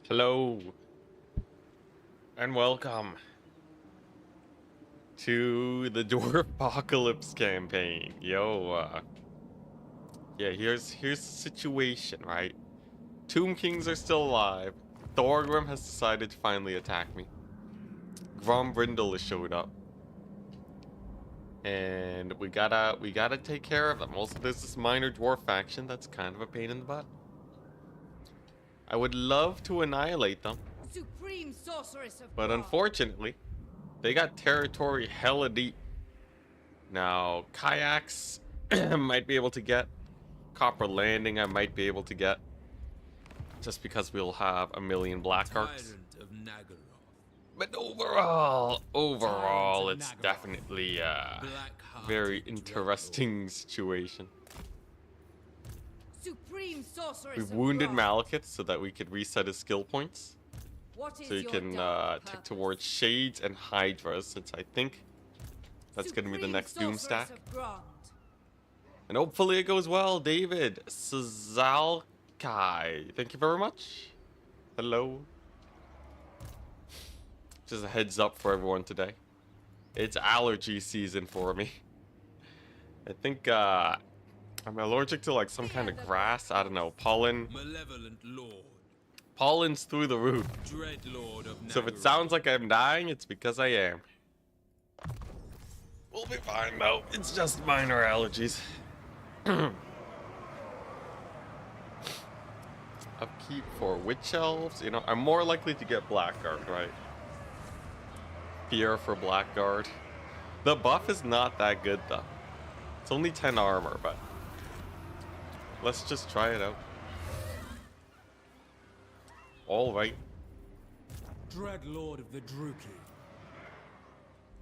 Hello and welcome to the Dwarf Apocalypse campaign. Yeah, here's the situation, right? Tomb Kings are still alive. Thorgrim has decided to finally attack me. Grombrindle has showed up. And we gotta take care of them. Also, there's this minor dwarf faction that's kind of a pain in the butt. I would love to annihilate them, Supreme sorceress of but unfortunately, they got territory hella deep. Now, kayaks might be able to get. Copper Landing I might be able to get. Just because we'll have a million black arcs. But overall, it's definitely a very interesting situation. Supreme sorceress We've of wounded Grant. Malekith so that we could reset his skill points. What is So you your can dark tick purpose? towards Shades and Hydras, since I think that's going to be the Supreme next Doom sorceress stack. of Grant. And hopefully it goes well. David Sazalkai, thank you very much. Hello. Just a heads up for everyone today. It's allergy season for me. I think I'm allergic to like some kind of grass. I don't know. Pollen. Malevolent Lord, Pollen's through the roof. Dread Lord of So if it Nagaroth. sounds like I'm dying, it's because I am. We'll be fine though. It's just minor allergies. Upkeep for witch elves. You know, I'm more likely to get Blackguard, right? Fear for Blackguard. The buff is not that good though. It's only 10 armor, but let's just try it out. All right. Dread Lord of the Druki.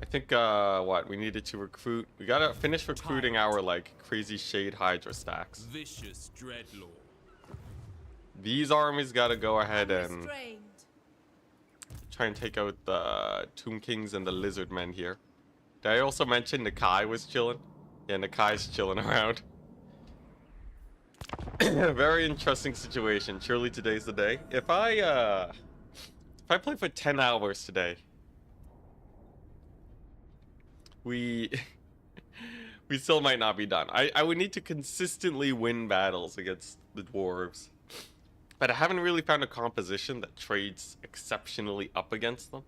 I think what we needed to recruit. We gotta finish recruiting our like crazy shade Hydra stacks. Vicious Dread Lord. These armies gotta go ahead and Unrestrained. try and take out the Tomb Kings and the Lizard Men here. Did I also mention Nakai was chilling? Yeah, Nakai's chilling around. Very interesting situation. Surely today's the day. If I play for 10 hours today, we still might not be done. I would need to consistently win battles against the dwarves. But I haven't really found a composition that trades exceptionally up against them.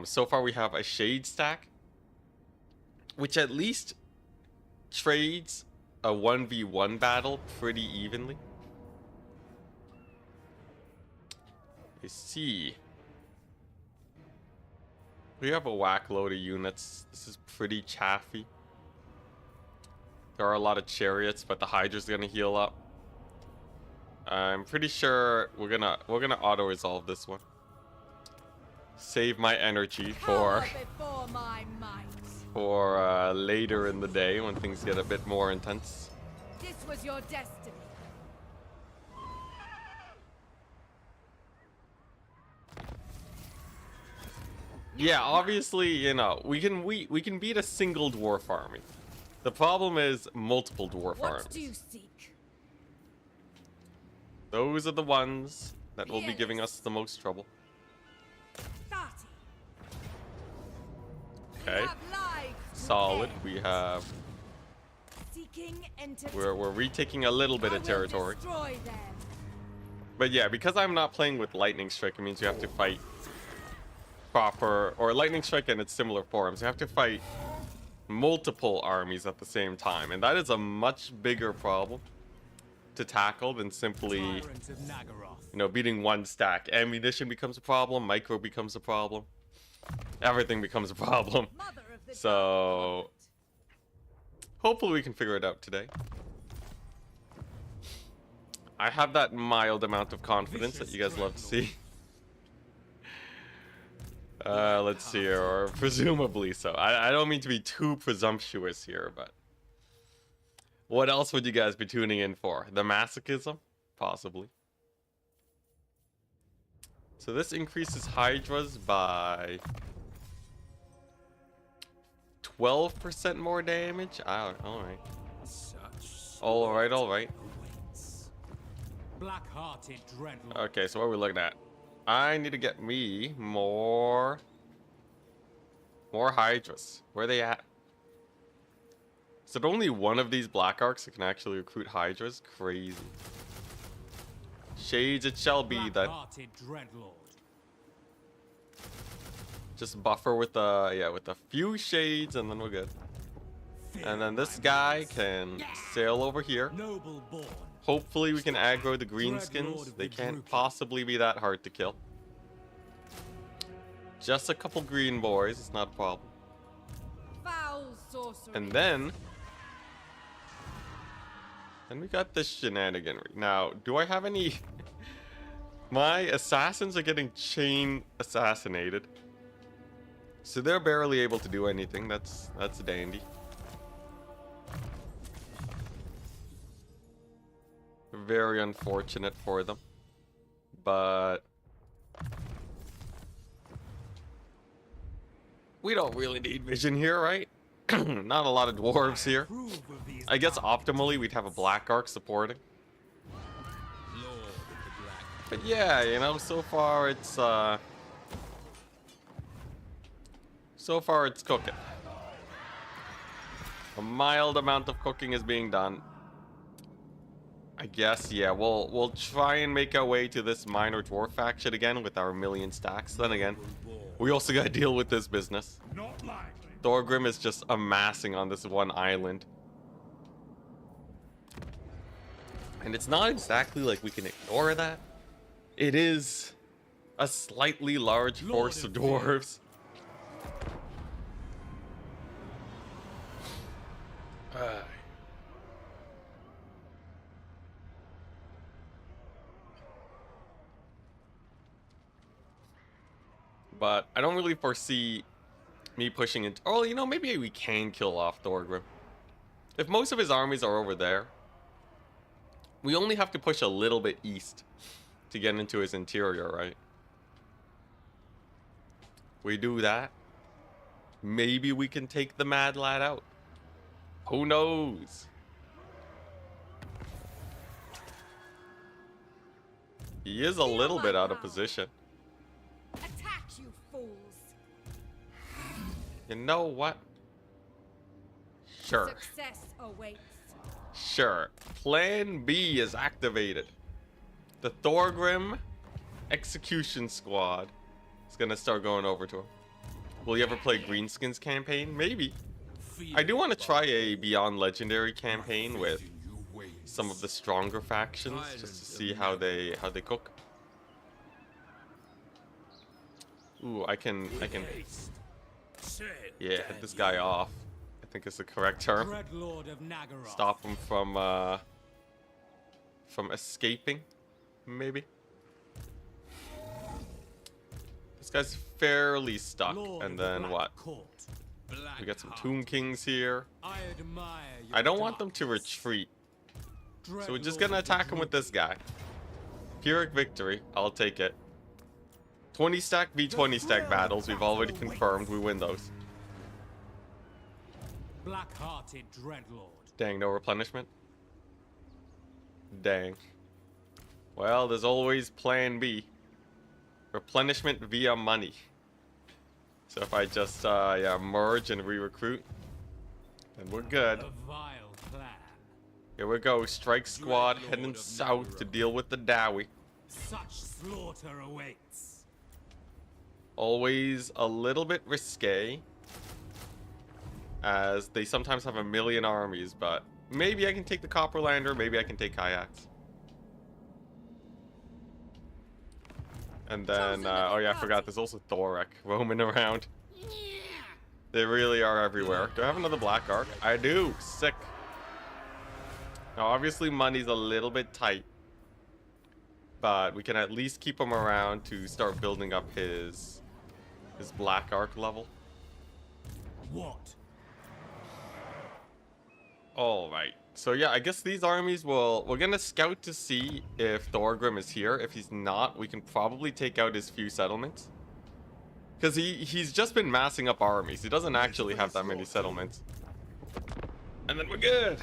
So far we have a Shade stack, which at least trades a 1v1 battle pretty evenly. I see. We have a whack load of units. This is pretty chaffy. There are a lot of chariots, but the Hydra's gonna heal up. I'm pretty sure we're gonna auto resolve this one. Save my energy Cower before my might. for later in the day when things get a bit more intense. This was your destiny. Yeah, obviously, you know, we can beat a single dwarf army. The problem is multiple dwarf What armies. do you seek? Those are the ones that will be giving us the most trouble. 30. Okay. We have lives to Solid. end. We have Seeking entertainment. we're retaking a little bit I of will territory. destroy them. But yeah, because I'm not playing with Lightning Strike, it means you have to fight proper, or Lightning Strike in its similar forms. You have to fight multiple armies at the same time, and that is a much bigger problem to tackle than simply, Tyrant of Nagaroth. you know, beating one stack. Ammunition becomes a problem, micro becomes a problem, everything becomes a problem. Mother of the So hopefully we can figure it out today. I have that mild amount of confidence that you guys love to see. Let's see here, or presumably so. I don't mean to be too presumptuous here, but what else would you guys be tuning in for? The masochism? Possibly. So this increases Hydras by 12% more damage? Alright. Such Alright. awaits. Black-hearted dreadlord. Okay, so what are we looking at? I need to get me more Hydras. Where are they at? Is it only one of these Black Arcs that can actually recruit Hydras? Crazy. Shades it shall be then. Black-hearted dreadlord. Just buffer with with a few shades and then we're good. And then this guy can sail over here. Noble born. Hopefully we can aggro the greenskins. They can't possibly be that hard to kill. Just a couple green boys, it's not a problem. Foul sorcery. And then we got this shenaniganry. Now, do I have any... My assassins are getting chain assassinated. So they're barely able to do anything. That's dandy. Very unfortunate for them. But we don't really need vision here, right? Not a lot of dwarves here. I guess optimally we'd have a Black Arc supporting. Lord of the Black. But yeah, you know, so far it's cooking. A mild amount of cooking is being done. I guess, yeah, we'll try and make our way to this minor dwarf faction again with our million stacks. Then again, we also gotta deal with this business. Not likely. Thorgrim is just amassing on this one island. And it's not exactly like we can ignore that. It is a slightly large force of dwarves. But I don't really foresee me pushing it. Oh, you know, maybe we can kill off Thorgrim. If most of his armies are over there, we only have to push a little bit east to get into his interior, right? We do that, maybe we can take the mad lad out. Who knows? He is a little bit out of position. Attack, you fools. You know what? Sure. Success awaits. Sure. Plan B is activated. The Thorgrim execution squad is gonna start going over to him. Will you ever play Greenskins campaign? Maybe. I do want to try a Beyond Legendary campaign with some of the stronger factions just to see how they cook. Ooh, I can yeah, hit this guy off. I think is the correct term. Dreadlord of Nagaroth. Stop him from escaping, maybe. This guy's fairly stuck. Lord And of the then Black what? Court. We got some Black Tomb Kings here. I admire your I don't want them to darkness. retreat, so we're just Dreadlord gonna of the attack him with this guy. Pyrrhic victory, I'll take it. 20 stack v 20 stack battles, we've already confirmed we win those. Black-hearted dreadlord. Dang, no replenishment. Dang. Well, there's always plan B. Replenishment via money. So if I just yeah, merge and re-recruit, then we're good. A vile plan. Here we go, strike squad heading south to deal with the Dowie. Such slaughter awaits. Always a little bit risque, as they sometimes have a million armies, but maybe I can take the Copperlander, maybe I can take kayaks. And then, oh yeah, I forgot, there's also Thorek roaming around. They really are everywhere. Do I have another Black Arc? I do. Sick. Now, obviously, money's a little bit tight, but we can at least keep him around to start building up his Black Arc level. What? All right. So yeah, I guess these armies we're gonna scout to see if Thorgrim is here. If he's not, we can probably take out his few settlements. Because he's just been massing up armies. He doesn't actually have that many settlements. And then we're good.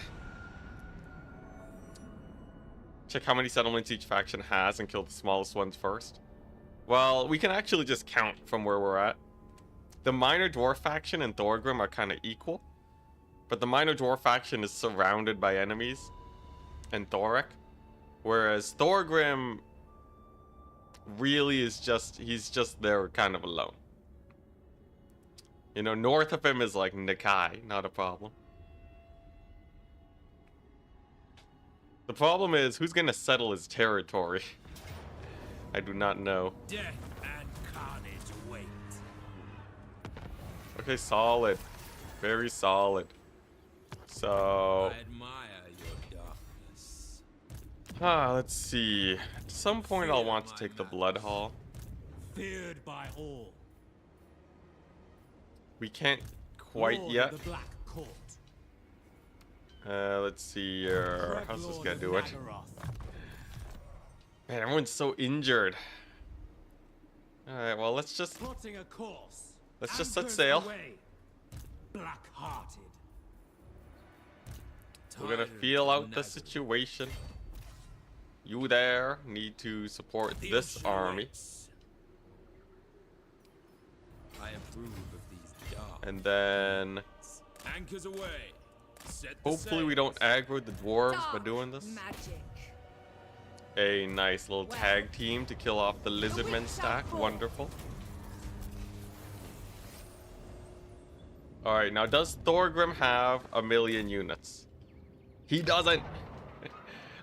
Check how many settlements each faction has and kill the smallest ones first. Well, we can actually just count from where we're at. The Minor Dwarf faction and Thorgrim are kind of equal. But the Minor Dwarf faction is surrounded by enemies and Thorek. Whereas Thorgrim really is just, he's just there kind of alone. You know, north of him is like Nakai, not a problem. The problem is, who's gonna settle his territory? I do not know. Death and carnage await. Okay, solid. Very solid. So... I admire your darkness. let's see. At some point I'll want to take the Blood Hall. Feared by all. We can't quite Lord yet. of the Black Court. Let's see here. How's this gonna do it? Man, everyone's so injured. Alright, well let's just Plotting a course. set Anchors sail. away. Black-hearted. We're gonna Tired feel of out the Nagaroth. situation. You there need to support The this ocean army. waits. I approve of these dark And then anchors away. Set the hopefully we sails. don't aggro the dwarves by Dark doing this. Magic. A nice little tag team to kill off the lizardmen stack. Wonderful. Alright, now does Thorgrim have 1,000,000 units? He doesn't.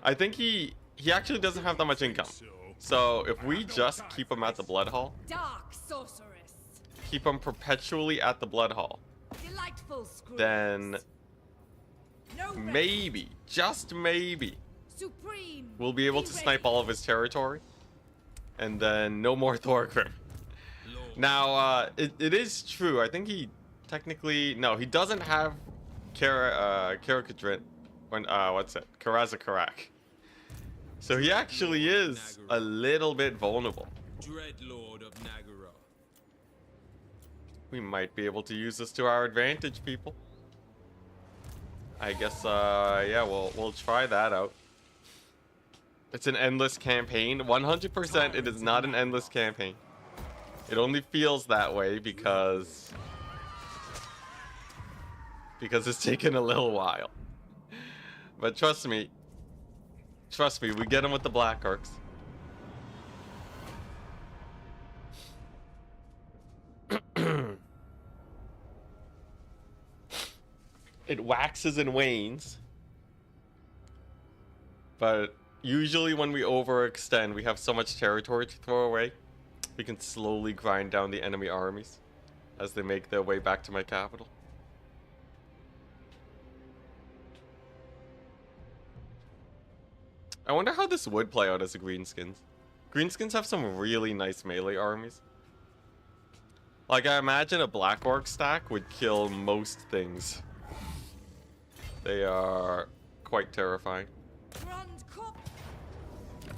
I think he actually doesn't have that much income. So if we just keep him at the Blood Hall, Dark sorceress. keep him perpetually at the Blood Hall, Delightful screams. then No rest. maybe, just maybe, Supreme. we'll be able to snipe all of his territory. And then no more Thorgrim. Lord. Now, it is true. I think he technically... No, he doesn't have Karakadrin. What's it? Karazakarak. So he actually is a little bit vulnerable. Dreadlord of Nagaroth. We might be able to use this to our advantage, people. I guess, yeah, we'll try that out. It's an endless campaign. 100% it is not an endless campaign. It only feels that way because it's taken a little while. But trust me, we get them with the Black Arcs. It waxes and wanes. But usually when we overextend, we have so much territory to throw away. We can slowly grind down the enemy armies as they make their way back to my capital. I wonder how this would play out as a Greenskins. Greenskins have some really nice melee armies. Like, I imagine a Black Orc stack would kill most things. They are quite terrifying. Bronze cup.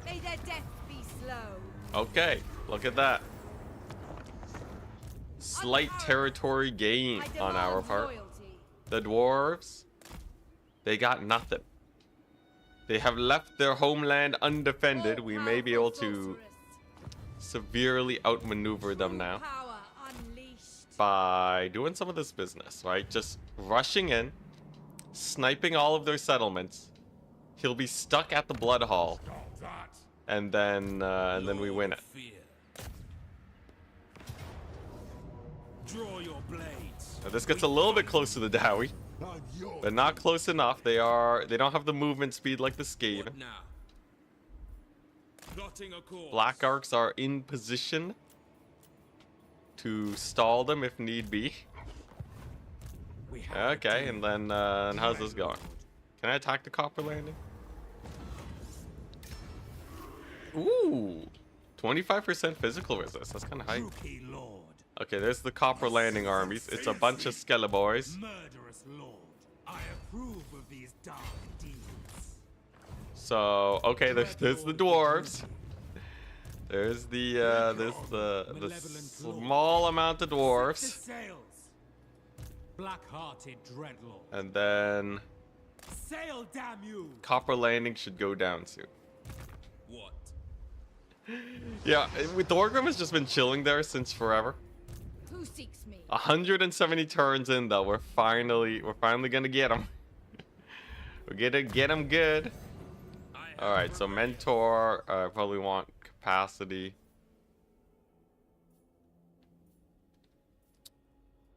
May their death be slow. Okay, look at that. Slight territory gain I on our demand part. royalty. The dwarves, they got nothing. They have left their homeland undefended. We may be able to severely outmaneuver them now Power unleashed. by doing some of this business, right? Just rushing in, sniping all of their settlements. He'll be stuck at the Blood Hall, and then we win it. Fear. Draw your blades. Now this gets a little bit close to the Dowie, but not close enough. They don't have the movement speed like the Skaven. What now? Plotting a course. Black Arcs are in position to stall them if need be. We have Okay, and then and how's this going? Can I attack the Copper Landing? Ooh, 25% physical resist. That's kind of high. Rookie Lord. Okay, there's the Copper Landing armies. It's a bunch of Skelleboys. Murderous Lord. I approve of these dark deeds. So okay, there's the dwarves. There's the small amount of The dwarves, sails. Black-hearted dreadlord. and then Sail, damn you! Copper Landing should go down soon. Yeah, Thorgrim has just been chilling there since forever. Who seeks me? 170 turns in though, we're finally gonna get him. We're gonna get him good. All right, so mentor, probably want capacity.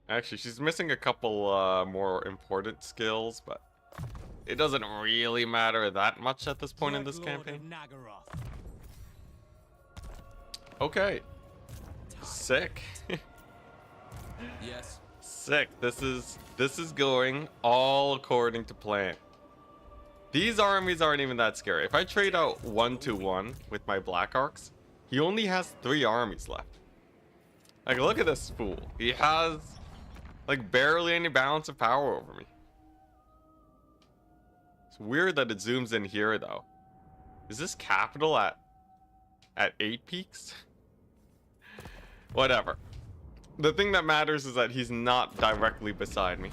Actually, she's missing a couple more important skills, but it doesn't really matter that much at this point in this campaign. Okay. Sick. Yes. Sick. This is going all according to plan. These armies aren't even that scary. If I trade out 1-1 with my Black Arcs, he only has 3 armies left. Like, look at this fool. He has, like, barely any balance of power over me. It's weird that it zooms in here, though. Is this capital at 8 peaks? Whatever. The thing that matters is that he's not directly beside me.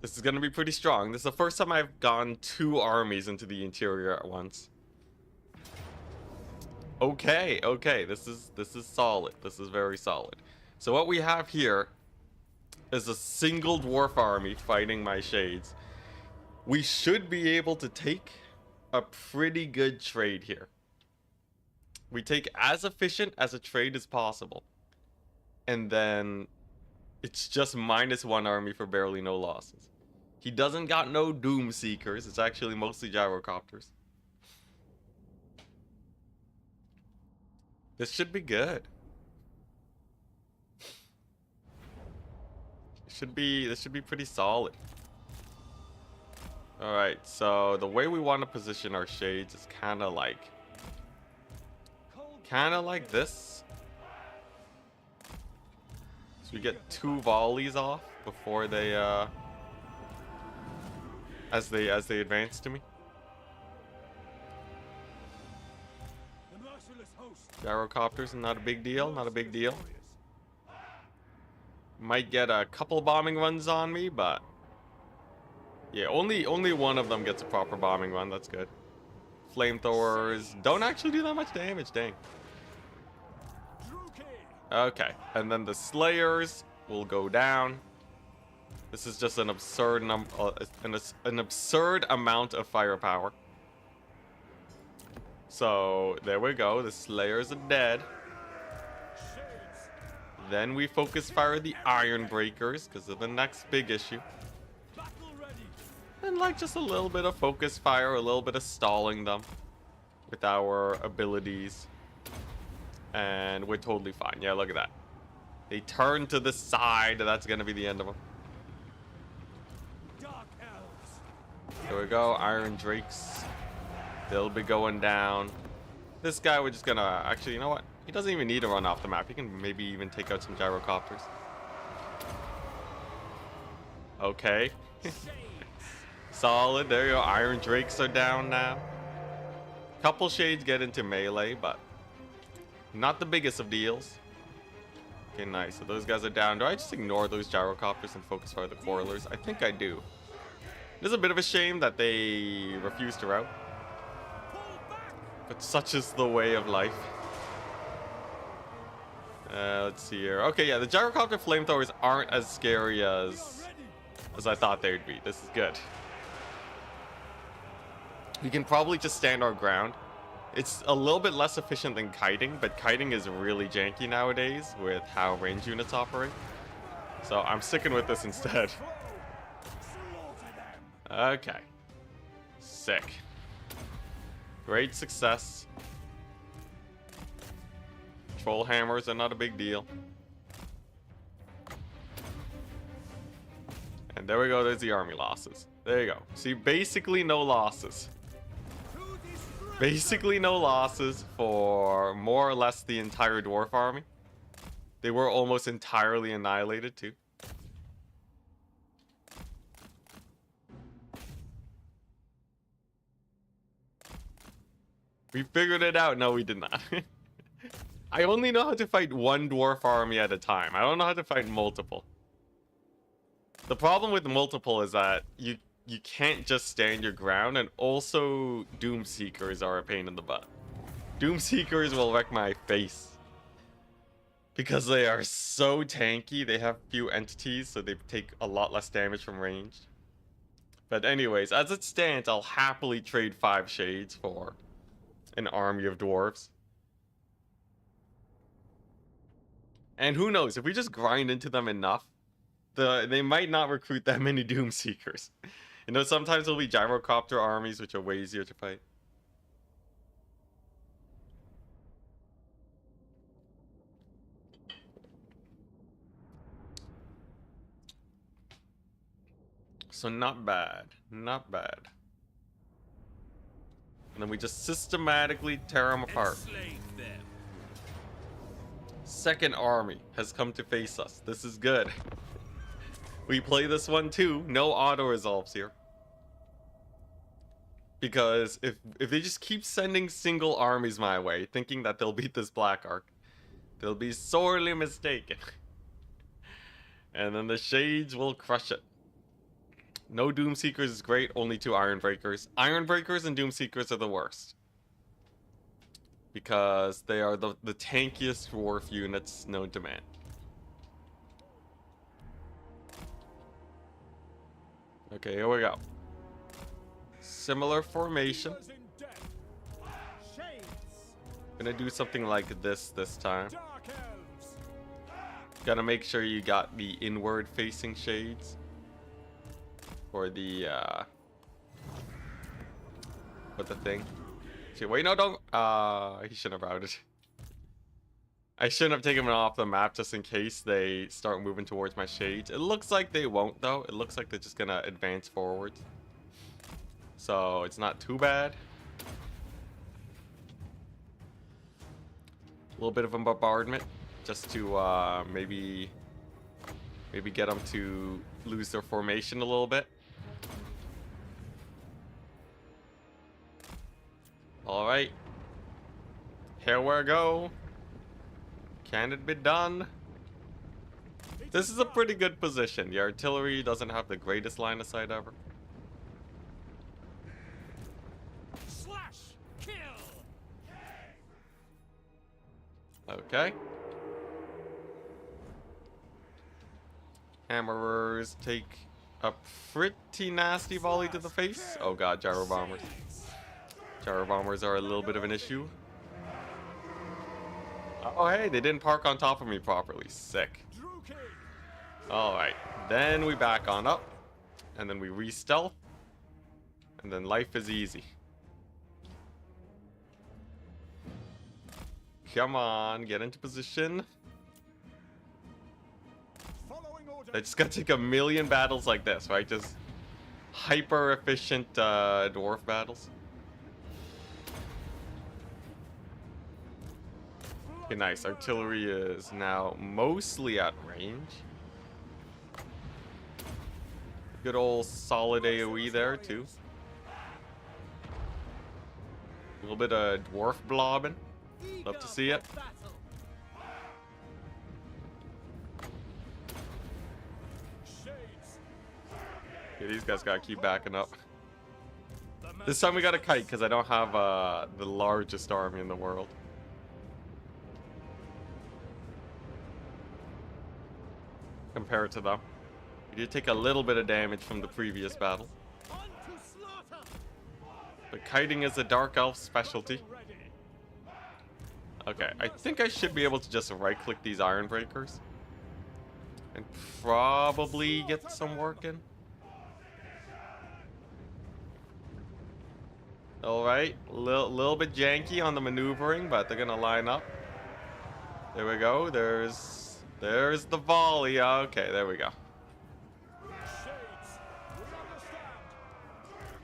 This is gonna be pretty strong. This is the first time I've gone 2 armies into the interior at once. Okay, okay, this is solid. This is very solid. So what we have here is a single dwarf army fighting my shades. We should be able to take a pretty good trade here. We take as efficient as a trade as possible. And then it's just -1 army for barely no losses. He doesn't got no Doom Seekers. It's actually mostly gyrocopters. This should be good. This should be pretty solid. All right, so the way we want to position our shades is kind of like this. So we get 2 volleys off before they as they advance to me. Gyrocopters, not a big deal, not a big deal. Might get a couple bombing runs on me, but yeah, only one of them gets a proper bombing run. That's good. Flamethrowers don't actually do that much damage. Dang. Okay, and then the Slayers will go down. This is just an absurd an absurd amount of firepower. So there we go. The Slayers are dead. Then we focus fire the Iron Breakers because of the next big issue. And like just a little bit of focus fire, a little bit of stalling them with our abilities. And we're totally fine. Yeah, look at that. They turn to the side. That's going to be the end of them. There we go. Iron Drakes. They'll be going down. This guy, we're just going to... Actually, you know what? He doesn't even need to run off the map. He can maybe even take out some gyrocopters. Okay. Solid. There you go. Iron Drakes are down now. Couple shades get into melee, but not the biggest of deals. Okay, nice. So those guys are down. Do I just ignore those gyrocopters and focus fire the quarrelers? I think I do. It is a bit of a shame that they refuse to rout. But such is the way of life. Let's see here. Okay, yeah, the gyrocopter flamethrowers aren't as scary as I thought they would be. This is good. We can probably just stand our ground. It's a little bit less efficient than kiting, but kiting is really janky nowadays with how range units operate. So I'm sticking with this instead. Okay. Sick. Great success. Troll hammers are not a big deal. And there we go, there's the army losses. There you go. See, basically no losses. Basically no losses for more or less the entire dwarf army. They were almost entirely annihilated too. We figured it out. No, we did not. I only know how to fight one dwarf army at a time. I don't know how to fight multiple. The problem with multiple is that you can't just stand your ground, and also Doom Seekers are a pain in the butt. Doom Seekers will wreck my face. Because they are so tanky, they have few entities, so they take a lot less damage from range. But anyways, as it stands, I'll happily trade 5 shades for an army of dwarves. And who knows, if we just grind into them enough, they might not recruit that many Doom Seekers. You know, sometimes there'll be gyrocopter armies, which are way easier to fight. So not bad, not bad. And then we just systematically tear them apart. Second army has come to face us. This is good. We play this one too. No auto resolves here. Because if they just keep sending single armies my way, thinking that they'll beat this Black Ark, they'll be sorely mistaken. And then the Shades will crush it. No Doom Seekers is great, only 2 Iron Breakers. Iron Breakers and Doom Seekers are the worst. Because they are the tankiest dwarf units known to man. Okay, here we go. Similar formation. Gonna do something like this time. Gotta make sure you got the inward facing shades. For the what the thing? See, wait, no, don't. He shouldn't have routed. I shouldn't have taken him off the map just in case they start moving towards my shades. It looks like they won't though. It looks like they're just gonna advance forward. So it's not too bad. A little bit of a bombardment just to maybe get them to lose their formation a little bit. Alright. Here we go. Can it be done? This is a pretty good position. The artillery doesn't have the greatest line of sight ever. Slash! Kill! Okay. Hammerers take a pretty nasty volley to the face. Oh god, gyro bombers. Gyro bombers are a little bit of an issue. Oh hey, they didn't park on top of me properly. Sick. Alright, then we back on up. And then we re-stealth. And then life is easy. Come on, get into position. I just gotta take a million battles like this, right? Just hyper efficient dwarf battles. Okay, nice. Artillery is now mostly at range. Good old solid AoE there, too. A little bit of dwarf blobbing. Love to see it. Okay, these guys gotta keep backing up. This time we got a kite because I don't have the largest army in the world. Compared to them. We did take a little bit of damage from the previous battle. But kiting is a Dark Elf specialty. Okay, I think I should be able to just right-click these Iron Breakers. And probably get some work in. Alright, little bit janky on the maneuvering, but they're gonna line up. There we go, there's the volley. Okay, there we go.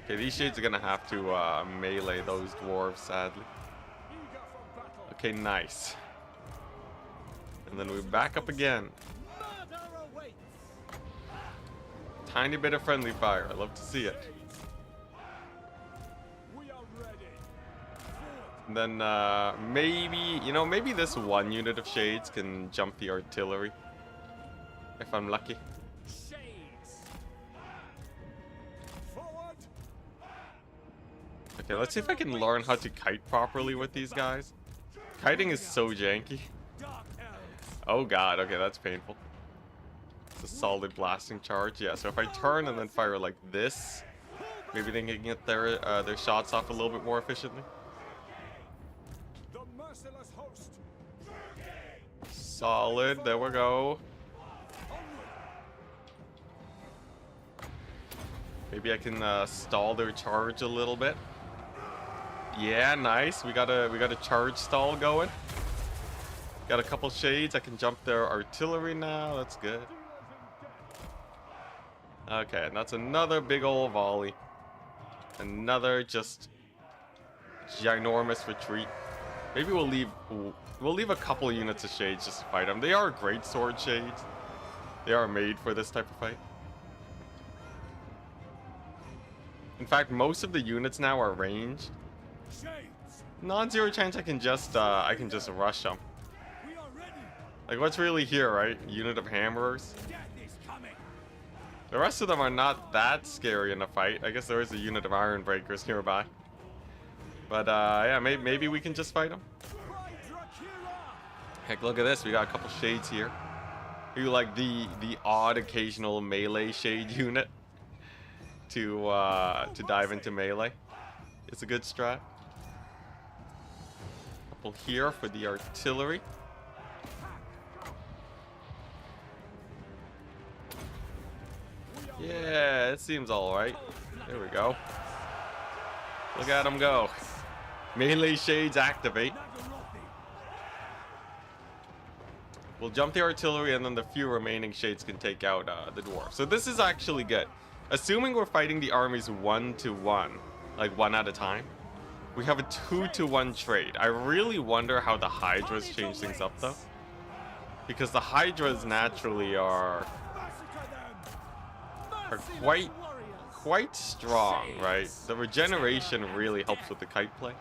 Okay, these shades are gonna have to melee those dwarves, sadly. Okay, nice. And then we back up again. Tiny bit of friendly fire. I love to see it. And then maybe, you know, maybe this one unit of shades can jump the artillery. If I'm lucky. Okay, let's see if I can learn how to kite properly with these guys. Kiting is so janky. Oh god, okay, that's painful. It's a solid blasting charge. Yeah, so if I turn and then fire like this, maybe they can get their shots off a little bit more efficiently. Solid, there we go. Maybe I can stall their charge a little bit. Yeah, nice. We got a charge stall going. Got a couple shades. I can jump their artillery now. That's good. Okay, and that's another big old volley. Another just ginormous retreat. Maybe we'll leave a couple units of shades just to fight them. They are great sword shades. They are made for this type of fight. In fact, most of the units now are ranged. Non-zero chance I can just rush them. Like, what's really here, right? Unit of hammerers. The rest of them are not that scary in a fight. I guess there is a unit of iron breakers nearby. But yeah, maybe we can just fight them. Heck, look at this. We got a couple shades here. We like the odd occasional melee shade unit to dive into melee. It's a good strat. Couple here for the artillery. Yeah, it seems alright. There we go. Look at them go. Melee shades activate. We'll jump the artillery and then the few remaining shades can take out the dwarf. So this is actually good. Assuming we're fighting the armies 1-to-1, like one at a time, we have a 2-to-1 trade. I really wonder how the Hydras change things up though. Because the Hydras naturally are quite strong, right? The regeneration really helps with the kite play.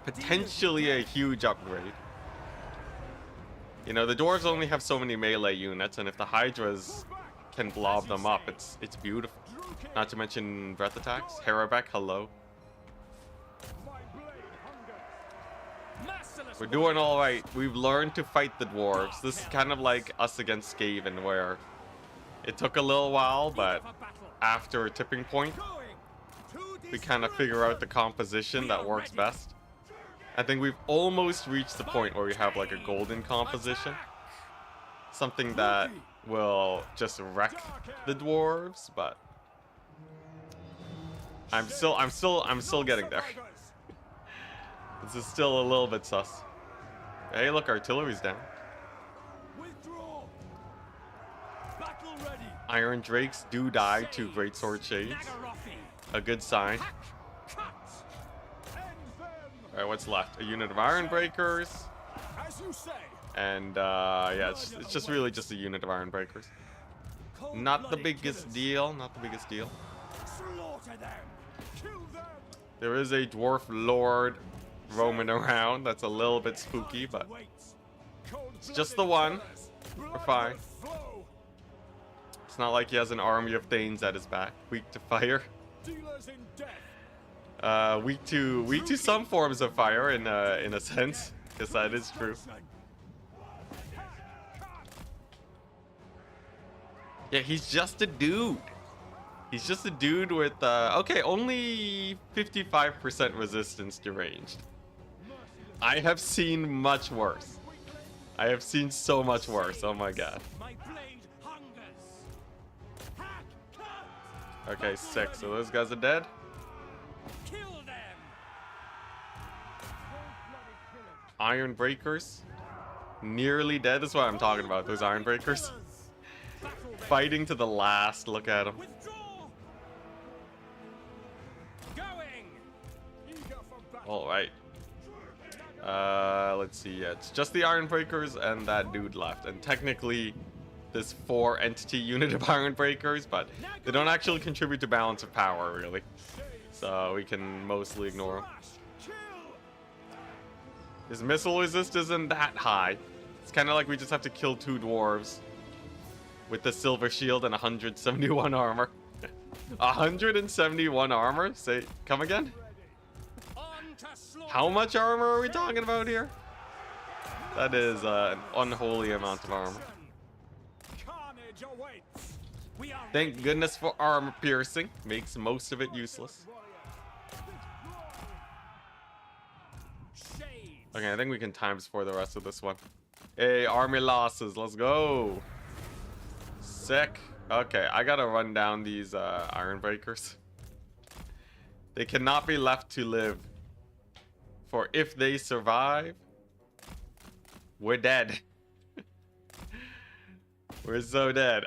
Potentially a huge upgrade. You know, the dwarves only have so many melee units, and if the Hydras can blob them up, it's beautiful. Not to mention breath attacks. Harabek, hello. We're doing all right. We've learned to fight the dwarves. This is kind of like us against Skaven, where it took a little while, but after a tipping point, we kind of figure out the composition that works best. I think we've almost reached the point where we have like a golden composition. Something that will just wreck the dwarves, but I'm still getting there. This is still a little bit sus. Hey, look, artillery's down. Iron Drakes do die to Greatsword Shades. A good sign. Alright, what's left? A unit of Iron Breakers. And yeah, it's just really just a unit of Iron Breakers. Not the biggest deal, not the biggest deal. There is a Dwarf Lord roaming around. That's a little bit spooky, but it's just the one. We're fine. It's not like he has an army of Thanes at his back. Weak to fire. Weak to some forms of fire in a sense, because that is true. Yeah, he's just a dude. He's just a dude with okay, only 55% resistance to ranged. I have seen much worse. I have seen so much worse. Oh my god. Okay, 6. So those guys are dead. Iron Breakers. Nearly dead. That's what I'm talking about. Those Iron Breakers. Fighting to the last. Look at them. Alright. Let's see. Yeah, it's just the Iron Breakers and that dude left. And technically, there's 4 entity unit of Iron Breakers, but they don't actually contribute to balance of power, really. So we can mostly ignore them. His missile resist isn't that high. It's kind of like we just have to kill 2 dwarves with the silver shield and 171 armor. 171 armor? Say, come again? How much armor are we talking about here? That is an unholy amount of armor. Carnage awaits. We are Thank goodness for armor piercing. Makes most of it useless. shades. Okay, I think we can times for the rest of this one. Hey, army losses. Let's go. Sick. Okay, I gotta run down these iron breakers. They cannot be left to live. For if they survive, we're dead. We're so dead.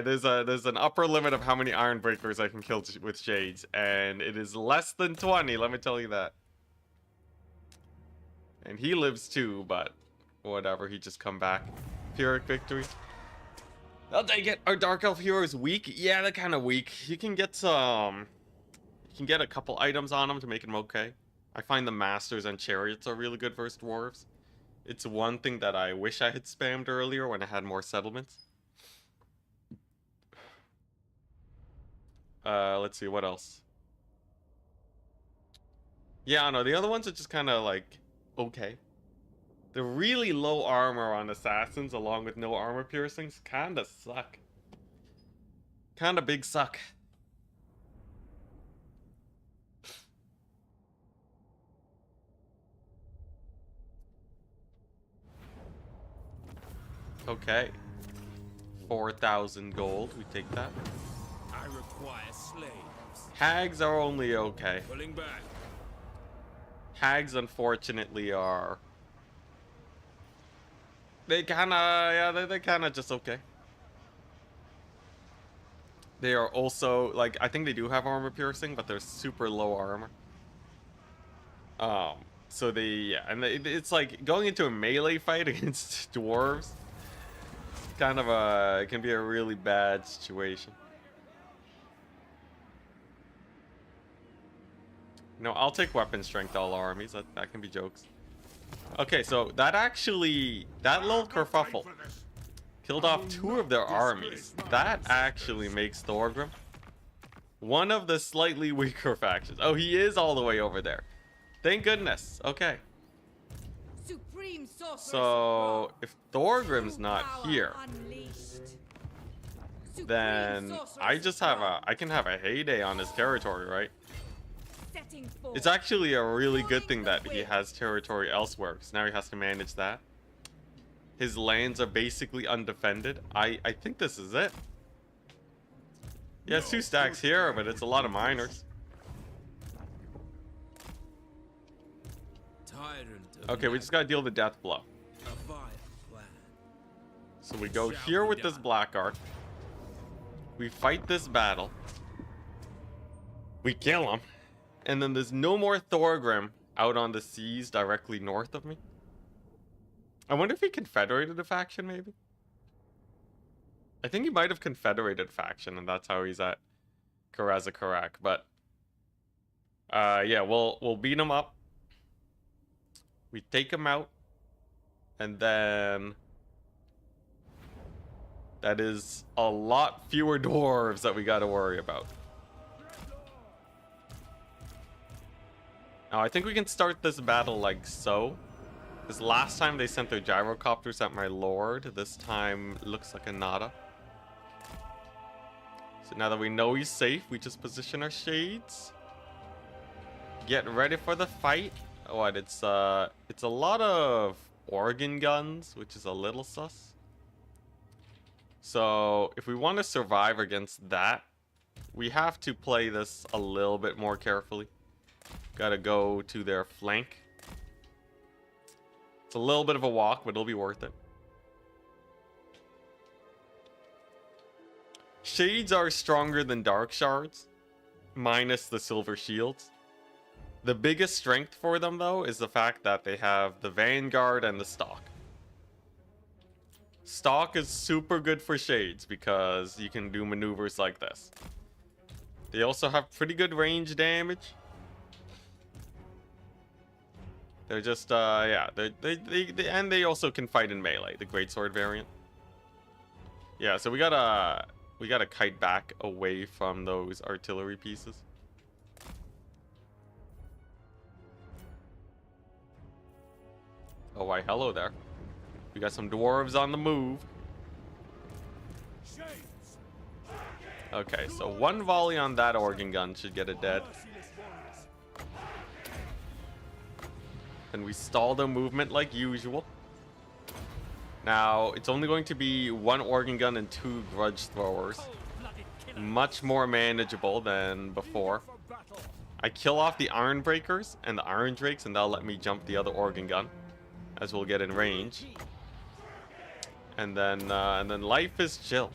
There's an upper limit of how many iron breakers I can kill with shades, and it is less than 20. Let me tell you that. And he lives too, but whatever. He just come back. Pyrrhic victory. I'll take it. Our dark elf hero is weak. Yeah, they're kind of weak. You can get some. You can get a couple items on them to make them okay. I find the masters and chariots are really good versus dwarves. It's one thing that I wish I had spammed earlier when I had more settlements. Let's see, what else? Yeah, no, the other ones are just kind of like, okay. The really low armor on assassins along with no armor piercings kind of suck. Kind of big suck. Okay. 4,000 gold. We take that. I require slaves. Hags are only okay. Pulling back. Hags, unfortunately, are... They kind of... Yeah, they're kind of just okay. They are also... Like, I think they do have armor piercing, but they're super low armor. So they... Yeah, and it's like going into a melee fight against dwarves. Kind of a... It can be a really bad situation. No, I'll take weapon strength all armies. That can be jokes. Okay, so that actually... That little kerfuffle killed off 2 of their armies. That actually makes Thorgrim one of the slightly weaker factions. Oh, he is all the way over there. Thank goodness. Okay. Supreme sorceress So, if Thorgrim's not power here, unleashed. Supreme then sorceress I just have a... I can have a heyday on his territory, right? setting forth. It's actually a really good thing that he has territory elsewhere, because now he has to manage that. His lands are basically undefended. I think this is it. Yeah, it's 2 stacks here, but it's a lot of miners. Tyrant of Okay, we just gotta deal the death blow. a vile plan. So we go here with this black arc. We fight this battle. We kill him. And then there's no more Thorgrim out on the seas directly north of me. I wonder if he confederated a faction, maybe? I think he might have confederated a faction, and that's how he's at Karazakarak. But, yeah, we'll beat him up. We take him out. And then... That is a lot fewer dwarves that we gotta worry about. Now, I think we can start this battle like so. Because last time they sent their gyrocopters at my lord. This time looks like a nada. So now that we know he's safe, we just position our shades. Get ready for the fight. What? It's a lot of organ guns, which is a little sus. So if we want to survive against that, we have to play this a little bit more carefully. Gotta go to their flank. It's a little bit of a walk, but it'll be worth it. Shades are stronger than Dark Shards, minus the Silver Shields. The biggest strength for them, though, is the fact that they have the Vanguard and the Stalk. Stalk is super good for Shades because you can do maneuvers like this. They also have pretty good range damage. They're just, yeah, and they also can fight in melee, the greatsword variant. Yeah, so we gotta We gotta kite back away from those artillery pieces. Oh, why, hello there. We got some dwarves on the move. Okay, so one volley on that organ gun should get it dead. And we stall the movement like usual. Now, it's only going to be one organ gun and 2 grudge throwers. Much more manageable than before. I kill off the iron breakers and the iron drakes, and that'll let me jump the other organ gun, as we'll get in range. And then life is chill.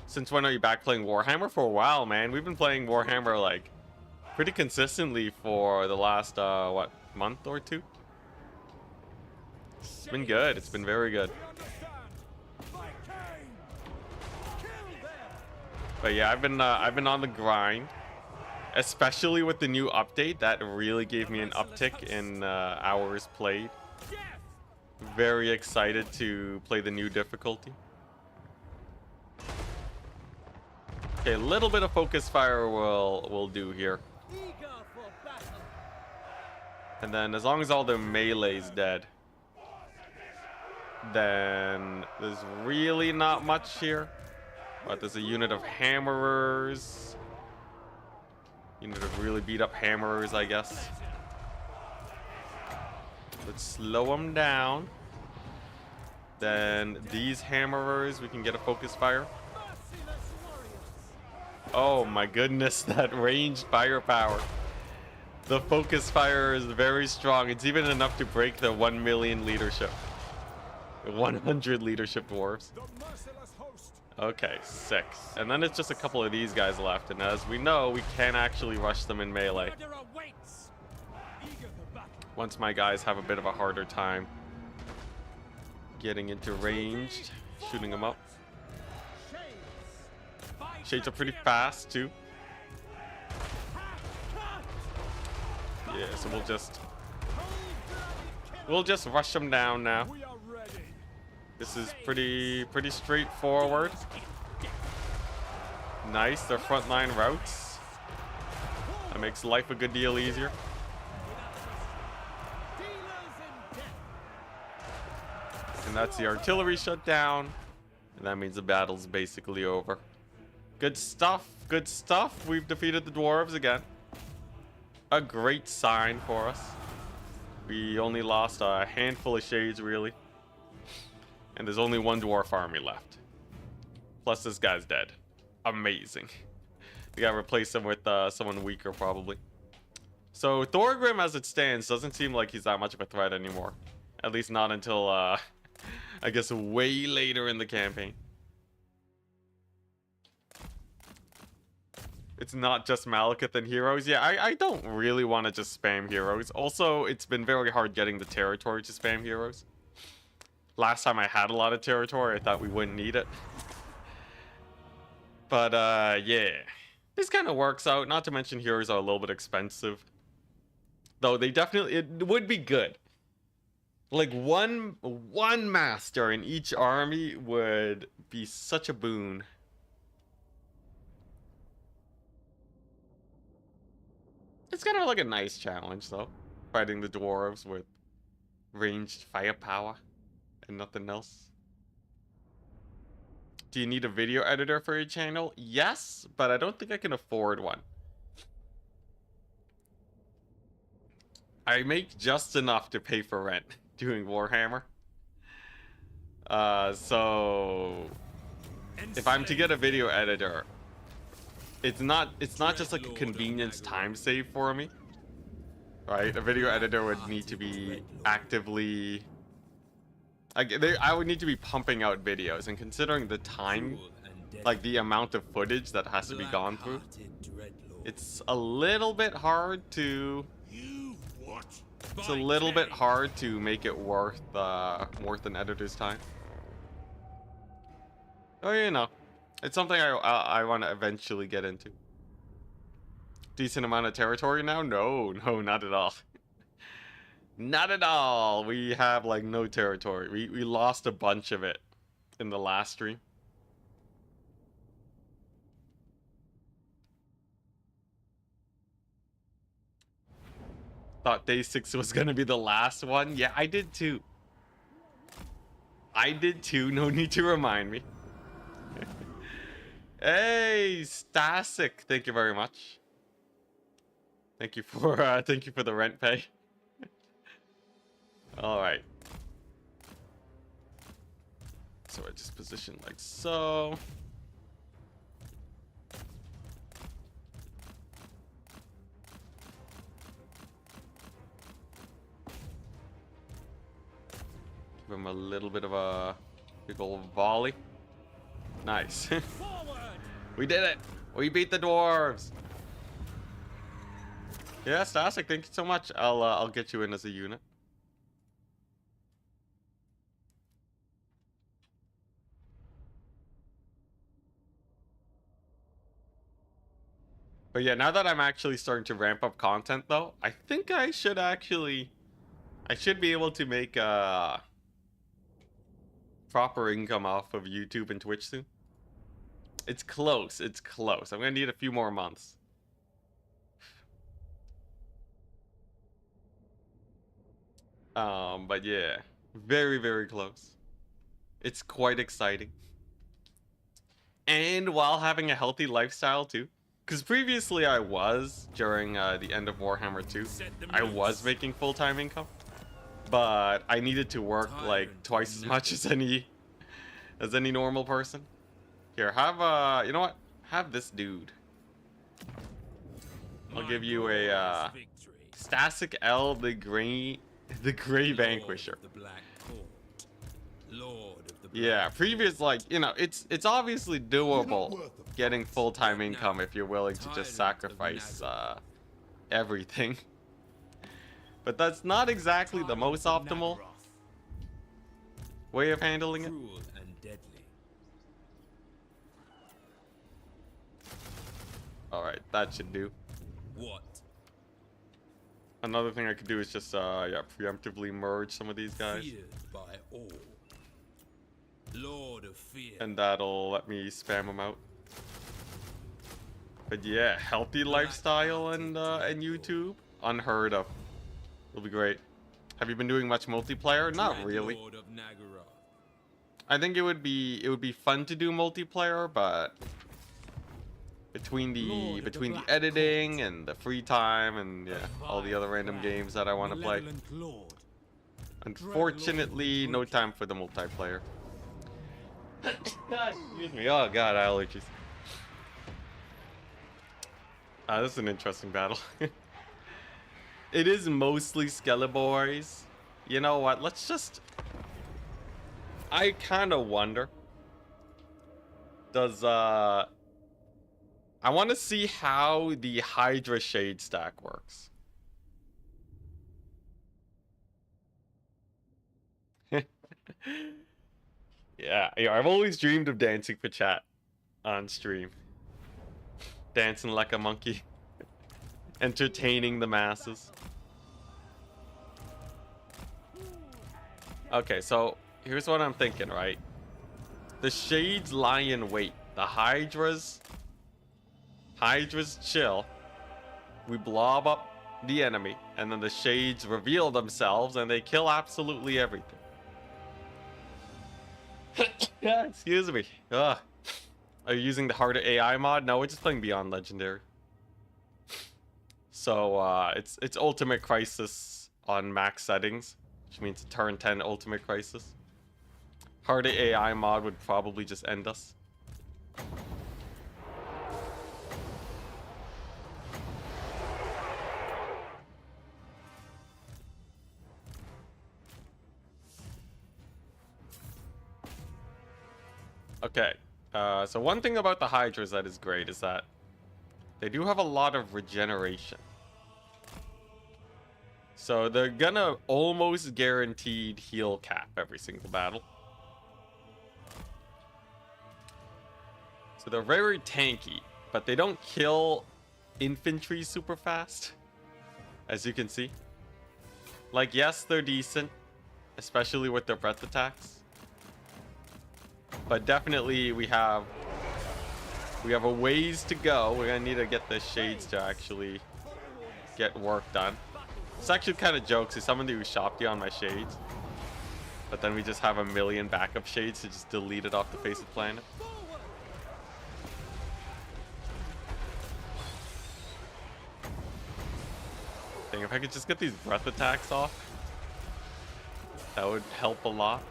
Since when are you back playing Warhammer? For a while, man. We've been playing Warhammer like pretty consistently for the last what, month or two. It's been good. It's been very good. But yeah, I've been on the grind, especially with the new update. That really gave me an uptick in hours played. Very excited to play the new difficulty. Okay, a little bit of focus fire will do here. And then as long as all the melee's dead, then there's really not much here. But there's a unit of hammerers. Unit of really beat up hammerers, I guess. Let's slow them down. Then these hammerers, we can get a focus fire. Oh my goodness, that ranged firepower. The focus fire is very strong. It's even enough to break the 1 million leadership. 100 leadership dwarves. Okay, 6. And then it's just a couple of these guys left. And as we know, we can actually rush them in melee. Once my guys have a bit of a harder time getting into range, shooting them up. Shades are pretty fast too. Yeah, so we'll just rush them down now. This is pretty straightforward. Nice, their frontline routes. That makes life a good deal easier. And that's the artillery shut down. And that means the battle's basically over. Good stuff, good stuff. We've defeated the dwarves again. A great sign for us. We only lost a handful of shades, really. And there's only one dwarf army left. Plus this guy's dead. Amazing. We gotta replace him with someone weaker, probably. So Thorgrim, as it stands, doesn't seem like he's that much of a threat anymore. At least not until, I guess, way later in the campaign. It's not just Malekith and heroes. Yeah, I don't really want to just spam heroes. Also, it's been very hard getting the territory to spam heroes. Last time I had a lot of territory, I thought we wouldn't need it. But, yeah. This kind of works out. Not to mention heroes are a little bit expensive. Though they definitely... It would be good. Like, one master in each army would be such a boon. It's kind of like a nice challenge, though. Fighting the dwarves with ranged firepower and nothing else. Do you need a video editor for your channel? Yes, but I don't think I can afford one. I make just enough to pay for rent doing Warhammer. So if I'm to get a video editor, it's not just like a convenience time save for me, right? A video editor would need to be actively, I would need to be pumping out videos, and considering the time, like the amount of footage that has to be gone through, it's a little bit hard to make it worth an editor's time. Oh, you know. It's something I want to eventually get into. Decent amount of territory now? No, not at all. Not at all. We have like no territory. We lost a bunch of it in the last stream. Thought day 6 was gonna be the last one. Yeah, I did too. I did too. No need to remind me. Hey, Stasic, thank you very much. Thank you for the rent pay. All right. So I just position like so. Give him a little bit of a big old volley. Nice. We did it. We beat the dwarves. Yeah, Stasic, thank you so much. I'll get you in as a unit. But yeah, now that I'm actually starting to ramp up content though, I think I should be able to make proper income off of YouTube and Twitch soon. It's close. It's close. I'm gonna need a few more months. But yeah, very, very close. It's quite exciting. And while having a healthy lifestyle too. Because previously I was, during the end of Warhammer 2, I was making full-time income. But I needed to work like twice as much as any normal person. Here, have you know what? Have this dude. I'll give you a Stasic L the Grey Vanquisher. Yeah, previous, like, you know, it's obviously doable getting full-time income if you're willing to just sacrifice everything. But that's not exactly the most optimal way of handling it. Alright, that should do. What? Another thing I could do is just yeah, preemptively merge some of these guys. Feared by all. Lord of fear. And that'll let me spam them out. But yeah, healthy lifestyle and YouTube, unheard of. It'll be great. Have you been doing much multiplayer? Not really. I think it would be fun to do multiplayer, but between the editing and the free time and yeah, all the other random games that I want to play, unfortunately, no time for the multiplayer. Excuse me. Oh god, allergies. This is an interesting battle. It is mostly Skeleboys. You know what? Let's just... I kind of wonder. Does, I want to see how the Hydra Shade stack works. Yeah, I've always dreamed of dancing for chat on stream. Dancing like a monkey. Entertaining the masses. Okay, so here's what I'm thinking, right? The Shades lie in wait. The Hydras chill. We blob up the enemy, and then the Shades reveal themselves and they kill absolutely everything. Excuse me. Ugh. Are you using the harder AI mod? No, we're just playing Beyond Legendary. So it's Ultimate Crisis on max settings, which means turn 10 Ultimate Crisis. Harder AI mod would probably just end us. Okay, so one thing about the Hydras that is great is that they do have a lot of regeneration. So they're gonna almost guaranteed heal cap every single battle. So they're very tanky, but they don't kill infantry super fast, as you can see. Like, yes, they're decent, especially with their breath attacks. But definitely we have a ways to go. We're gonna need to get the Shades to actually get work done. It's actually kind of jokes. Somebody who shopped you on my shades, but then we just have a million backup shades to just delete it off the face of the planet. Dang, if I could just get these breath attacks off, that would help a lot.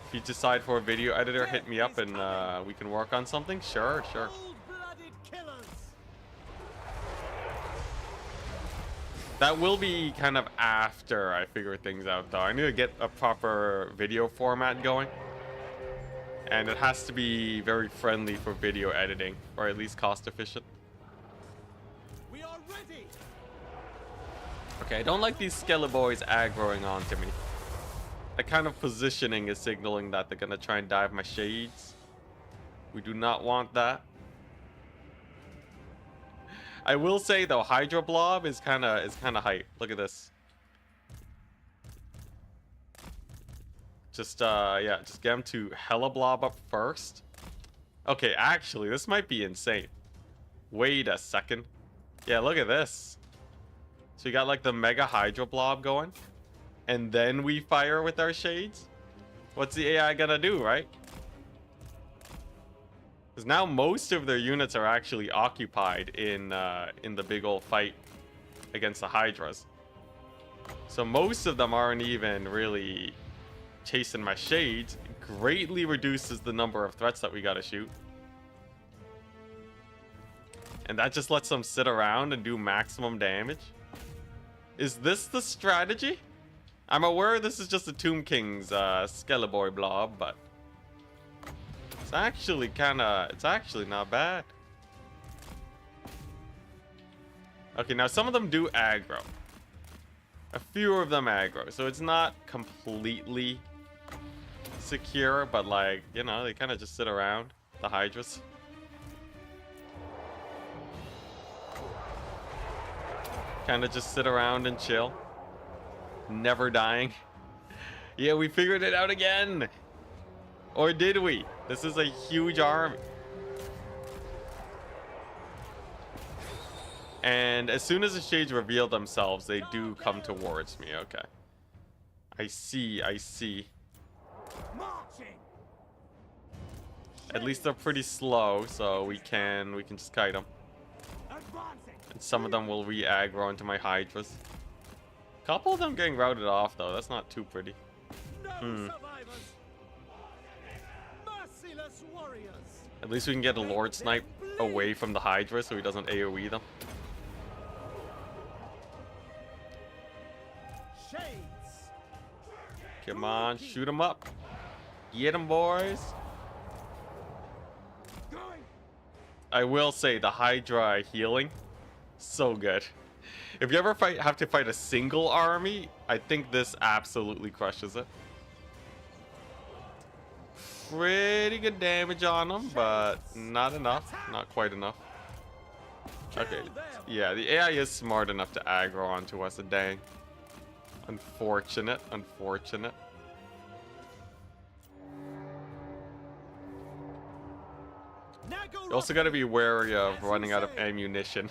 If you decide for a video editor, hit me up and we can work on something. Sure, sure. That will be kind of after I figure things out, though. I need to get a proper video format going. And it has to be very friendly for video editing, or at least cost efficient. We are ready. Okay, I don't like these Skeleborgs aggroing onto me. That kind of positioning is signaling that they're gonna try and dive my shades. We do not want that. I will say though, Hydro Blob is kind of hype. Look at this. Just yeah, just get him to Hella Blob up first. Okay, actually, this might be insane. Wait a second. Yeah, look at this. So we got like the Mega Hydro Blob going, and then we fire with our shades. What's the AI gonna do, right? Because now most of their units are actually occupied in the big old fight against the Hydras. So most of them aren't even really chasing my shades. It greatly reduces the number of threats that we gotta shoot. And that just lets them sit around and do maximum damage. Is this the strategy? I'm aware this is just a Tomb King's Skeleborg blob, but it's actually not bad. Okay, now some of them do aggro. A few of them aggro, so it's not completely secure, but like, you know, they kind of just sit around, the Hydras. Kind of just sit around and chill. Never dying. Yeah, we figured it out again. Or did we? This is a huge army. And as soon as the shades reveal themselves, they do come towards me. Okay. I see, I see. At least they're pretty slow, so we can just kite them. And some of them will re-aggro into my Hydras. A couple of them getting routed off, though. That's not too pretty. At least we can get a Lord Snipe away from the Hydra so he doesn't AoE them. Come on, shoot him up. Get him, boys. I will say the Hydra healing, so good. If you ever have to fight a single army, I think this absolutely crushes it. Pretty good damage on them, but not enough. Not quite enough. Okay, yeah, the AI is smart enough to aggro onto us. Dang. Unfortunate, unfortunate. You also got to be wary of running out of ammunition.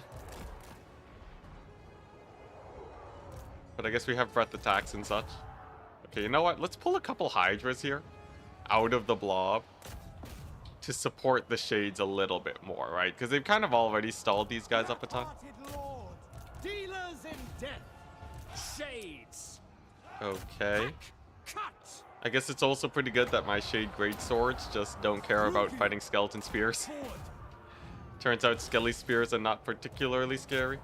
But I guess we have breath attacks and such. Okay, you know what? Let's pull a couple Hydras here out of the blob to support the shades a little bit more, right? Because they've kind of already stalled these guys up a ton. Dealers in death. Shades. Okay. I guess it's also pretty good that my Shade Great Swords just don't care about fighting skeleton spears. Turns out skelly spears are not particularly scary.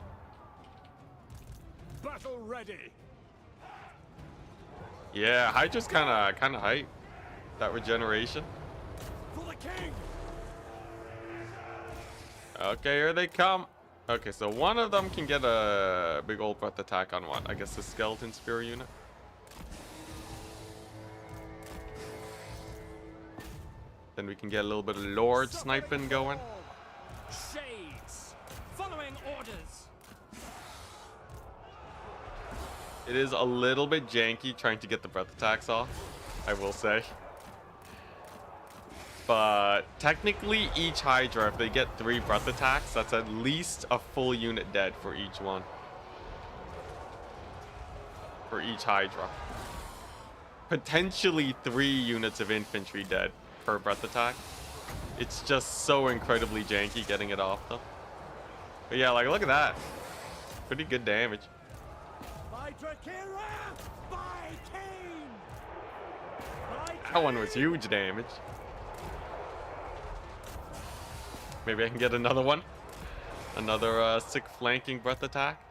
Battle ready. Yeah, Hydra's kind of hype. That regeneration. For the king. Okay, here they come. Okay, so one of them can get a big old breath attack on what? I guess the skeleton spear unit. Then we can get a little bit of Lord sniping going. Shades. Following orders. It is a little bit janky trying to get the breath attacks off, I will say. But technically, each Hydra, if they get 3 breath attacks, that's at least a full unit dead for each one. For each Hydra. Potentially 3 units of infantry dead per breath attack. It's just so incredibly janky getting it off though. But yeah, like look at that. Pretty good damage. That one was huge damage. Maybe I can get another one. Another sick flanking breath attack.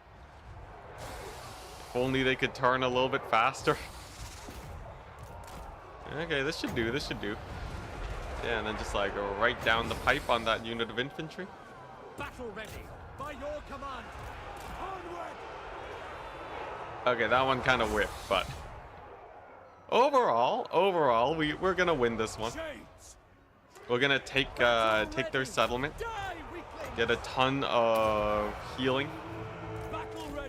If only they could turn a little bit faster. Okay, this should do. This should do. Yeah, and then just like go right down the pipe on that unit of infantry. Battle ready. By your command. Onward. Okay, that one kind of whiffed, but overall, we're gonna win this one. We're gonna take their settlement, get a ton of healing,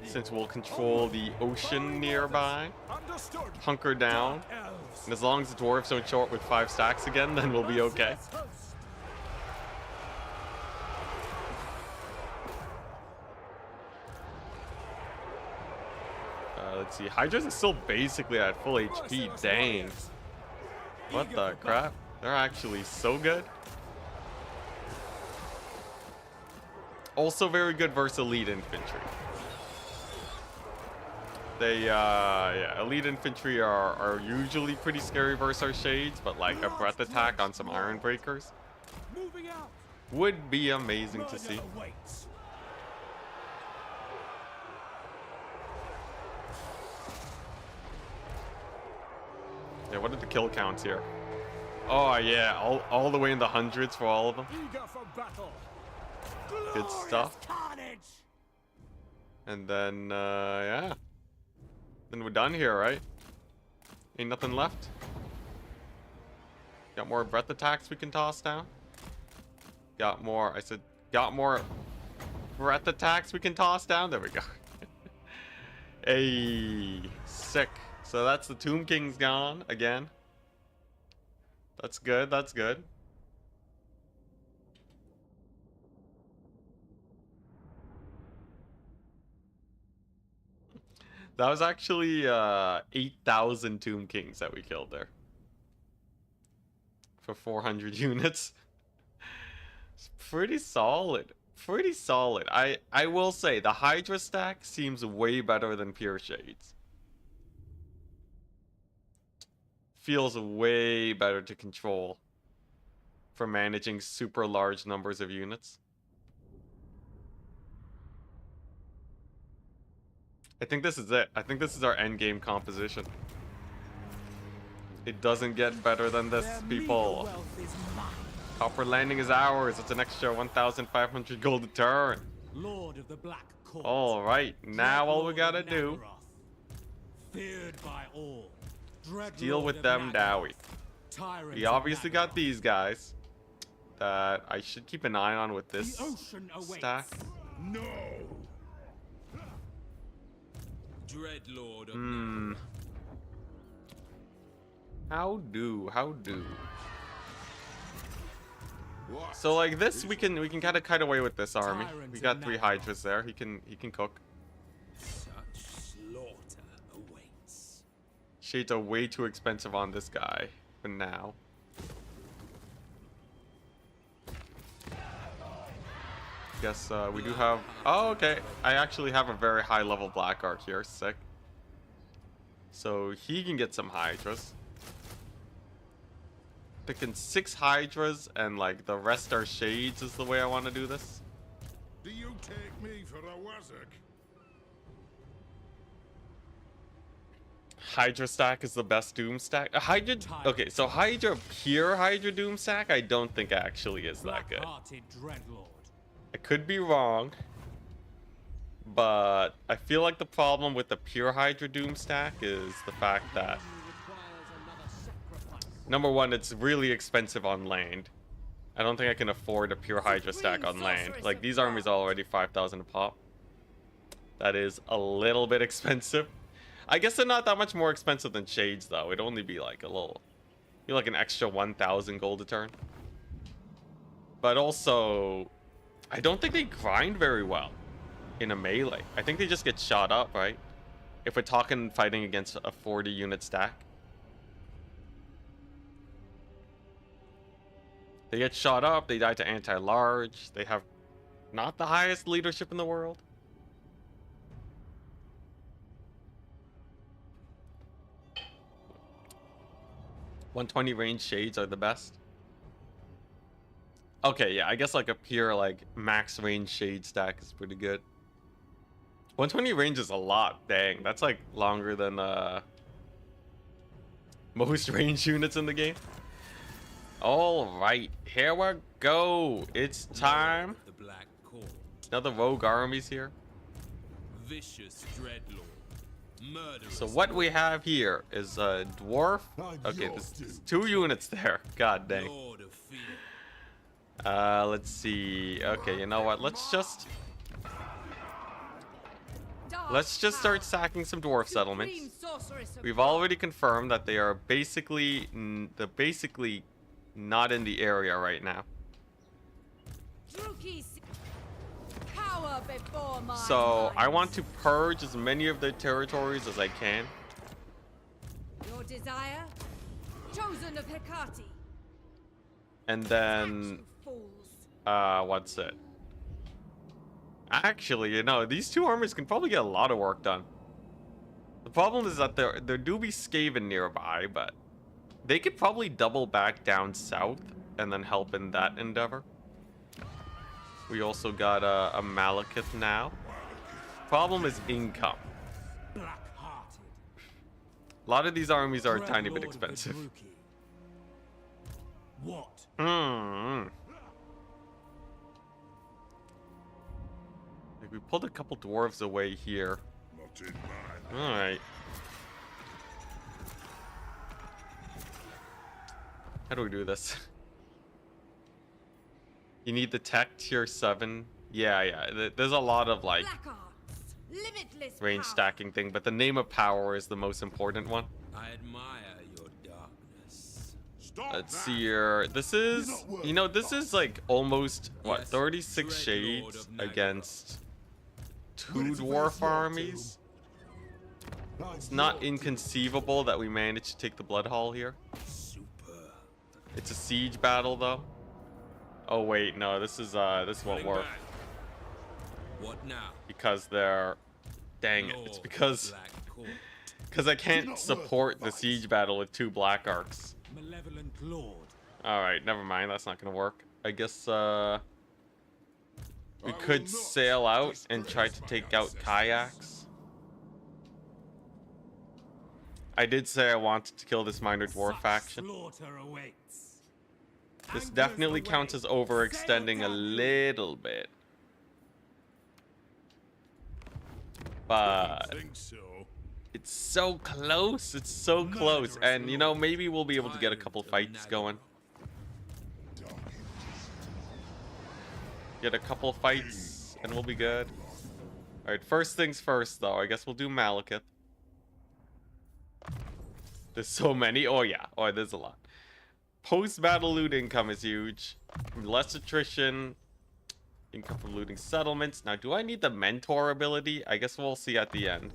since we'll control the ocean nearby. Hunker down, and as long as the dwarves don't show up with 5 stacks again, then we'll be okay. Let's see, Hydras is still basically at full HP. Dang. What the crap? They're actually so good. Also very good versus elite infantry. They, yeah, elite infantry are usually pretty scary versus our shades, but like a breath attack on some iron breakers would be amazing to see. Yeah, what are the kill counts here? Oh yeah, all the way in the hundreds for all of them. Good stuff. And then, yeah. Then we're done here, right? Ain't nothing left. Got more breath attacks we can toss down. Got more, I said, got more breath attacks we can toss down. There we go. Hey, sick. So that's the Tomb King's gone again. That's good, that's good. That was actually 8,000 Tomb Kings that we killed there. For 400 units. It's pretty solid. Pretty solid. I will say, the Hydra stack seems way better than Pure Shades. Feels way better to control for managing super large numbers of units. I think this is it. I think this is our end game composition. It doesn't get better than this, people. Copper Landing is ours. It's an extra 1,500 gold a turn. Lord of the Black Court. All right, now all we gotta do feared by all. Deal with them, Dowie. We obviously got these guys that I should keep an eye on with this stack. No. Dreadlord of How do? So like this, we can kind of cut away with this army. We got 3 Hydras there. He can cook. Such slaughter awaits. Shades are way too expensive on this guy for now. Guess we do have. Oh, okay. I actually have a very high level Black Arc here. Sick. So he can get some Hydras. Picking 6 Hydras and like the rest are Shades is the way I want to do this. Do you take me for a wazzock? Hydra stack is the best Doom stack. Hydra. Okay, so Hydra pure Hydra Doom stack I don't think actually is that good. I could be wrong, but I feel like the problem with the pure Hydra Doom stack is the fact that number one, it's really expensive on land. I don't think I can afford a pure Hydra stack on land. Like, these armies are already 5,000 a pop. That is a little bit expensive. I guess they're not that much more expensive than Shades, though. It'd only be like a little... be like an extra 1,000 gold a turn. But also, I don't think they grind very well in a melee. I think they just get shot up, right? If we're talking fighting against a 40 unit stack. They get shot up, they die to anti-large, they have not the highest leadership in the world. .120 range shades are the best. Okay, yeah, I guess like a pure like max range shade stack is pretty good. 120 range is a lot, dang. That's like longer than most range units in the game. All right, here we go. It's time. The Black Core. Another rogue armies here. Vicious dreadlord. Murderous. So what we have here is a dwarf. Okay, there's 2 units there. God dang. Lord of Fear. Let's see. Okay, you know what? Let's just start sacking some dwarf settlements. We've already confirmed that they are basically not in the area right now. So I want to purge as many of their territories as I can. Your desire, chosen of Hecate. And then what's it? Actually, you know, these 2 armies can probably get a lot of work done. The problem is that there do be Skaven nearby, but they could probably double back down south and then help in that endeavor. We also got a Malekith now. Problem is income. Black-hearted. A lot of these armies are a tiny bit expensive. What? We pulled a couple dwarves away here. Not in mine. Alright. How do we do this? You need the tech tier 7. Yeah. There's a lot of like range stacking thing, but the name of power is the most important one. I admire your darkness. Let's see here. This is, you know, this is like almost what, 36 shades against 2 dwarf armies. It's not inconceivable that we managed to take the blood hall here. It's a siege battle though. Oh wait, no, this won't work. What now? Because they're, dang it, it's because I can't support the siege battle with 2 black arcs. Malevolent Lord. All right, never mind, that's not gonna work. I guess we could sail out and try to take out kayaks. I did say I wanted to kill this minor dwarf faction. Slaughter awaits. This definitely counts as overextending a little bit. But I think so. it's so close. It's so close. And, you know, maybe we'll be able to get a couple fights going. Get a couple fights and we'll be good. Alright, first things first, though. I guess we'll do Malekith. There's so many. Oh, yeah. Oh, there's a lot. Post-battle loot income is huge. Less attrition. Income from looting settlements. Now, do I need the mentor ability? I guess we'll see at the end.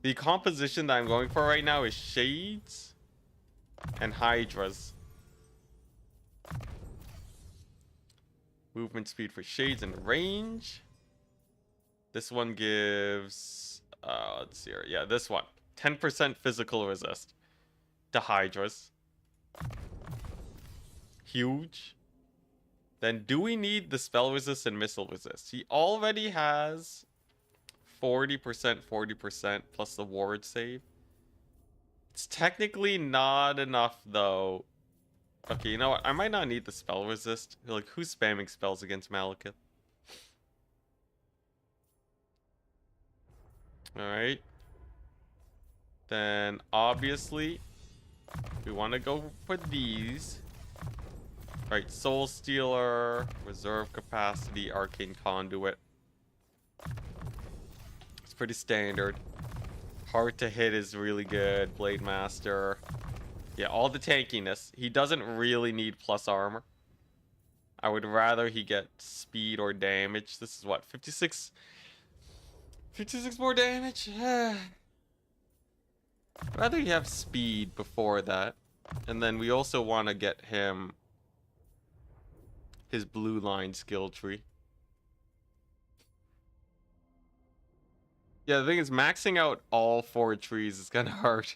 The composition that I'm going for right now is Shades and Hydras. Movement speed for Shades and range. This one gives... let's see here. Yeah, this one. 10% physical resist to Hydras. Huge. Then do we need the spell resist and missile resist? He already has 40%, 40% plus the ward save. It's technically not enough though. Okay, you know what? I might not need the spell resist. Like, who's spamming spells against Malekith? Alright. Then, obviously, we want to go for these. Right, Soul Stealer, Reserve Capacity, Arcane Conduit. It's pretty standard. Hard to hit is really good. Blade Master. Yeah, all the tankiness. He doesn't really need plus armor. I would rather he get speed or damage. This is what, 56 more damage? Rather you have speed before that. And then we also want to get him his blue line skill tree. Yeah, the thing is, maxing out all 4 trees is kind of hard.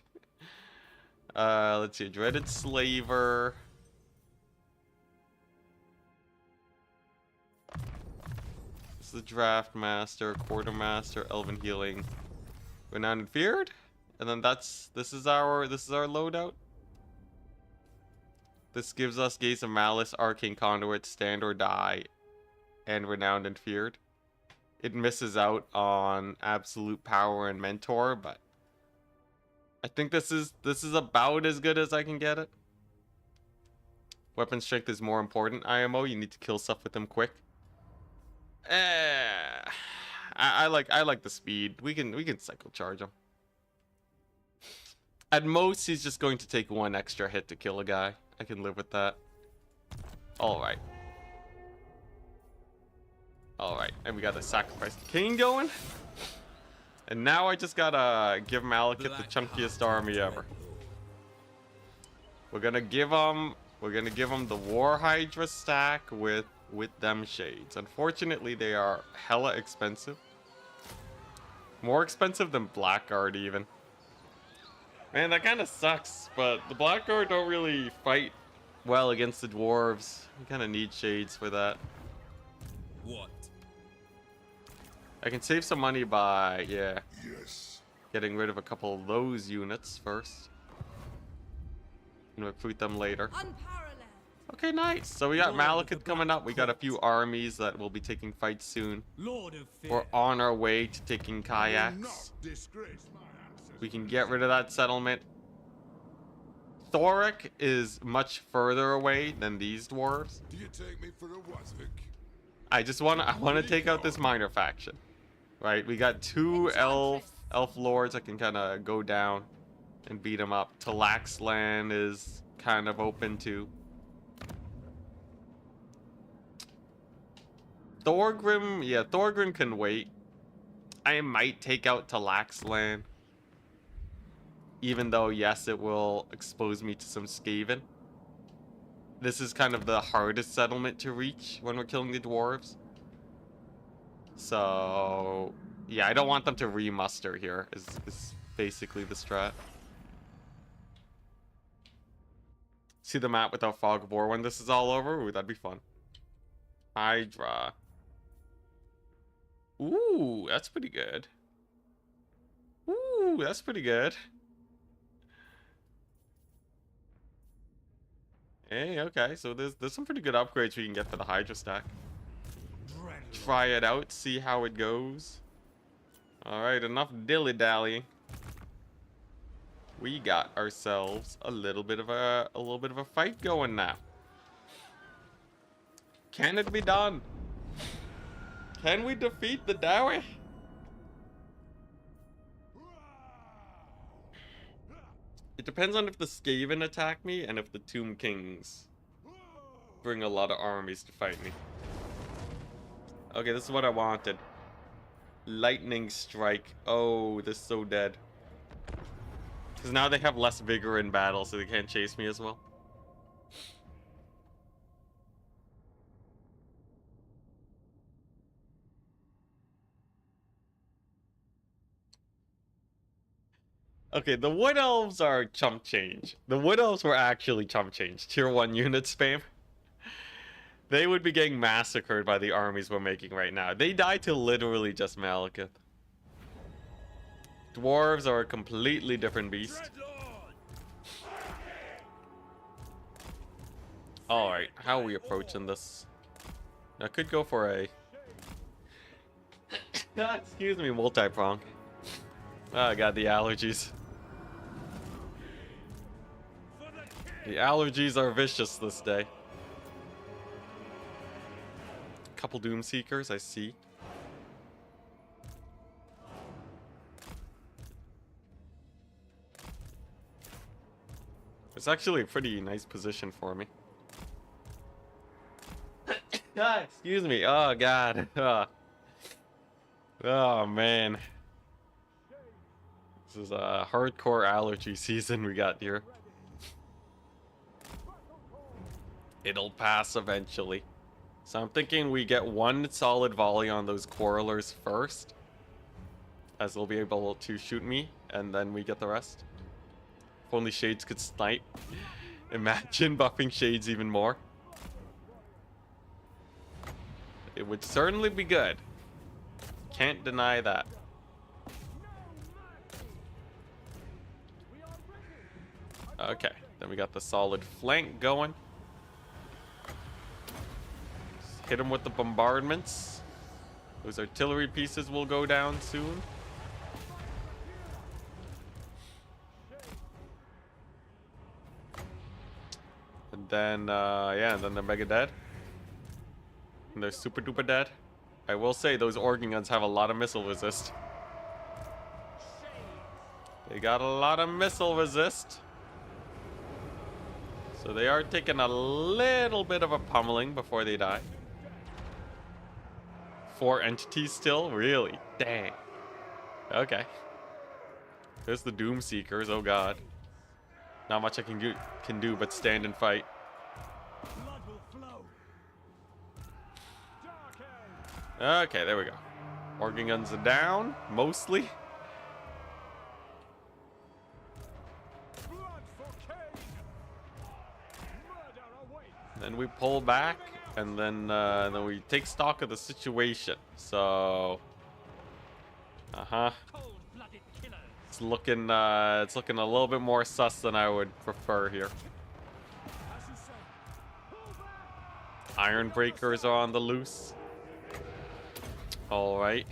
Let's see. Dreaded Slaver. This is the Draft Master, Quartermaster, Elven Healing, Renowned and Feared. And then this is our loadout. This gives us Gaze of Malice, Arcane Conduit, Stand or Die, and Renowned and Feared. It misses out on Absolute Power and Mentor, but I think this is about as good as I can get it. Weapon strength is more important. IMO, you need to kill stuff with them quick. I like the speed. We can cycle charge him. At most, he's just going to take 1 extra hit to kill a guy. I can live with that. Alright. Alright, and we got the Sacrifice the King going. And now I just gotta give Malekith the chunkiest army ever. We're gonna give him the War Hydra stack with them shades. Unfortunately, they are hella expensive. More expensive than Blackguard even. Man, that kind of sucks, but the Blackguard don't really fight well against the dwarves. You kind of need shades for that. What? I can save some money by, yeah, Yes. getting rid of a couple of those units first. And recruit them later. Unparalleled. Okay, nice. So we got Malekith coming up. We got a few armies that will be taking fights soon. Lord of Fear. We're on our way to taking I will kayaks. not disgrace my ancestors. We can get rid of that settlement. Thoric is much further away than these dwarves. Do you take me for a Wazvik? I want to take out this minor faction. Right, we got 2 elf lords that can kind of go down and beat them up. Talaxlan is kind of open too. Thorgrim, yeah, Thorgrim can wait. I might take out Talaxlan. Even though, yes, it will expose me to some Skaven. This is kind of the hardest settlement to reach when we're killing the dwarves. So, yeah, I don't want them to remuster here, is basically the strat. See the map without Fog of War when this is all over? Ooh, that'd be fun. Hydra. Ooh, that's pretty good. Ooh, that's pretty good. Hey, okay, so there's some pretty good upgrades we can get for the Hydra stack. Try it out, see how it goes. Alright, enough dilly-dallying. We got ourselves a little bit of a fight going now. Can it be done? Can we defeat the Dowie? It depends on if the Skaven attack me and if the Tomb Kings bring a lot of armies to fight me. Okay, this is what I wanted. Lightning Strike. Oh, this is so dead. Because now they have less vigor in battle, so they can't chase me as well. Okay, the Wood Elves are chump change. The Wood Elves were actually chump change. Tier 1 unit spam. They would be getting massacred by the armies we're making right now. They die to literally just Malekith. Dwarves are a completely different beast. Alright, how are we approaching this? I could go for a... excuse me, multi-prong. Oh, I got the allergies. The allergies are vicious this day. Couple Doom Seekers, I see. It's actually a pretty nice position for me. Ah, excuse me. Oh god. Oh man. This is a hardcore allergy season we got here. It'll pass eventually. So I'm thinking we get one solid volley on those quarrelers first, as they'll be able to shoot me, and then we get the rest. If only Shades could snipe. Imagine buffing Shades even more. It would certainly be good. Can't deny that. Okay, then we got the solid flank going. Just hit them with the bombardments. Those artillery pieces will go down soon. And then, yeah, and then they're mega dead. And they're super duper dead. I will say those organ guns have a lot of missile resist. They got a lot of missile resist. So they are taking a little bit of a pummeling before they die. 4 entities still? Really? Dang. Okay. There's the Doom Seekers. Oh god. Not much I can do but stand and fight. Blood will flow. Okay, there we go. Organ guns are down, mostly. Blood for Cain. Murder awaits. Then we pull back, and then we take stock of the situation. So, Cold-blooded killers. it's looking a little bit more sus than I would prefer here. As you say. Pull back. Iron breakers are on the loose. All right.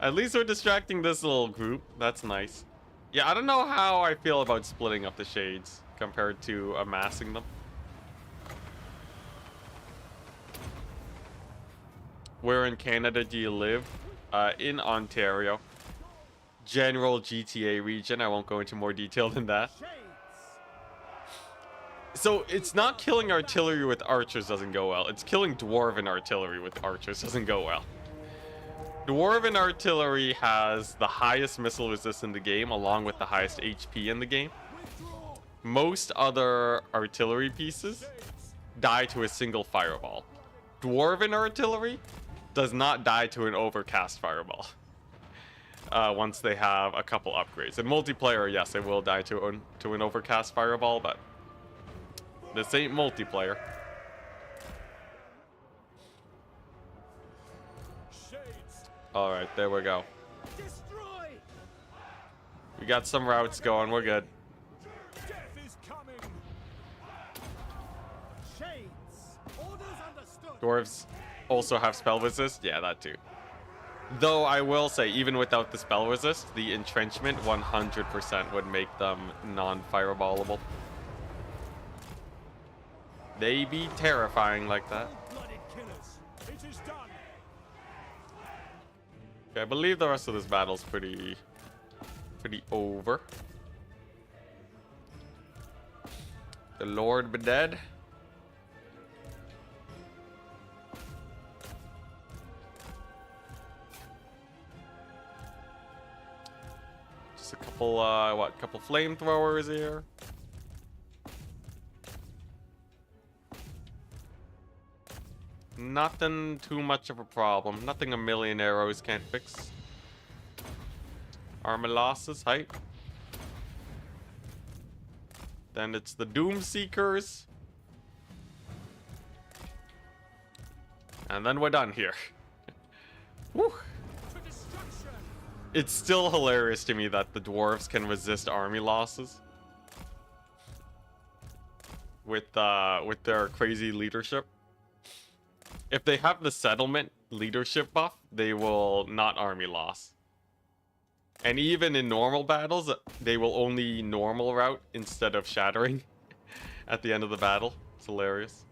At least we're distracting this little group. That's nice. Yeah, I don't know how I feel about splitting up the Shades compared to amassing them. Where in Canada do you live? In Ontario. General GTA region. I won't go into more detail than that. Shades. So it's not killing artillery with archers doesn't go well. It's killing dwarven artillery with archers doesn't go well. Dwarven artillery has the highest missile resist in the game, along with the highest HP in the game. Withdraw. Most other artillery pieces die to a single fireball. Dwarven artillery does not die to an overcast fireball. Once they have a couple upgrades. In multiplayer, yes, they will die to an overcast fireball, but this ain't multiplayer. Shades. All right, there we go. Destroy. We got some routes going. We're good. Death is coming. Shades. Orders understood. Dwarves also have spell resist. Yeah, that too. Though I will say, even without the spell resist, the entrenchment 100% would make them non-fireballable. They be terrifying like that. Cold-blooded killers. It is done. Okay, I believe the rest of this battle's pretty over. The Lord be dead. Just a couple, couple flamethrowers here. Nothing too much of a problem. Nothing a million arrows can't fix. Armor losses, hype. Then it's the Doom Seekers. And then we're done here. Woo. To destruction. It's still hilarious to me that the dwarves can resist army losses. With their crazy leadership. If they have the settlement leadership buff, they will not army loss. And even in normal battles, they will only normal route instead of shattering at the end of the battle. It's hilarious.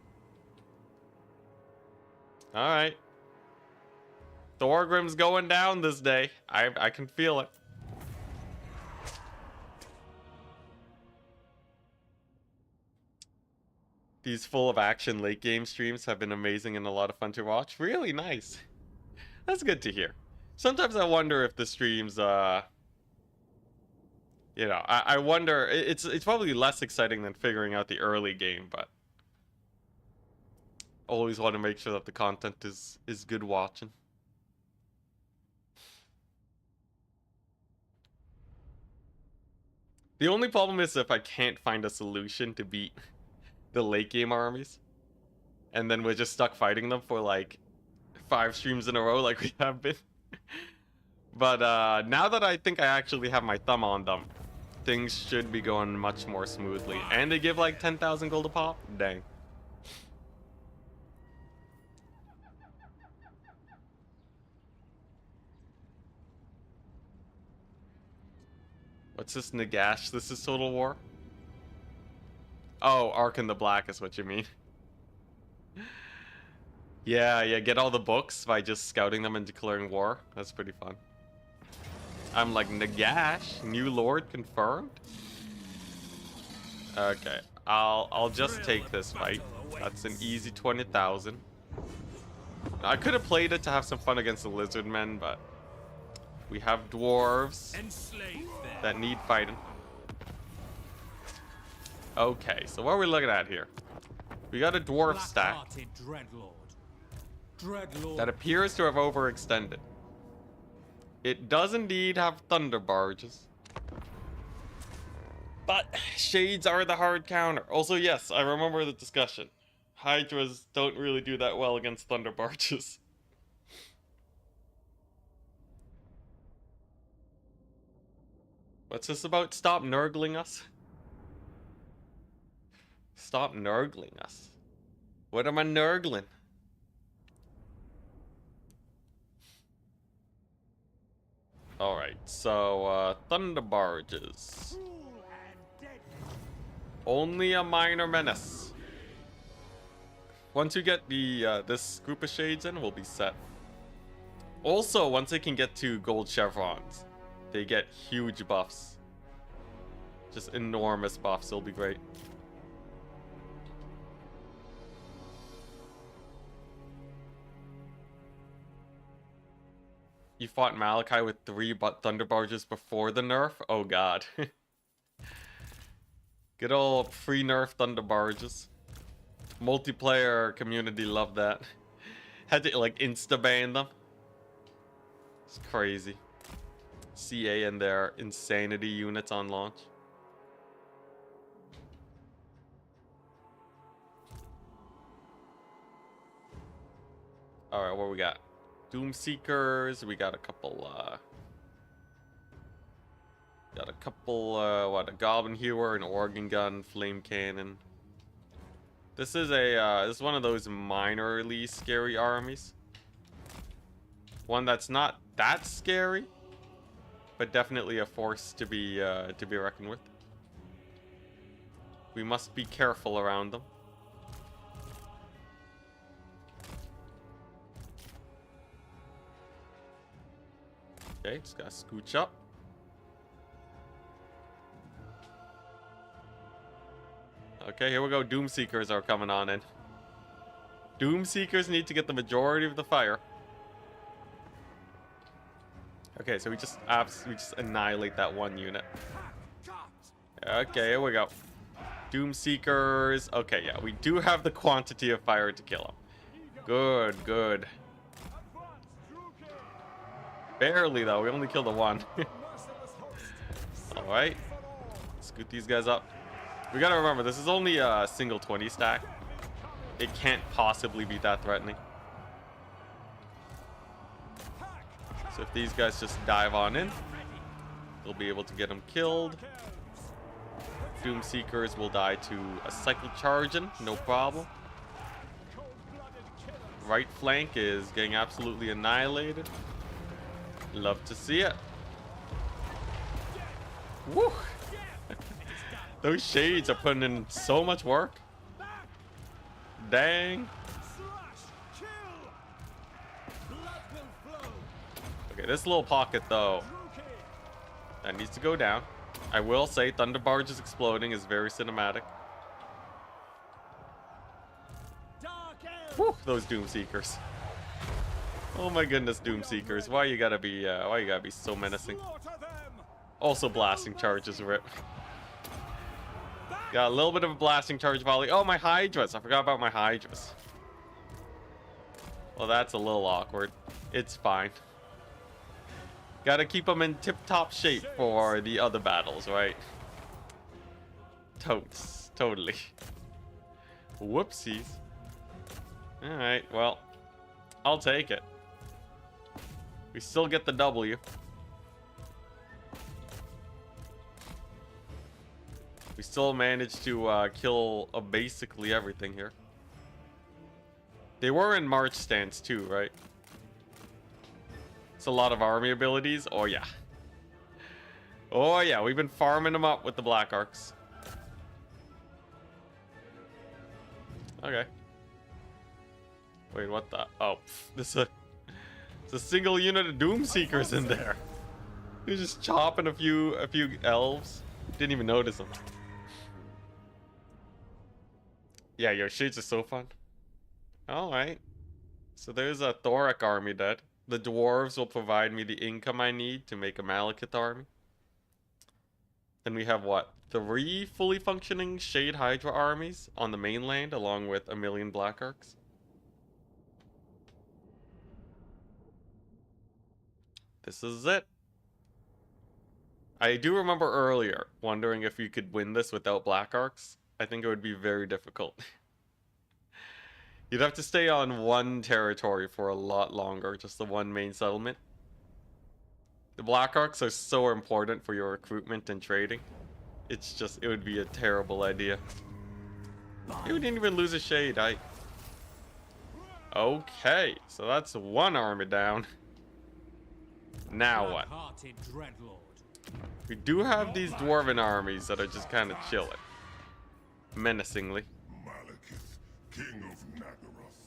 Alright. Thorgrim's going down this day. I can feel it. These full of action late game streams have been amazing and a lot of fun to watch. Really nice. That's good to hear. Sometimes I wonder if the streams, you know, I wonder, it's probably less exciting than figuring out the early game, but always want to make sure that the content is good watching. The only problem is if I can't find a solution to beat the late game armies, and then we're just stuck fighting them for like 5 streams in a row like we have been. But now that I think I actually have my thumb on them, things should be going much more smoothly. And they give like 10,000 gold a pop? Dang. What's this, Nagash? This is Total War? Oh, Ark in the Black is what you mean. Yeah, get all the books by just scouting them and declaring war. That's pretty fun. I'm like, Nagash, new lord confirmed? Okay, I'll just take this fight. That's an easy 20,000. I could have played it to have some fun against the lizard men, but we have dwarves that need fighting. Okay, so what are we looking at here? We got a dwarf stack that appears to have overextended. It does indeed have thunder barges, but shades are the hard counter. Also, yes, I remember the discussion. Hydras don't really do that well against thunder barges. What's this about? Stop nurgling us? Stop nurgling us. What am I nurgling? Alright, so, thunder barges. Only a minor menace. Once you get the, this group of shades in, we'll be set. Also, once they can get to gold chevrons, they get huge buffs. Just enormous buffs, it'll be great. You fought Malekith with 3 thunder barges before the nerf? Oh god. Good old free nerf thunder barges. Multiplayer community loved that. Had to like insta-ban them. It's crazy. CA and their insanity units on launch. Alright, what we got? Doom Seekers, we got a couple, what, a Goblin Hewer, an Organ Gun, Flame Cannon. This is this is one of those minorly scary armies. One that's not that scary, but definitely a force to be reckoned with. We must be careful around them. Okay, just gotta scooch up. Okay, here we go. Doom Seekers are coming on in. Doom Seekers need to get the majority of the fire. Okay, so we just annihilate that one unit. Okay, here we go. Doom Seekers. Okay, yeah, we do have the quantity of fire to kill them. Good, good. Barely though, we only killed the one. Alright. Scoot these guys up. We gotta remember, this is only a single 20 stack. It can't possibly be that threatening. So if these guys just dive on in, they'll be able to get them killed. Doom Seekers will die to a cycle charging, no problem. Right flank is getting absolutely annihilated. Love to see it. Woo! Those shades are putting in so much work. Dang. Okay, this little pocket though, that needs to go down. I will say Thunder Barge's exploding is very cinematic. Whew, those Doom Seekers. Oh my goodness, Doom Seekers. Why you gotta be so menacing? Also blasting charges, rip. Got a little bit of a blasting charge volley. Oh, my Hydras. I forgot about my Hydras. Well, that's a little awkward. It's fine. Gotta keep them in tip-top shape for the other battles, right? Totes. Totally. Whoopsies. Alright, well, I'll take it. We still get the W. We still managed to kill basically everything here. They were in March stance too, right? It's a lot of army abilities. Oh yeah. Oh yeah, we've been farming them up with the Black Arcs. Okay. Wait, what the? Oh, this is a single unit of Doom Seekers in there. He's just chopping a few elves. Didn't even notice them. Yeah, your shades are so fun. Alright. So there's a Thorak army dead. The dwarves will provide me the income I need to make a Malekith army. Then we have what? 3 fully functioning Shade Hydra armies on the mainland, along with 1,000,000 Black Arcs. This is it. I do remember earlier wondering if you could win this without Black Arcs. I think it would be very difficult. You'd have to stay on one territory for a lot longer, just the one main settlement. The Black Arcs are so important for your recruitment and trading. It's just, it would be a terrible idea. You didn't even lose a shade. Okay, so that's one army down. Now what? We do have these dwarven armies that are just kind of chilling. Menacingly. Malekith, King of Nagaroth.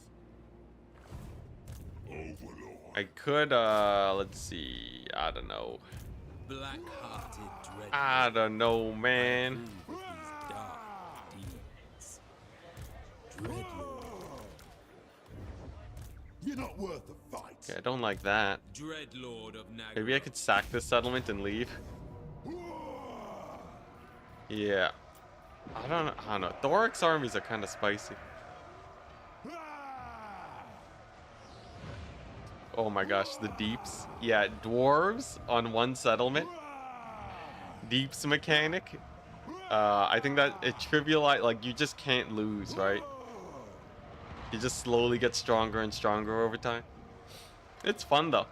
Overlord. I could, let's see. I don't know. Black-hearted dread. I don't know, man. These dark deeds. Dreadlord. You're not worth a fight. Okay, I don't like that. Dreadlord of Nagaroth. Maybe I could sack this settlement and leave. Yeah. I don't know. Thorak's armies are kind of spicy. Oh my gosh, the deeps. Yeah, dwarves on one settlement. Deeps mechanic. I think that it trivialized, like, you just can't lose, right? You just slowly get stronger and stronger over time. It's fun though.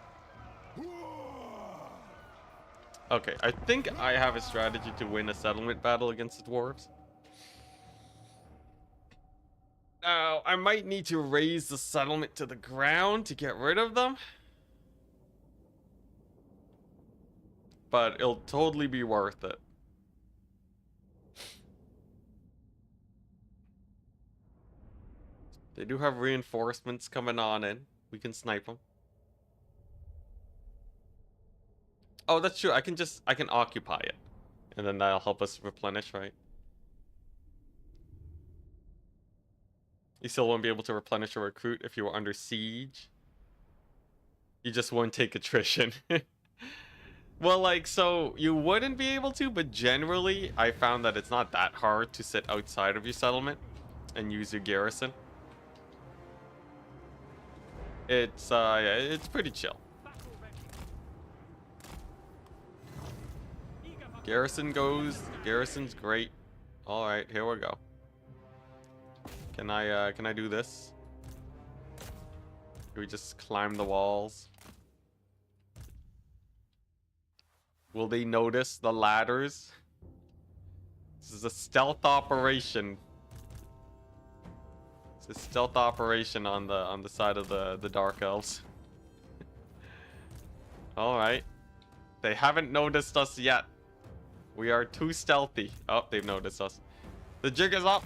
Okay, I think I have a strategy to win a settlement battle against the dwarves. Now, I might need to raise the settlement to the ground to get rid of them. But it'll totally be worth it. They do have reinforcements coming on in. We can snipe them. Oh, that's true. I can occupy it. And then that'll help us replenish, right? You still won't be able to replenish or recruit if you were under siege. You just won't take attrition. Well, like, so you wouldn't be able to, but generally, I found that it's not that hard to sit outside of your settlement and use your garrison. It's, yeah, it's pretty chill. Garrison goes. Garrison's great. All right, here we go. Can I do this? Can we just climb the walls? Will they notice the ladders? This is a stealth operation. It's a stealth operation on the side of the Dark Elves. All right. They haven't noticed us yet. We are too stealthy. Oh, they've noticed us. The jig is up.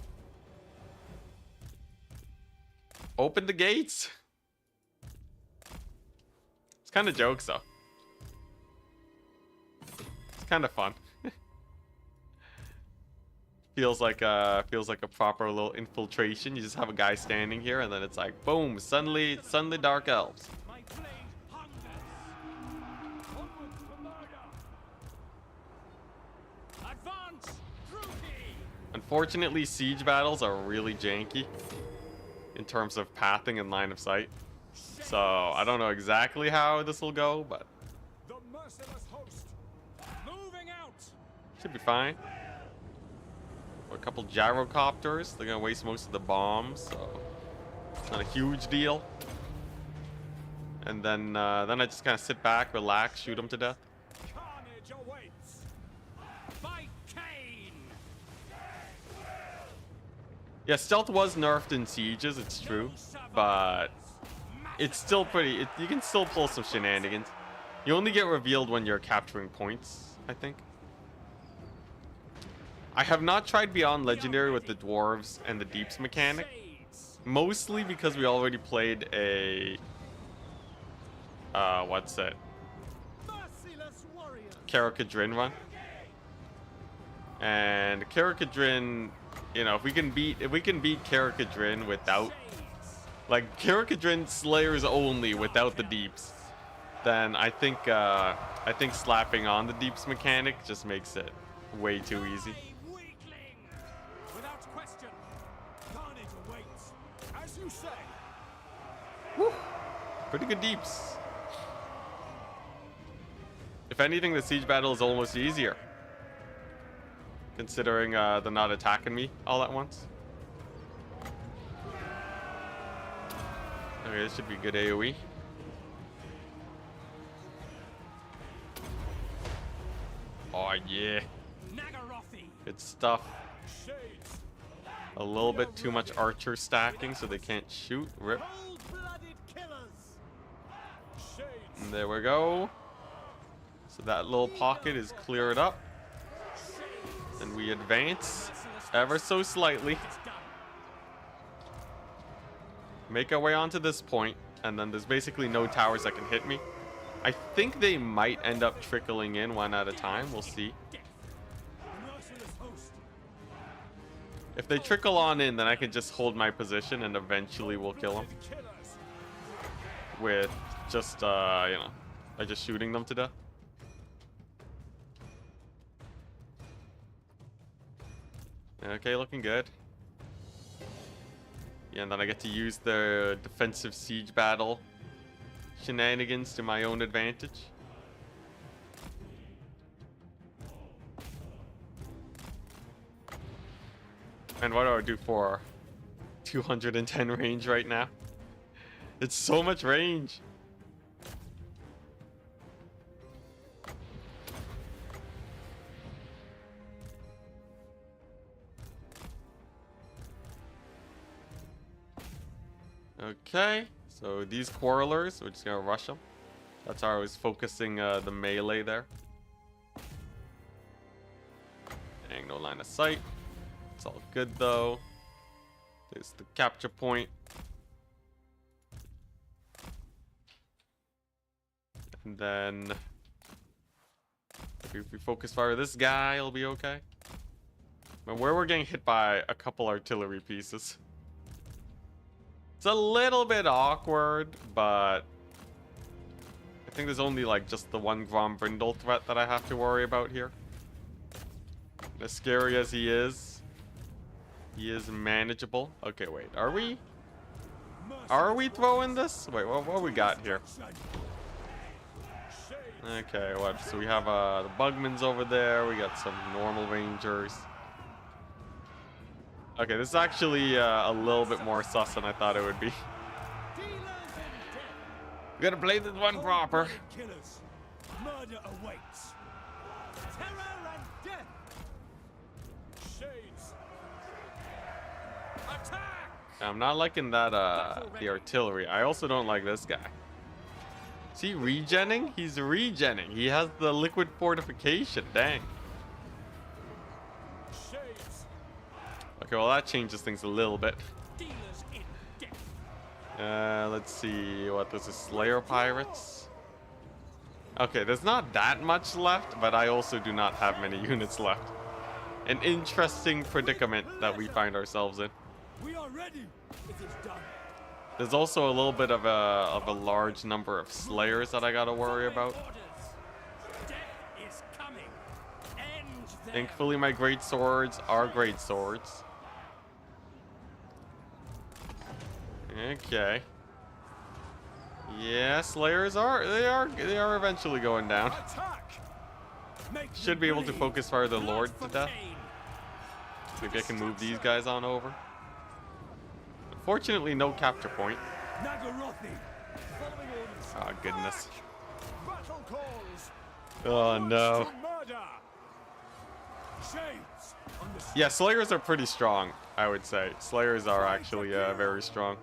Open the gates. It's kind of jokes though. It's kind of fun. Feels like a proper little infiltration. You just have a guy standing here, and then it's like, boom! Suddenly dark elves. My blade hungers. Onwards to murder. Advance, Drugi. Unfortunately, siege battles are really janky in terms of pathing and line of sight. So I don't know exactly how this will go, but The merciless host. Moving out. should be fine. A couple gyrocopters. They're gonna waste most of the bombs, so it's not a huge deal. And then I just kind of sit back, relax, shoot them to death. Carnage awaits. By Cain. Yeah, stealth was nerfed in sieges, it's true, but it's still pretty. You can still pull some shenanigans. You only get revealed when you're capturing points, I think. I have not tried Beyond Legendary with the dwarves and the deeps mechanic, mostly because we already played a what's it? Merciless warriors. Karakadrin run. And Karakadrin, you know, if we can beat Karakadrin without, like, Karakadrin Slayers only without the deeps, then I think slapping on the deeps mechanic just makes it way too easy. Weakling. Without question. Carnage awaits. As you say. Woo. Pretty good deeps. If anything, the siege battle is almost easier, considering they're not attacking me all at once. Okay, this should be good AoE. Oh yeah, Nagarothi. good stuff. Shades. A little bit too much archer stacking so they can't shoot. Rip. Cold-blooded killers. Shades. And there we go. So that little pocket is cleared up. And we advance ever so slightly. Make our way onto this point, and then there's basically no towers that can hit me. I think they might end up trickling in one at a time. We'll see. Merciless host. If they trickle on in, then I can just hold my position, and eventually we'll kill them Killers. with just, you know, by just shooting them to death. Okay, looking good. Yeah, and then I get to use the defensive siege battle shenanigans to my own advantage. And what do I do for 210 range right now? It's so much range. Okay, so these quarrelers, we're just gonna rush them. That's how I was focusing the melee there. Dang, no line of sight. It's all good though. There's the capture point. And then if we focus fire this guy, it'll be okay. But where we're getting hit by a couple artillery pieces. It's a little bit awkward, but I think there's only like just the one Grombrindle threat that I have to worry about here. As scary as he is manageable. Okay, wait, are we throwing this? Wait, what we got here? Okay, what? So we have the Bugmans over there. We got some normal Rangers. Okay, this is actually a little bit more sus than I thought it would be. We gotta play this one proper. Killers. Murder awaits. Terror and death. Shades. Attack. I'm not liking that the artillery. I also don't like this guy. Is he regenning? He's regenning. He has the liquid fortification. Dang. Shades. Okay, well that changes things a little bit. Dealers in death. Let's see what this is. Slayer pirates. Okay, there's not that much left, but I also do not have many units left. an interesting predicament that we find ourselves in. We are ready. It is done. There's also a little bit of a large number of slayers that I gotta worry about. Death is coming. End them. Thankfully, my great swords are great swords. Okay. Yeah, slayers they are eventually going down. Attack. Make Should them be able to bleed. focus fire the Blood Lord for to death. Cain. Maybe I can move these guys on over. Unfortunately, no capture point. Nagarothi. Following orders. Oh, goodness. Battle calls. Oh, no. To murder. Shades on the Yeah, slayers are pretty strong, I would say. Slayers are actually very strong.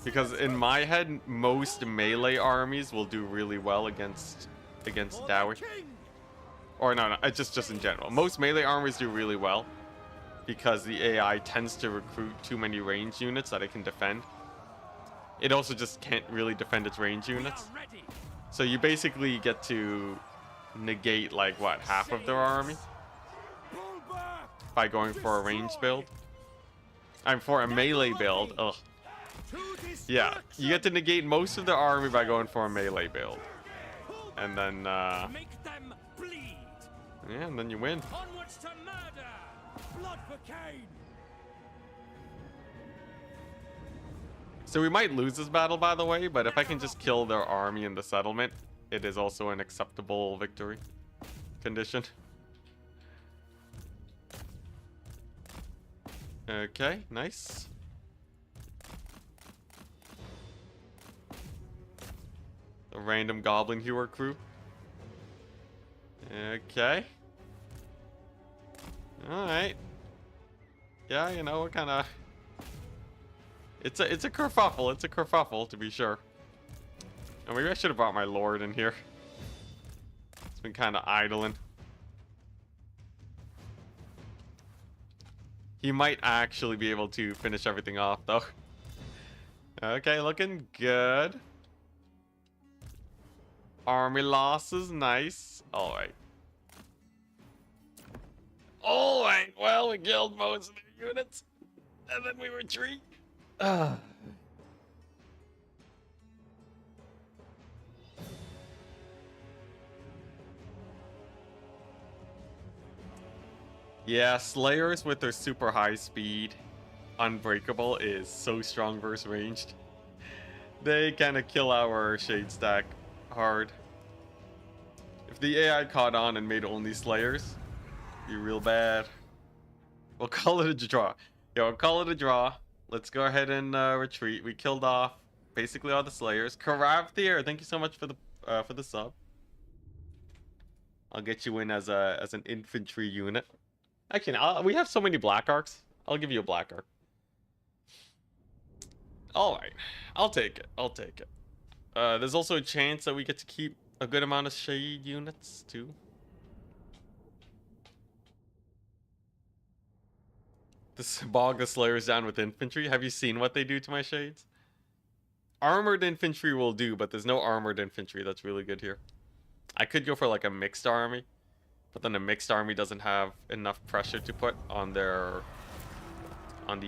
Because in my head, most melee armies will do really well against Dowie. Or no, it's just in general. Most melee armies do really well because the AI tends to recruit too many range units that it can defend. It also just can't really defend its range units. So you basically get to negate like what, half of their army by going for a range build. I'm for a melee build. Ugh. Yeah, you get to negate most of their army by going for a melee build. And then Make them bleed. yeah, and then you win. Onwards to murder. Blood for Cain. So we might lose this battle, by the way, but if I can just kill their army in the settlement, it is also an acceptable victory condition. Okay, nice. The random goblin hewer crew. Okay. Alright. Yeah, you know, what kind of... It's a kerfuffle. It's a kerfuffle, to be sure. And maybe I should have brought my lord in here. It's been kind of idling. He might actually be able to finish everything off, though. Okay, looking good. Army losses, nice. Alright. Alright, well, we killed most of the units. And then we retreat. Yeah, Slayers with their super high speed, unbreakable, is so strong versus ranged. They kind of kill our shade stack hard. If the AI caught on and made only Slayers, it'd be real bad. We'll call it a draw. Yeah, we'll call it a draw. Let's go ahead and retreat. We killed off basically all the Slayers. Karavthir, thank you so much for the sub. I'll get you in as an infantry unit. Actually, we have so many black arcs. I'll give you a black arc. All right, I'll take it. I'll take it. There's also a chance that we get to keep a good amount of shade units too. This bog the Slayers down with infantry. Have you seen what they do to my shades? Armored infantry will do, but there's no armored infantry that's really good here. I could go for like a mixed army, but then a mixed army doesn't have enough pressure to put on the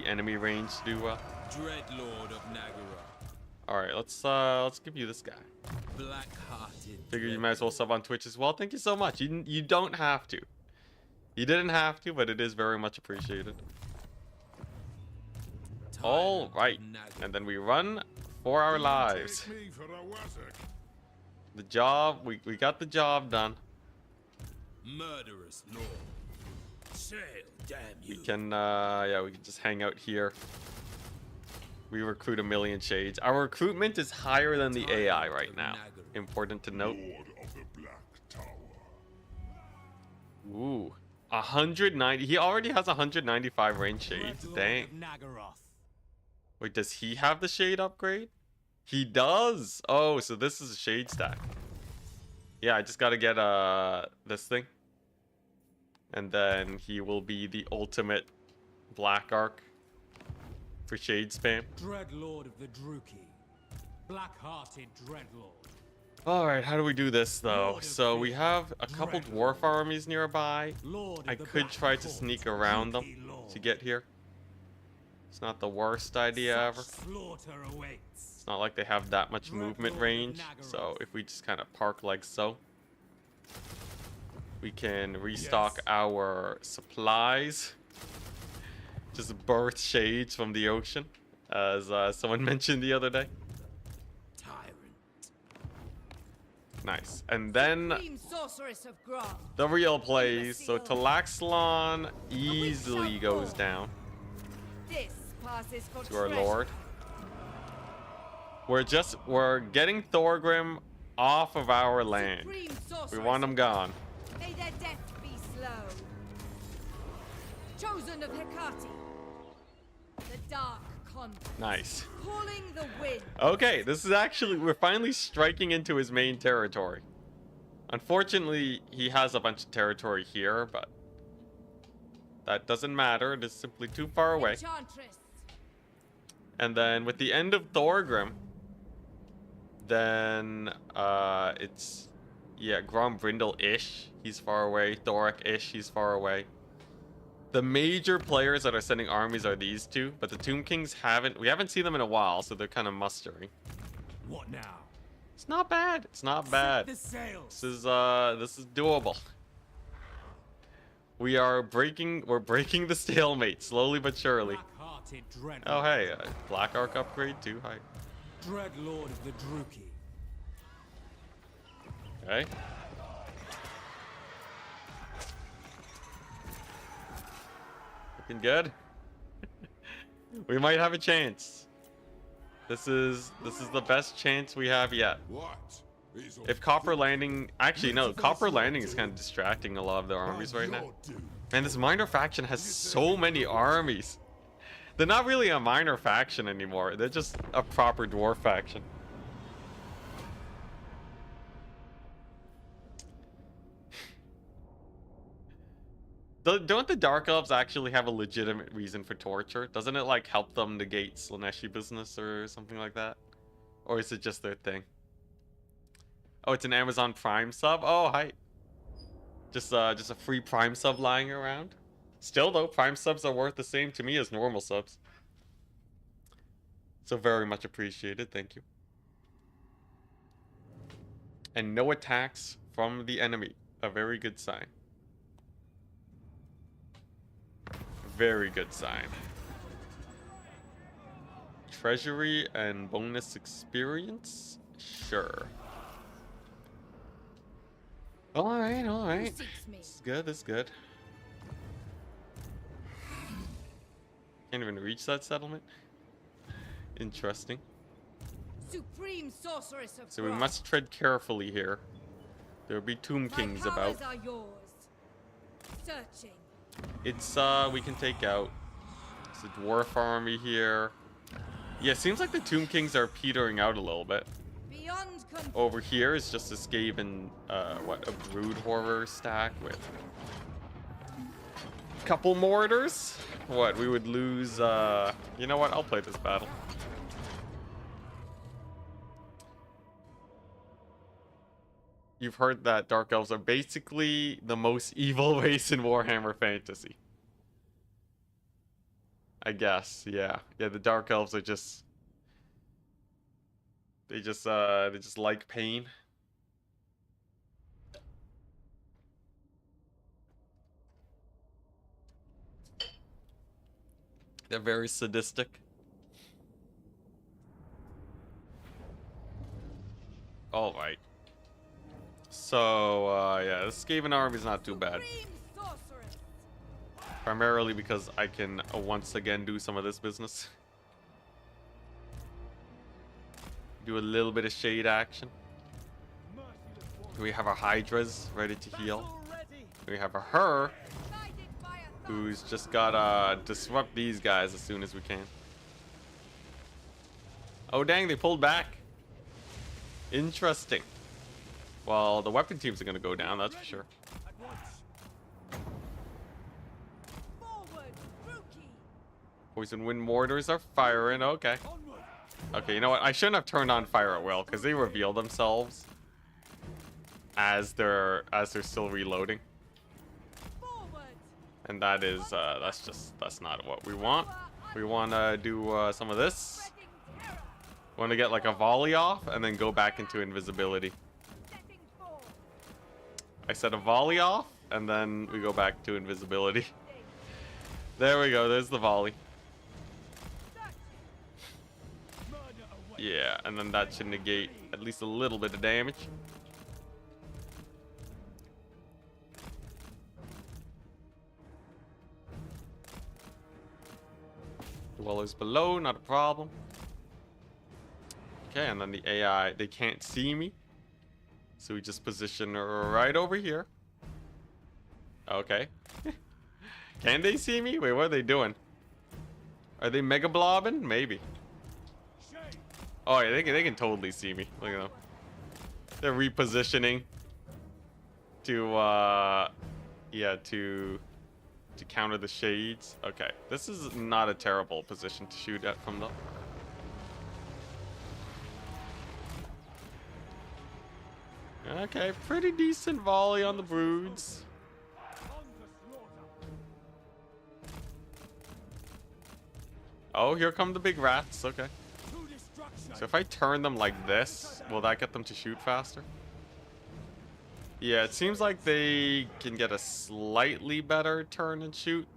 enemy range to do well. Dreadlord of Nagara. All right, let's give you this guy. Black-hearted. Figure you might as well sub on Twitch as well. Thank you so much. You don't have to. You didn't have to, but it is very much appreciated. All right, and then we run for our lives. Take me for a wazzock. The job, we got the job done. Murderous lord. Sail, damn We you. can, yeah, we can just hang out here. We recruit 1,000,000 shades. Our recruitment is higher than the AI right now. Important to note. Lord of the Black Tower. Ooh, 190. He already has 195 range shades. Dreadlord Dang. of Nagaroth. Wait, does he have the shade upgrade? He does. Oh, so this is a shade stack. Yeah, I just gotta get this thing, and then he will be the ultimate black arc for shade spam. Dreadlord of the Druki. Black-hearted Dreadlord. All right, how do we do this though? Lord of So we fear, have a couple dread dwarf armies nearby. Lord I of the could Black try to Court, sneak around them rookie lord. to get here. It's not the worst idea Such ever. slaughter awaits. It's not like they have that much Dread movement Lord of range. So Nagaroth. if we just kind of park like so, we can restock Yes. our supplies. Just birth shades from the ocean, as someone mentioned the other day. Tyrant. Nice. And then Supreme sorceress of Gra. the real plays. So Talaxlon easily goes down This passes for to our treasure. lord. We're getting Thorgrim off of our land. Supreme We sorceress want him of- gone. May their death be slow. Chosen of Hecate. The dark conflict. Nice. Calling the wind. Okay, this is actually, we're finally striking into his main territory. Unfortunately, he has a bunch of territory here, but that doesn't matter. It is simply too far away. Enchantress. And then with the end of Thorgrim, then it's, yeah, Grombrindle-ish. He's far away. Thoric-ish. He's far away. The major players that are sending armies are these two, but the Tomb Kings we haven't seen them in a while, so they're kind of mustering. What now? It's not bad. It's not Set bad. the sails. This is doable. We're breaking the stalemate slowly but surely. Black-hearted dread. Oh hey, Black Arc upgrade too. Hi. Dread Lord of the Druki. Okay. Looking good. We might have a chance. This is the best chance we have yet. What? Is If Copper Landing, actually no, Copper Landing is kind of distracting a lot of their armies right now. Man, this minor faction has so many armies. They're not really a minor faction anymore. They're just a proper dwarf faction. Don't the Dark Elves actually have a legitimate reason for torture? Doesn't it like help them negate Slaneshi business or something like that? Or is it just their thing? Oh, it's an Amazon Prime sub? Oh, hi. Just a free Prime sub lying around. Still though, Prime subs are worth the same to me as normal subs. So very much appreciated, thank you. And no attacks from the enemy. A very good sign. Very good sign. Treasury and bonus experience? Sure. Alright, Who alright. seeks me? This is good, this is good. Can't even reach that settlement. Interesting. Supreme sorceress of So we Gra. must tread carefully here. There will be Tomb My Kings powers about. are yours. Searching. It's we can take out. It's a dwarf army here. Yeah, seems like the Tomb Kings are petering out a little bit. Beyond control. Over here is just a Skaven, what, a brood horror stack with couple mortars. What, we would lose, you know what, I'll play this battle. You've heard that Dark Elves are basically the most evil race in Warhammer Fantasy. I guess, yeah. Yeah, the Dark Elves are just... they just like pain. They're very sadistic. All right. So, yeah, this Skaven army's not too bad. Supreme sorceress. Primarily because I can once again do some of this business. Do a little bit of shade action. We have our Hydras ready to heal. We have a her Guided by a thought. who's just gotta disrupt these guys as soon as we can. Oh dang, they pulled back. Interesting. Well, the weapon teams are gonna go down, that's for sure. At once. Forward, rookie. Poison wind mortars are firing, okay. Onward. Okay, you know what? I shouldn't have turned on fire at will, because they reveal themselves as they're still reloading. Forward. And that is that's not what we want. We want to do some of this. Spreading terror. Want to get like a volley off and then go back into invisibility. Stepping forward. I said a volley off and then we go back to invisibility. There we go. There's the volley. Yeah, and then that should negate at least a little bit of damage. Dwellers below, not a problem. Okay, and then the AI, they can't see me. So we just position her right over here. Okay. Can they see me? Wait, what are they doing? Are they mega blobbing? Maybe. Oh, yeah, they can totally see me. Look at them. They're repositioning to, yeah, to counter the shades. Okay, this is not a terrible position to shoot at from though. Okay, pretty decent volley on the broods. Oh, here come the big rats. Okay. So if I turn them like this, will that get them to shoot faster? Yeah, it seems like they can get a slightly better turn and shoot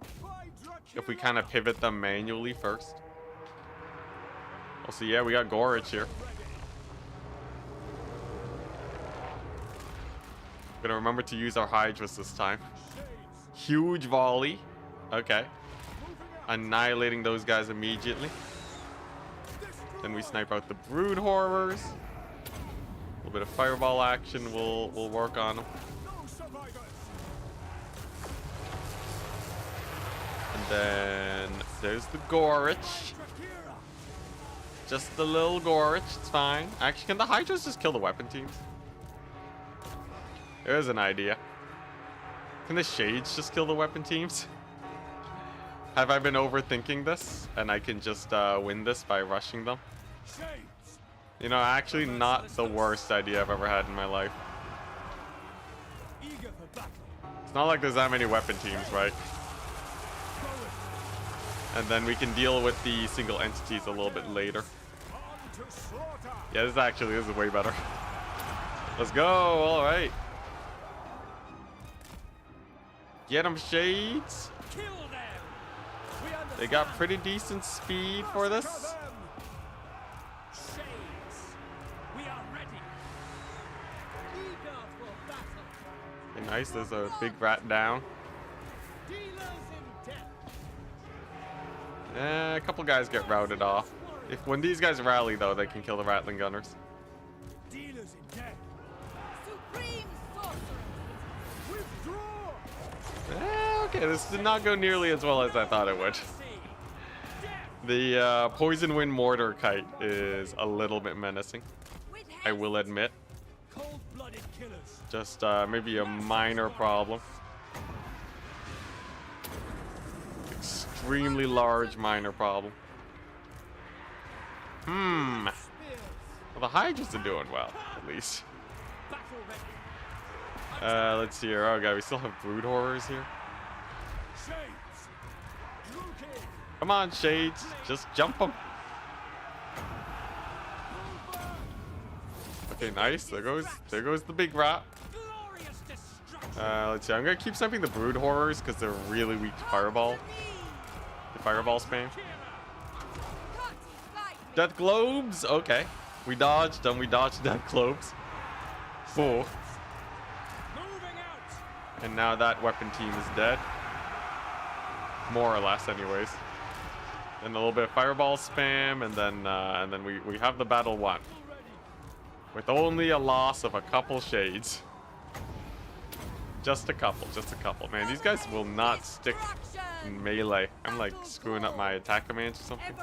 if we kind of pivot them manually first. Also, yeah, we got Gorich here. Gonna remember to use our Hydras this time. Huge volley. Okay. Annihilating those guys immediately. Then we snipe out the brood horrors. A little bit of fireball action will work on them. And then there's the Gorich. Just the little Gorich, it's fine. Actually, can the Hydras just kill the weapon teams? There's an idea. Can the Shades just kill the weapon teams? Have I been overthinking this? And I can just win this by rushing them? You know, actually not the worst idea I've ever had in my life. It's not like there's that many weapon teams, right? And then we can deal with the single entities a little bit later. Yeah, this is way better. Let's go, alright. Get them, Shades. They got pretty decent speed for this. Okay, nice, there's a big rat down. A couple guys get routed off. When these guys rally though, they can kill the Rattling Gunners. Okay, this did not go nearly as well as I thought it would. The Poison Wind Mortar Kite is a little bit menacing, I will admit. Just maybe a minor problem. Extremely large minor problem. Well, the Hydras are doing well, at least. Let's see here. Oh god, we still have brood horrors here. Come on, Shades, just jump them. Okay, nice. There goes the big rat. Let's see. I'm gonna keep sniping the brood horrors because they're really weak to fireball. The fireball spam. Death globes. Okay, we dodged them. We dodged death globes. Cool. And now that weapon team is dead. More or less, anyways. And a little bit of fireball spam, and then we have the battle won. With only a loss of a couple Shades. Just a couple. Man, these guys will not stick in melee. I'm like screwing up my attack commands or something.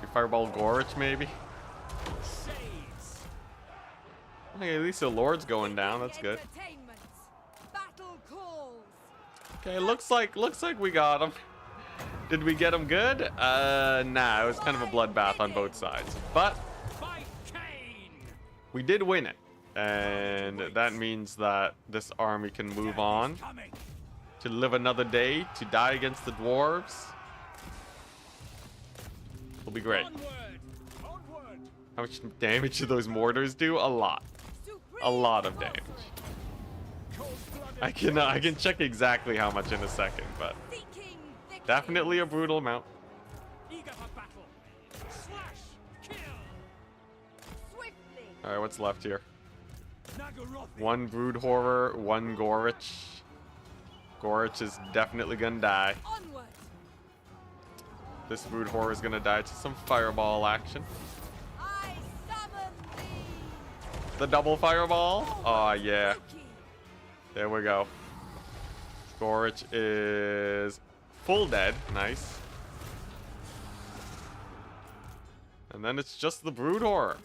You fireball Gorich maybe? Okay, at least the Lord's going down. That's good. Okay, looks like we got him. Did we get him good? Nah, it was kind of a bloodbath on both sides. But We did win it. And that means that this army can move on Coming. to live another day, to die against the dwarves. It'll be great. Onward. Onward. How much damage do those mortars do? A lot. A lot of damage. Cold-blooded I can check exactly how much in a second, but Seeking victory. definitely a brutal amount. eager for battle. Slash. Kill. Swiftly. All right, what's left here? Nagaroth. One brood horror, one Gorich. Gorich is definitely gonna die. Onward. This brood horror is gonna die to some fireball action. I summon thee. The double fireball. Oh yeah, Loki. there we go. Gorich is full dead. Nice. And then it's just the brood horror,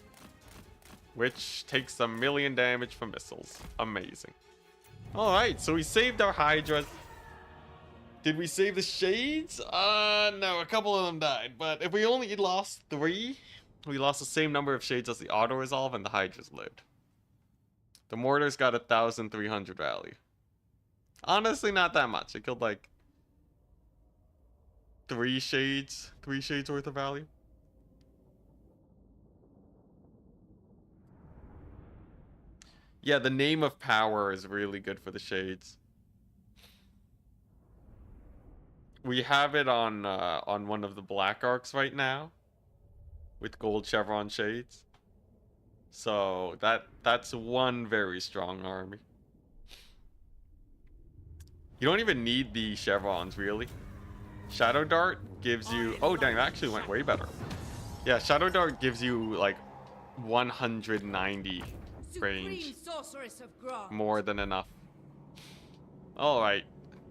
which takes 1,000,000 damage from missiles. Amazing. All right, so we saved our Hydras. Did we save the Shades? No, a couple of them died. But if we only lost 3, we lost the same number of Shades as the auto-resolve and the Hydras lived. The Mortars got 1,300 value. Honestly, not that much. It killed like 3 Shades worth of value. Yeah, the name of power is really good for the Shades. We have it on one of the black arcs right now, with gold chevron shades. So that's one very strong army. You don't even need the chevrons really. Shadow Dart gives you. Oh dang, that actually went way better. Yeah, Shadow Dart gives you like 190 range. Supreme sorceress of Grant. More than enough. Alright,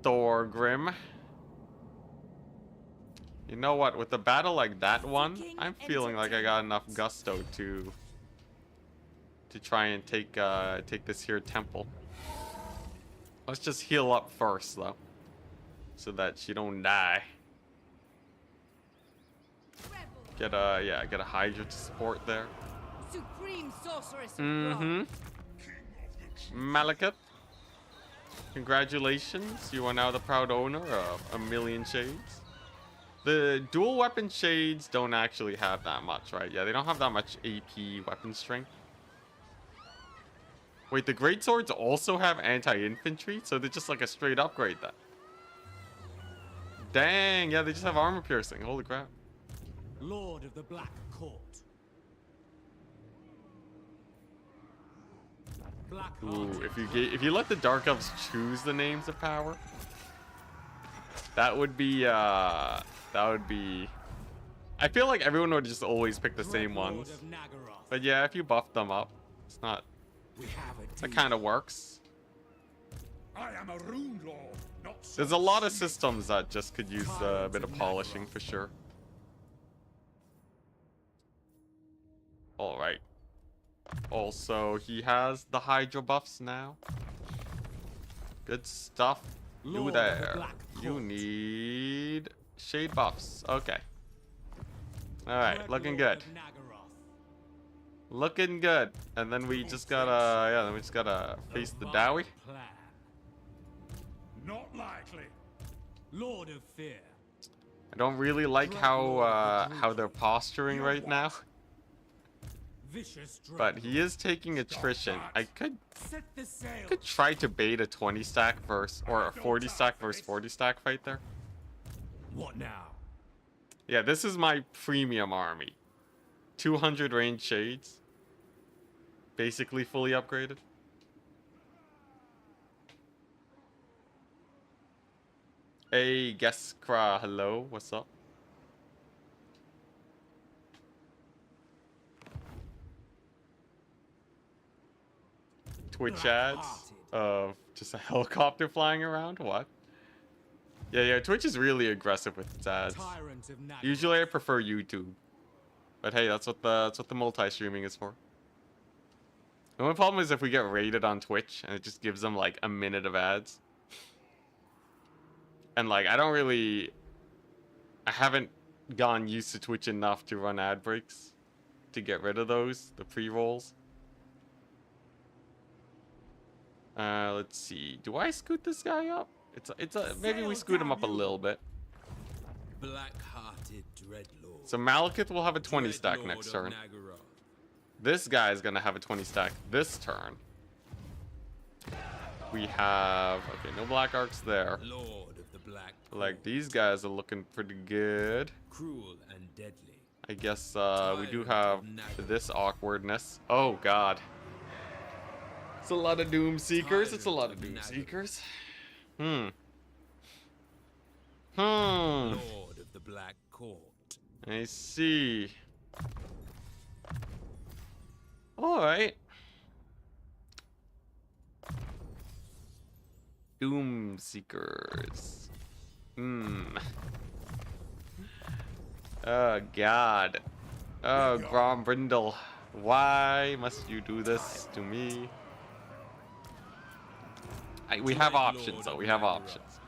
Thorgrim. You know what, with a battle like that one, I'm feeling like I got enough gusto to try and take this here temple. Let's just heal up first though, so that she don't die. Rebel. Get a Hydra to support there. Supreme sorceress of Mm-hmm. Grant. Malekith, congratulations, you are now the proud owner of 1,000,000 shades. The dual weapon shades don't actually have that much, right? Yeah, they don't have that much AP weapon strength. Wait, the great swords also have anti-infantry, so they're just like a straight upgrade then. Dang, yeah, they just have armor piercing. Holy crap. Lord of the Black Court. Black Ooh, if you let the Dark Elves choose the names of power, that would be I feel like everyone would just always pick the same ones. But yeah, if you buff them up, it's not. That kind of works. I am a rune lord, not There's a lot of systems that just could use a bit of polishing for sure. All right. Also, he has the Hydra buffs now. Good stuff. You there. You need shade buffs. Okay. Alright, looking good. Looking good. And then we just gotta face the Dowie. Not likely. Lord of Fear. I don't really like how they're posturing right now. Vicious But he is taking attrition. I could Set the sail. try to bait a 20 stack versus or a 40 stack versus 40 stack fight there. What now? Yeah, this is my premium army. 200 range shades. Basically fully upgraded. Hey, Geskra, hello, what's up? Twitch ads of just a helicopter flying around? What? Yeah, Twitch is really aggressive with its ads. Tyrant of Nagaroth. Usually I prefer YouTube. But hey, that's what the multi-streaming is for. The only problem is if we get raided on Twitch and it just gives them like a minute of ads. And like I haven't gone used to Twitch enough to run ad breaks to get rid of those, the pre-rolls. Let's see. Do I scoot this guy up? Maybe we scoot him up a little bit. Black-hearted Dreadlord. So Malekith will have a 20 stack next turn. This guy is gonna have a 20 stack this turn. We have no black arcs there. Lord of the Black. Like these guys are looking pretty good. Cruel and deadly. I guess we do have this awkwardness. Oh god. It's a lot of Doom Seekers. It's a lot of Doom Seekers. Lord of the Black Court. I see. Alright. Doom Seekers. Oh god. Oh Grom Brindle. Why must you do this to me? We have options though. We have options.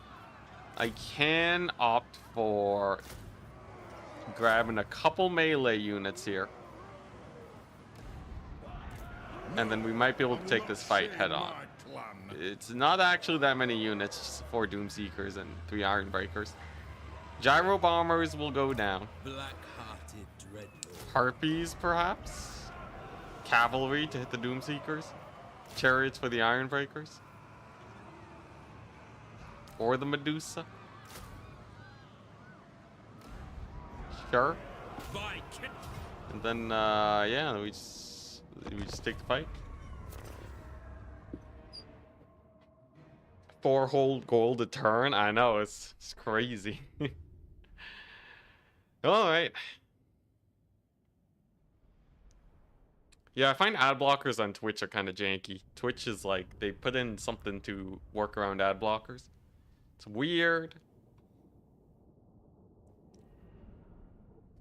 I can opt for grabbing a couple melee units here. And then we might be able to take this fight head on. It's not actually that many units, just 4 Doom Seekers and 3 Iron Breakers. Gyro Bombers will go down. Black-hearted Dreadlord. Harpies, perhaps? Cavalry to hit the Doom Seekers? Chariots for the Iron Breakers? Or the Medusa? Sure. And then, yeah, we just take the fight. 4 whole gold a turn. I know, it's crazy. All right. Yeah, I find ad blockers on Twitch are kind of janky. Twitch is like, they put in something to work around ad blockers. It's weird.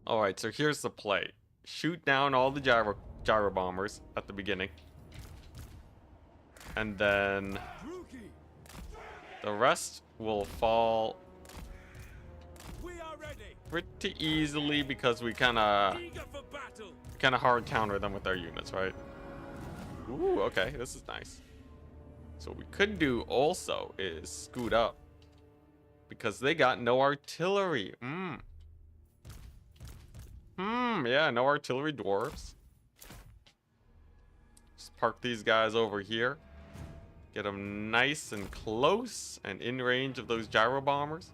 All right, so here's the play. Shoot down all the gyro bombers at the beginning. And then the rest will fall pretty easily because we kind of hard counter them with our units, right? Ooh, okay, this is nice. So what we could do also is scoot up because they got no artillery. Yeah, no artillery dwarves. Just park these guys over here. Get them nice and close and in range of those gyro bombers.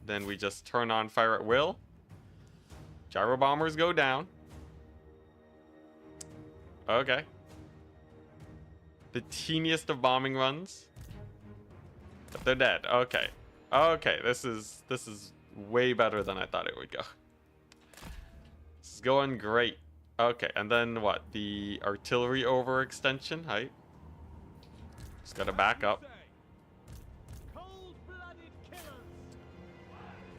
Then we just turn on fire at will. Gyro bombers go down. Okay. The teeniest of bombing runs. But they're dead. Okay. Okay, this is way better than I thought it would go. This is going great. Okay, and then what? The artillery overextension height. Just gotta back up.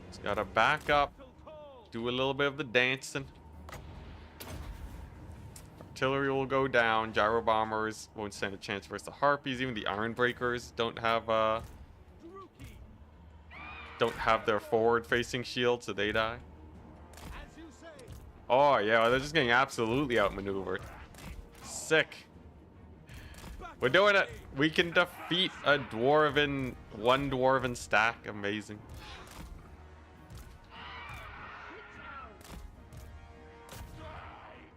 Just gotta back up. Do a little bit of the dancing. Artillery will go down. Gyro bombers won't stand a chance versus the harpies. Even the iron breakers don't have their forward-facing shield, so they die. Oh yeah, they're just getting absolutely outmaneuvered. Sick. We're doing it. We can defeat a one dwarven stack. Amazing.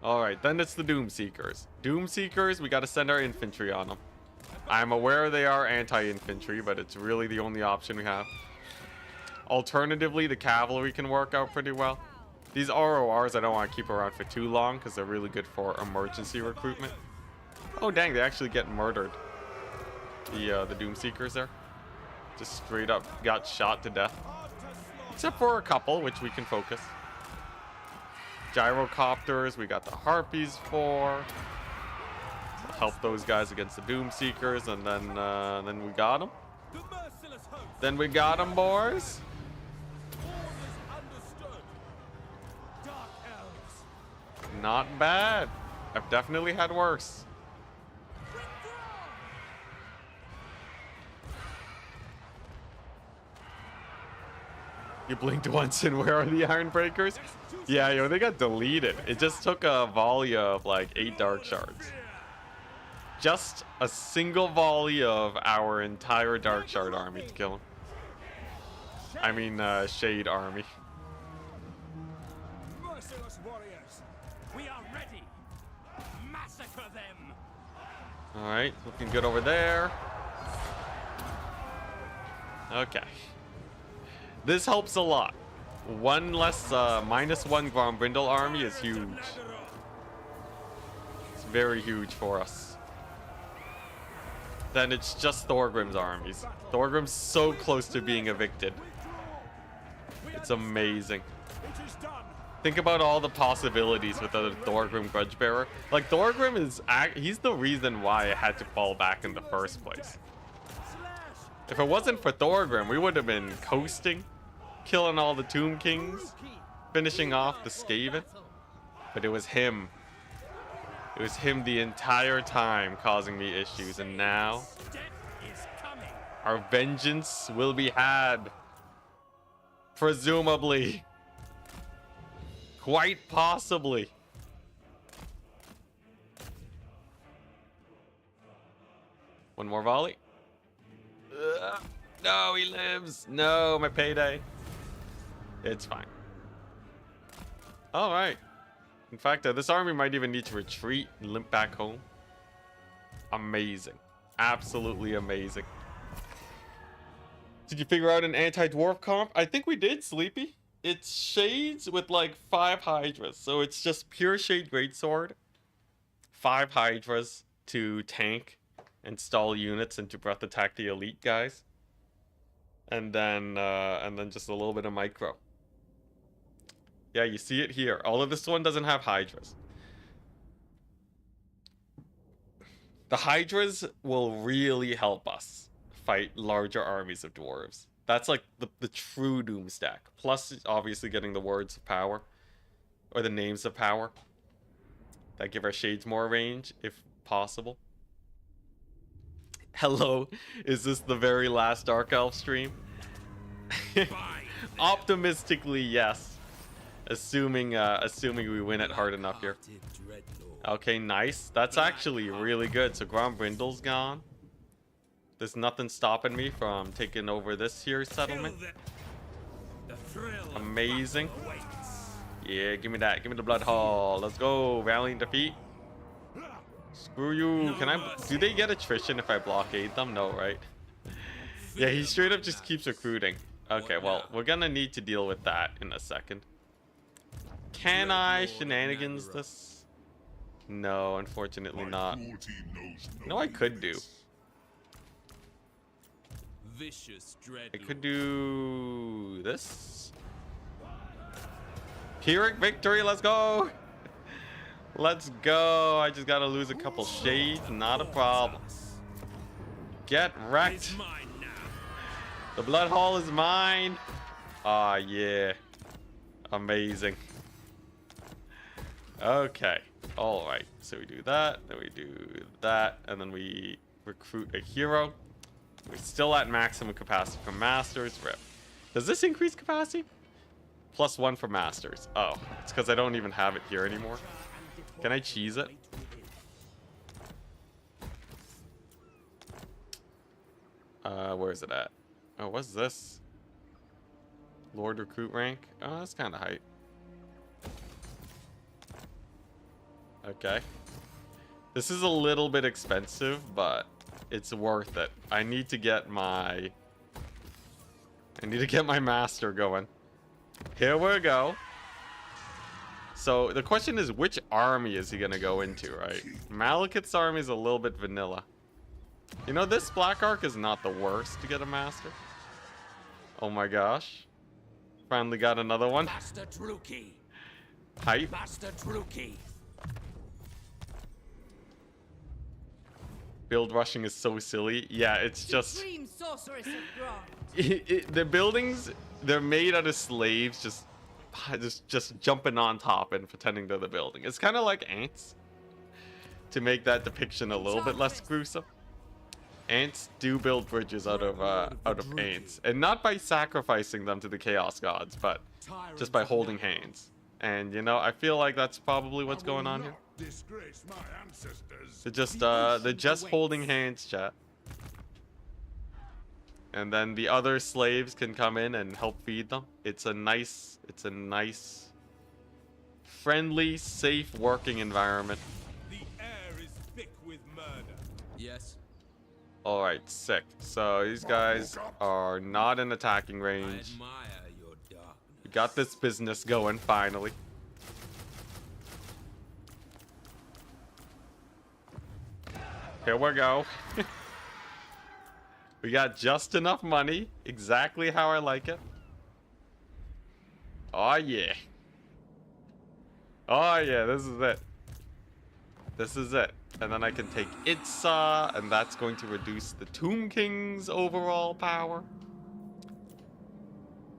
Alright, then it's the Doom Seekers. Doom Seekers, we gotta send our infantry on them. I'm aware they are anti-infantry, but it's really the only option we have. Alternatively, the cavalry can work out pretty well. These RORs I don't want to keep around for too long because they're really good for emergency recruitment. Oh dang, they actually get murdered. The Doom Seekers there. Just straight up got shot to death. Except for a couple, which we can focus. Gyrocopters, we got the Harpies for. We'll help those guys against the Doom Seekers, and then we got them. Then we got them, boys. Not bad. I've definitely had worse. You blinked once and where are the Iron Breakers? Yeah, yo, they got deleted. It just took a volley of like 8 Dark Shards. just a single volley of our entire Dark Shard army to kill him. I mean, Shade army. Merciless warriors, we are ready. Massacre them. Alright, looking good over there. Okay. This helps a lot. One less, -1 Grombrindle army is huge. It's very huge for us. Then it's just Thorgrim's armies. Thorgrim's so close to being evicted. It's amazing. Think about all the possibilities with the Thorgrim Grudgebearer. Like, Thorgrim is, he's the reason why I had to fall back in the first place. If it wasn't for Thorgrim, we would have been coasting, killing all the Tomb Kings, finishing off the Skaven. But it was him. It was him the entire time causing me issues, and now our vengeance will be had. Presumably. Quite possibly. One more volley. No, he lives. No, my payday. It's fine. All right. In fact, this army might even need to retreat and limp back home. Amazing. Absolutely amazing. Did you figure out an anti-dwarf comp? I think we did, Sleepy. It's Shades with like 5 Hydras. So it's just pure Shade Greatsword, 5 Hydras to tank and stall units and to breath attack the elite guys. And then just a little bit of micro. Yeah, you see it here. All of this one doesn't have Hydras. The Hydras will really help us fight larger armies of dwarves. That's like the true Doom stack. Plus, obviously, getting the words of power. Or the names of power. That give our shades more range, if possible. Hello, is this the very last Dark Elf stream? Optimistically, yes. Assuming we win it hard enough here. Okay, nice. That's actually really good. So Grombrindle's gone. There's nothing stopping me from taking over this here settlement. Amazing. Yeah, give me that. Give me the Blood Hall. Let's go. Valiant defeat. Screw you. Can I... Do they get attrition if I blockade them? No, right? Yeah, he straight up just keeps recruiting. Okay, well, we're gonna need to deal with that in a second. Can I shenanigans this? No, unfortunately not. No, I could do. I could do this. Pyrrhic victory, let's go! Let's go. I just gotta lose a couple shades, not a problem. Get wrecked. The Blood Hall is mine. Ah, yeah. Amazing. Okay. Alright. So we do that, then we do that, and then we recruit a hero. We're still at maximum capacity for Masters. Rip. Does this increase capacity? +1 for Masters. Oh, it's because I don't even have it here anymore. Can I cheese it? Where is it at? Oh, what's this? Lord recruit rank? Oh, that's kind of hype. Okay. This is a little bit expensive, but it's worth it. I need to get my master going. Here we go. So the question is, which army is he gonna go into, right? Malekith's army is a little bit vanilla. You know, this Black Ark is not the worst to get a master. Oh my gosh. Finally got another one. Master Druki. Hype. Master Druki. Build rushing is so silly. Yeah, it's just... Supreme sorceress of Grant. The buildings, they're made out of slaves just jumping on top and pretending they're the building. It's kind of like ants. To make that depiction a little bit less gruesome. Ants do build bridges out of ants, and not by sacrificing them to the chaos gods, but just by holding hands. And you know, I feel like that's probably what's going on here. disgrace my ancestors. They're just holding hands, chat. And then the other slaves can come in and help feed them. It's a nice, friendly, safe working environment. The air is thick with murder. Yes. All right, sick. So these guys are not in attacking I range. admire your darkness. We got this business going finally. Here we go. We got just enough money, exactly how I like it. Oh yeah. Oh yeah, this is it. This is it. And then I can take Itza, and that's going to reduce the Tomb King's overall power.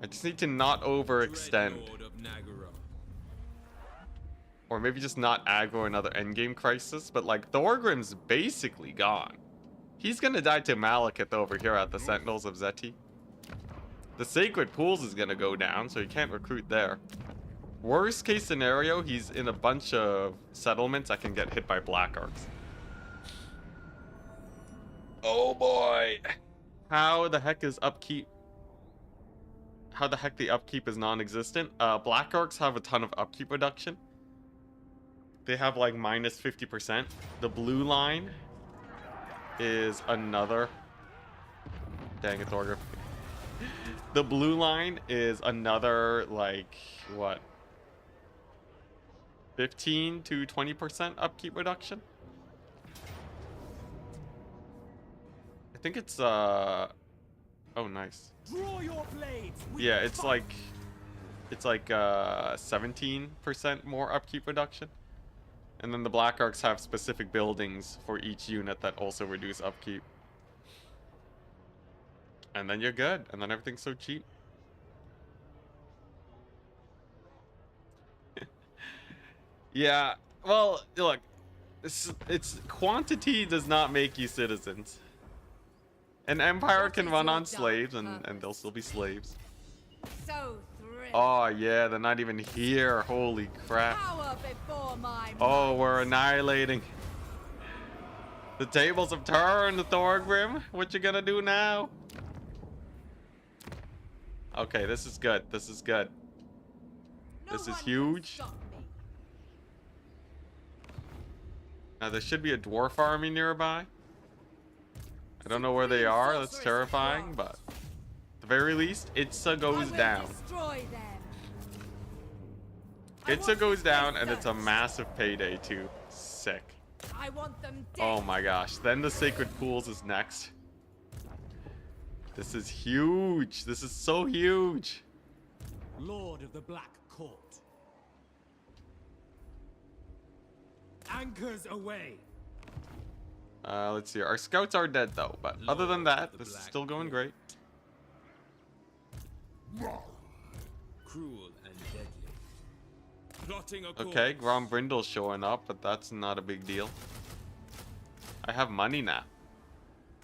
I just need to not overextend. Dreadlord of Nagara. Or maybe just not aggro another endgame crisis, but like Thorgrim's basically gone. He's gonna die to Malekith over here at the Sentinels of Zeti. The Sacred Pools is gonna go down, so he can't recruit there. Worst case scenario, he's in a bunch of settlements that can get hit by Black Arcs. Oh boy! How the heck is upkeep? How the heck the upkeep is non-existent? Black Arcs have a ton of upkeep reduction. They have like minus 50%. The blue line is another. Dang it, Thorgrim. The blue line is another, like, what? 15 to 20% upkeep reduction? I think it's, oh, nice. Draw your blades. Yeah, it's like 17% more upkeep reduction. And then the Black Arcs have specific buildings for each unit that also reduce upkeep. And then you're good. And then everything's so cheap. Yeah, well, look. It's quantity does not make you citizens. An empire What can is run your on dark slaves and purpose? they'll still be slaves. So thrilling. Oh yeah, they're not even here. Holy crap. Power before my Oh, might. we're annihilating. The tables have turned, Thorgrim. What you gonna do now? Okay, this is good. This is good. No This is one can huge. stop me. Now there should be a dwarf army nearby. I don't know where they are. That's terrifying, but at the very least, Itza I goes will down. destroy them. I Itza want goes down, and it's a vengeance. massive payday too. Sick. I want them dead. Oh my gosh. Then the Sacred Pools is next. This is huge. This is so huge. Lord of the Black Court. Anchors away. Let's see. Our scouts are dead though, but other than that, this is still going great. Cruel and deadly. Plotting a Okay, course. Grom Brindle's showing up, but that's not a big deal. I have money now.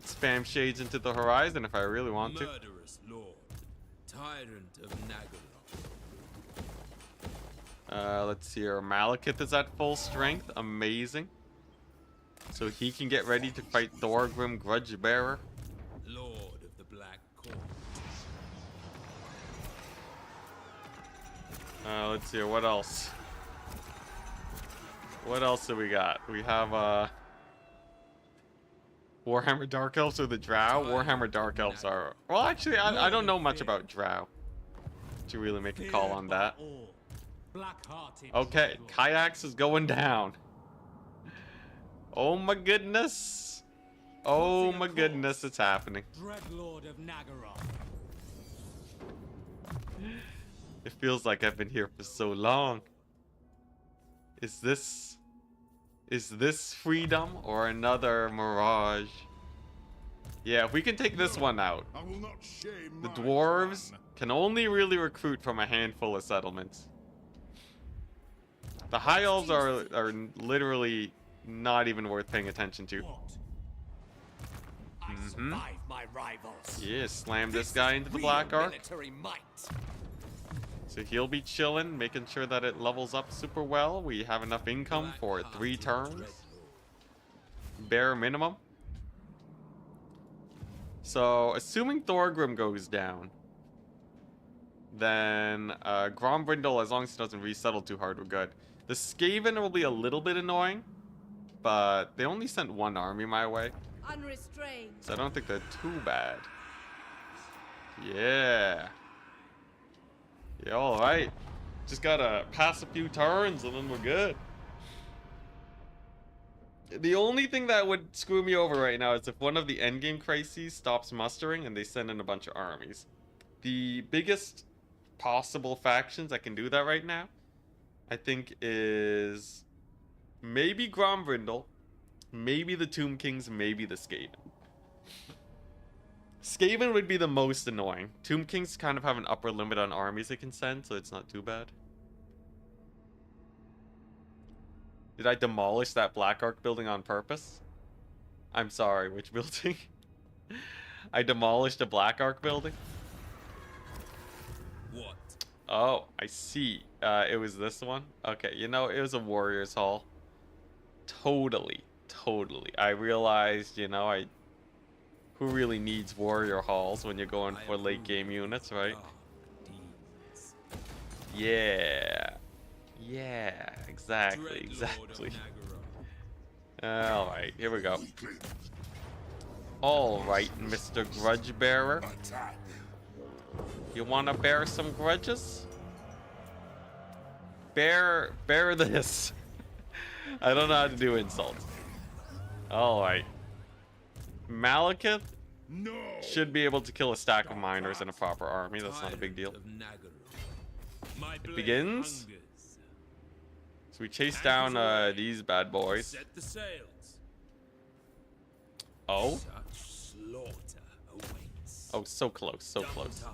Spam shades into the horizon if I really want to. Murderous lord. Tyrant of Nagara. Let's see here. Malekith is at full strength. Amazing. So he can get ready to fight Thorgrim Grudgebearer. Lord of the Black Court. Let's see here. What else? What else do we got? We have Warhammer Dark Elves or the Drow. Warhammer Dark Elves are... Well, actually, I don't know much about Drow to really make a call on that. Black-hearted Okay, people. Kayaks is going down. Oh my goodness. Oh my goodness, it's happening. Dreadlord of Nagara. It feels like I've been here for so long. Is this freedom or another mirage? Yeah, if we can take this one out. I will not shame The my dwarves clan. can only really recruit from a handful of settlements. The high elves are literally not even worth paying attention to. What? I Mhm. survived my rivals. Yeah, slam this This guy is into the real Black Ark. military might. So he'll be chilling, making sure that it levels up super well. We have enough income for 3 turns. Bare minimum. So, assuming Thorgrim goes down, then Grombrindle, as long as he doesn't resettle too hard, we're good. The Skaven will be a little bit annoying, but they only sent 1 army my way, Unrestrained. so I don't think they're too bad. Yeah. Yeah, alright. Just gotta pass a few turns and then we're good. The only thing that would screw me over right now is if one of the endgame crises stops mustering and they send in a bunch of armies. The biggest possible factions that can do that right now, I think, is maybe Grombrindle, maybe the Tomb Kings, maybe the Skaven. Skaven would be the most annoying. Tomb Kings kind of have an upper limit on armies they can send, so it's not too bad. Did I demolish that Black Ark building on purpose? I'm sorry, which building? I demolished a Black Ark building? What? Oh, I see. It was this one? Okay, you know, it was a Warriors Hall. Totally. I realized, you know, who really needs Warrior Halls when you're going for late game units, right? Yeah. Yeah, exactly. Alright, here we go. Alright, Mr. Grudge Bearer. You wanna bear some grudges? Bear this. I don't know how to do insults. Alright. Malekith should be able to kill a stack of miners in a proper army. That's not a big deal. It begins. So we chase down these bad boys. Set the sails. Oh. Such slaughter awaits. Oh, so close, so Double close. time.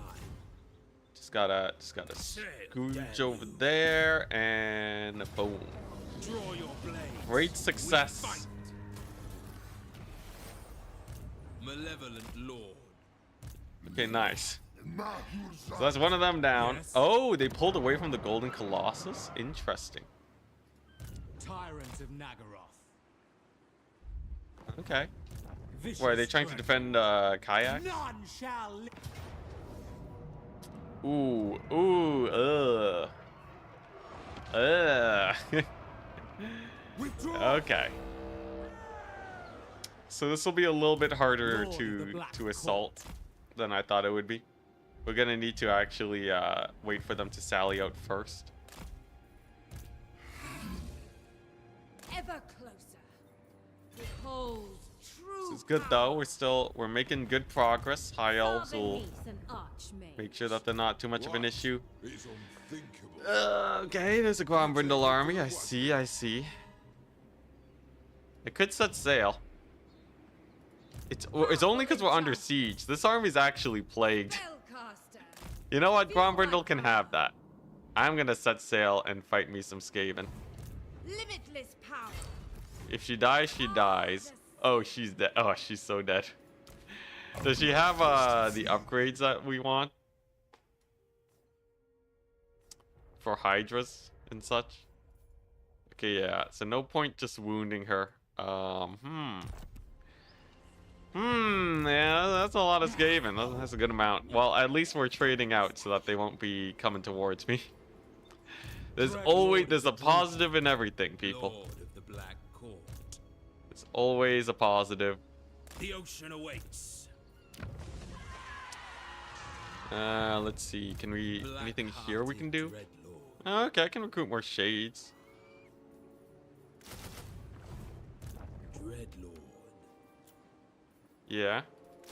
Just gotta scooch over there and boom. Draw your blade. Great success. Malevolent Lord. Okay, nice. So that's one of them down. Yes. Oh, they pulled away from the Golden Colossus? Interesting. Tyrant of Nagaroth. Okay. Vicious Why, are they trying to strength. defend Kayak? None shall live. Ooh, Withdraw. Okay. So this will be a little bit harder Lord of the to Black assault than I thought it would be. We're gonna need to actually wait for them to sally out first. Ever closer. Behold, true. This is good though. We're making good progress. High elves Far will beneath an archmage. make sure that they're not too much of an issue. Is unthinkable. Okay, there's a Grombrindle army. I see. It could set sail. It's only because we're under siege. This army's actually plagued. Spellcaster. You know what? Grombrindle can have that. I'm gonna set sail and fight me some Skaven. Limitless power. If she dies, she dies. Oh, she's dead. Oh, she's so dead. Does she have the upgrades that we want? For Hydras and such? Okay, yeah. So no point just wounding her. Yeah, that's a lot of Skaven. That's a good amount. Well, at least we're trading out so that they won't be coming towards me. There's a positive in everything, people. Lord of the Black Court. There's always a positive. The ocean awaits. Let's see. Can we anything here we can do? Dreadlord. Oh, okay, I can recruit more shades. Dreadlord. Yeah,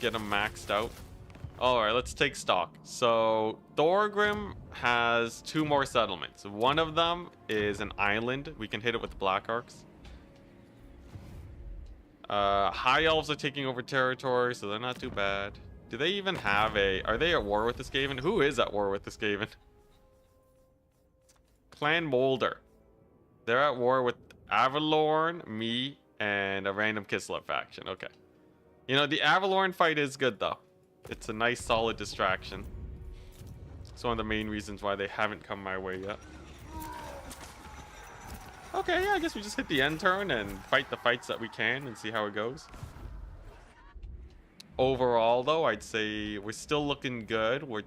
get them maxed out. Alright, let's take stock. So, Thorgrim has 2 more settlements. One of them is an island. We can hit it with Black Arcs. High Elves are taking over territory, so they're not too bad. Do they even have are they at war with the Skaven? Who is at war with the Skaven? Clan Molder. They're at war with Avalorn, me, and a random Kislev faction. Okay. You know, the Avalorn fight is good, though. It's a nice, solid distraction. It's one of the main reasons why they haven't come my way yet. Okay, yeah, I guess we just hit the end turn and fight the fights that we can and see how it goes. Overall, though, I'd say we're still looking good. We're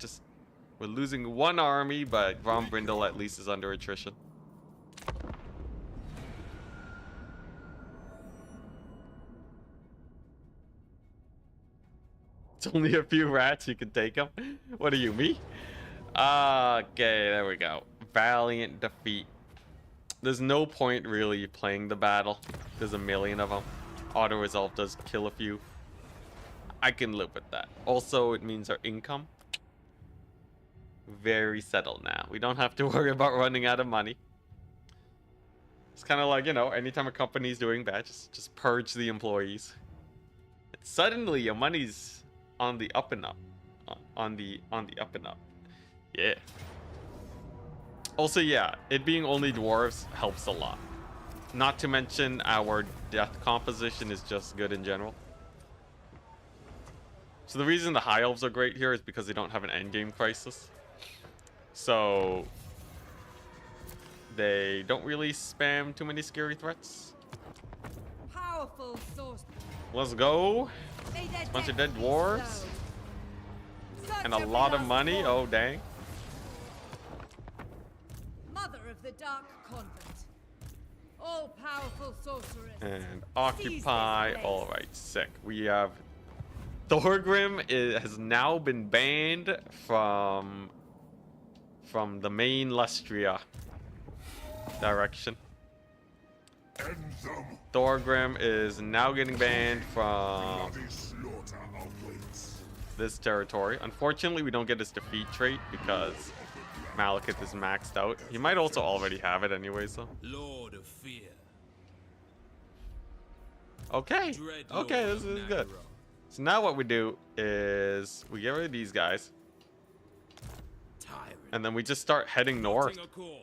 losing one army, but Grombrindle at least is under attrition. It's only a few rats, you can take them. What are you, me? Okay, there we go. Valiant defeat. There's no point really playing the battle. There's a million of them. Auto resolve does kill a few. I can live with that. Also, it means our income very settled now. We don't have to worry about running out of money. It's kind of like, you know, anytime a company's doing bad, just purge the employees. And suddenly your money's on the up and up. On the up and up. Yeah. Also, yeah, it being only dwarves helps a lot. Not to mention our death composition is just good in general. So the reason the high elves are great here is because they don't have an endgame crisis. So they don't really spam too many scary threats. Powerful source. Let's go. May their Bunch of death dead be dwarves. slow. And a Such lot of last money. war. Oh, dang. Mother of the Dark Convent. All powerful sorceress. And occupy. All right, sick. We have Thorgrim has now been banned from the main Lestria direction. End them. Thorgrim is now getting banned from Bloody slaughter awaits. this territory. Unfortunately, we don't get his defeat trait because Malekith is maxed out. He might also already have it anyways, though. Lord of Fear. Okay. Dread Okay, Lord this of is good. Nagara. So now what we do is we get rid of these guys, Tyrant. and then we just start heading north. Plotting a course.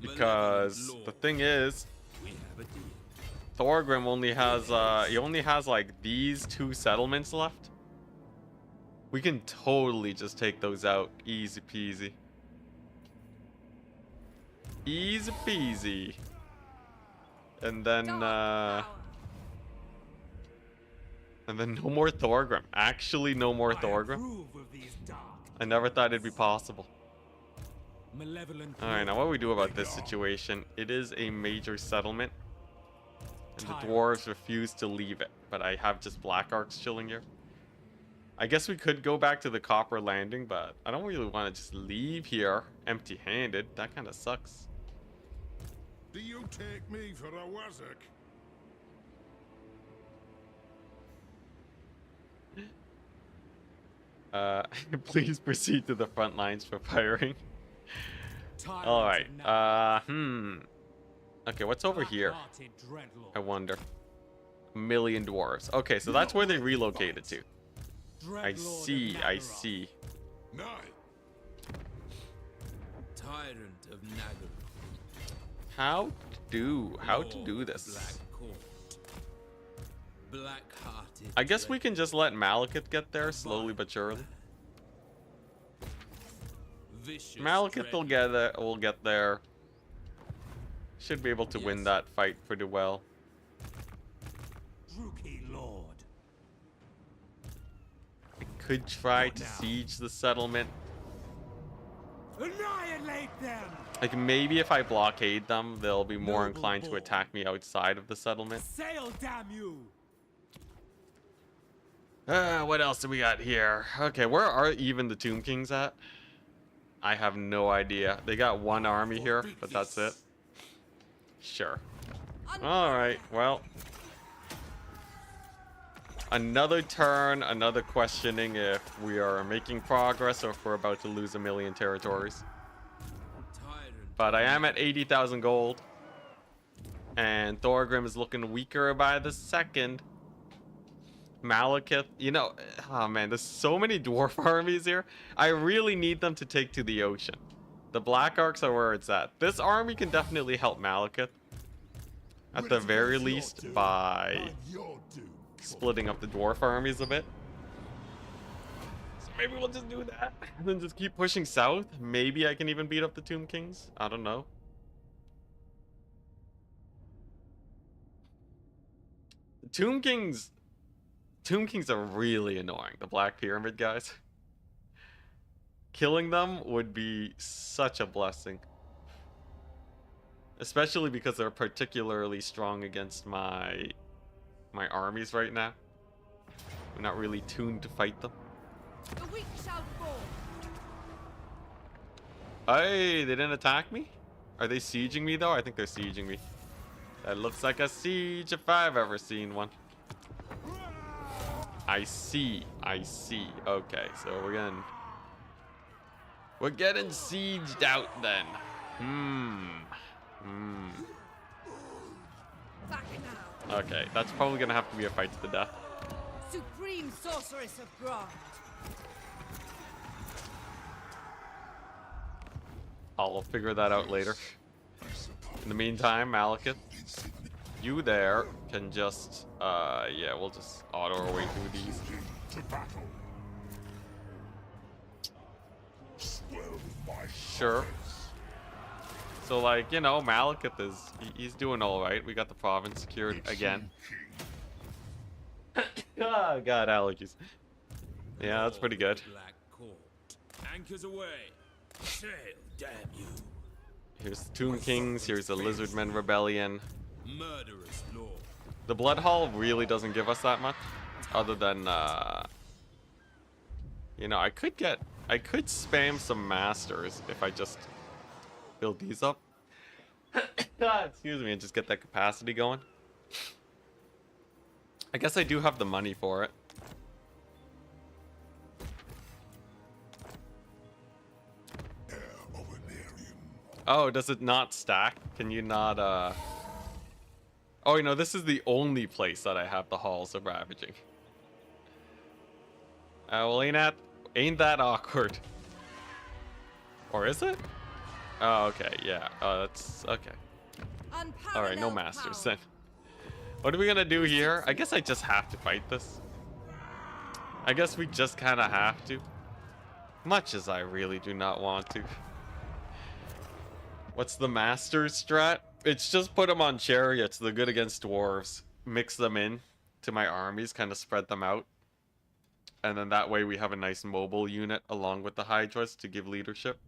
Because Malevolent the Lord. thing is, We have a deal. Thorgrim only has he only has like these two settlements left. We can totally just take those out, easy peasy. Easy peasy. And then Dark power. no more Thorgrim. Actually, no more I Thorgrim. approve of these dark I never thought it'd be possible. malevolent. Alright, now what do we do about this situation? It is a major settlement. And the Tyrant. dwarves refuse to leave it. But I have just black arcs chilling here. I guess we could go back to the copper landing, but I don't really want to just leave here empty-handed. That kind of sucks. Do you take me for a wazzock? Please proceed to the front lines for firing. Tyrant All right. of Nagara. Okay, what's over here? Black-hearted dreadlord. I wonder. A million dwarves. Okay, so that's where they relocated to. I Dreadlord of see. I Nagara. see. Nay. Tyrant of Nagara. How to do Lord of this? Black Court. Black-hearted. I guess we dread- can just let Malekith get there slowly but surely. Vicious Malekith will dread- will get there. Should be able to win Yes. that fight pretty well. Druki Lord. I could try What to now? siege the settlement. Annihilate them! Like maybe if I blockade them, they'll be more Noble inclined to boy. attack me outside of the settlement. Sail, damn you! What else do we got here? Okay, where are even the Tomb Kings at? I have no idea. They got one army here, but that's it. Sure. Alright, well. Another turn, another questioning if we are making progress or if we're about to lose a million territories. Tyrant But I am at 80,000 gold. And Thorgrim is looking weaker by the second. Malekith, you know, oh man, there's so many dwarf armies here. I really need them to take to the ocean. The Black Arcs are where it's at. This army can definitely help Malekith. At the very least, by And your doom. splitting up the dwarf armies a bit. Maybe we'll just do that. And then just keep pushing south. Maybe I can even beat up the Tomb Kings. I don't know. The Tomb Kings are really annoying. The Black Pyramid guys. Killing them would be such a blessing. Especially because they're particularly strong against my armies right now. I'm not really tuned to fight them. The weak shall fall. Hey, they didn't attack me? Are they sieging me though? I think they're sieging me. That looks like a siege if I've ever seen one. I see. Okay, so we're getting sieged out then. Back now. Okay, that's probably gonna have to be a fight to the death. Supreme sorceress of Grond. I'll figure that out later. In the meantime, Malekith, you there can just, yeah, we'll just auto our way through these. To battle. Swell my Sure. So, like, you know, Malekith he's doing all right. We got the province secured again. Oh, God, allergies. Yeah, that's pretty good. Black Court. Anchors away. Sail, damn you. Here's the Tomb Kings. Here's the Lizardmen Rebellion. Murderous lord. The Blood Hall really doesn't give us that much, other than, you know, I could spam some masters if I just build these up. Excuse me, and just get that capacity going. I guess I do have the money for it. Oh, does it not stack? Can you not, Oh, you know, this is the only place that I have the Halls of Ravaging. Well, ain't that awkward. Or is it? Oh, okay, yeah. That's, okay. Alright, no masters then. What are we gonna do here? I guess I just have to fight this. I guess we just kind of have to. Much as I really do not want to. What's the master's strat? It's just put them on chariots. They're good against dwarves. Mix them in to my armies, kind of spread them out. And then that way we have a nice mobile unit along with the Hydras to give leadership.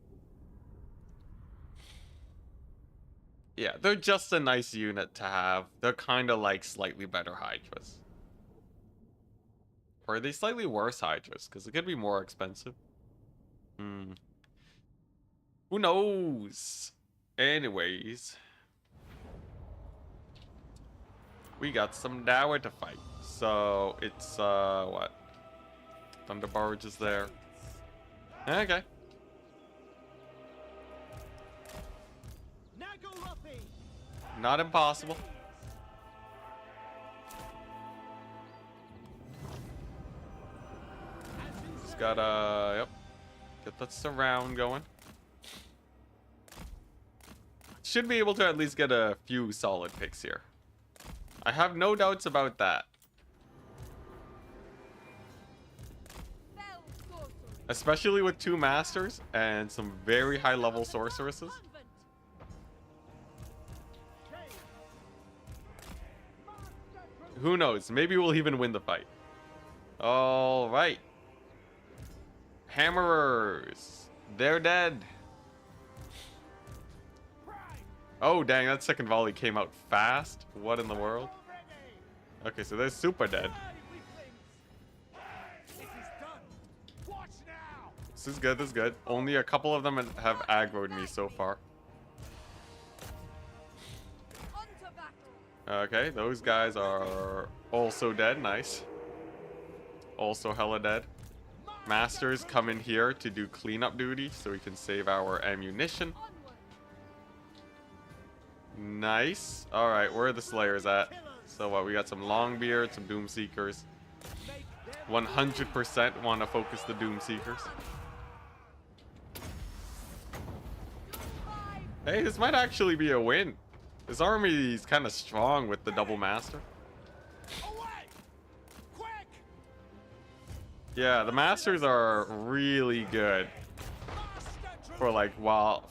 Yeah, they're just a nice unit to have. They're kind of like slightly better Hydras. Or are they slightly worse Hydras? Because it could be more expensive. Who knows? Anyways. We got some Dower to fight. So, it's, what? Thunder Barge is there. Okay. Not impossible. Just gotta, yep. Get that surround going. Should be able to at least get a few solid picks here. I have no doubts about that. Especially with 2 masters and some very high level sorceresses. Who knows? Maybe we'll even win the fight. All right. Hammerers. They're dead. Oh, dang. That second volley came out fast. What in the world? Okay, so they're super dead. This is good. This is good. Only a couple of them have aggroed me so far. Okay, those guys are also dead. Nice. Also hella dead. Masters come in here to do cleanup duty so we can save our ammunition. Nice. Alright, where are the Slayers at? So what, we got some Longbeard, some Doomseekers. 100% want to focus the Doomseekers. Hey, this might actually be a win. This army is kind of strong with the double master. Yeah, the masters are really good for like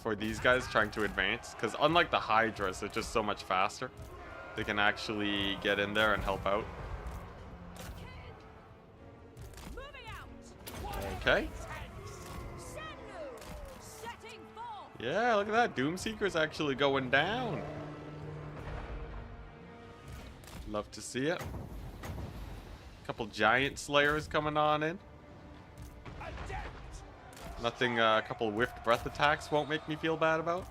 for these guys trying to advance, because unlike the hydras, they're just so much faster. They can actually get in there and help out. Okay. Yeah, look at that. Doomseeker's actually going down. Love to see it. Couple giant slayers coming on in. Nothing, a couple whiffed breath attacks won't make me feel bad about.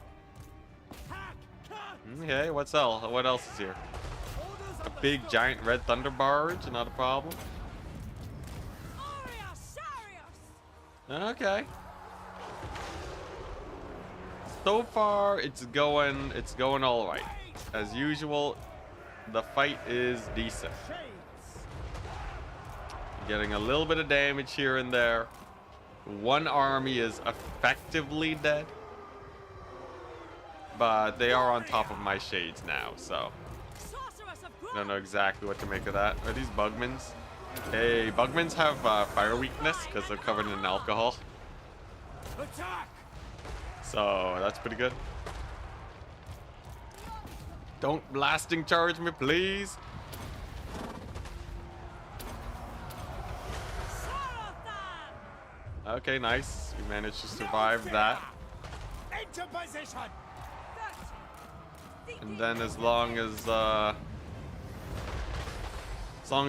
Okay, what else is here? A big giant red thunder barge, not a problem. Okay. So far, it's going all right. As usual, the fight is decent. Getting a little bit of damage here and there. One army is effectively dead, but they are on top of my shades now, so I don't know exactly what to make of that. Are these Bugmans? Hey, Bugmans have fire weakness because they're covered in alcohol. So that's pretty good. Don't blasting charge me, please. Okay, nice. We managed to survive that. And then as long as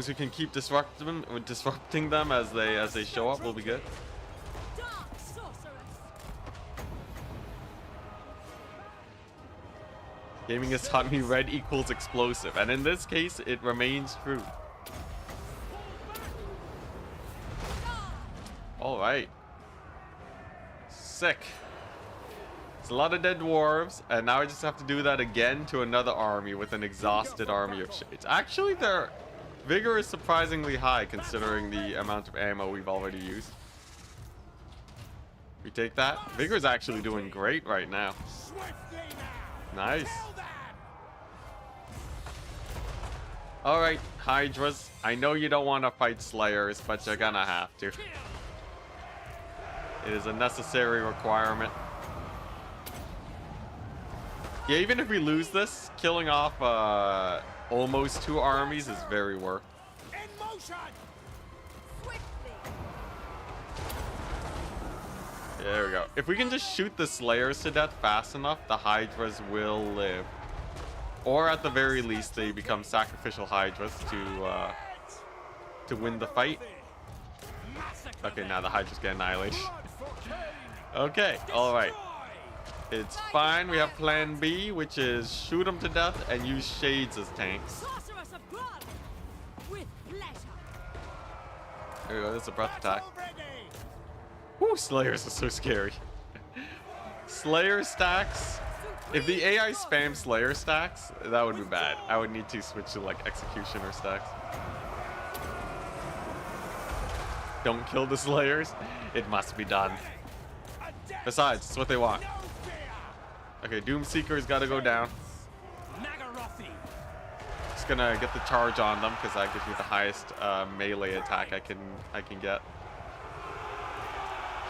we can keep disrupting them as they show up, we'll be good. Gaming has taught me red equals explosive, and in this case, it remains true. All right. Sick. It's a lot of dead dwarves, and now I just have to do that again to another army with an exhausted army of shades. Actually, their vigor is surprisingly high considering the amount of ammo we've already used. We take that. Vigor is actually doing great right now. Nice. All right, Hydras. I know you don't want to fight Slayers, but you're gonna have to. It is a necessary requirement. Yeah, even if we lose this, killing off almost 2 armies is very worth. There we go. If we can just shoot the Slayers to death fast enough, the Hydras will live. Or at the very least, they become sacrificial Hydras to win the fight. Okay, now the Hydras get annihilated. Okay, alright. It's fine. We have plan B, which is shoot them to death and use shades as tanks. There we go. There's a breath attack. Woo, Slayers are so scary. Slayer stacks. If the AI spams Slayer stacks, that would be bad. I would need to switch to like Executioner stacks. Don't kill the Slayers. It must be done. Besides, it's what they want. Okay, Doomseeker's got to go down. Just gonna get the charge on them because that gives me the highest melee attack I can get.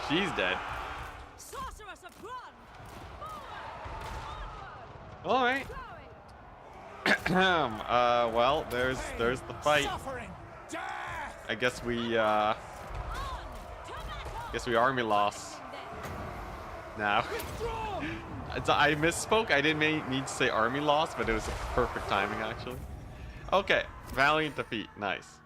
She's dead. All right. Well, there's the fight. I guess we army loss now. I misspoke. I didn't mean to say army loss, but it was a perfect timing actually. Okay, valiant defeat. Nice.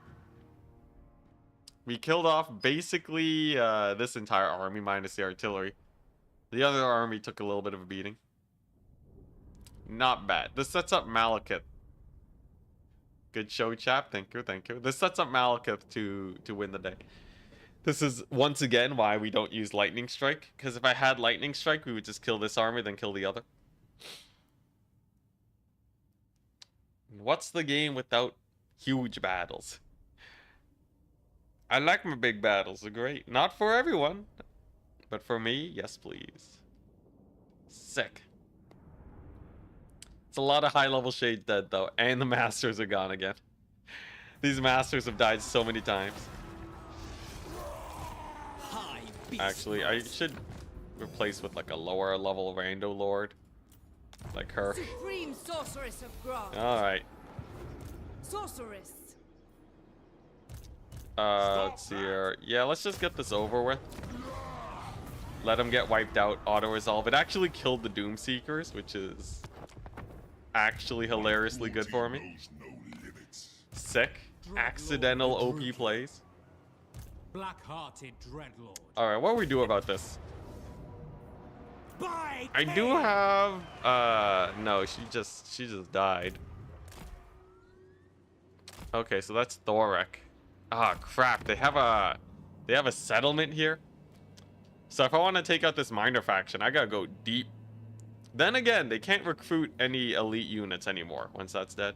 We killed off basically this entire army minus the artillery. The other army took a little bit of a beating. Not bad. This sets up Malekith. Good show, chap. Thank you, thank you. This sets up Malekith to win the day. This is, once again, why we don't use Lightning Strike. Because if I had Lightning Strike, we would just kill this army, then kill the other. What's the game without huge battles? I like my big battles. They're great. Not for everyone. But for me, yes please. Sick. It's a lot of high-level shades dead, though. And the Masters are gone again. These Masters have died so many times. Actually, I should replace with like a lower level Rando Lord. Like her. Supreme sorceress of Grant. Alright. Sorceress. Let's see here. Yeah, let's just get this over with. Let them get wiped out. Auto-resolve. It actually killed the Doom Seekers, which is actually hilariously good for me. Knows no limits. Sick. Accidental OP plays. Black-hearted Dreadlord. Alright, what do we do about this? By I do have no, she just died. Okay, so that's Thorek. Ah, crap. They have a settlement here. So if I want to take out this minor faction, I gotta go deep. Then again, they can't recruit any elite units anymore once that's dead.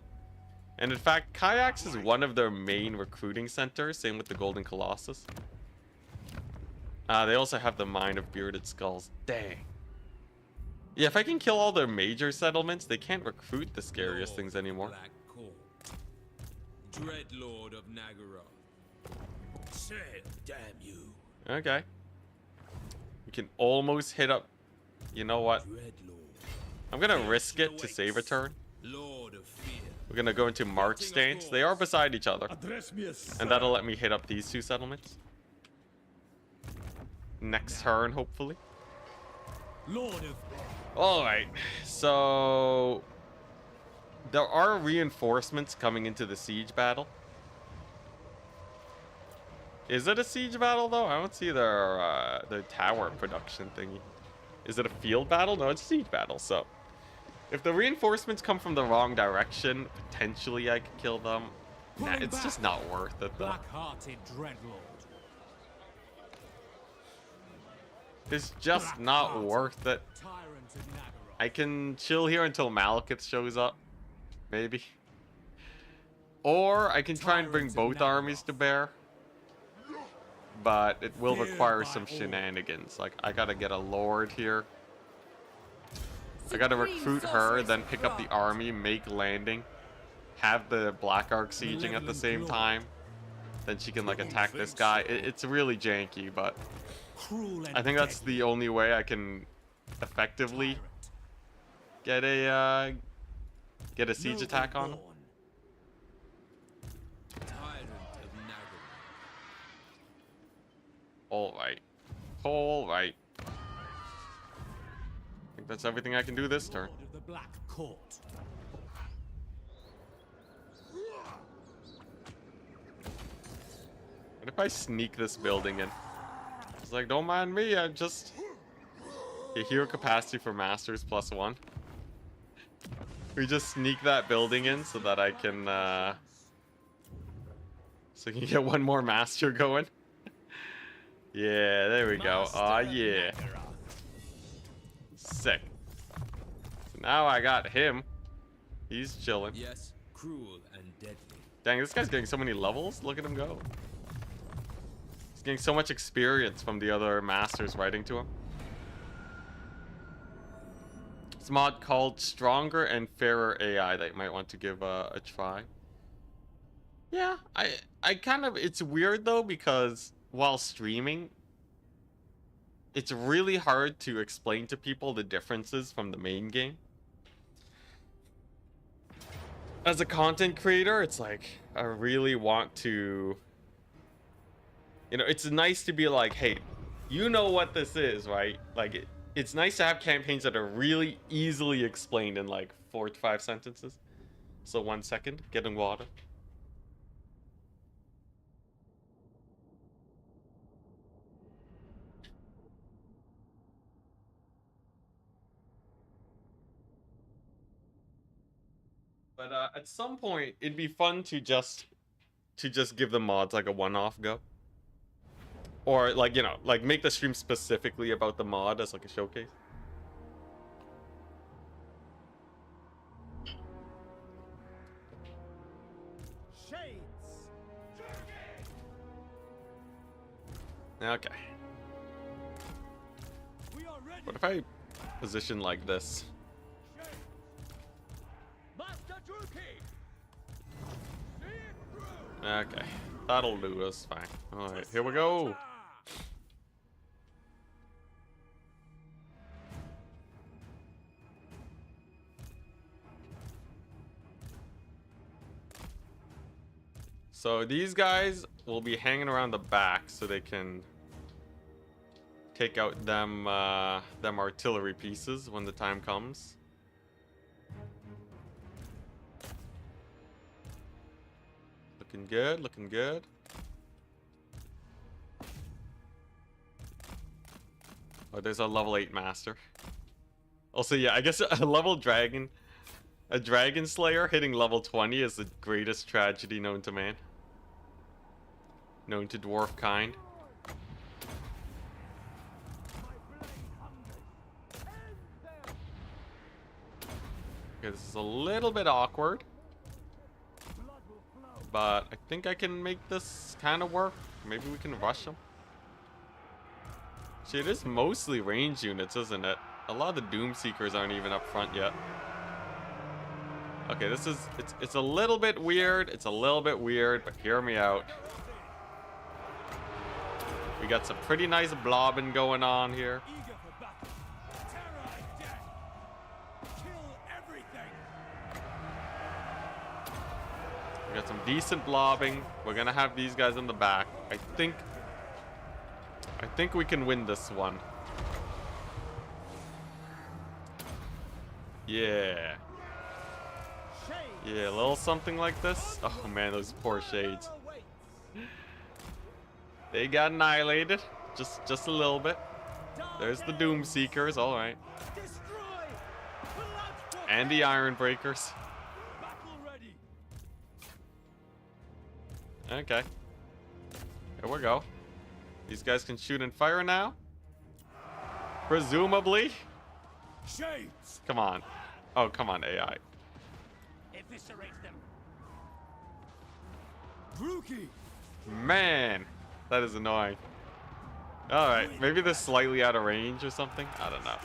And in fact, Kayaks is one of their main recruiting centers. Same with the Golden Colossus. They also have the Mine of Bearded Skulls. Dang. Yeah, if I can kill all their major settlements, they can't recruit the scariest things anymore. Black Court. Dreadlord of Nagaroth. Sail, damn you. Okay. We can almost hit up. You know what? Dreadlord. I'm gonna risk it to save a turn. Lord of Fear. We're gonna go into March stance. They are beside each other. Address me as And that'll let me hit up these two settlements. Next turn, hopefully. Lord of Alright, so there are reinforcements coming into the siege battle. Is it a siege battle though? I don't see their tower production thingy. Is it a field battle? No, it's a siege battle. So if the reinforcements come from the wrong direction, potentially I could kill them. Nah, it's just not worth it though. Black-hearted Dreadlord. It's just not worth it. Tyrant of Nagaroth. I can chill here until Malekith shows up. Maybe. Or I can try and bring both armies to bear. But it will require some shenanigans. Like, I gotta get a lord here. I gotta recruit her, then pick up the army, make landing. Have the Black Ark sieging at the same time. Then she can, like, attack this guy. It's really janky, but Cruel and I think that's the only way I can effectively get a siege attack on him. Tyrant of Nagaroth. Alright. Alright. I think that's everything I can do this turn. Lord of the Black Court. What if I sneak this building in? It's like, don't mind me, I just... Your hero capacity for masters +1. We just sneak that building in so that I can, so you can get one more master going. Yeah, there we go. Aw, yeah. Sick. So now I got him. He's chilling. Yes, cruel and deadly. Dang, this guy's getting so many levels. Look at him go. He's getting so much experience from the other masters writing to him. It's a mod called Stronger and Fairer AI that you might want to give a try. Yeah, I kind of... It's weird, though, because while streaming, it's really hard to explain to people the differences from the main game. As a content creator, it's like, I really want to... You know, it's nice to be like, hey, you know what this is, right? Like, it's nice to have campaigns that are really easily explained in like 4 to 5 sentences. So 1 second, getting water. But at some point, it'd be fun to just give the mods like a one-off go. Or, like, you know, like, make the stream specifically about the mod as, like, a showcase. Shades. Okay. We are ready. What if I position like this? Master Druki. See it through. Okay. That'll do us fine. Alright, here we go. So these guys will be hanging around the back so they can take out them artillery pieces when the time comes. Looking good, looking good. Oh, there's a level 8 master. Also, yeah, I guess a dragon slayer hitting level 20 is the greatest tragedy known to man. Known to dwarf kind. Okay, this is a little bit awkward. But I think I can make this kind of work. Maybe we can rush them. See, it is mostly range units, isn't it? A lot of the Doom Seekers aren't even up front yet. Okay, it's a little bit weird. It's a little bit weird, but hear me out. We got some pretty nice blobbing going on here. Eager for battle. Terror and death. Kill everything. We got some decent blobbing. We're gonna have these guys in the back. I think we can win this one. Yeah. Yeah, a little something like this. Oh man, those poor shades. They got annihilated. Just a little bit. There's the Doom Seekers, alright. And the Iron Breakers. Okay. Here we go. These guys can shoot and fire now. Presumably. Shades. Come on. Oh, come on, AI. Eviscerate them. Rookie. Man, that is annoying. Alright, maybe they're slightly out of range or something. I don't know.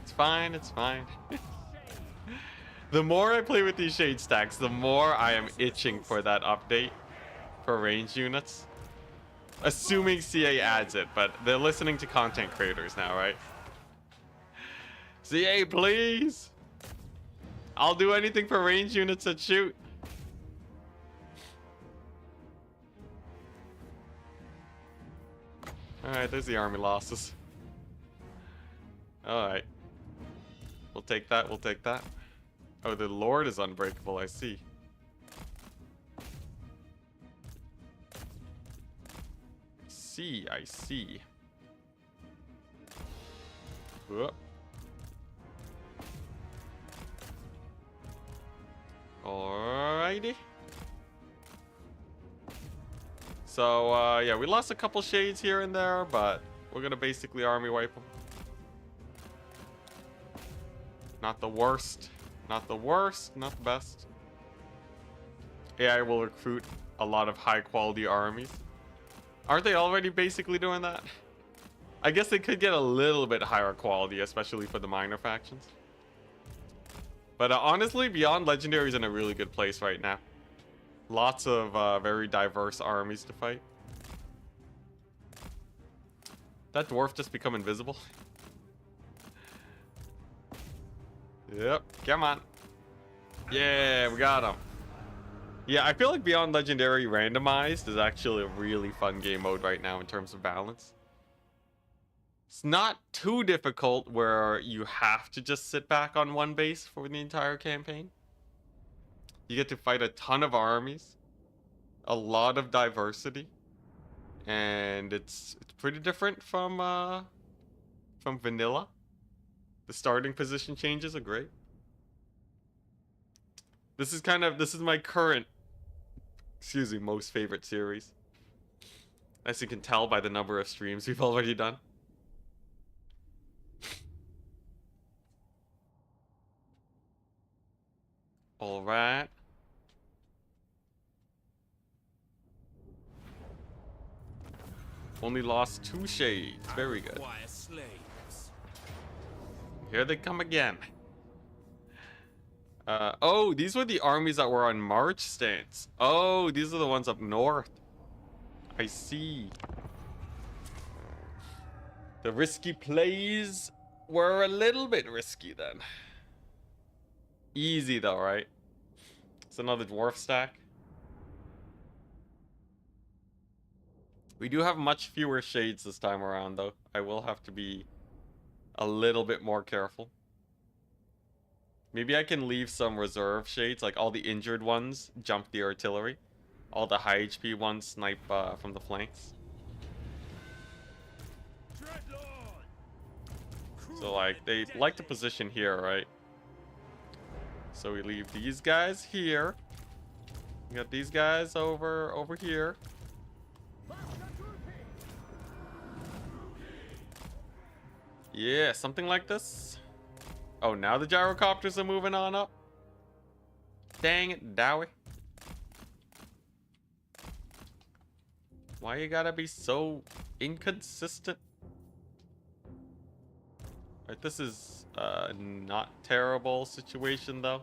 It's fine, it's fine. The more I play with these shade stacks, the more I am itching for that update for range units. Assuming CA adds it, but they're listening to content creators now, right? CA, please! I'll do anything for range units that shoot. Alright, there's the army losses. Alright. We'll take that, we'll take that. Oh, the Lord is unbreakable, I see. I see. Whoop. Alrighty. So, yeah, we lost a couple shades here and there, but we're gonna basically army wipe them. Not the worst. Not the worst. Not the best. AI will recruit a lot of high-quality armies. Aren't they already basically doing that? I guess they could get a little bit higher quality, especially for the minor factions. But honestly, Beyond Legendary is in a really good place right now. Lots of very diverse armies to fight. That dwarf just become invisible? Yep, come on. Yeah, we got him. Yeah, I feel like Beyond Legendary Randomized is actually a really fun game mode right now in terms of balance. It's not too difficult where you have to just sit back on one base for the entire campaign. You get to fight a ton of armies, a lot of diversity, and it's pretty different from vanilla. The starting position changes are great. This is my current, most favorite series. As you can tell by the number of streams we've already done. All right. Only lost 2 shades. Very good. Here they come again. Oh, these were the armies that were on March stance. Oh, these are the ones up north. I see. The risky plays were a little bit risky then. Easy though, right? It's another dwarf stack. We do have much fewer shades this time around, though. I will have to be a little bit more careful. Maybe I can leave some reserve shades, like all the injured ones jump the artillery. All the high HP ones snipe from the flanks. So like, they like to position here, right? So we leave these guys here. We got these guys over here. Yeah, something like this. Oh, now the gyrocopters are moving on up. Dang it, Dowie. Why you gotta be so inconsistent? Right, this is not terrible situation though.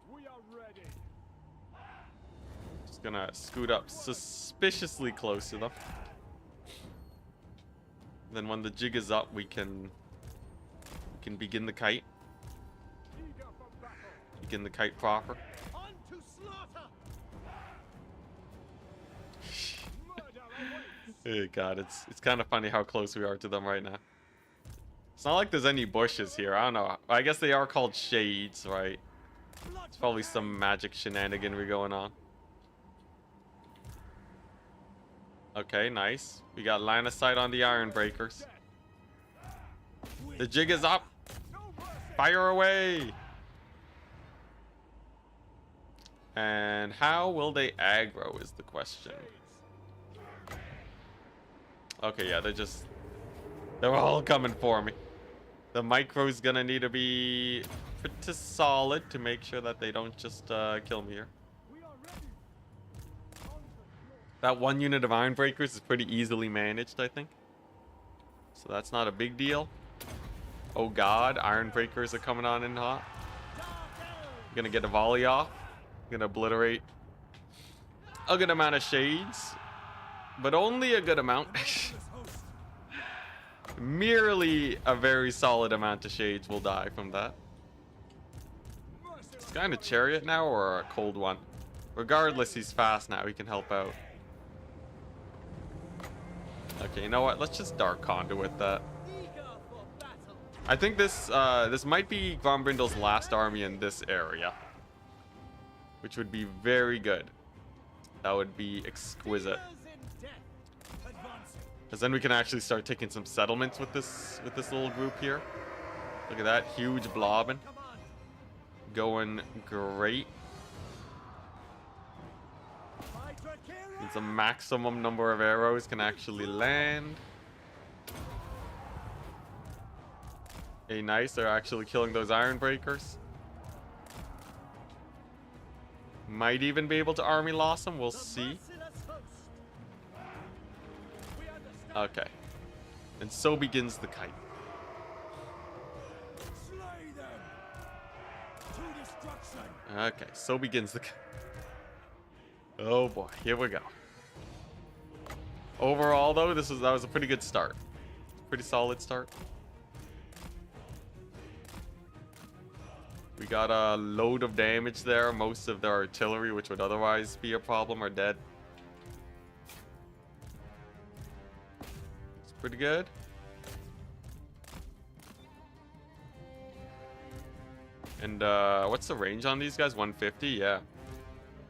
We are ready. Just gonna scoot up suspiciously close to them. Then when the jig is up, we can begin the kite. Eager for battle. Begin the kite proper. On to slaughter. Murder awaits. Oh god, it's kind of funny how close we are to them right now. It's not like there's any bushes here. I don't know. I guess they are called shades, right? There's probably some magic shenaniganry going on. Okay, nice. We got line of sight on the iron breakers. The jig is up. Fire away. And how will they aggro is the question. Okay, yeah, they're all coming for me. The micro's gonna need to be pretty solid to make sure that they don't just kill me here. That one unit of iron breakers is pretty easily managed, I think. So that's not a big deal. Oh god, iron breakers are coming on in hot. I'm gonna get a volley off. I'm gonna obliterate a good amount of shades. But only a good amount. Merely a very solid amount of shades will die from that. This guy in a chariot now or a cold one? Regardless, he's fast now. He can help out. Okay, you know what? Let's just Dark Conduit that. I think this might be Grombrindle's last army in this area. Which would be very good. That would be exquisite. Because then we can actually start taking some settlements with this little group here. Look at that, huge blobbing. Going great. Means a maximum number of arrows can actually land. Hey, nice, they're actually killing those iron breakers. Might even be able to army loss them, we'll see. Okay. And so begins the kite. Slay them to destruction. Okay, so begins the kite. Oh boy, here we go. Overall though, that was a pretty good start. Pretty solid start. We got a load of damage there. Most of their artillery, which would otherwise be a problem, are dead. It's pretty good. And what's the range on these guys? 150? Yeah.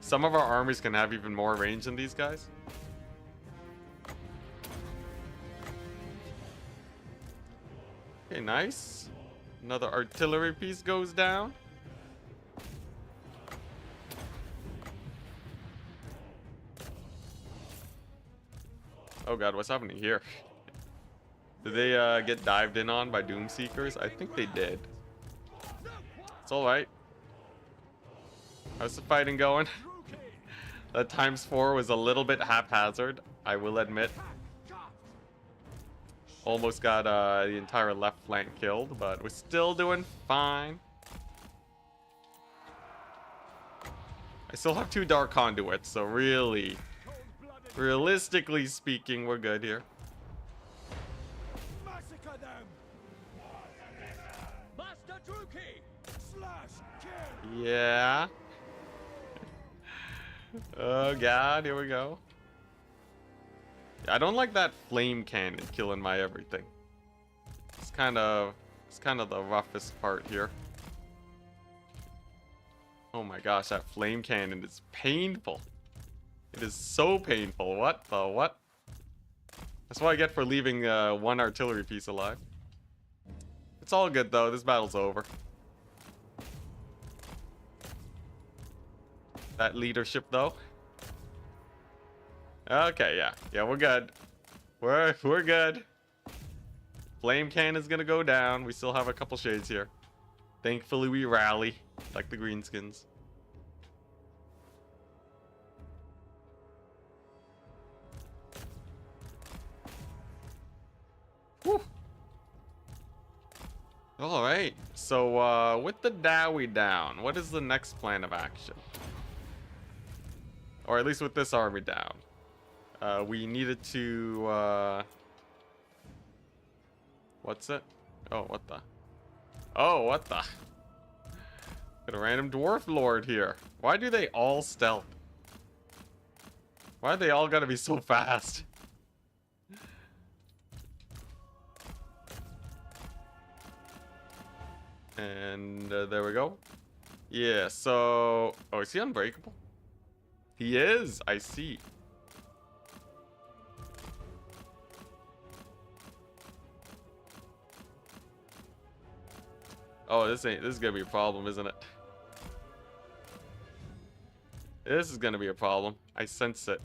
Some of our armies can have even more range than these guys. Okay, nice. Another artillery piece goes down. Oh god, what's happening here? Did they get dived in on by Doomseekers? I think they did. It's alright. How's the fighting going? That ×4 was a little bit haphazard, I will admit. Almost got the entire left flank killed, but we're still doing fine. I still have 2 Dark Conduits, so really, realistically speaking, we're good here. Massacre them. Master Druki, Flash kill. Yeah. Oh god, here we go. I don't like that flame cannon killing my everything. It's kind of the roughest part here. Oh my gosh, that flame cannon is painful. It is so painful. What the what? That's what I get for leaving one artillery piece alive. It's all good though. This battle's over. That leadership though. Okay, yeah, we're good. We're good. Flame cannon's gonna go down. We still have a couple shades here. Thankfully, we rally like the greenskins. Whew. All right. So with the Dowie down, what is the next plan of action? Or at least with this army down. We needed to, what's it? Oh, what the? Oh, what the? Got a random dwarf lord here. Why do they all stealth? Why they all gotta be so fast? And there we go. Yeah, so... Oh, is he unbreakable? He is, I see. Oh, this is gonna be a problem, isn't it? This is gonna be a problem. I sense it.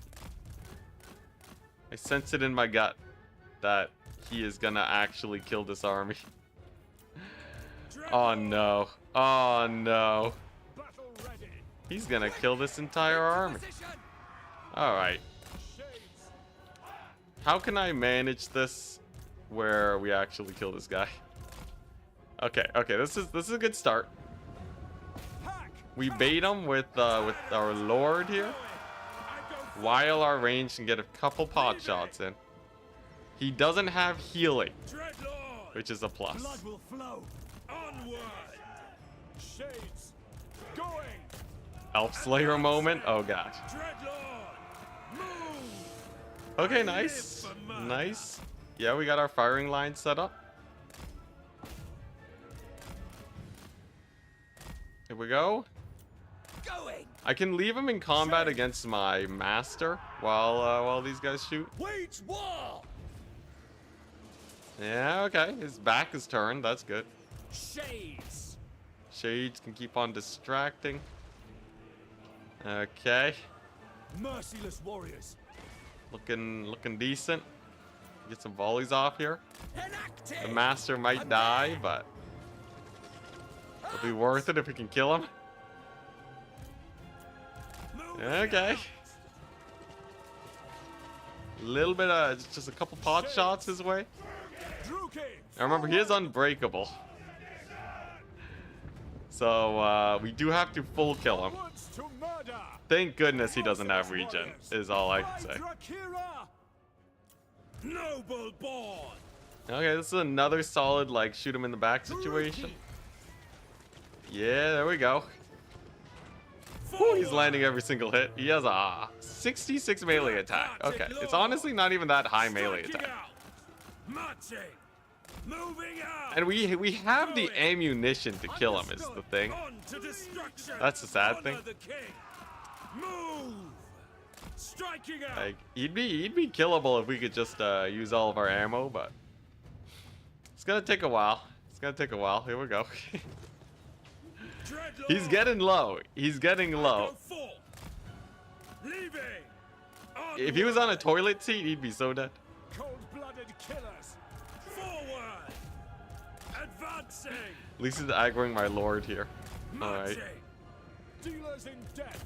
I sense it in my gut that he is gonna actually kill this army. Oh no. Oh no. He's gonna kill this entire army. Alright. How can I manage this where we actually kill this guy? Okay, this is a good start. We bait him with our lord here, while our range can get a couple pot shots in. He doesn't have healing, which is a plus. Blood will flow. Onward. Shades. Going. Elf Slayer moment. Oh gosh. Okay, nice, nice. Yeah, we got our firing line set up. Here we go. Going. I can leave him in combat against my master while these guys shoot. Wage war. Yeah, okay. His back is turned. That's good. Shades. Shades can keep on distracting. Okay. Merciless warriors. Looking decent. Get some volleys off here. Enacted. The master might die, but it'll be worth it if we can kill him. Okay. A little bit of just a couple pot shots his way. Now remember, he is unbreakable. So we do have to full kill him. Thank goodness he doesn't have regen, is all I can say. Noble born. Okay, this is another solid, like, shoot him in the back situation. Yeah, there we go. Whew, he's landing every single hit. He has a 66 melee attack. Okay, it's honestly not even that high melee attack. And we have the ammunition to kill him, is the thing. That's the sad thing. Like, he'd be killable if we could just use all of our ammo, but it's gonna take a while. It's gonna take a while. Here we go. He's getting low. He's getting low. If he was on a toilet seat, he'd be so dead. Cold-blooded killers. Forward. Advancing. At least he's aggroing my lord here. Alright. Dealers in death.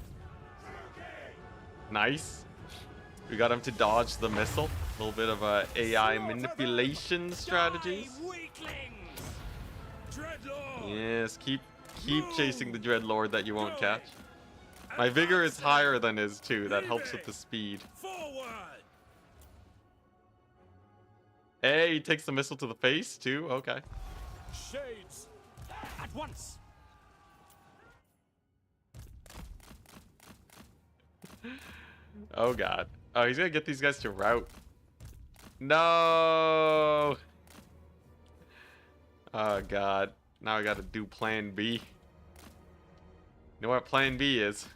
Nice. We got him to dodge the missile. A little bit of a AI manipulation strategies. Yes, keep chasing the Dreadlord that you won't catch. My vigor is higher than his too. That helps with the speed. Hey, he takes the missile to the face too. Okay. Shades. At once. Oh god. Oh, he's gonna get these guys to rout. No. Oh god. Now I gotta do plan B. You know what plan B is?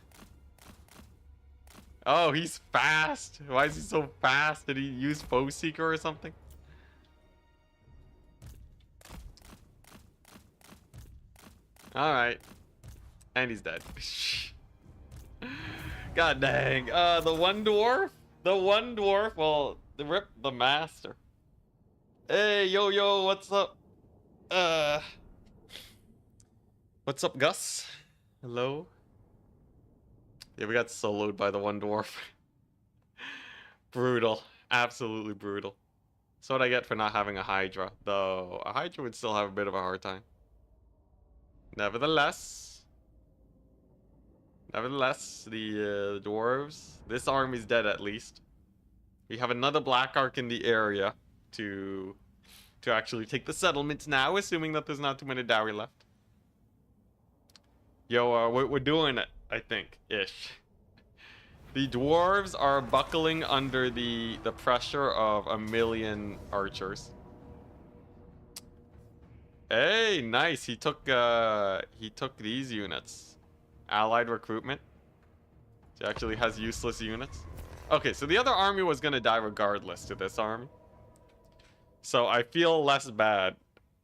Oh, he's fast. Why is he so fast? Did he use Foe Seeker or something? Alright. And he's dead. God dang. The one dwarf? The one dwarf? Well, rip the master. Hey, yo, what's up? What's up, Gus? Hello? Yeah, we got soloed by the one dwarf. Brutal. Absolutely brutal. That's what I get for not having a Hydra. Though, a Hydra would still have a bit of a hard time. Nevertheless, the dwarves. This army's dead at least. We have another Black Ark in the area to actually take the settlements now, assuming that there's not too many dowry left. Yo, we're doing it, I think, ish. The dwarves are buckling under the pressure of 1,000,000 archers. Hey, nice. He took these units. Allied recruitment. He actually has useless units. Okay, so the other army was gonna die regardless to this army. So I feel less bad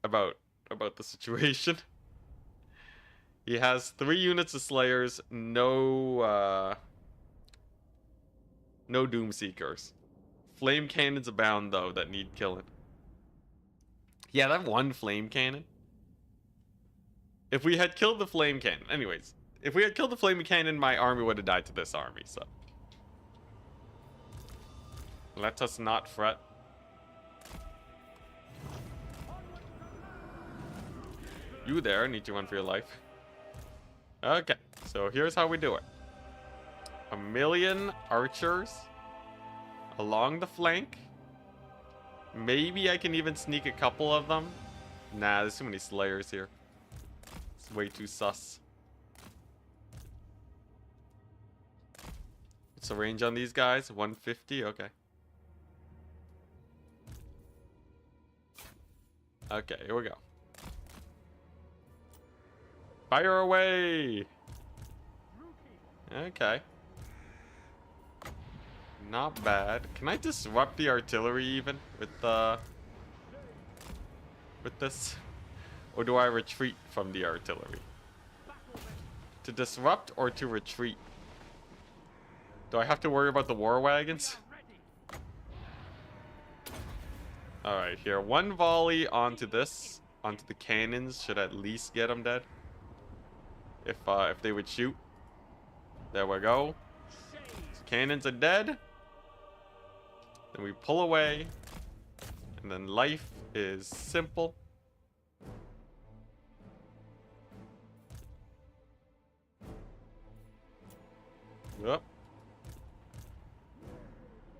about the situation. He has 3 units of Slayers, no Doomseekers. Flame cannons abound though that need killing. Yeah, that one flame cannon. If we had killed the flame cannon, anyways, if we had killed the flame cannon, my army would have died to this army. So let us not fret. You there? Need to run for your life. Okay, so here's how we do it. 1,000,000 archers along the flank. Maybe I can even sneak a couple of them. Nah, there's too many Slayers here. It's way too sus. What's the range on these guys? 150? Okay. Okay, here we go. Fire away! Okay. Not bad. Can I disrupt the artillery even with this? Or do I retreat from the artillery? To disrupt or to retreat? Do I have to worry about the war wagons? Alright, here. One volley onto this. Onto the cannons should at least get them dead. If they would shoot. There we go. So cannons are dead. Then we pull away. And then life is simple. Yep.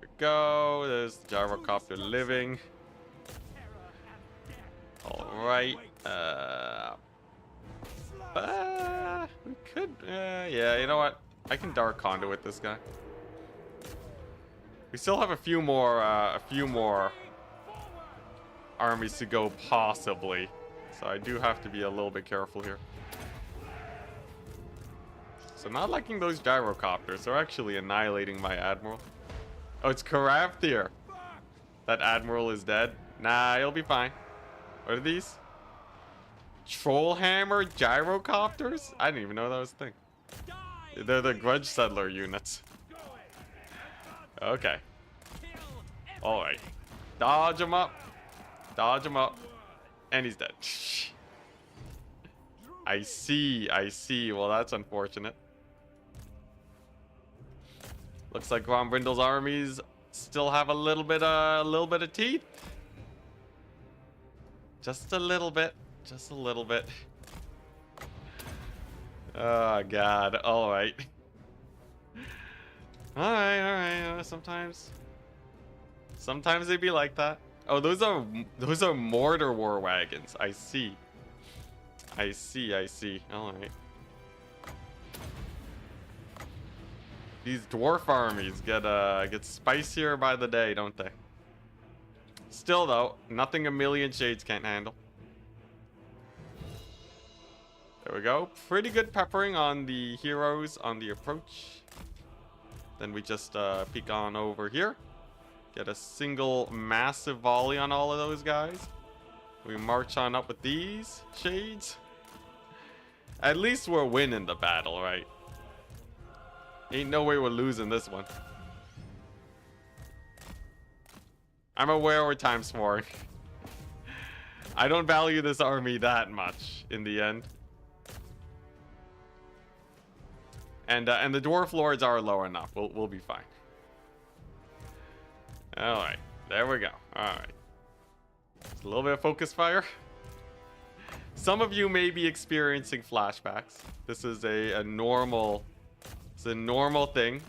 There we go. There's the gyrocopter living. Alright. We could, yeah, you know what? I can Dark Conduit this guy. We still have a few more armies to go, possibly. So I do have to be a little bit careful here. So not liking those gyrocopters. They're actually annihilating my admiral. Oh, it's Karathir. That admiral is dead. Nah, he'll be fine. What are these? Trollhammer gyrocopters? I didn't even know that was a thing. They're the Grudge Settler units. Okay. Alright. Dodge him up. Dodge him up. And he's dead. I see. Well, that's unfortunate. Looks like Grombrindal's armies still have a little bit of teeth. Just a little bit. Just a little bit. Oh god. Alright. Alright. Sometimes they be like that. Oh, those are mortar war wagons. I see. Alright. These dwarf armies get spicier by the day, don't they? Still though, nothing a million shades can't handle. There we go. Pretty good peppering on the heroes on the approach. Then we just peek on over here. Get a single massive volley on all of those guys. We march on up with these shades. At least we're winning the battle, right? Ain't no way we're losing this one. I'm aware we're time scoring. I don't value this army that much in the end. And the dwarf lords are low enough. We'll be fine. All right, there we go. All right, just a little bit of focus fire. Some of you may be experiencing flashbacks. This is a normal, it's a normal thing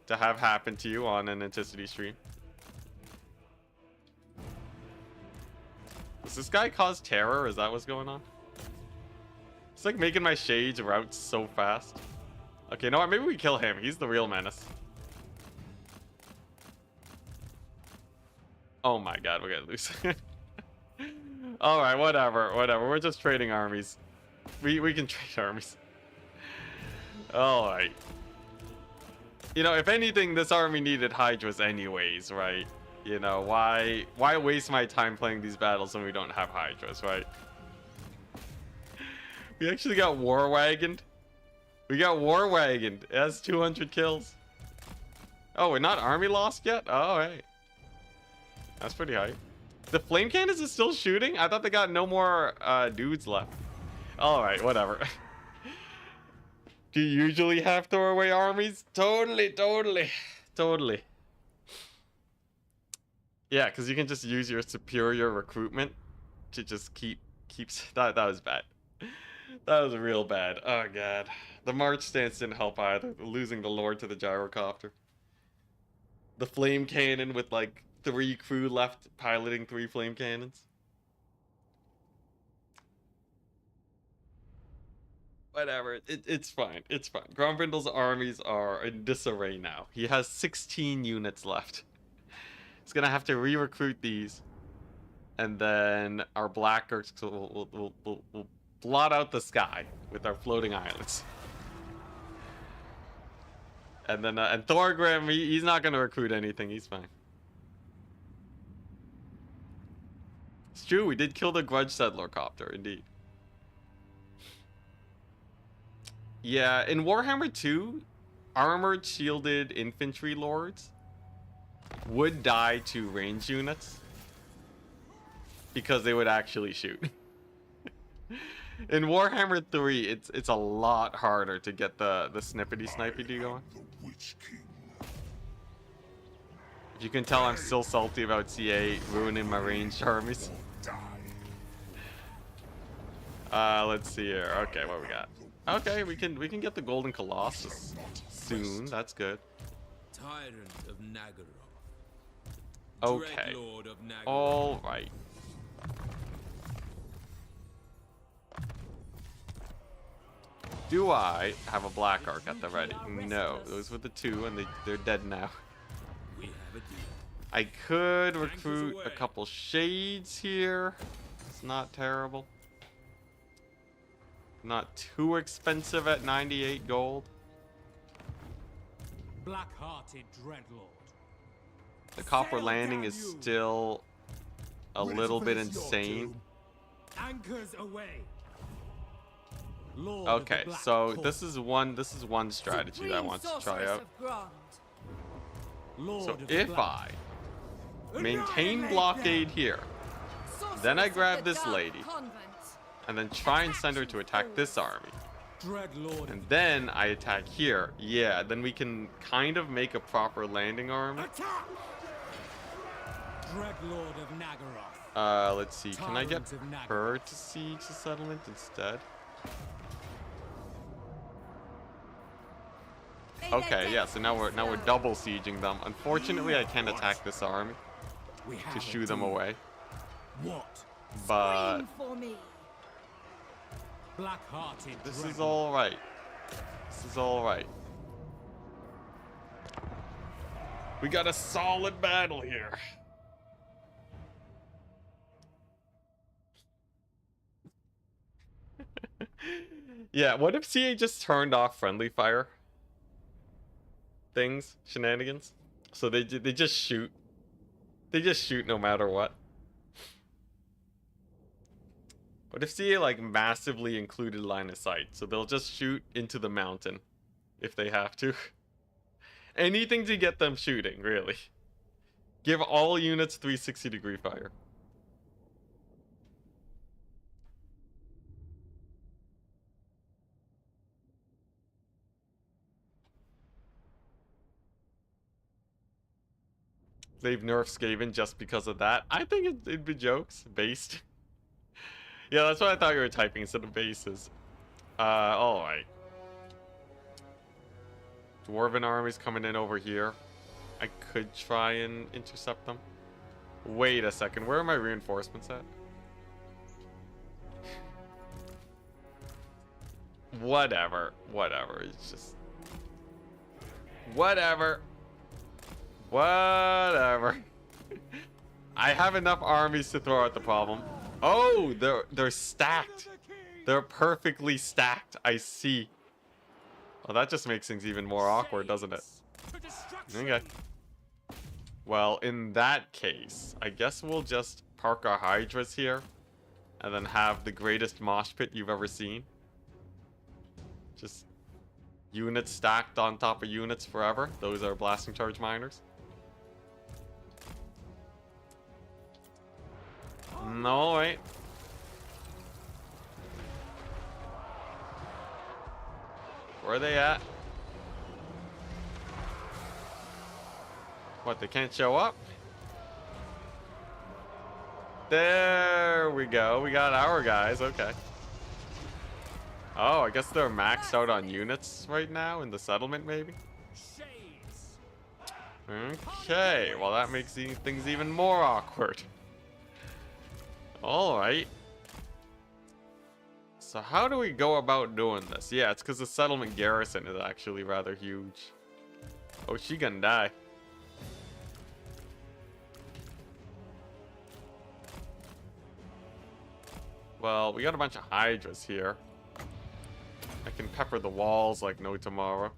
to have happen to you on an Enticity stream. Does this guy cause terror? Is that what's going on? It's like making my shades route so fast. Okay, you know what? Maybe we kill him. He's the real menace. Oh my god, we're gonna lose. Alright, whatever. We're just trading armies. We can trade armies. Alright. You know, if anything, this army needed Hydras anyways, right? You know, why waste my time playing these battles when we don't have Hydras, right? We actually got War Wagoned. We got War Wagoned. It has 200 kills. Oh, we're not army lost yet? Oh, hey. That's pretty high. The flame cannons is still shooting? I thought they got no more dudes left. Alright, whatever. Do you usually have throwaway armies? Totally. Yeah, because you can just use your superior recruitment to just keeps that was bad. That was real bad. Oh god. The march stance didn't help either. Losing the lord to the gyrocopter. The flame cannon with like 3 crew left piloting 3 flame cannons. Whatever. It's fine. It's fine. Grombrindle's armies are in disarray now. He has 16 units left. He's gonna have to re-recruit these. And then our black orcs will blot out the sky with our floating islands. And then and Thorgrim, he's not gonna recruit anything. He's fine. It's true, we did kill the grudge settler copter, indeed. Yeah, in Warhammer 2, armored shielded infantry lords would die to range units because they would actually shoot. In Warhammer 3, it's a lot harder to get the snippety-snipety going. If you can tell, I'm still salty about CA ruining my ranged armies. Let's see here. Okay, what we got? Okay, we can get the Golden Colossus soon. That's good. Tyrant of Nagaroth. Okay. Dreadlord of Nagaroth. All right. Do I have a Black Ark at the ready? No, those were the 2, and they're dead now. We have a deal. I could recruit a couple shades here. It's not terrible. Not too expensive at 98 gold. Black-hearted dreadlord. The copper landing is still a little bit insane. Anchors away. Lord Okay, so this is one strategy that I want to try out. So if I maintain blockade here, then I grab this lady, and then try and send her to attack this army, and then I attack here, yeah, then we can kind of make a proper landing army. Dreadlord of Nagaroth. Let's see, can I get her to siege the settlement instead? Okay, yeah, so now we're double sieging them. Unfortunately, I can't attack this army to shoo them away. What? But Black-hearted this is all right. This is all right. We got a solid battle here. Yeah, what if CA just turned off friendly fire things, shenanigans? So they just shoot. They just shoot no matter what. What if CA like massively included line of sight? So they'll just shoot into the mountain if they have to. Anything to get them shooting, really. Give all units 360-degree fire. They've nerfed Skaven just because of that. I think it'd be jokes. Based. Yeah, that's what I thought you were typing instead of bases. Alright. Dwarven armies coming in over here. I could try and intercept them. Wait a second, where are my reinforcements at? Whatever, it's just... Whatever. I have enough armies to throw out the problem. Oh, they're stacked. They're perfectly stacked, I see. Well, that just makes things even more awkward, doesn't it? Okay. Well, in that case, I guess we'll just park our Hydras here and then have the greatest mosh pit you've ever seen. Just units stacked on top of units forever. Those are blasting charge miners. No, wait. Where are they at? What, they can't show up? There we go. We got our guys. Okay. Oh, I guess they're maxed out on units right now in the settlement, maybe? Okay. Well, that makes things even more awkward. Alright. So how do we go about doing this? Yeah, it's because the settlement garrison is actually rather huge. Oh, she gonna die. Well, we got a bunch of Hydras here. I can pepper the walls like no tomorrow.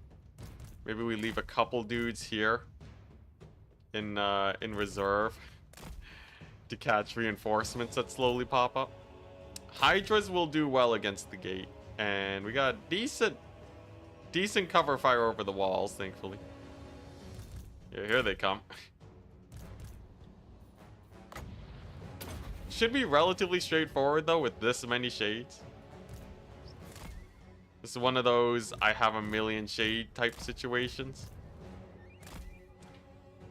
Maybe we leave a couple dudes here in reserve to catch reinforcements that slowly pop up. Hydras will do well against the gate, and we got decent cover fire over the walls, thankfully. Yeah, here they come. Should be relatively straightforward though with this many shades. This is one of those I have a million shade type situations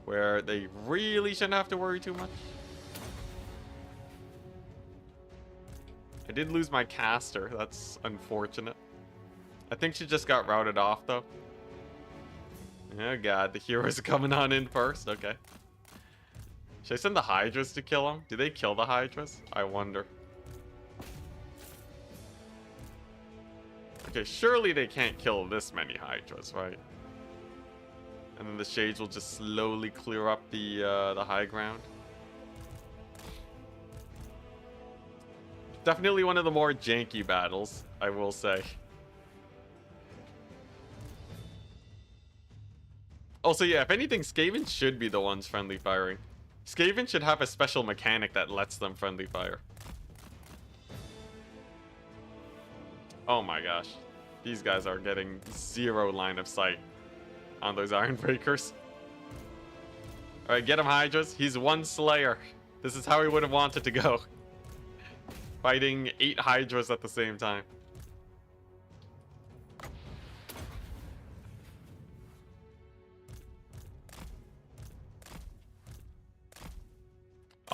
where they really shouldn't have to worry too much. I did lose my caster. That's unfortunate. I think she just got routed off though. Oh god, the heroes are coming on in first. Okay. Should I send the Hydras to kill them? Do they kill the Hydras? I wonder. Okay, surely they can't kill this many Hydras, right? And then the Shades will just slowly clear up the high ground. Definitely one of the more janky battles, I will say. Also, yeah, if anything, Skaven should be the ones friendly firing. Skaven should have a special mechanic that lets them friendly fire. Oh my gosh. These guys are getting zero line of sight on those Iron Breakers. Alright, get him, Hydras. He's one Slayer. This is how he would have wanted to go. Fighting 8 Hydras at the same time.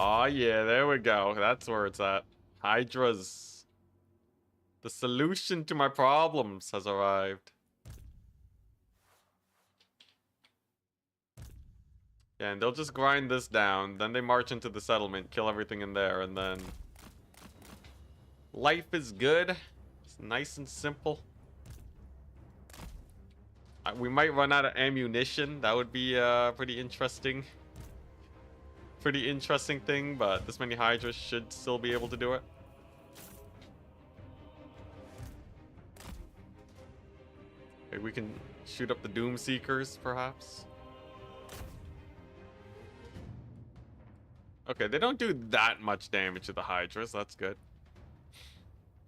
Oh yeah, there we go. That's where it's at. Hydras. The solution to my problems has arrived. Yeah, and they'll just grind this down. Then they march into the settlement, kill everything in there, and then... life is good. It's nice and simple. We might run out of ammunition. That would be pretty interesting. Pretty interesting thing, but this many Hydras should still be able to do it. Maybe we can shoot up the Doom Seekers, perhaps. Okay, they don't do that much damage to the Hydras. That's good.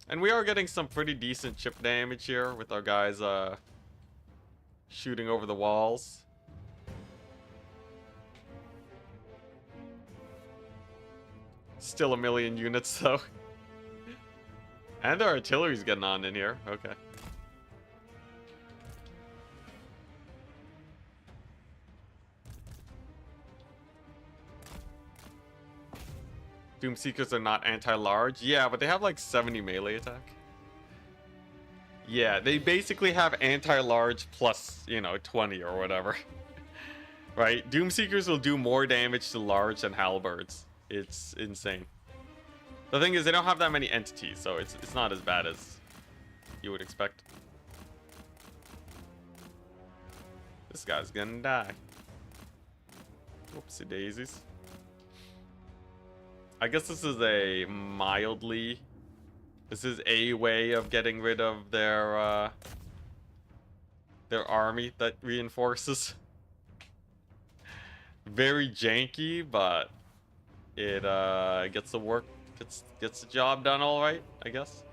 And we are getting some pretty decent chip damage here with our guys shooting over the walls. Still a million units though. And their artillery's getting on in here. Okay. Doomseekers are not anti-large. Yeah, but they have like 70 melee attack. Yeah, they basically have anti-large plus, you know, 20 or whatever. Right? Doomseekers will do more damage to large than halberds. It's insane. The thing is, they don't have that many entities, so it's not as bad as you would expect. This guy's gonna die. Whoopsie daisies. I guess this is a mildly... This is a way of getting rid of their army that reinforces. Very janky, but it gets the work, gets the job done all right, I guess.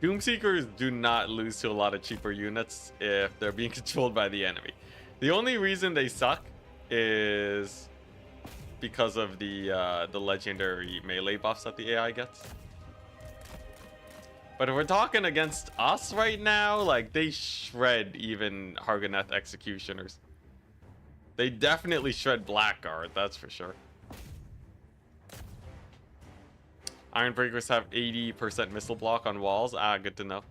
Doomseekers do not lose to a lot of cheaper units if they're being controlled by the enemy. The only reason they suck is because of the legendary melee buffs that the AI gets. But if we're talking against us right now, like, they shred even Hargoneth executioners. They definitely shred Blackguard, that's for sure. Ironbreakers have 80% missile block on walls. Ah, good to know.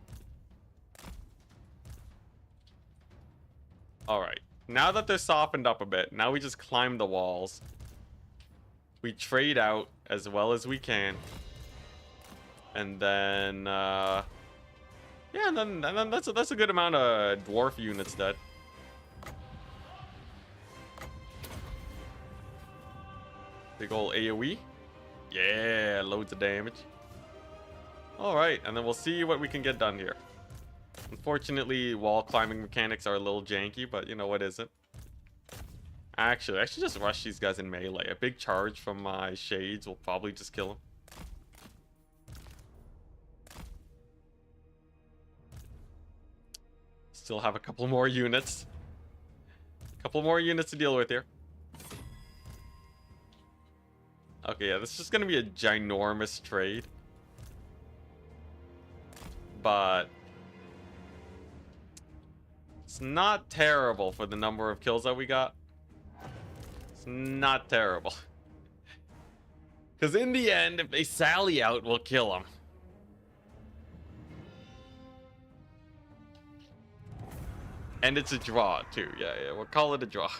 Alright. Now that they're softened up a bit, now we just climb the walls. We trade out as well as we can. And then, yeah, and then that's a good amount of dwarf units dead. Big ol' AoE. Yeah, loads of damage. Alright, and then we'll see what we can get done here. Unfortunately, wall climbing mechanics are a little janky, but you know what isn't. Actually, I should just rush these guys in melee. A big charge from my shades will probably just kill them. Still have a couple more units. Couple more units to deal with here. Okay, yeah, this is just gonna be a ginormous trade. But it's not terrible for the number of kills that we got. It's not terrible. Because in the end, if they sally out, we'll kill them. And it's a draw, too. Yeah, we'll call it a draw.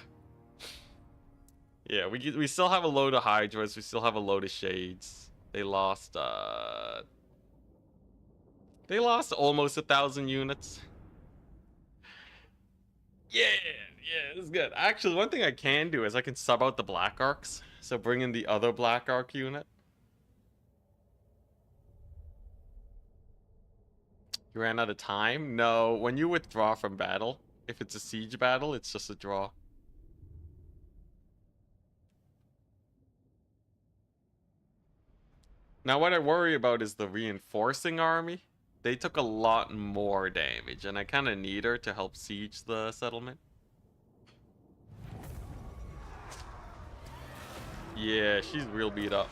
Yeah, we still have a load of Hydras. We still have a load of Shades. They lost almost 1,000 units. Yeah, this is good. Actually, one thing I can do is I can sub out the Black Arcs. So bring in the other Black Arc unit. You ran out of time? No, when you withdraw from battle, if it's a siege battle, it's just a draw. Now, what I worry about is the reinforcing army. They took a lot more damage, and I kind of need her to help siege the settlement. Yeah, she's real beat up.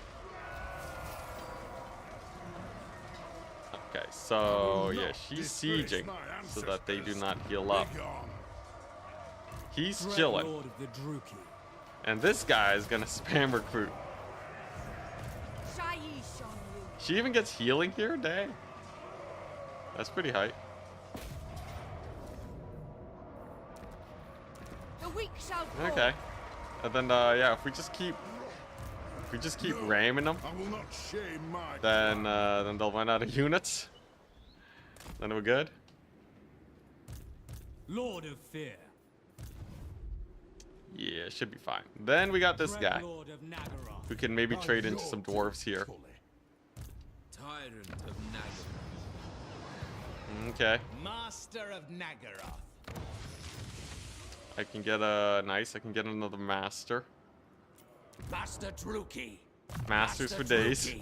Okay, so yeah, she's sieging so that they do not heal up. He's chilling. And this guy is gonna spam recruit. She even gets healing here? Dang. That's pretty hype. Okay. And then yeah, if we just keep ramming them, then they'll run out of units. Then we're good. Lord of Fear. Yeah, should be fine. Then we got this guy. Lord of Nagaroth. We can maybe trade into some dwarves here. Tyrant of Nagaroth. Okay. Master of Nagaroth. I can get a nice. I can get another master. Master Druki. Masters for days.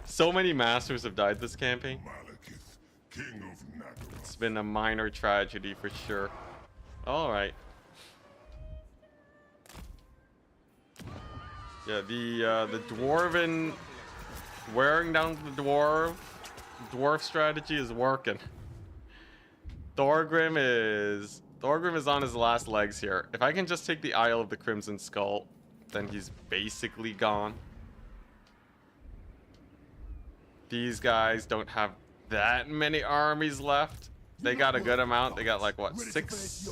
So many masters have died this campaign. Malekith, king of Nagaroth. It's been a minor tragedy for sure. All right. Yeah, the dwarven wearing down the dwarf strategy is working. Thorgrim is on his last legs here. If I can just take the Isle of the Crimson Skull, then he's basically gone. These guys don't have that many armies left. They got a good amount. They got like what, 6?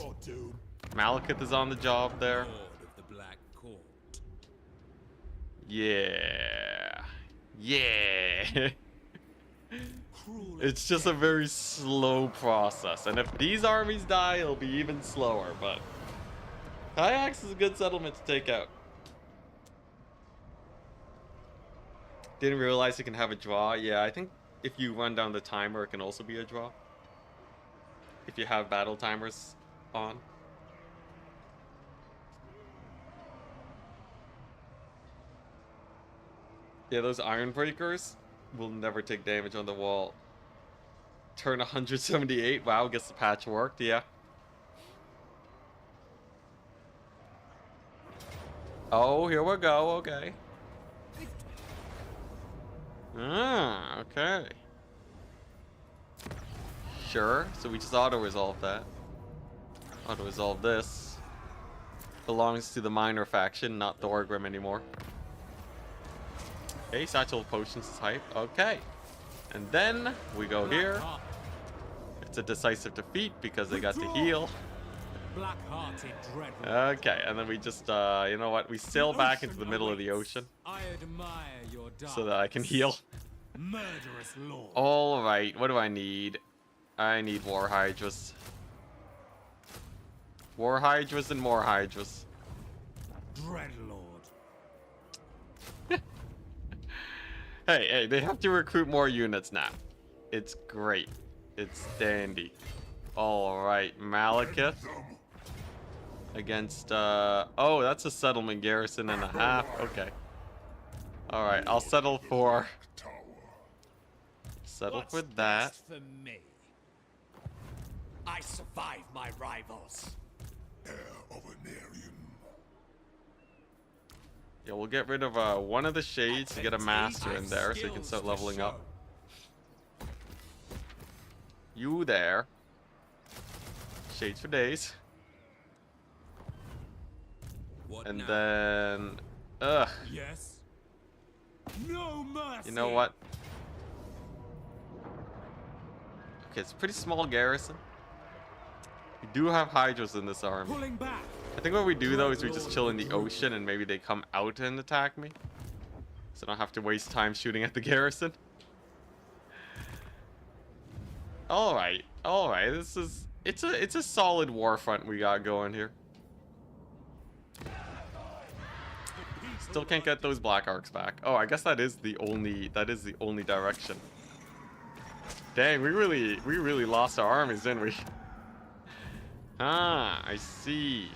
Malekith is on the job there. Lord of the Black Court. Yeah. Yeah. It's just a very slow process. And if these armies die, it'll be even slower. But Kayaks is a good settlement to take out. Didn't realize it can have a draw. Yeah, I think if you run down the timer, it can also be a draw. If you have battle timers on. Yeah, those iron breakers will never take damage on the wall. Turn 178. Wow, gets the patch worked. Yeah. Oh, here we go. Okay. Ah, okay. Sure. So we just auto-resolve that. Auto-resolve this. Belongs to the minor faction, not Thorgrim anymore. Okay, Satchel Potions is hype. Okay. And then we go here. It's a decisive defeat because they got to heal. Black-hearted dreadlord. Okay, and then we just, you know what? We sail back into the middle of the ocean I admire your so that I can heal. Murderous lord. All right, what do I need? I need War Hydras. War Hydras and more Hydras. Dreadlord. Hey, they have to recruit more units now. It's great. It's dandy. All right, Malekith against, oh, that's a settlement garrison and a half. Okay. All right, I'll settle for that. Best for me? I survive my rivals. Heir of an Aryan. Yeah, we'll get rid of one of the shades to get a master in there so you can start leveling up. You there. Shades for days. What And now? then... Ugh. Yes. No mercy. You know what? Okay, it's a pretty small garrison. We do have Hydras in this army. Pulling back. I think what we do though is we just chill in the ocean and maybe they come out and attack me. So I don't have to waste time shooting at the garrison. Alright, this is... It's a solid war front we got going here. Still can't get those black arcs back. Oh, I guess that is the only direction. Dang, we really lost our armies, didn't we? Ah, I see.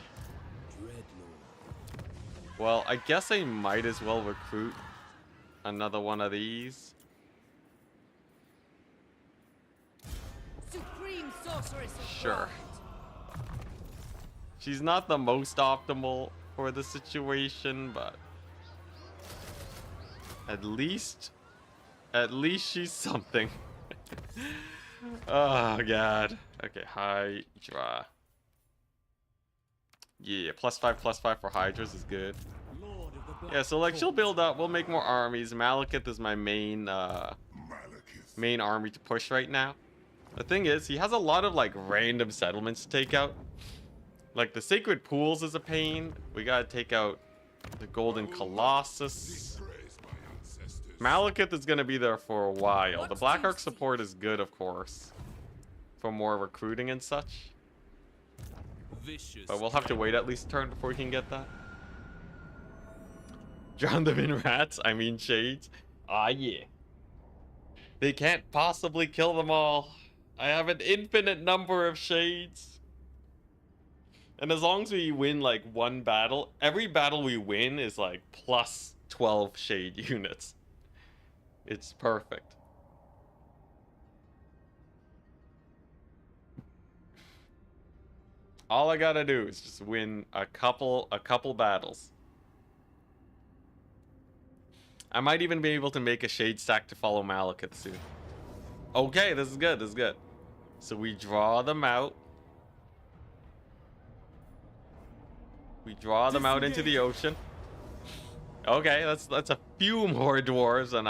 Dreadlord. Well, I guess I might as well recruit another one of these. Supreme sorceress of Sure. Light. She's not the most optimal for the situation, but at least she's something. Oh god. Okay, Hydra. Yeah, +5/+5 for Hydras is good. Lord of the Black Yeah, so like she'll Court. build up. We'll make more armies. Malekith is my Malekith. main army to push right now. The thing is, he has a lot of like random settlements to take out. Like the Sacred Pools is a pain. We gotta take out the Golden Colossus. Disgrace my ancestors. Malekith is going to be there for a while. What The do Black you Ark see? support is good, of course, for more recruiting and such. Vicious. But we'll have to wait at least a turn before we can get that. Drown them in rats, I mean shades. Ah, yeah. They can't possibly kill them all. I have an infinite number of shades. And as long as we win like one battle, every battle we win is like plus 12 shade units. It's perfect. All I gotta do is just win a couple battles. I might even be able to make a shade stack to follow Malekith soon. Okay, this is good, this is good. So we draw them out. We draw them out into the ocean. Okay, that's a few more dwarves than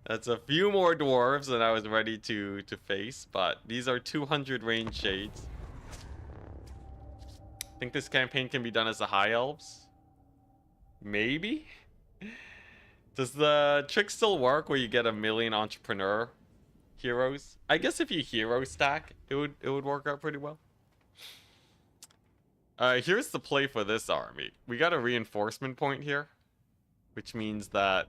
that's a few more dwarves than I was ready to face, but these are 200 range shades. Think this campaign can be done as the high elves? Maybe? Does the trick still work where you get a million entrepreneur heroes? I guess if you hero stack, it would work out pretty well. Here's the play for this army. We got a reinforcement point here, which means that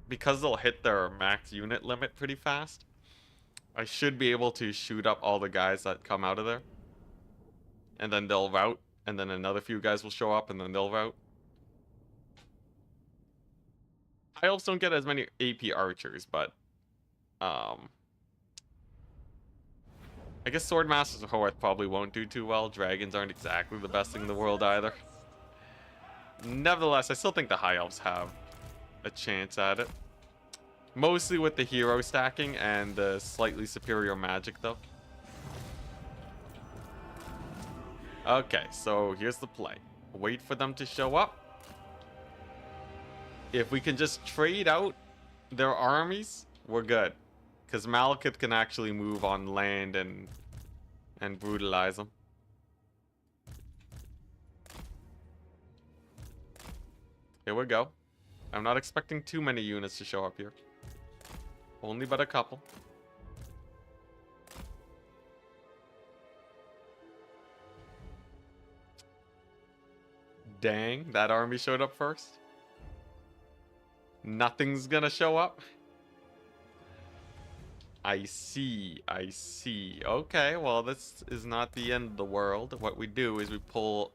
because they'll hit their max unit limit pretty fast, I should be able to shoot up all the guys that come out of there. And then they'll rout, and then another few guys will show up, and then they'll rout. I also don't get as many AP archers, but I guess Swordmasters of Horeth probably won't do too well. Dragons aren't exactly the best thing in the world either. Nevertheless, I still think the High Elves have a chance at it. Mostly with the hero stacking and the slightly superior magic, though. Okay, so here's the play. Wait for them to show up. If we can just trade out their armies, we're good. Because Malekith can actually move on land and brutalize them. Here we go. I'm not expecting too many units to show up here. Only but a couple. Dang, that army showed up first. Nothing's gonna show up. I see, I see. Okay, well, this is not the end of the world. What we do is we pull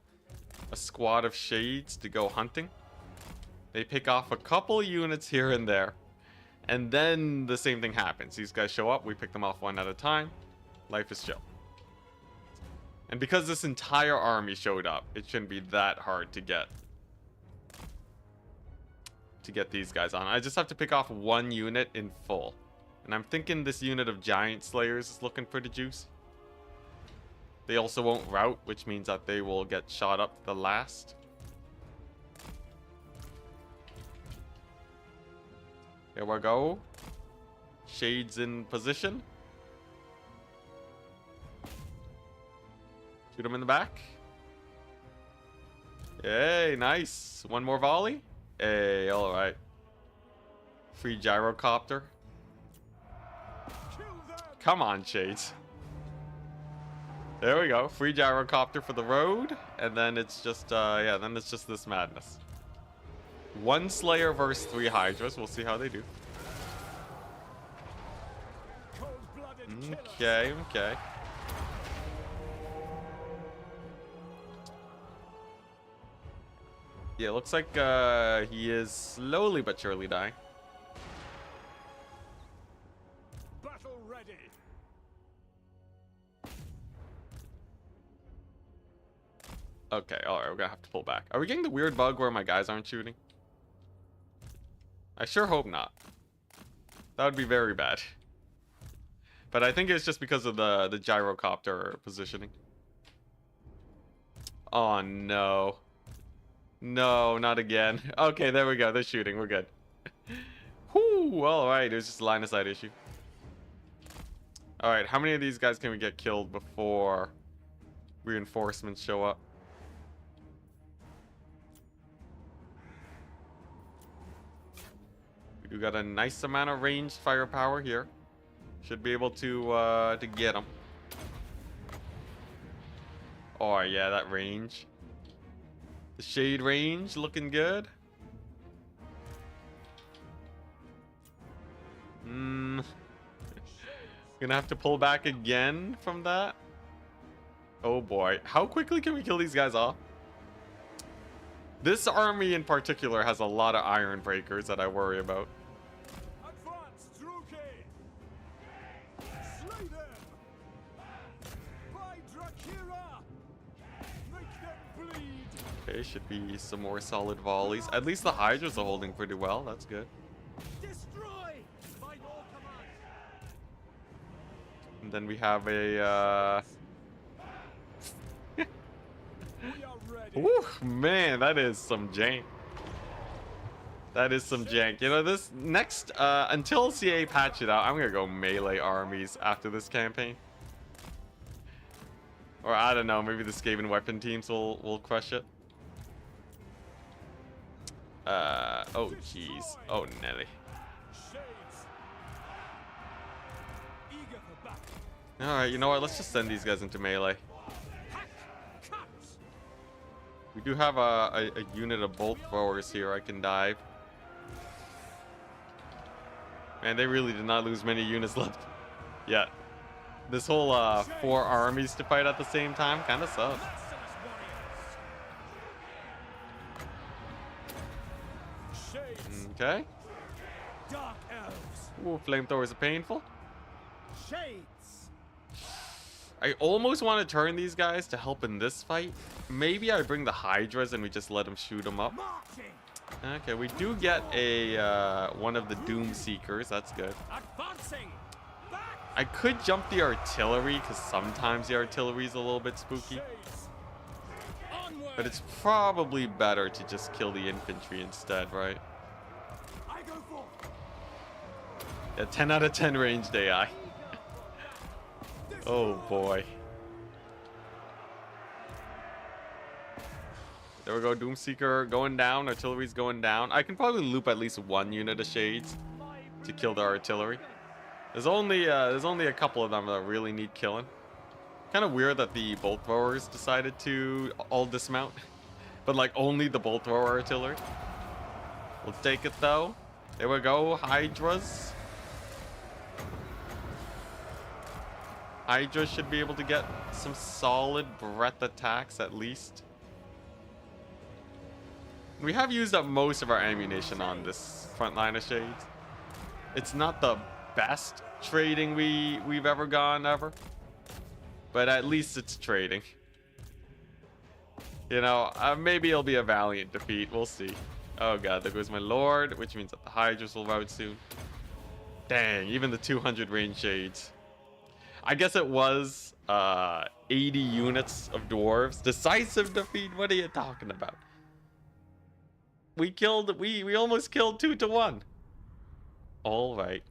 a squad of shades to go hunting. They pick off a couple units here and there. And then the same thing happens. These guys show up, we pick them off one at a time. Life is chill. And because this entire army showed up, it shouldn't be that hard to get these guys on. I just have to pick off one unit in full. And I'm thinking this unit of Giant Slayers is looking pretty juicy. They also won't rout, which means that they will get shot up the last. Here we go. Shades in position. Shoot him in the back. Hey, nice. One more volley. Hey, alright. Free gyrocopter. Come on, Shades. There we go. Free gyrocopter for the road. And then it's just, yeah, then it's just this madness. One Slayer versus 3 Hydras. We'll see how they do. Okay, okay. Yeah, looks like he is slowly but surely dying. Battle ready. Okay, alright, we're gonna have to pull back. Are we getting the weird bug where my guys aren't shooting? I sure hope not. That would be very bad. But I think it's just because of the gyrocopter positioning. Oh no. No, not again. Okay, there we go. They're shooting. We're good. Whoo! Alright, it was just a line of sight issue. Alright, how many of these guys can we get killed before reinforcements show up? You got a nice amount of ranged firepower here. Should be able to get them. Oh yeah, that range. The shade range looking good. Gonna have to pull back again from that. Oh boy, how quickly can we kill these guys off? This army in particular has a lot of iron breakers that I worry about. Advance, Druke! Slay them! By Drakira! Make them bleed! Okay, should be some more solid volleys. At least the Hydras are holding pretty well. That's good. Destroy! By your command! And then we have a We are ready! Woo, man, that is some jank. That is some jank. You know, this next, until CA patch it out, I'm gonna go melee armies after this campaign. Or I don't know, maybe the Skaven weapon teams will crush it. Oh jeez. Oh Nelly. Shades! Eager for battle! Alright, you know what? Let's just send these guys into melee. Hack! Cut! We do have a unit of bolt throwers here I can dive. Man, they really did not lose many units left yet. This whole 4 armies to fight at the same time kind of sucks. Maximus warriors! Shades! Okay. Dark elves! Ooh, flamethrowers are painful. Shades! I almost want to turn these guys to help in this fight. Maybe I bring the Hydras and we just let them shoot them up. Marching! Okay, we do get a one of the Doom Seekers. That's good. Advancing! Back! I could jump the artillery because sometimes the artillery is a little bit spooky. Shades! Onward! But it's probably better to just kill the infantry instead, right? I go for Yeah, 10 out of 10 ranged AI. Oh boy. There we go, Doomseeker going down, artillery's going down. I can probably loop at least 1 unit of Shades to kill the artillery. There's only a couple of them that really need killing. Kind of weird that the bolt throwers decided to all dismount, but like only the bolt thrower artillery. We'll take it though. There we go, Hydras. Hydra should be able to get some solid breath attacks at least. We have used up most of our ammunition on this front line of Shades. It's not the best trading we've ever gone ever, but at least it's trading. You know, maybe it'll be a valiant defeat. We'll see. Oh god, there goes my lord, which means that the Hydras will rout soon. Dang, even the 200 range Shades. I guess it was 80 units of dwarves. Decisive defeat? What are you talking about? We almost killed 2 to 1. All right.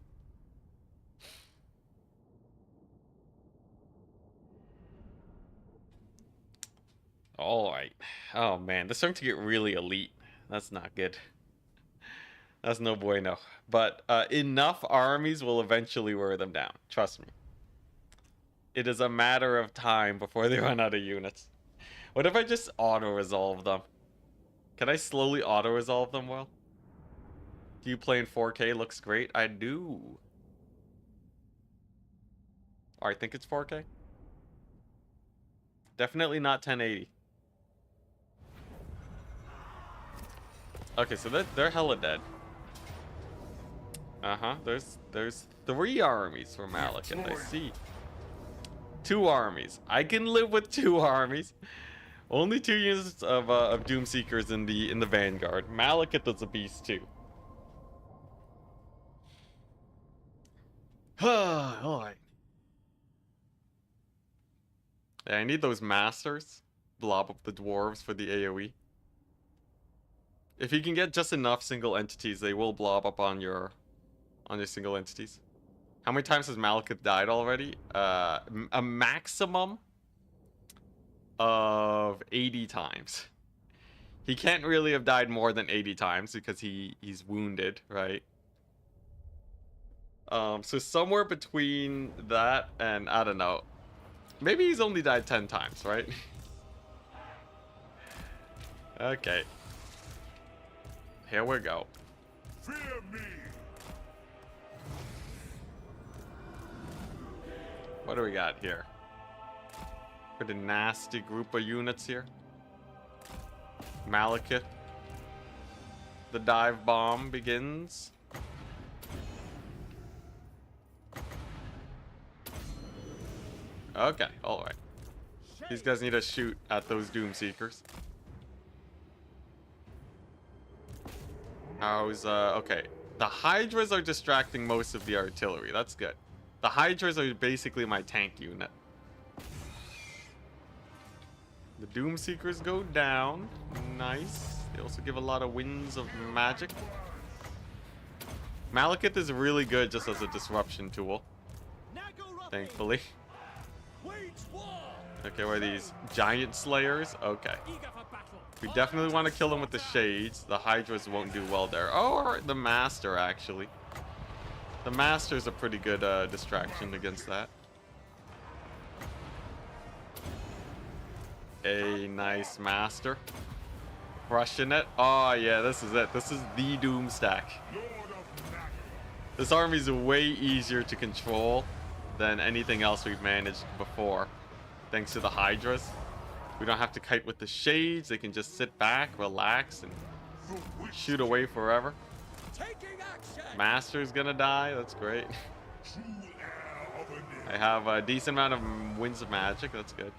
All right. Oh man, this is starting to get really elite. That's not good. That's no bueno. But enough armies will eventually wear them down. Trust me. It is a matter of time before they run out of units. What if I just auto-resolve them? Can I slowly auto-resolve them well? Do you play in 4K? Looks great. I do. Or I think it's 4K. Definitely not 1080. Okay, so they're hella dead. Uh-huh. There's 3 armies for Malekith, I see. 2 armies. I can live with 2 armies. Only 2 units of Doomseekers in the Vanguard. Malekith is a beast too. Alright. Yeah, I need those masters. Blob up the dwarves for the AoE. If you can get just enough single entities, they will blob up on your single entities. How many times has Malekith died already? A maximum of 80 times. He can't really have died more than 80 times because he's wounded, right? So somewhere between that and, I don't know. Maybe he's only died 10 times, right? Okay. Here we go. Fear me. What do we got here? Pretty nasty group of units here. Malekith. The dive bomb begins. Okay, alright. These guys need to shoot at those Doom Seekers. How's, okay. The Hydras are distracting most of the artillery. That's good. The Hydras are basically my tank unit. The Doom Seekers go down. Nice. They also give a lot of winds of magic. Malekith is really good just as a disruption tool. Thankfully. Okay, what are these? Giant Slayers? Okay. We definitely want to kill them with the Shades. The Hydras won't do well there. Oh, or the Master, actually. The Master's a pretty good distraction against that. A nice Master. Crushing it. Oh, yeah, this is it. This is the Doom stack. This army is way easier to control than anything else we've managed before. Thanks to the Hydras. We don't have to kite with the Shades. They can just sit back, relax, and shoot away forever. Master's gonna die. That's great. I have a decent amount of winds of magic. That's good.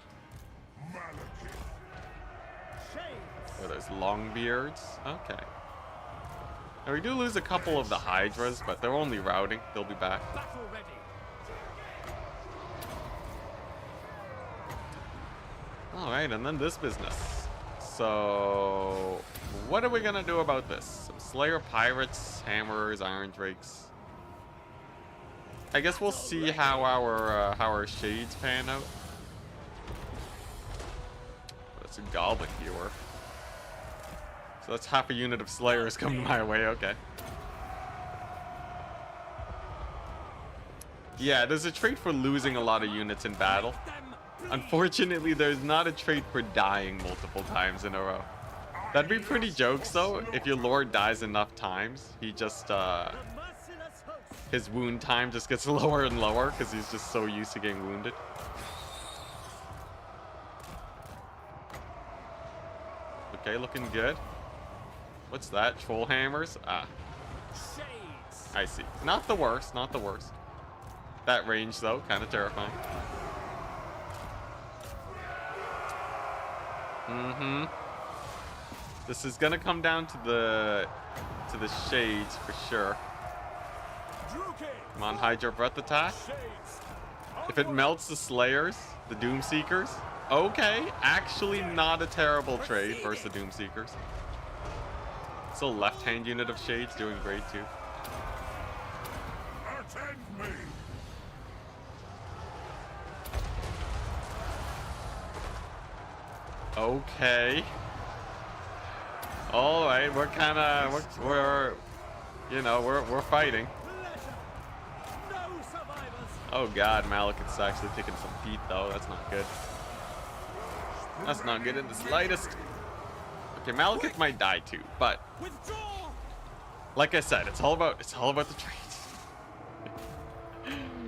Oh, there's Longbeards. Okay. Now, we do lose a couple of the Hydras, but they're only routing. They'll be back. Alright, and then this business. So, what are we gonna do about this? Some Slayer Pirates, Hammerers, Iron Drakes. I guess we'll see how our Shades pan out. That's a Goblin Hewer. So that's half a unit of Slayers coming my way, okay. Yeah, there's a trait for losing a lot of units in battle. Unfortunately, there's not a trait for dying multiple times in a row. That'd be pretty jokes, though, if your Lord dies enough times. He just, his wound time just gets lower and lower, because he's just so used to getting wounded. Okay, looking good. What's that? Troll hammers? Ah. I see. Not the worst, not the worst. That range, though, kind of terrifying. Mm-hmm. This is gonna come down to the Shades for sure. Come on, Hydra Breath attack. If it melts the Slayers, the Doom Seekers, okay. Actually not a terrible trade versus the Doom Seekers. Still left-hand unit of Shades doing great too. Attend me. Okay. All right, we're kind of we're fighting. Oh God, Malekith's actually taking some heat though. That's not good. That's not good in the slightest. Okay, Malekith might die too, but like I said, it's all about the trades.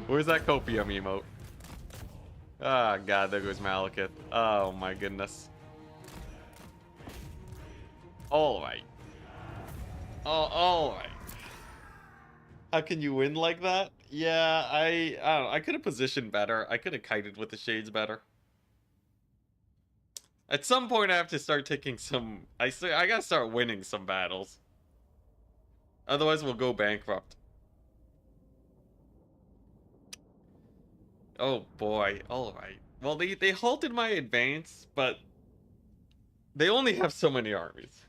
Where's that copium emote? Ah, God, there goes Malekith. Oh my goodness. All right. Oh, all right. How can you win like that? Yeah, I don't know. I could have positioned better. I could have kited with the Shades better. At some point, I have to start taking some. I gotta start winning some battles. Otherwise, we'll go bankrupt. Oh boy. All right. Well, they halted my advance, but they only have so many armies.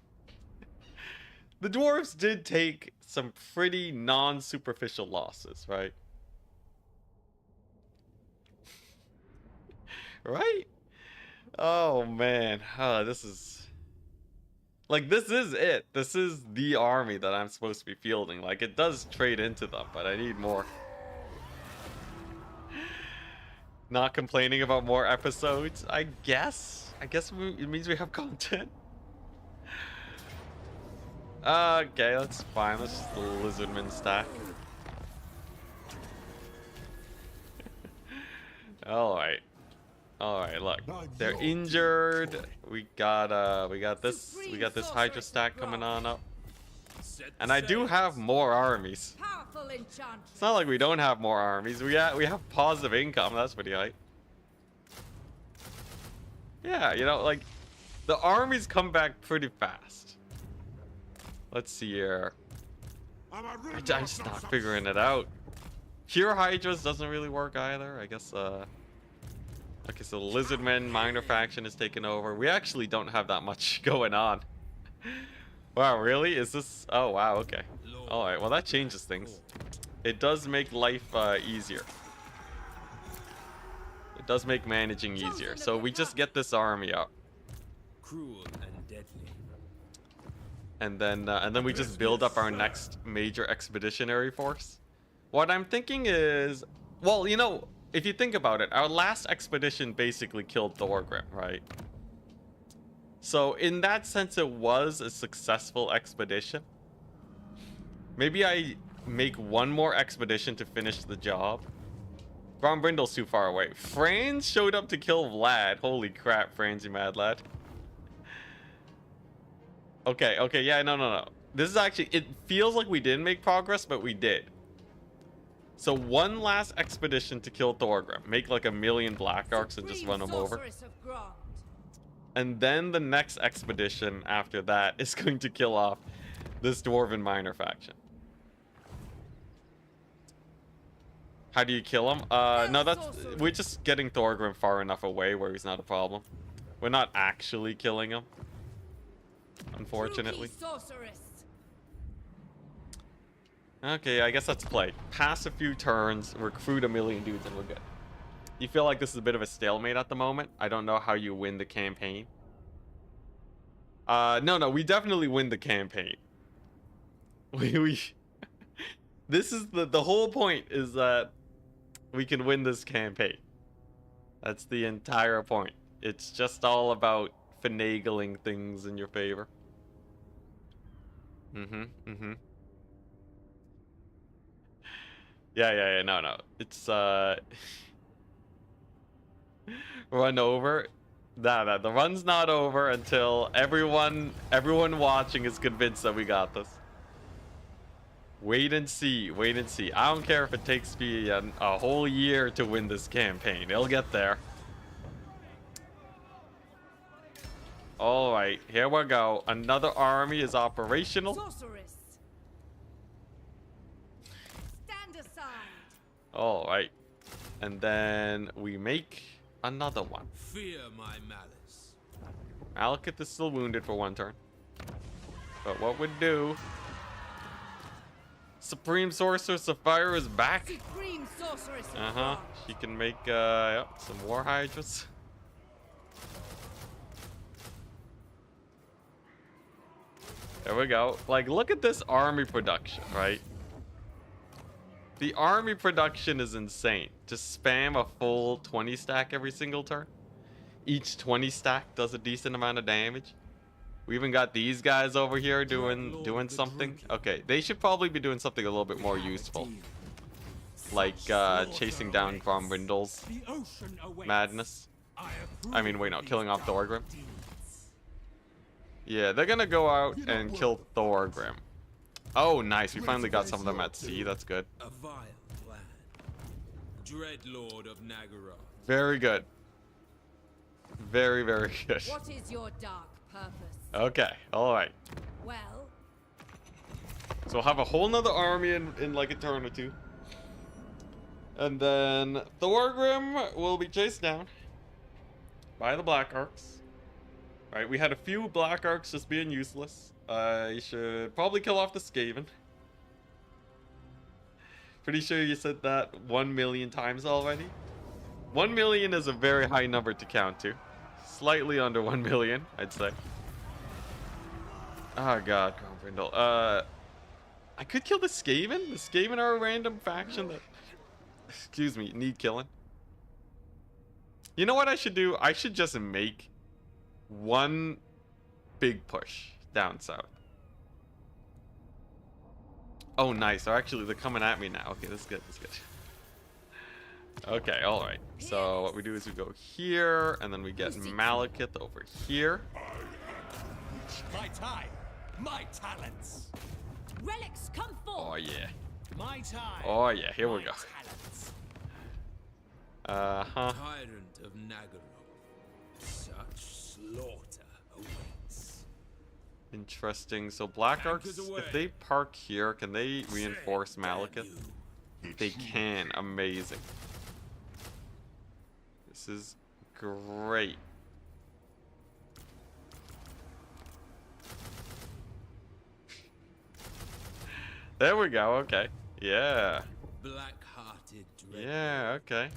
The dwarves did take some pretty non-superficial losses, right? Right? Oh man, this is it. This is the army that I'm supposed to be fielding. Like, it does trade into them, but I need more. Not complaining about more episodes, I guess. It means we have content. Okay, that's fine. Let's just lizardman stack. Alright. Alright, look. They're injured. We got this Hydra stack coming on up. And I do have more armies. Powerful enchantment. It's not like we don't have more armies. We have positive income. That's pretty hype. Yeah, you know, like the armies come back pretty fast. Let's see here. I'm just not figuring it out. Pure Hydras doesn't really work either. I guess okay, so Lizardmen minor faction is taking over. We actually don't have that much going on. Wow, really? Is this? Oh, wow, okay. Alright, well that changes things. It does make life easier. It does make managing easier. So we just get this army up. Cruel and deadly. And then we just build up our next major expeditionary force. What I'm thinking is, well, you know, if you think about it, our last expedition basically killed Thorgrim, right? So in that sense, it was a successful expedition. Maybe I make one more expedition to finish the job. Grombrindle's too far away. Franz showed up to kill Vlad. Holy crap, Franz, you mad lad. Okay, yeah, no. This is actually, it feels like we didn't make progress, but we did. So one last expedition to kill Thorgrim. Make like 1,000,000 Black Arcs and just run them over. And then the next expedition after that is going to kill off this Dwarven minor faction. How do you kill him? No, we're just getting Thorgrim far enough away where he's not a problem. We're not actually killing him, unfortunately. Okay, I guess let's play. Pass a few turns, recruit 1,000,000 dudes, and we're good. You feel like this is a bit of a stalemate at the moment? I don't know how you win the campaign. No, we definitely win the campaign. This is the whole point is that we can win this campaign. That's the entire point. It's just all about finagling things in your favor. Yeah, no. It's run over. Nah, the run's not over until everyone watching is convinced that we got this. Wait and see. I don't care if it takes me a whole year to win this campaign. It'll get there. Alright, here we go. Another army is operational. Sorceress. Stand aside. Alright. And then we make another one. Fear my malice. Malekith is still wounded for one turn. But what would do? Supreme Sorceress Sapphire is back. Supreme Sorceress. She can make yep, some War Hydras. There we go. Like, look at this army production, right? The army production is insane. Just spam a full 20 stack every single turn. Each 20 stack does a decent amount of damage. We even got these guys over here doing something. Okay, they should probably be doing something a little bit more useful. Like chasing down Grombrindle's madness. I mean, wait, no, killing off Thorgrim. Yeah, they're gonna go out and kill Thorgrim. Oh, nice. We finally got some of them at sea. That's good. A vile plan. Dreadlord of Nagaroth. Very good. Very, very good. What is your dark purpose? Okay, alright. Well, So we'll have a whole nother army in like a turn or two. And then Thorgrim will be chased down by the Black Arcs. Right, we had a few Black Arcs just being useless. You should probably kill off the Skaven. Pretty sure you said that 1,000,000 times already. 1,000,000 is a very high number to count to. Slightly under 1,000,000, I'd say. Oh god, Grombrindle. I could kill the Skaven. The Skaven are a random faction that, excuse me, need killing. You know what I should do? I should just make one big push down south. Oh, nice. So actually, they're coming at me now. Okay, this is good. This is good. Okay, all right. So what we do is we go here, and then we get Malekith over here. My time, my talents. Relics come forth. Oh yeah. My time. Oh yeah. Here we my go. talents. Tyrant of Nagaroth. Such slaughter awaits. Interesting. So Black Arcs, if they park here, can they reinforce Malekith? They can. Amazing. This is great. There we go. Okay. Yeah. Black-hearted dread. Yeah. Okay.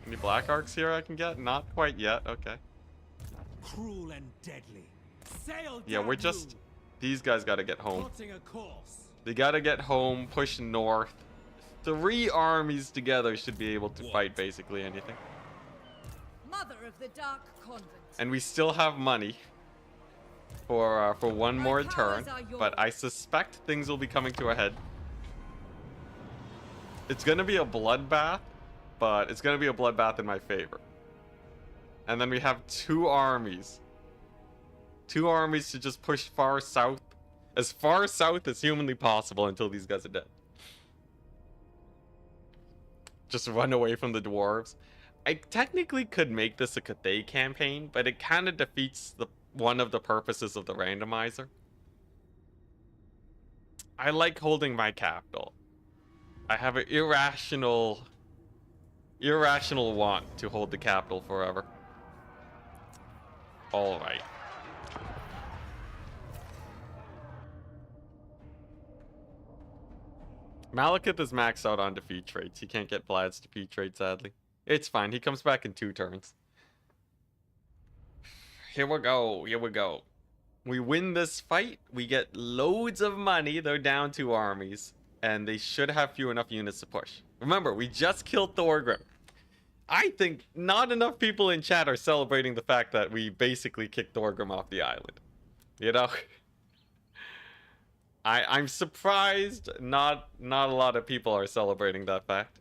Any Black Arcs here I can get? Not quite yet. Okay. Cruel and deadly. Sail Yeah, down we're just... you. These guys got to get home. Plotting a course. They got to get home, push north. 3 armies together should be able to fight basically anything. Mother of the Dark Convent. And we still have money for one My more powers turn, are yours. but I suspect things will be coming to a head. It's gonna be a bloodbath, but it's gonna be a bloodbath in my favor. And then we have 2 armies. 2 armies to just push far south, as far south as humanly possible until these guys are dead. Just run away from the dwarves. I technically could make this a Cathay campaign, but it kind of defeats one of the purposes of the randomizer. I like holding my capital. I have an irrational want to hold the capital forever. All right. Malekith is maxed out on defeat traits. He can't get Vlad's defeat trait, sadly. It's fine. He comes back in 2 turns. Here we go. Here we go. We win this fight. We get loads of money. They're down 2 armies. And they should have few enough units to push. Remember, we just killed Thorgrim. I think not enough people in chat are celebrating the fact that we basically kicked Thorgrim off the island. You know? I'm surprised not a lot of people are celebrating that fact.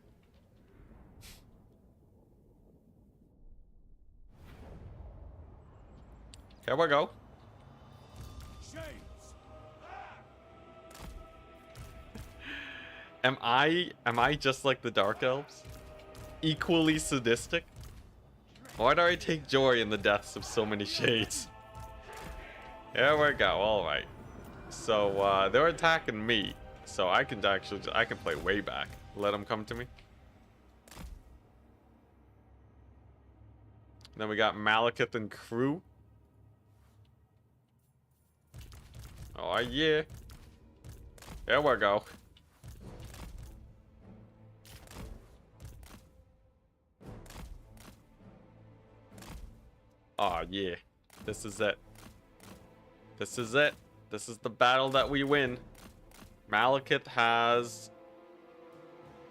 Here we go. Am I just like the Dark Elves? Equally sadistic? Why do I take joy in the deaths of so many shades? Here we go. All right. So they're attacking me. So I can play way back. Let them come to me. Then we got Malekith and crew. Oh yeah. There we go. Oh yeah. This is it. This is it. This is the battle that we win. Malekith has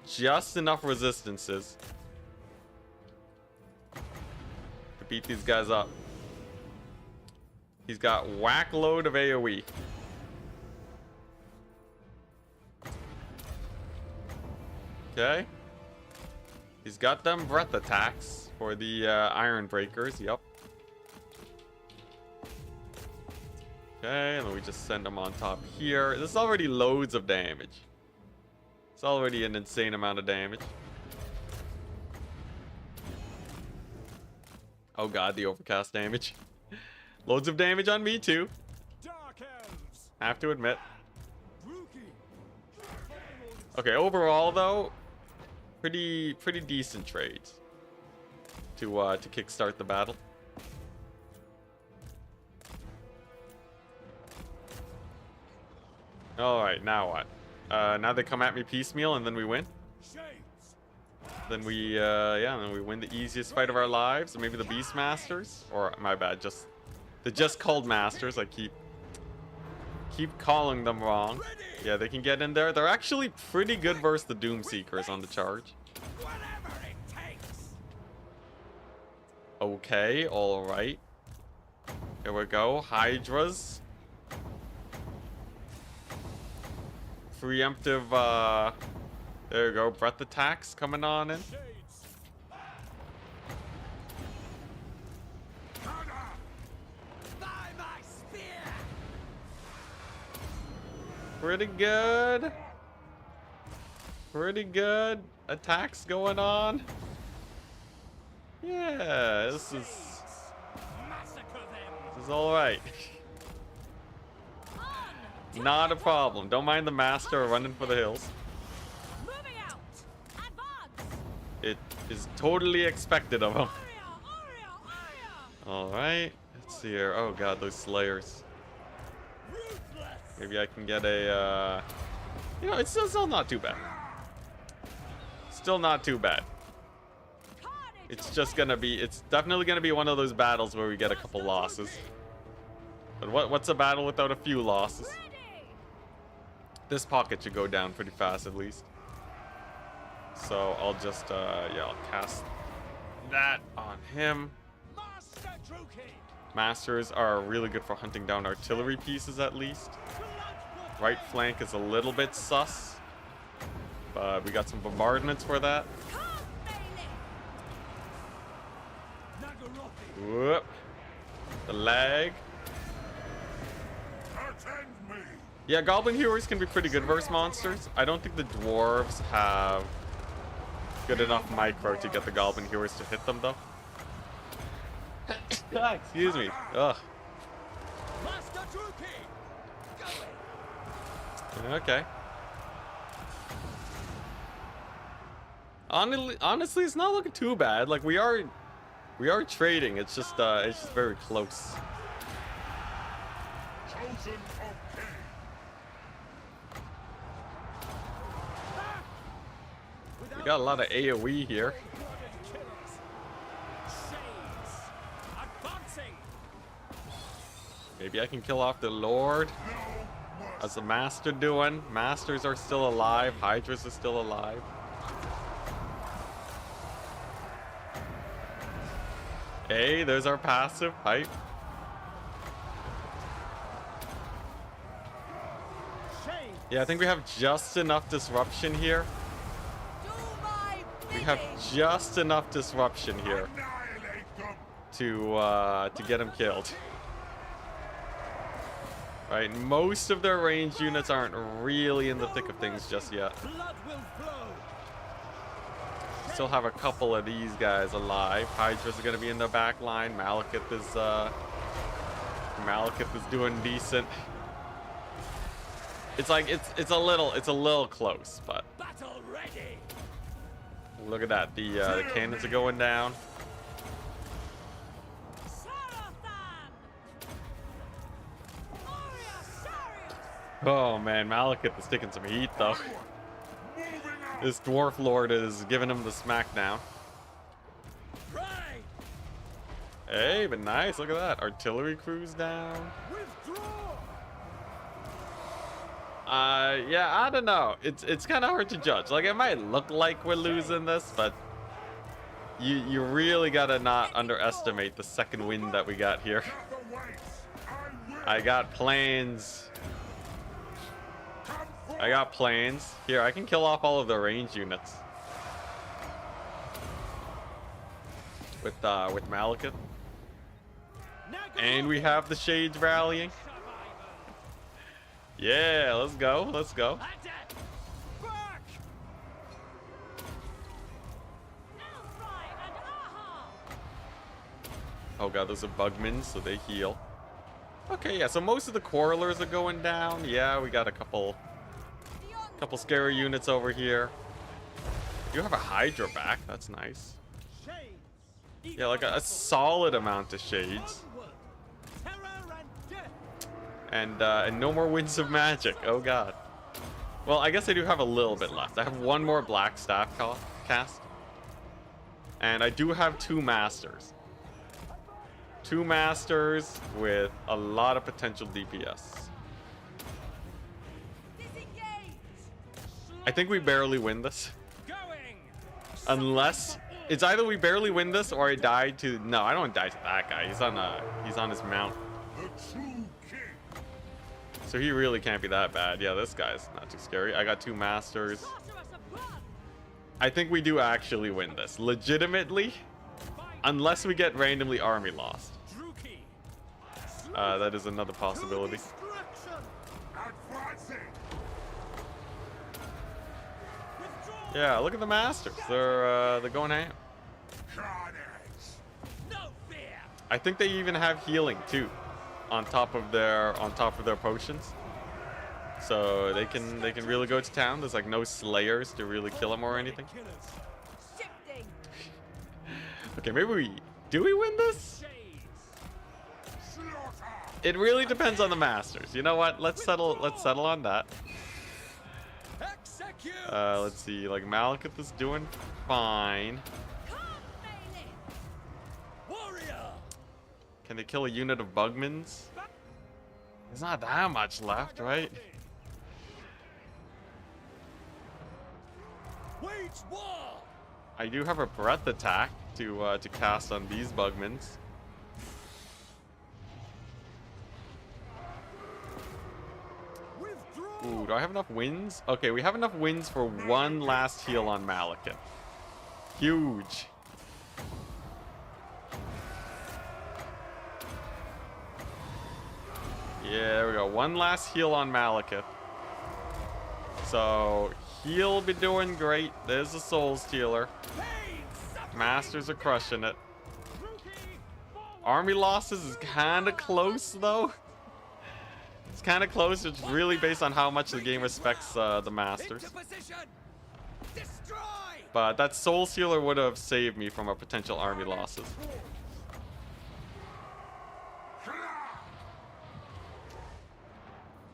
just enough resistances to beat these guys up. He's got whack load of AoE. Okay. He's got them breath attacks for the iron breakers. Yep. Okay, and then we just send them on top here. This is already loads of damage. It's already an insane amount of damage. Oh god, the overcast damage. Loads of damage on me too. Dark elves. I have to admit. Rookie. Okay, overall though, pretty decent trades to kickstart the battle. All right, now what? Now they come at me piecemeal and then we win. Then we then we win the easiest fight of our lives. Or maybe the Beastmasters, or my bad, just the just called Masters. I keep calling them wrong. Yeah, they can get in there. They're actually pretty good versus the Doomseekers on the charge. Whatever it takes. Okay, alright. Here we go. Hydras. Preemptive, there you go. Breath attacks coming on in. By my spear! Pretty good. Pretty good. Attacks going on. Yeah, this is alright. Not a problem. Don't mind the master running for the hills. Moving out. Advance. It is totally expected of him. Aria. Alright. Let's see here. Oh god, those slayers. Maybe I can get a you know, it's still not too bad. Still not too bad. It's just gonna be, it's definitely gonna be one of those battles where we get a couple losses. But what's a battle without a few losses? This pocket should go down pretty fast at least. So I'll just yeah, I'll cast that on him. Masters are really good for hunting down artillery pieces at least. Right flank is a little bit sus, but we got some bombardments for that. Whoop. The lag. Attend me. Yeah, Goblin Heroes can be pretty good versus monsters. I don't think the dwarves have good enough micro to get the Goblin Heroes to hit them though. Excuse me. Ugh. Okay. Honestly, it's not looking too bad. Like we are trading. It's just very close. Chosen of Cain. We got a lot of AoE here. Maybe I can kill off the Lord. How's the Master doing? Masters are still alive. Hydras are still alive. Hey, there's our passive. Hype. Yeah, I think we have just enough disruption here. Do my We have just enough disruption here to get him killed. Right, most of their ranged units aren't really in the thick of things just yet. Still have a couple of these guys alive. Hydras are gonna be in the back line. Malekith is doing decent. It's like it's a little close, but Battle ready. look at that. The cannons are going down. Oh man, Malekith is taking some heat though. This dwarf lord is giving him the smackdown. Hey, but nice. Look at that. Artillery crews down. Yeah, I don't know. It's kind of hard to judge. Like, it might look like we're losing this, but you really gotta not underestimate the second wind that we got here. I got planes. I got planes. Here, I can kill off all of the range units. With Malekith. And we have the Shades rallying. Yeah, let's go. Let's go. Oh god, those are bugmen, so they heal. Okay, yeah, so most of the quarrelers are going down. Yeah, we got a couple scary units over here. You have a Hydra back. That's nice. Yeah, like a solid amount of Shades. And no more Winds of Magic. Oh god. Well, I guess I do have a little bit left. I have one more Black Staff cast. And I do have 2 Masters. 2 Masters with a lot of potential DPS. I think we barely win this. Unless It's either we barely win this or I die to... No, I don't die to that guy. He's on his mount. The true king. So he really can't be that bad. Yeah, this guy's not too scary. I got 2 masters. Sorceress of blood. I think we do actually win this. Legitimately. Unless we get randomly army lost. That is another possibility. Advancing. Yeah, look at the masters. They're going ham. Carnage. No fear. I think they even have healing too, on top of their potions. So they can really go to town. There's like no slayers to really kill them or anything. Shifting. Okay, maybe do we win this? It really depends on the masters. You know what? Let's settle on that. Execute. Let's see. Like Malekith is doing fine. Come, melee. Warrior. Can they kill a unit of bugmans? There's not that much left, right? Wage war. I do have a breath attack to cast on these bugmans. Ooh, do I have enough wins? Okay, we have enough wins for one last heal on Malekith. Huge. Yeah, there we go. One last heal on Malekith. So he'll be doing great. There's a soul stealer. Masters are crushing it. Army losses is kind of close though. It's kind of close. It's really based on how much the game respects the masters. But that soul stealer would have saved me from a potential army losses.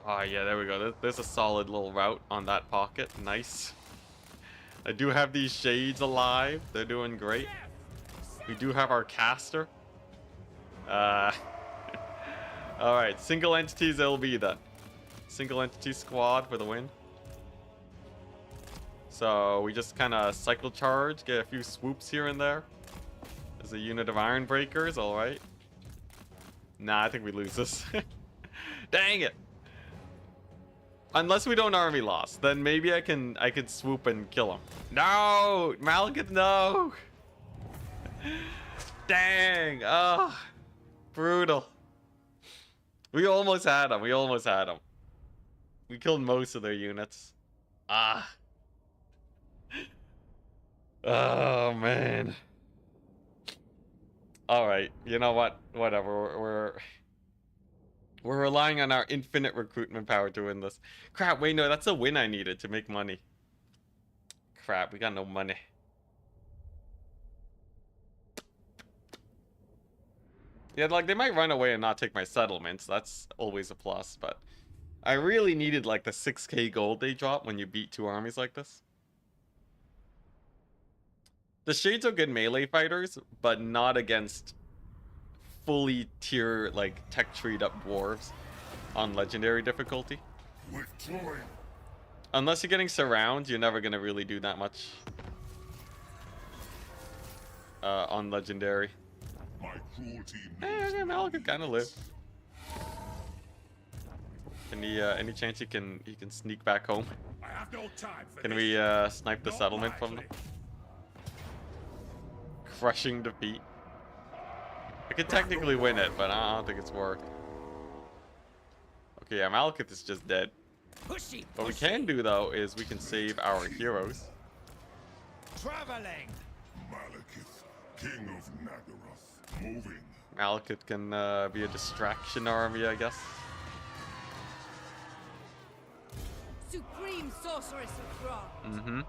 Oh yeah, there we go. There's a solid little route on that pocket. Nice. I do have these shades alive. They're doing great. We do have our caster. Alright, single entities LB then. Single entity squad for the win. So we just kind of cycle charge, get a few swoops here and there. There's a unit of iron breakers, alright. Nah, I think we lose this. Dang it! Unless we don't army loss, then maybe I can swoop and kill him. No! Malekith, no! Dang! Oh, brutal. We almost had him. We almost had him. We killed most of their units. Ah. Oh, man. Alright, you know what? Whatever. We're relying on our infinite recruitment power to win this. Crap, wait, no, that's a win I needed to make money. Crap, we got no money. Yeah, like, they might run away and not take my settlements. That's always a plus, but I really needed, like, the 6k gold they drop when you beat 2 armies like this. The Shades are good melee fighters, but not against fully tier, like, tech treed up dwarves on legendary difficulty. Withdrawing. Unless you're getting surround, you're never gonna really do that much on legendary. My cruelty Yeah, Malekith kind of live. Any chance he can sneak back home? I have no time for Can this. we snipe the Not settlement from them? likely. Crushing defeat. I could technically win it, but I don't think it's worth. Okay, yeah, Malekith is just dead. Pushy. What we can do though is we can save our heroes. Traveling. Malekith, king of Nagaroth, moving. Malekith can be a distraction army, I guess. Supreme sorceress of Grog. Mm-hmm.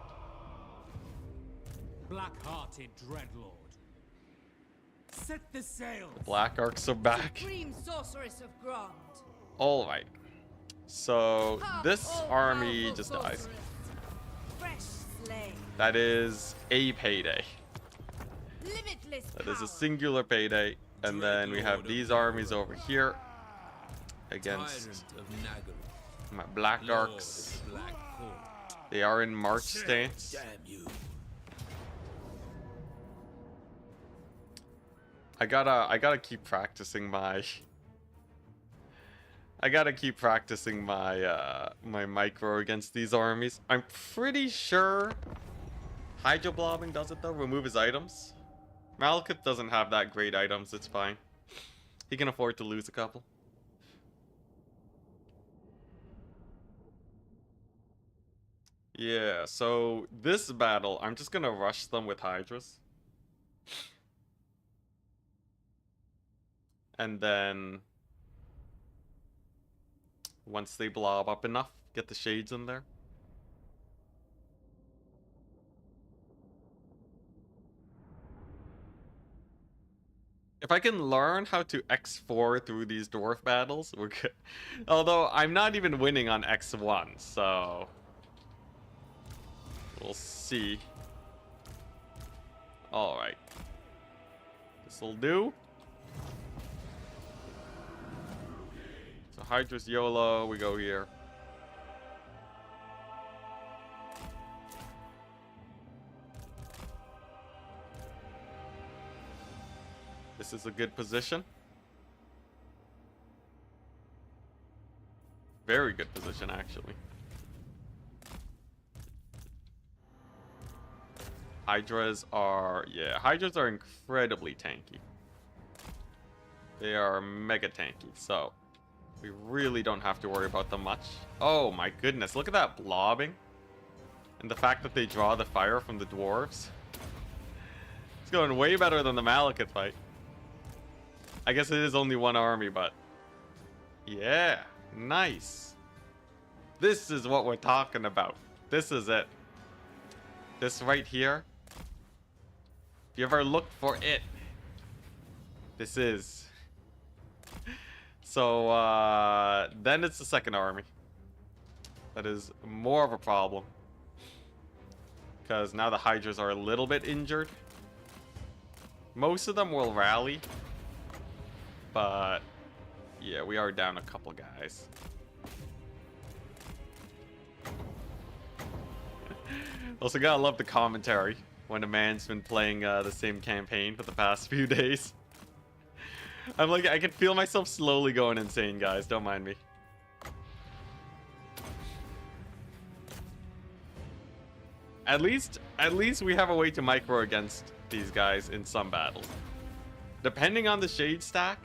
Black-hearted dreadlord. Set the sails. Black Arcs are back. Supreme sorceress of Grog. All right. So this army just dies. Fresh slay. That is a payday. Limitless That is a power. singular payday. And then we have these armies over here against Tyrant of Nagaroth. my Black Lord Arcs. of Black Court. They are in march stance. Damn you. I gotta keep practicing my I gotta keep practicing my my micro against these armies. I'm pretty sure Hydro Blobbing does it though. Remove his items. Malekith doesn't have that great items. It's fine. He can afford to lose a couple. Yeah, so this battle, I'm just gonna rush them with Hydras. And then once they blob up enough, get the shades in there. If I can learn how to X4 through these dwarf battles, we're good. Although I'm not even winning on X1, so we'll see. Alright. This'll do. So Hydra's YOLO, we go here. This is a good position. Very good position, actually. Hydras are... yeah, Hydras are incredibly tanky. They are mega tanky, so we really don't have to worry about them much. Oh my goodness, look at that blobbing. And the fact that they draw the fire from the dwarves. It's going way better than the Malekith fight. I guess it is only one army, but... yeah, nice. This is what we're talking about. This is it. This right here. If you ever looked for it, this is. So, then it's the second army. That is more of a problem. Because now the Hydras are a little bit injured. Most of them will rally. But, yeah, we are down a couple guys. Also, gotta love the commentary when a man's been playing the same campaign for the past few days. I'm like, I can feel myself slowly going insane, guys. Don't mind me. At least we have a way to micro against these guys in some battles. Depending on the shade stack,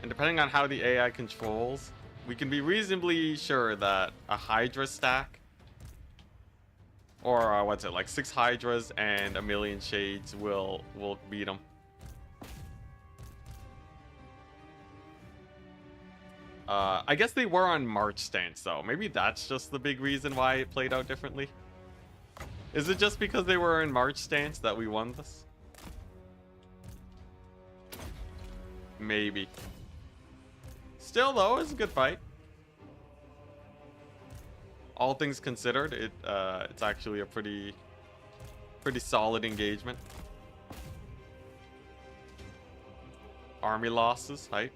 and depending on how the AI controls, we can be reasonably sure that a Hydra stack, or what's it, like 6 Hydras and a million shades will beat them. I guess they were on March stance though. Maybe that's just the big reason why it played out differently. Is it just because they were in March stance that we won this? Maybe. Still though, it's a good fight. All things considered, it's actually a pretty solid engagement. Army losses, right?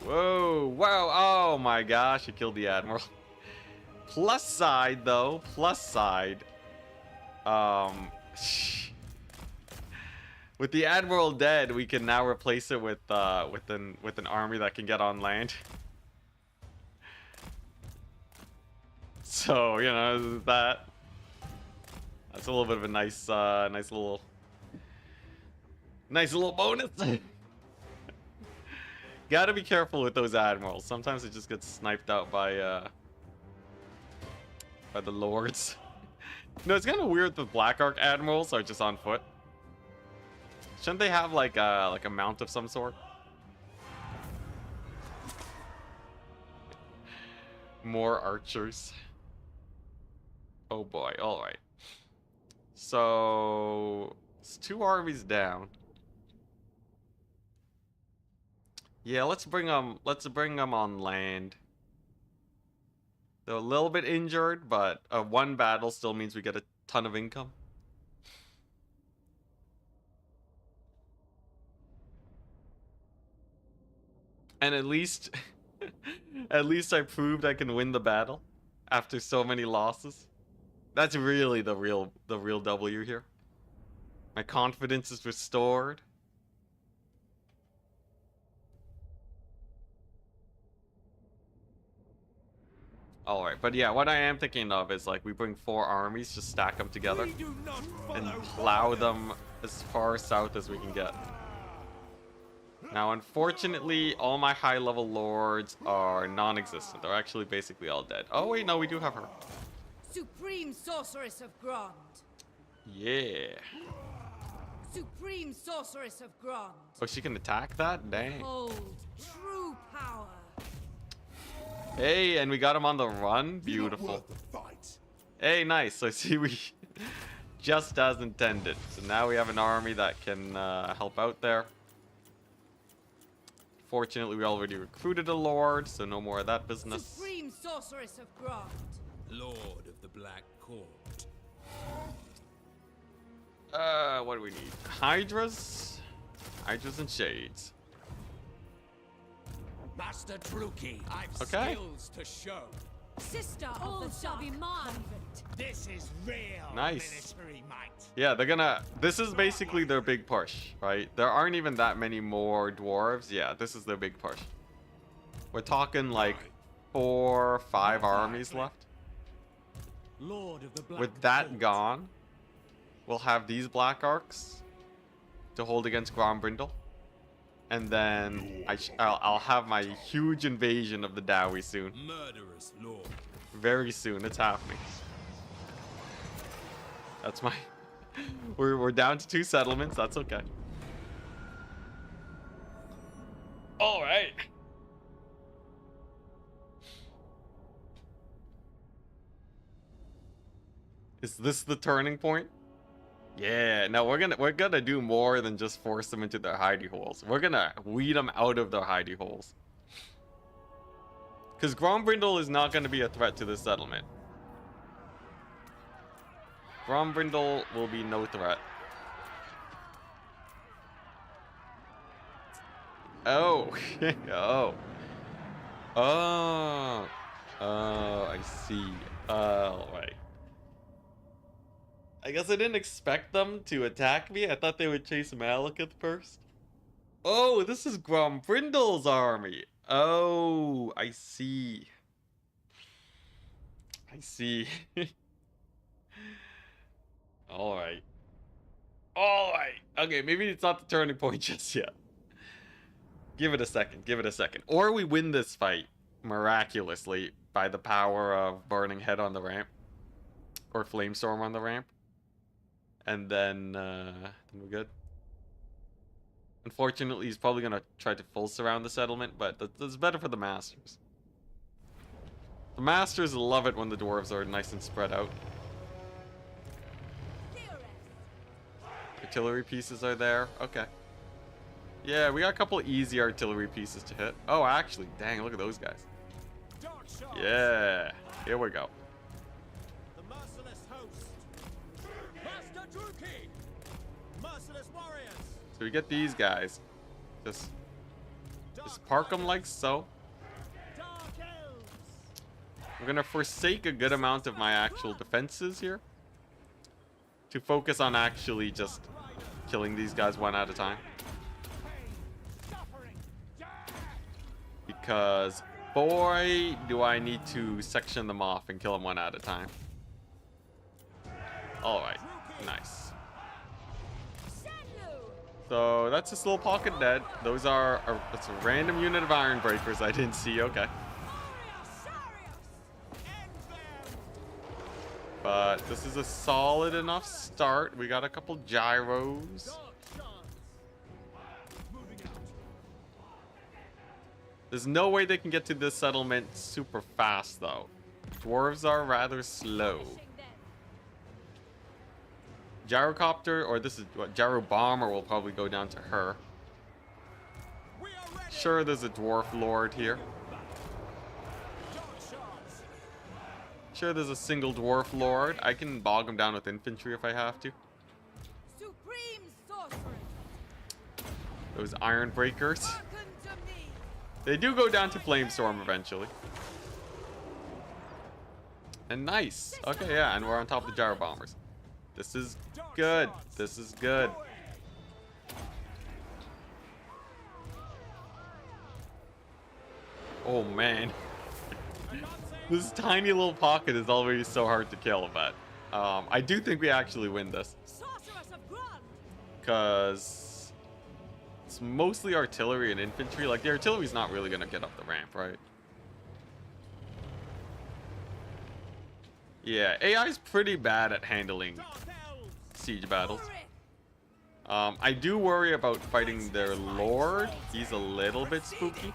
Whoa, whoa, oh my gosh, he killed the Admiral. Plus side though, plus side. With the Admiral dead, we can now replace it with an army that can get on land. So, you know, that's a little bit of a nice little bonus. Gotta be careful with those admirals. Sometimes it just gets sniped out by the lords. No, it's kind of weird that Black Ark admirals are just on foot. Shouldn't they have like a mount of some sort? More archers. Oh boy, alright. So it's 2 armies down. Yeah, let's bring them on land. They're a little bit injured, but one battle still means we get a ton of income. And at least at least I proved I can win the battle after so many losses. That's really the real W here. My confidence is restored. Alright, but yeah, what I am thinking of is like we bring 4 armies, just stack them together, We do not and follow plow orders. them as far south as we can get. Now, unfortunately, all my high-level lords are non-existent. They're actually basically all dead. Oh wait, no, we do have her. Supreme Sorceress of Grond. Yeah. Supreme Sorceress of Grond. Oh, she can attack that? Dang. Hold true power. Hey, and we got him on the run. Beautiful. Worth the fight. Hey, nice. So see, we just as intended. So now we have an army that can help out there. Fortunately, we already recruited a lord, so no more of that business. Supreme Sorceress of Grond. Lord of the Black Court. What do we need? Hydras? Hydras and shades. Master Druki, I've Okay. skills to show. Sister All of the shall be Dark mine. Convent. This is real Nice. military might. Yeah, they're gonna... This is basically their big push, right? There aren't even that many more dwarves. Yeah, this is their big push. We're talking like 4 or 5 armies left. Lord of the Black With that Court. gone, we'll have these black arcs to hold against Grombrindle. And then I'll have my huge invasion of the Dowie soon. Murderous Lord. Very soon. It's happening. That's my... We're down to 2 settlements. That's okay. All right. Is this the turning point? Yeah, no, we're gonna do more than just force them into their hidey holes. We're gonna weed them out of their hidey holes. Because Grombrindle is not gonna be a threat to this settlement. Grombrindle will be no threat. Oh, oh, oh, I see. Oh, right. I guess I didn't expect them to attack me. I thought they would chase Malekith first. Oh, this is Grombrindle's army. Oh, I see. I see. Alright. Alright. Okay, maybe it's not the turning point just yet. Give it a second. Give it a second. Or we win this fight miraculously by the power of Burning Head on the ramp. Or Flamestorm on the ramp. And then we're good. Unfortunately, he's probably going to try to full surround the settlement, but that's better for the Masters. The Masters love it when the Dwarves are nice and spread out. Artillery pieces are there. Okay. Yeah, we got a couple easy artillery pieces to hit. Oh, actually, dang, look at those guys. Dark shards. Yeah, here we go. The merciless host. Master Druki. Merciless warriors. So we get these guys. Just park them like so. Dark elves. I'm gonna forsake a good amount of my actual defenses here to focus on actually just killing these guys one at a time. Because boy, do I need to section them off and kill them one at a time. Alright, nice. So that's this little pocket dead. Those are it's a random unit of Iron Breakers I didn't see. Okay. But this is a solid enough start. We got a couple gyros. There's no way they can get to this settlement super fast, though. Dwarves are rather slow. Gyrocopter, or this is what, Gyro Bomber will probably go down to her. Sure, there's a Dwarf Lord here. Sure, there's a single Dwarf Lord. I can bog him down with infantry if I have to. Supreme Sorceress. Those Iron Breakers. Hearken to me. They do go down to Flamestorm eventually. And nice. Okay, yeah, and we're on top of the Gyro Bombers. This is good. This is good. Oh man. This tiny little pocket is already so hard to kill, but I do think we actually win this. Because it's mostly artillery and infantry. Like, the artillery's not really going to get up the ramp, right? Yeah, AI's pretty bad at handling siege battles. I do worry about fighting their lord. He's a little bit spooky.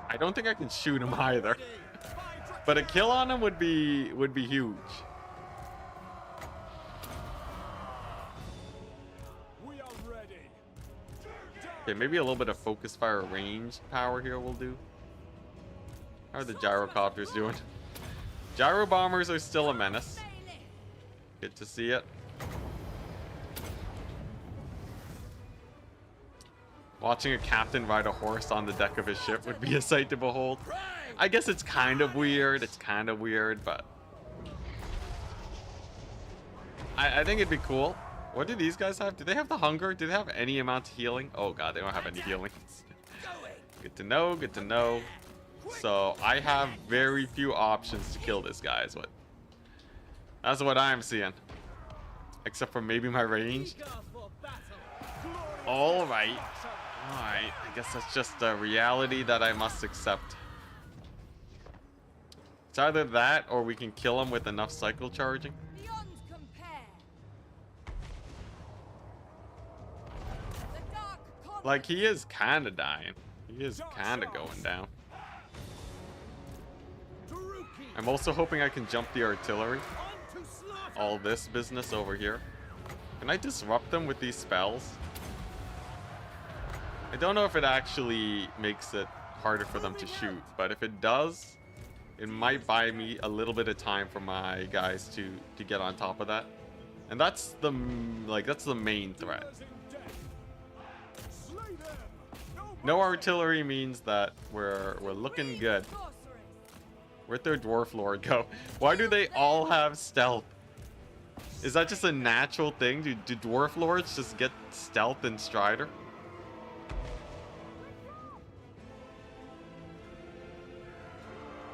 I don't think I can shoot him either. But a kill on him would be huge. Okay, maybe a little bit of focus fire range power here will do. How are the gyrocopters doing? Gyro bombers are still a menace. Good to see it. Watching a captain ride a horse on the deck of his ship would be a sight to behold. I guess it's kind of weird. It's kind of weird, but I think it'd be cool. What do these guys have? Do they have the hunger? Do they have any amount of healing? Oh god, they don't have any healing. Good to know. Good to know. So I have very few options to kill this guy. That's what I'm seeing. Except for maybe my range. All right. Alright, I guess that's just a reality that I must accept. It's either that or we can kill him with enough cycle charging. Beyond compare. The dark Like, he is kind of dying. He is kind of going down. I'm also hoping I can jump the artillery. All this business over here. Can I disrupt them with these spells? I don't know if it actually makes it harder for them to shoot, but if it does, it might buy me a little bit of time for my guys to get on top of that. And that's the main threat. No artillery means that we're looking good. Where'd their dwarf lord go? Why do they all have stealth? Is that just a natural thing? Do dwarf lords just get stealth and strider?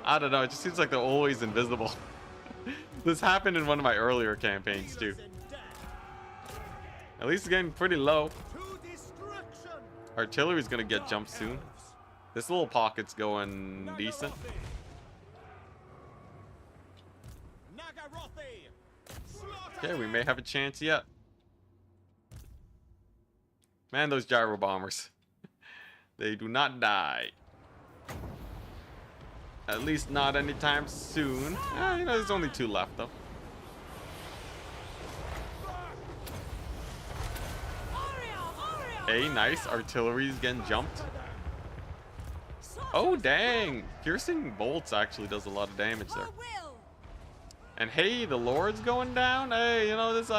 I don't know, it just seems like they're always invisible. This happened in one of my earlier campaigns too. At least it's getting pretty low. Artillery's gonna get jumped soon. This little pocket's going decent. Okay, we may have a chance yet. Man, those gyro bombers. They do not die. At least not anytime soon. You know, there's only 2 left, though. Hey, nice. Artillery's getting jumped. Oh, dang. Piercing bolts actually does a lot of damage there. And hey, the Lord's going down. Hey, you know, this is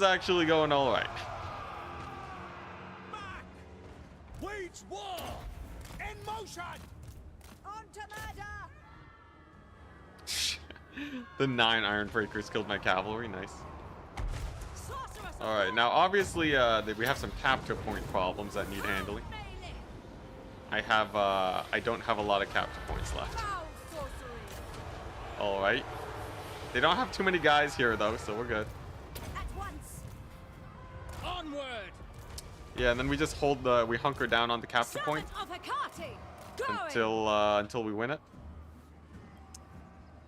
actually going all right. Wage war in motion. On to murder. The 9 iron breakers killed my cavalry. Nice. All right, now obviously we have some capture point problems that need handling. I don't have a lot of capture points left. All right. They don't have too many guys here though, so we're good. At once. Onward. Yeah, and then we just we hunker down on the capture point until we win it.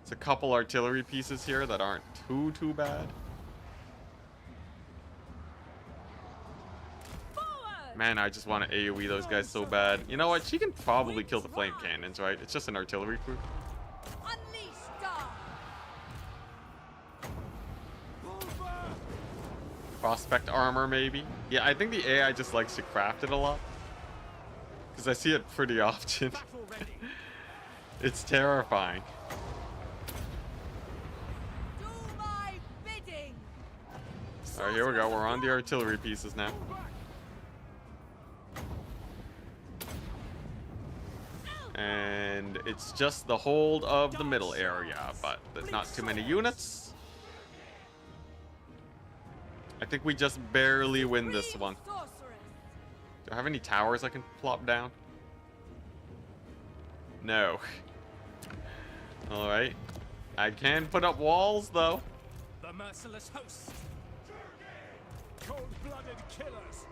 It's a couple artillery pieces here that aren't too bad. Man, I just want to AoE those guys so bad. You know what? She can probably kill the flame cannons, right? It's just an artillery crew. Prospect armor, maybe. Yeah, I think the AI just likes to craft it a lot. Because I see it pretty often. It's terrifying. Alright, here we go. We're on the artillery pieces now. And it's just the hold of the middle area, but there's not too many units. I think we just barely win this one. Do I have any towers I can plop down? No. Alright. I can put up walls, though. The merciless host. Cold-blooded killers.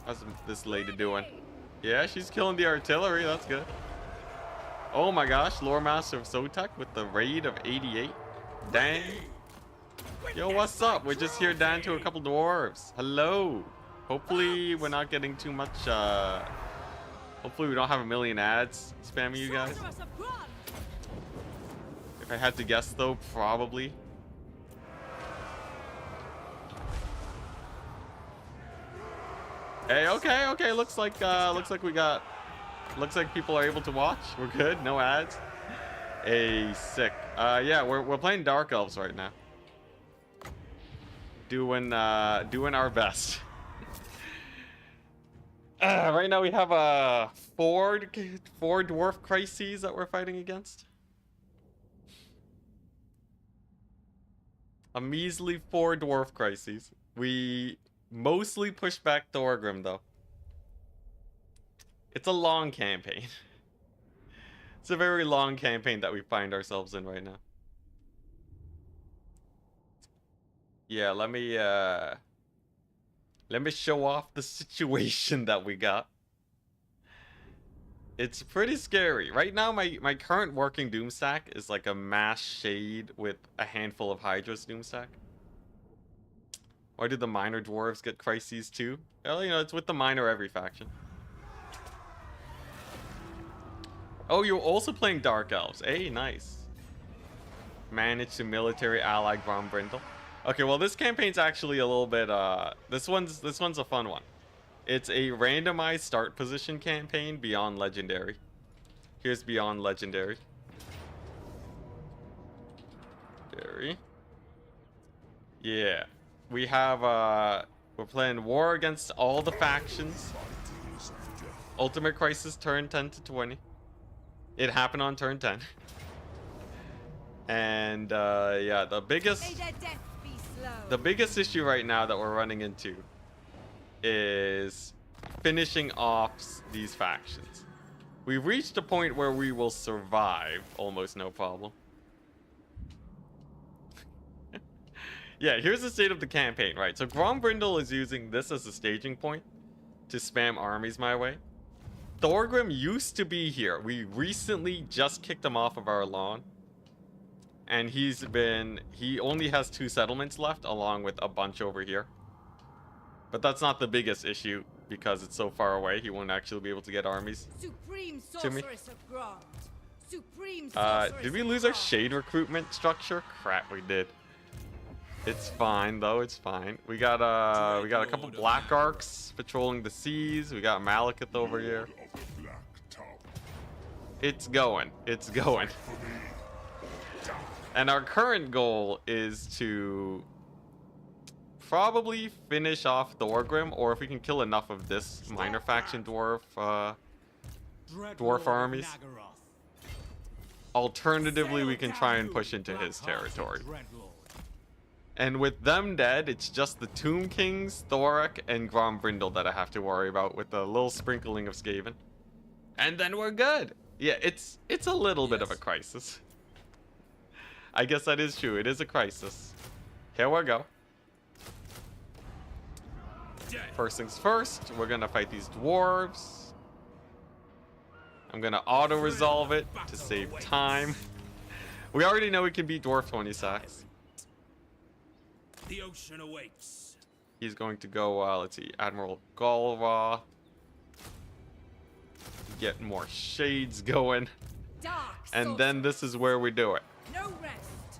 How's this lady doing? Yeah, she's killing the artillery. That's good. Oh my gosh, Lore Master of Sotek with the raid of 88. Dang. Yo, what's up? We're just here down to a couple dwarves. Hello. Hopefully we're not getting too much, hopefully we don't have a million ads spamming you guys. If I had to guess though, probably. Hey, okay. Looks like people are able to watch. We're good. No ads. Hey, sick. Yeah, we're playing Dark Elves right now. Doing our best. Right now we have four dwarf crises that we're fighting against. A measly 4 dwarf crises. We mostly push back Thorgrim though. It's a long campaign. It's a very long campaign that we find ourselves in right now. Yeah, let me show off the situation that we got. It's pretty scary. Right now, my current working doom stack is like a mass shade with a handful of Hydra's doom stack. Why do the minor dwarves get crises too? Well, you know, it's with the minor every faction. Oh, you're also playing Dark Elves. Hey, nice. Manage to military ally Grombrindle. Okay, well this campaign's actually a little bit this one's a fun one. It's a randomized start position campaign beyond legendary. Here's beyond legendary. Yeah. We have we're playing war against all the factions. Ultimate Crisis turn 10 to 20. It happened on turn 10. And yeah, the biggest issue right now that we're running into is finishing off these factions. We've reached a point where we will survive almost no problem. Yeah, here's the state of the campaign, right? So Grombrindle is using this as a staging point to spam armies my way. Thorgrim used to be here. We recently just kicked him off of our lawn. And he only has 2 settlements left along with a bunch over here. But that's not the biggest issue because it's so far away. He won't actually be able to get armies to me. Did we lose our shade recruitment structure? Crap, we did. It's fine though, it's fine. We got a couple black arcs patrolling the seas. We got Malekith over here. It's going. And our current goal is to probably finish off Thorgrim, or if we can kill enough of this minor faction dwarf armies. Alternatively, we can try and push into his territory. And with them dead, it's just the Tomb Kings, Thorak, and Grombrindle that I have to worry about with a little sprinkling of Skaven. And then we're good. Yeah, it's a little bit of a crisis. I guess that is true. It is a crisis. Here we go. First things first, we're gonna fight these dwarves. I'm gonna auto-resolve it to save time. We already know we can beat Dwarf 20 sacks. The ocean awaits. He's going to go, let's see, Admiral Galra. Get more shades going. And then this is where we do it. No rest.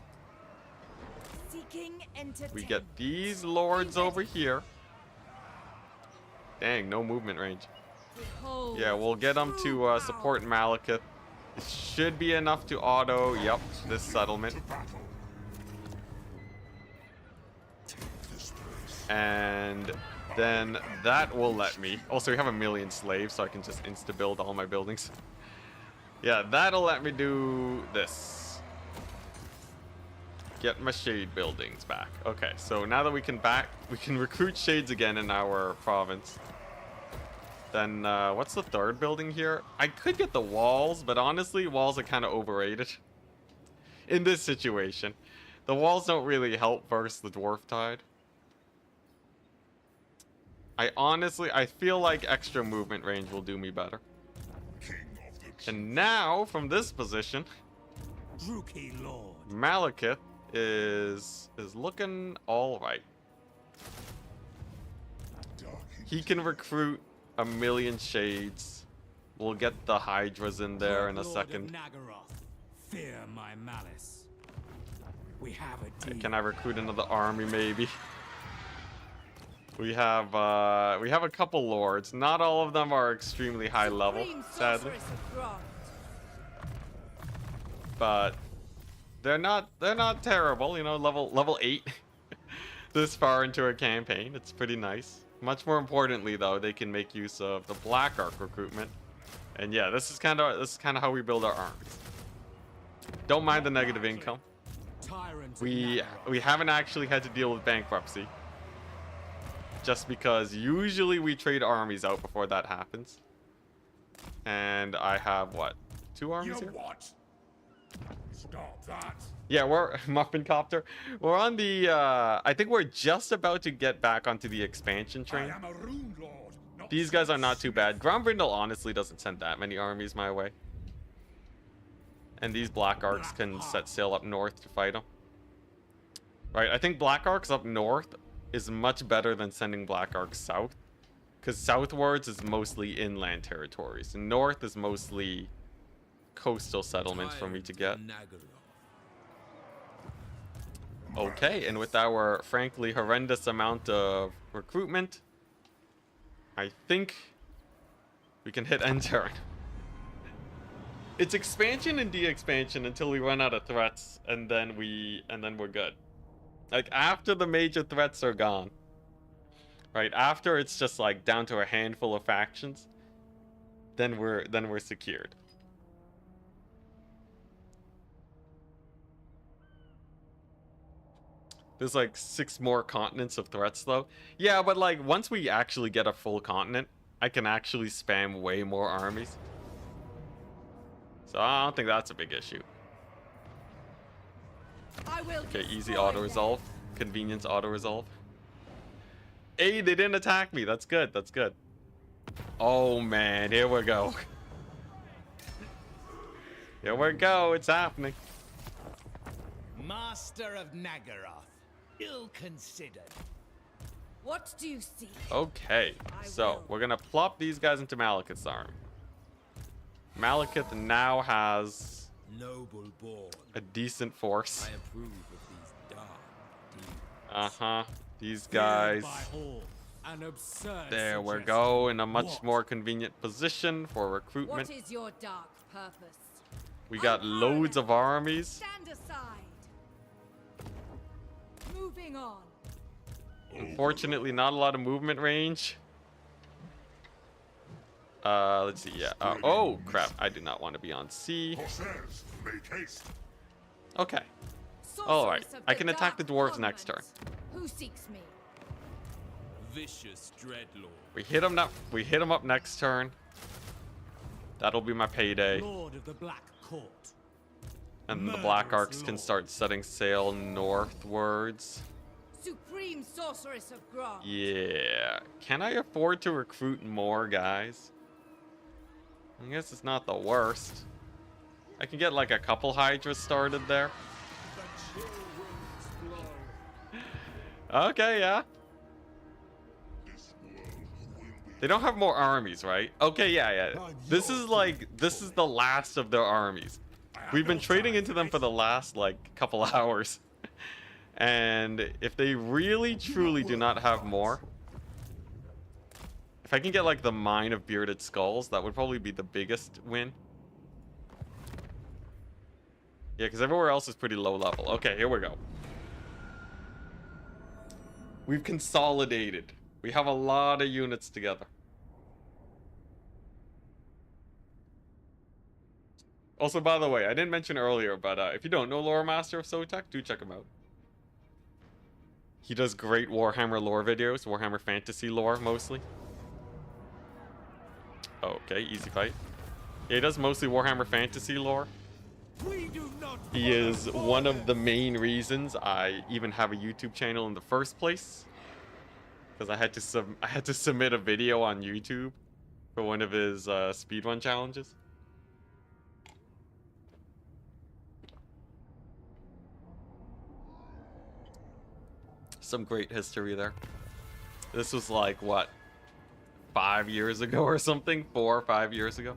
Seeking entertainment. We get these lords over here. Dang, no movement range. Behold, Yeah, we'll get them to support Malekith. It should be enough to auto, yep, this settlement. And then that will let me. Also, we have 1,000,000 slaves, so I can just insta-build all my buildings. Yeah, that'll let me do this. Get my shade buildings back. Okay, so now that we can recruit shades again in our province. Then, what's the third building here? I could get the walls, but honestly, walls are kind of overrated. In this situation. The walls don't really help versus the dwarf tide. I feel like extra movement range will do me better. And now, from this position, Rookie Lord. Malekith is looking all right. He can recruit 1,000,000 shades. We'll get the Hydras in there in a Lord second. of Nagaroth, fear my malice. We have a deal. Can I recruit another army maybe? We have a couple lords. Not all of them are extremely high level, Supreme sadly. sorceress of Grant. But they're not terrible, you know, level 8 this far into a campaign. It's pretty nice. Much more importantly though, they can make use of the Black Ark recruitment. And yeah, this is kind of how we build our armies. Don't mind the negative income. We haven't actually had to deal with bankruptcy. Just because usually we trade armies out before that happens. And I have what? 2 armies here? What? Stop that. Yeah, we're Muffin Copter. We're on the I think we're just about to get back onto the expansion I train. am a rune lord. Not These guys are not too bad. Grombrindle honestly doesn't send that many armies my way. And these Black Arcs can set sail up north to fight them. Right, I think Black Arcs up north is much better than sending Black Arcs south. Because southwards is mostly inland territories. And north is mostly coastal settlements for me to get. Okay, and with our frankly horrendous amount of recruitment, I think we can hit end turn. It's expansion and de-expansion until we run out of threats, and then we're good. Like after the major threats are gone, right? After it's just like down to a handful of factions, then we're secured. There's like 6 more continents of threats though. Yeah, but like once we actually get a full continent, I can actually spam way more armies. So I don't think that's a big issue. I will Okay, easy destroy auto-resolve. Convenience auto-resolve. Hey, they didn't attack me. That's good. That's good. Oh, man. Here we go. Here we go. It's happening. Master of Nagaroth, ill-considered. What do you see? Okay, I so will. we're gonna plop these guys into Malekith's army. Malekith now has Noble born, a decent force. I approve of these dark deeds. Uh-huh. These guys. There we go, in a much more convenient position for recruitment. What is your dark purpose? We got loads of armies. Stand aside. Moving on. Unfortunately, not a lot of movement range. Let's see, yeah. Oh, crap. I do not want to be on C. Corsairs, make haste. Okay. Sorceress Alright. of I can attack the dark dwarves next turn. tournament. Who seeks me? Vicious dreadlord. We hit him up. We hit him up next turn. That'll be my payday. Lord of the Black Court. And the Black Murderous Arcs can lord. start setting sail northwards. Supreme sorceress of Grant. Yeah. Can I afford to recruit more guys? I guess it's not the worst. I can get like a couple Hydras started there. The chill winds blow. Okay, yeah. They don't have more armies, right? Okay, yeah. This is the last of their armies. We've been trading into them for the last like couple hours. And if they really truly do not have more, if I can get like the Mine of Bearded Skulls, that would probably be the biggest win. Yeah, because everywhere else is pretty low level. Okay, here we go. We've consolidated. We have a lot of units together. Also, by the way, I didn't mention earlier, but if you don't know Lore Master of Sotek, do check him out. He does great Warhammer lore videos, Warhammer fantasy lore mostly. Okay, easy fight. Yeah, he does mostly Warhammer fantasy lore. We do not He is one of the main reasons I even have a YouTube channel in the first place. Because I had to submit a video on YouTube for one of his speedrun challenges. Some great history there. This was like, what, 5 years ago or something? 4 or 5 years ago?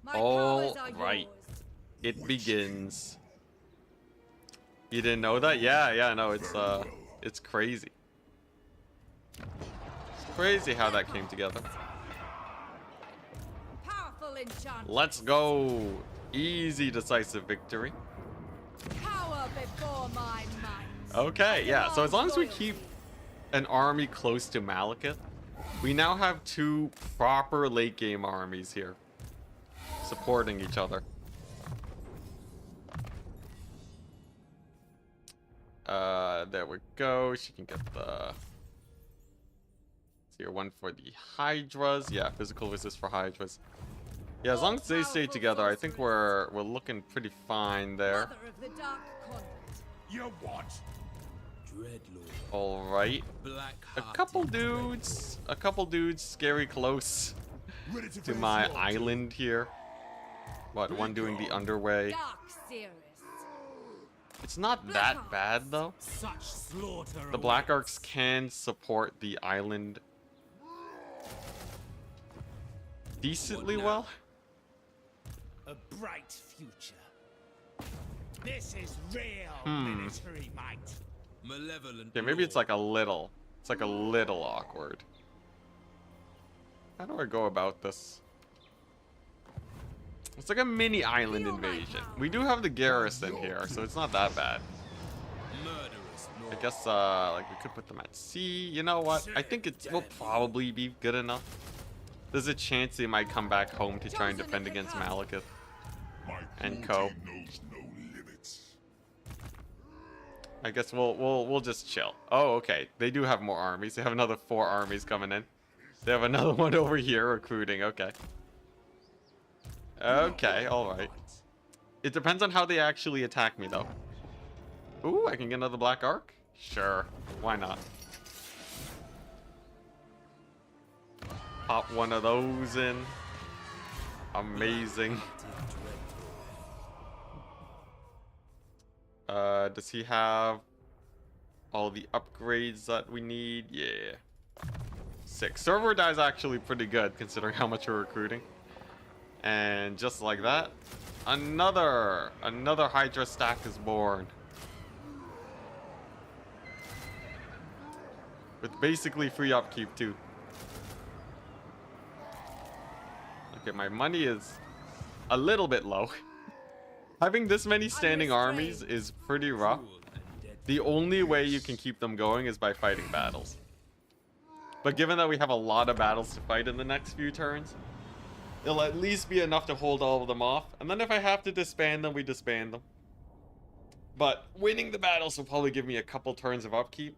My All powers are right. yours. It begins. You didn't know that? Yeah, no, it's crazy. It's crazy how that came together. Powerful enchantment. Let's go. Easy, decisive victory. Power before my might. Okay, yeah, so as long as we keep an army close to Malekith, we now have 2 proper late game armies here. Supporting each other. There we go. She can get the... Here, one for the Hydras. Yeah, physical resist for Hydras. Yeah, as long as they stay together, I think we're looking pretty fine there. Mother of the Dark Convent. You what? Dreadlord. All right. A couple dudes scary close Ready to to face my war, island here. What, one doing the underway? Dark Seeress. It's not that bad though. Such slaughter. The Black Arcs can support the island decently well. A bright future. This is real military might. Malevolent. Yeah, maybe it's lord. like a little. It's like a little awkward. How do I go about this? It's like a mini island invasion. We do have the garrison here, so it's not that bad. Murderous I lord. guess like we could put them at sea. You know what? I think it will probably be good enough. There's a chance they might come back home to try and defend against Malekith My and co. cruelty knows no limits. I guess we'll just chill. Oh, okay. They do have more armies. They have another 4 armies coming in. They have another one over here recruiting. Okay. Okay, alright. It depends on how they actually attack me, though. Ooh, I can get another Black Arc? Sure. Why not? Pop one of those in. Amazing. Does he have all the upgrades that we need? Yeah. 6. Server die's actually pretty good, considering how much we're recruiting. And just like that, another Hydra stack is born. With basically free upkeep too. Okay, my money is a little bit low. Having this many standing armies is pretty rough. The only way you can keep them going is by fighting battles. But given that we have a lot of battles to fight in the next few turns, it'll at least be enough to hold all of them off. And then if I have to disband them, we disband them. But winning the battles will probably give me a couple turns of upkeep.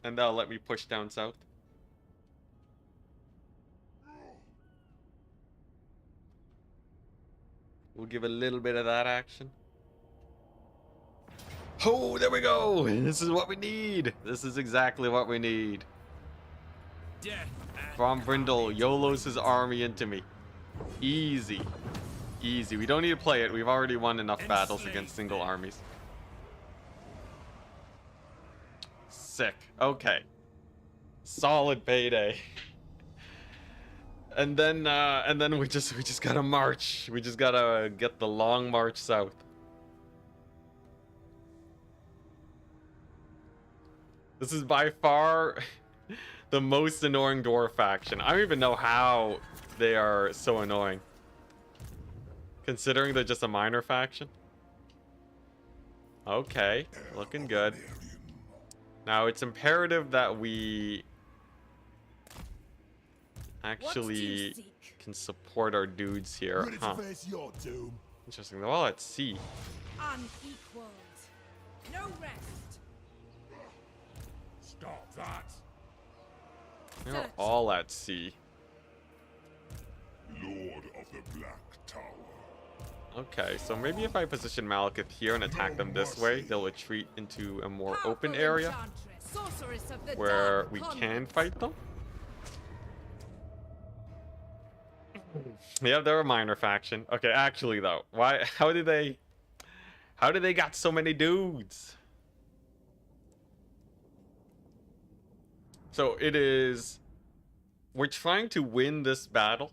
And that'll let me push down south. We'll give a little bit of that action. Oh, there we go. This is what we need. This is exactly what we need. Death and From Brindle YOLOs his army into me. Easy. Easy. We don't need to play it. We've already won enough battles against single armies. Sick. Okay. Solid payday. And then we just gotta march. We just gotta get the long march south. This is by far the most annoying dwarf faction. I don't even know how they are so annoying. Considering they're just a minor faction. Okay, looking good. Now, it's imperative that we What do you actually seek? can support our dudes here. Ready Huh. to face your doom? Interesting. They're all at sea. Unequaled. No rest. Stop that! They're Search. all at sea. Lord of the Black Tower. Okay, so maybe if I position Malekith here and attack them this way, they'll retreat into a more open Powerful area enchantress, sorceress of the where dark we can convents. fight them. Yeah, they're a minor faction. Okay, actually though, why? How do they got so many dudes? So it is. We're trying to win this battle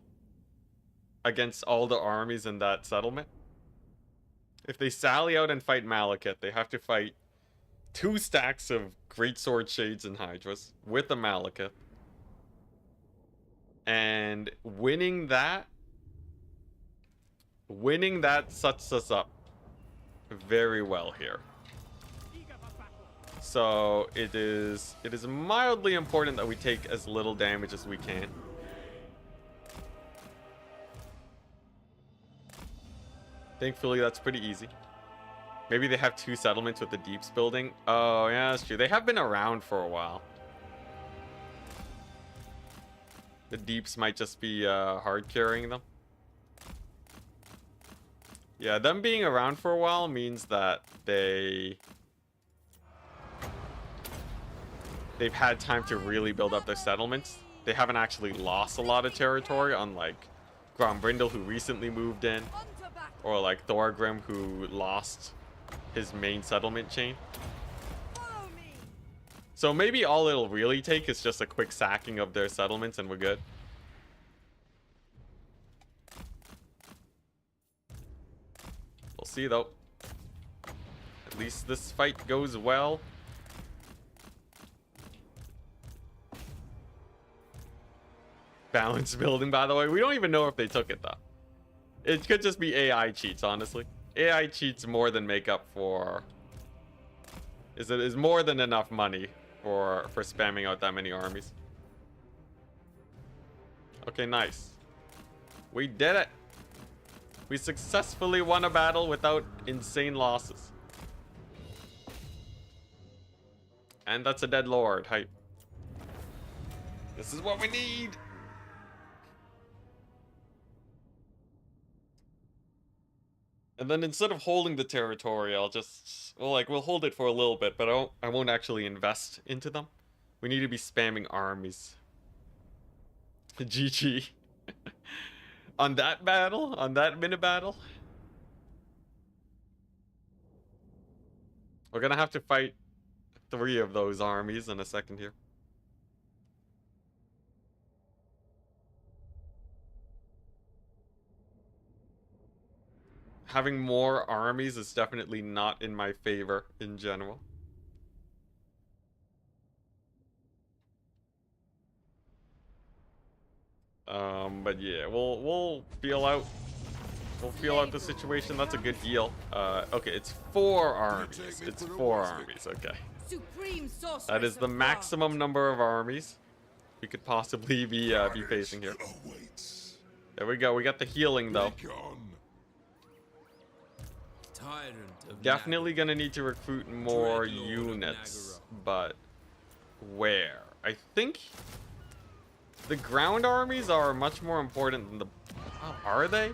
against all the armies in that settlement. If they sally out and fight Malekith, they have to fight 2 stacks of Greatsword Shades and Hydras with a Malekith. And winning that sets us up very well here. So it is mildly important that we take as little damage as we can. Thankfully, that's pretty easy. Maybe they have 2 settlements with the Deeps building. Oh, yeah, that's true. They have been around for a while. The Deeps might just be hard carrying them. Yeah, them being around for a while means that they've had time to really build up their settlements. They haven't actually lost a lot of territory, unlike Grombrindal, who recently moved in, On to battle. or like Thorgrim, who lost his main settlement chain. Follow me. So maybe all it'll really take is just a quick sacking of their settlements and we're good. We'll see though. At least this fight goes well. Balance building, by the way. We don't even know if they took it though. It could just be AI cheats, honestly. AI cheats more than make up for... is more than enough money for spamming out that many armies. Okay, nice. We did it. We successfully won a battle without insane losses. And that's a dead lord. Hype. This is what we need. And then instead of holding the territory, I'll just... well, like, we'll hold it for a little bit, but I won't actually invest into them. We need to be spamming armies. GG. On that battle? On that minute battle? We're gonna have to fight 3 of those armies in a second here. Having more armies is definitely not in my favor in general. But yeah, we'll feel out. We'll feel out the situation. That's a good deal. Okay, it's 4 armies. It's 4 armies. Okay, Supreme sorceress that is the of maximum number of armies we could possibly be facing here. Awaits. There we go. We got the healing though. Take on. Tyrant of Definitely Nagara. gonna need to recruit more Dreadlord of units, Nagara. but where? I think the ground armies are much more important than the... oh, are they?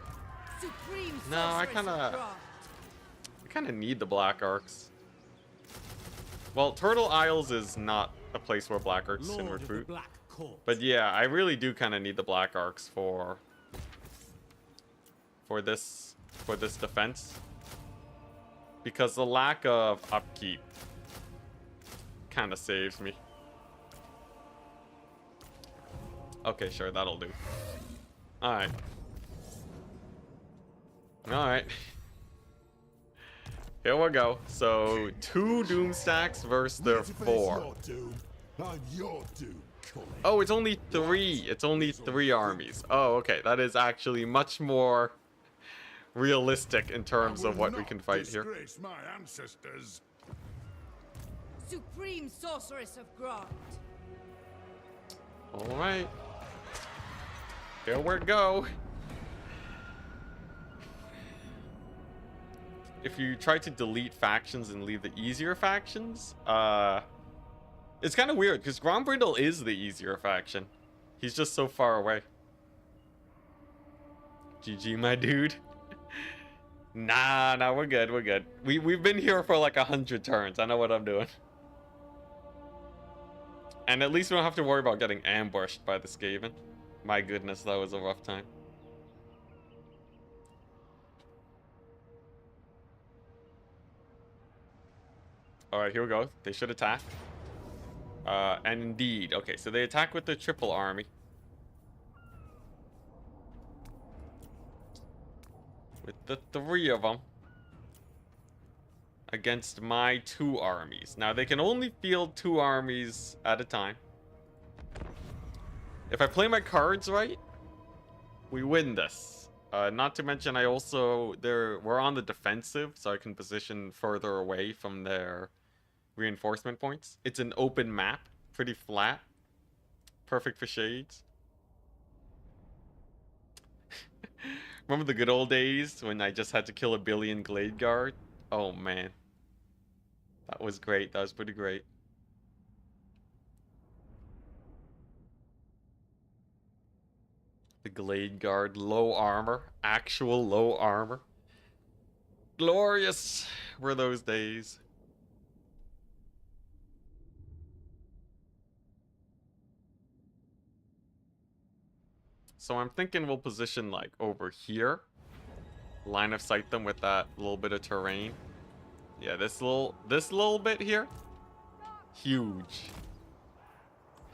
Supreme No, I sorceress kinda- of craft. I kind of need the Black Arcs. Well, Turtle Isles is not a place where Black Arcs can Lord of the recruit. Black Court. But yeah, I really do kind of need the Black Arcs for this defense. Because the lack of upkeep kind of saves me. Okay, sure, that'll do. Alright. Alright. Here we go. So, 2 Doom stacks versus their Ready to face 4. your doom? I'm your doom, colleague. Oh, it's only 3. It's only 3 armies. Oh, okay. That is actually much more realistic in terms of what we can fight here. Disgrace my ancestors. supreme sorceress of Grant. Alright. Here we go. If you try to delete factions and leave the easier factions, it's kind of weird because Grombrindle is the easier faction. He's just so far away. GG, my dude. Nah, we're good, we're good. We've been here for like 100 turns. I know what I'm doing. And at least we don't have to worry about getting ambushed by the Skaven. My goodness, that was a rough time. Alright, here we go. They should attack. And indeed. Okay, so they attack with the triple army. With the 3 of them. Against my 2 armies. Now, they can only field 2 armies at a time. If I play my cards right, we win this. Not to mention, we're on the defensive, so I can position further away from their reinforcement points. It's an open map, pretty flat. Perfect for shades. Remember the good old days when I just had to kill a billion Glade Guard? Oh man. That was great. That was pretty great. The Glade Guard, low armor. Actual low armor. Glorious were those days. So I'm thinking we'll position like over here. Line of sight them with that little bit of terrain. Yeah, this little bit here. Huge.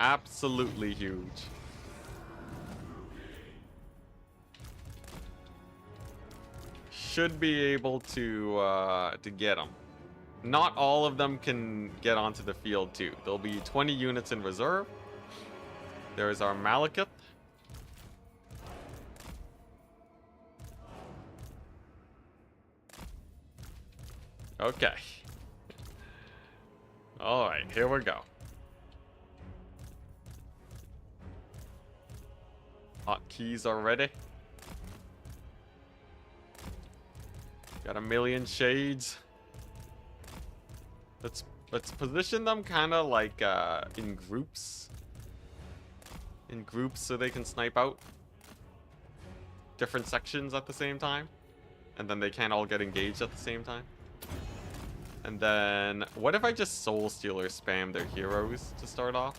Absolutely huge. Should be able to get them. Not all of them can get onto the field too. There'll be 20 units in reserve. There's our Malekith. Okay. Alright, here we go. Hotkeys are ready. Got a million shades. Let's position them kind of like in groups. In groups so they can snipe out different sections at the same time. And then they can't all get engaged at the same time. And then, what if I just Soul Stealer spam their heroes to start off?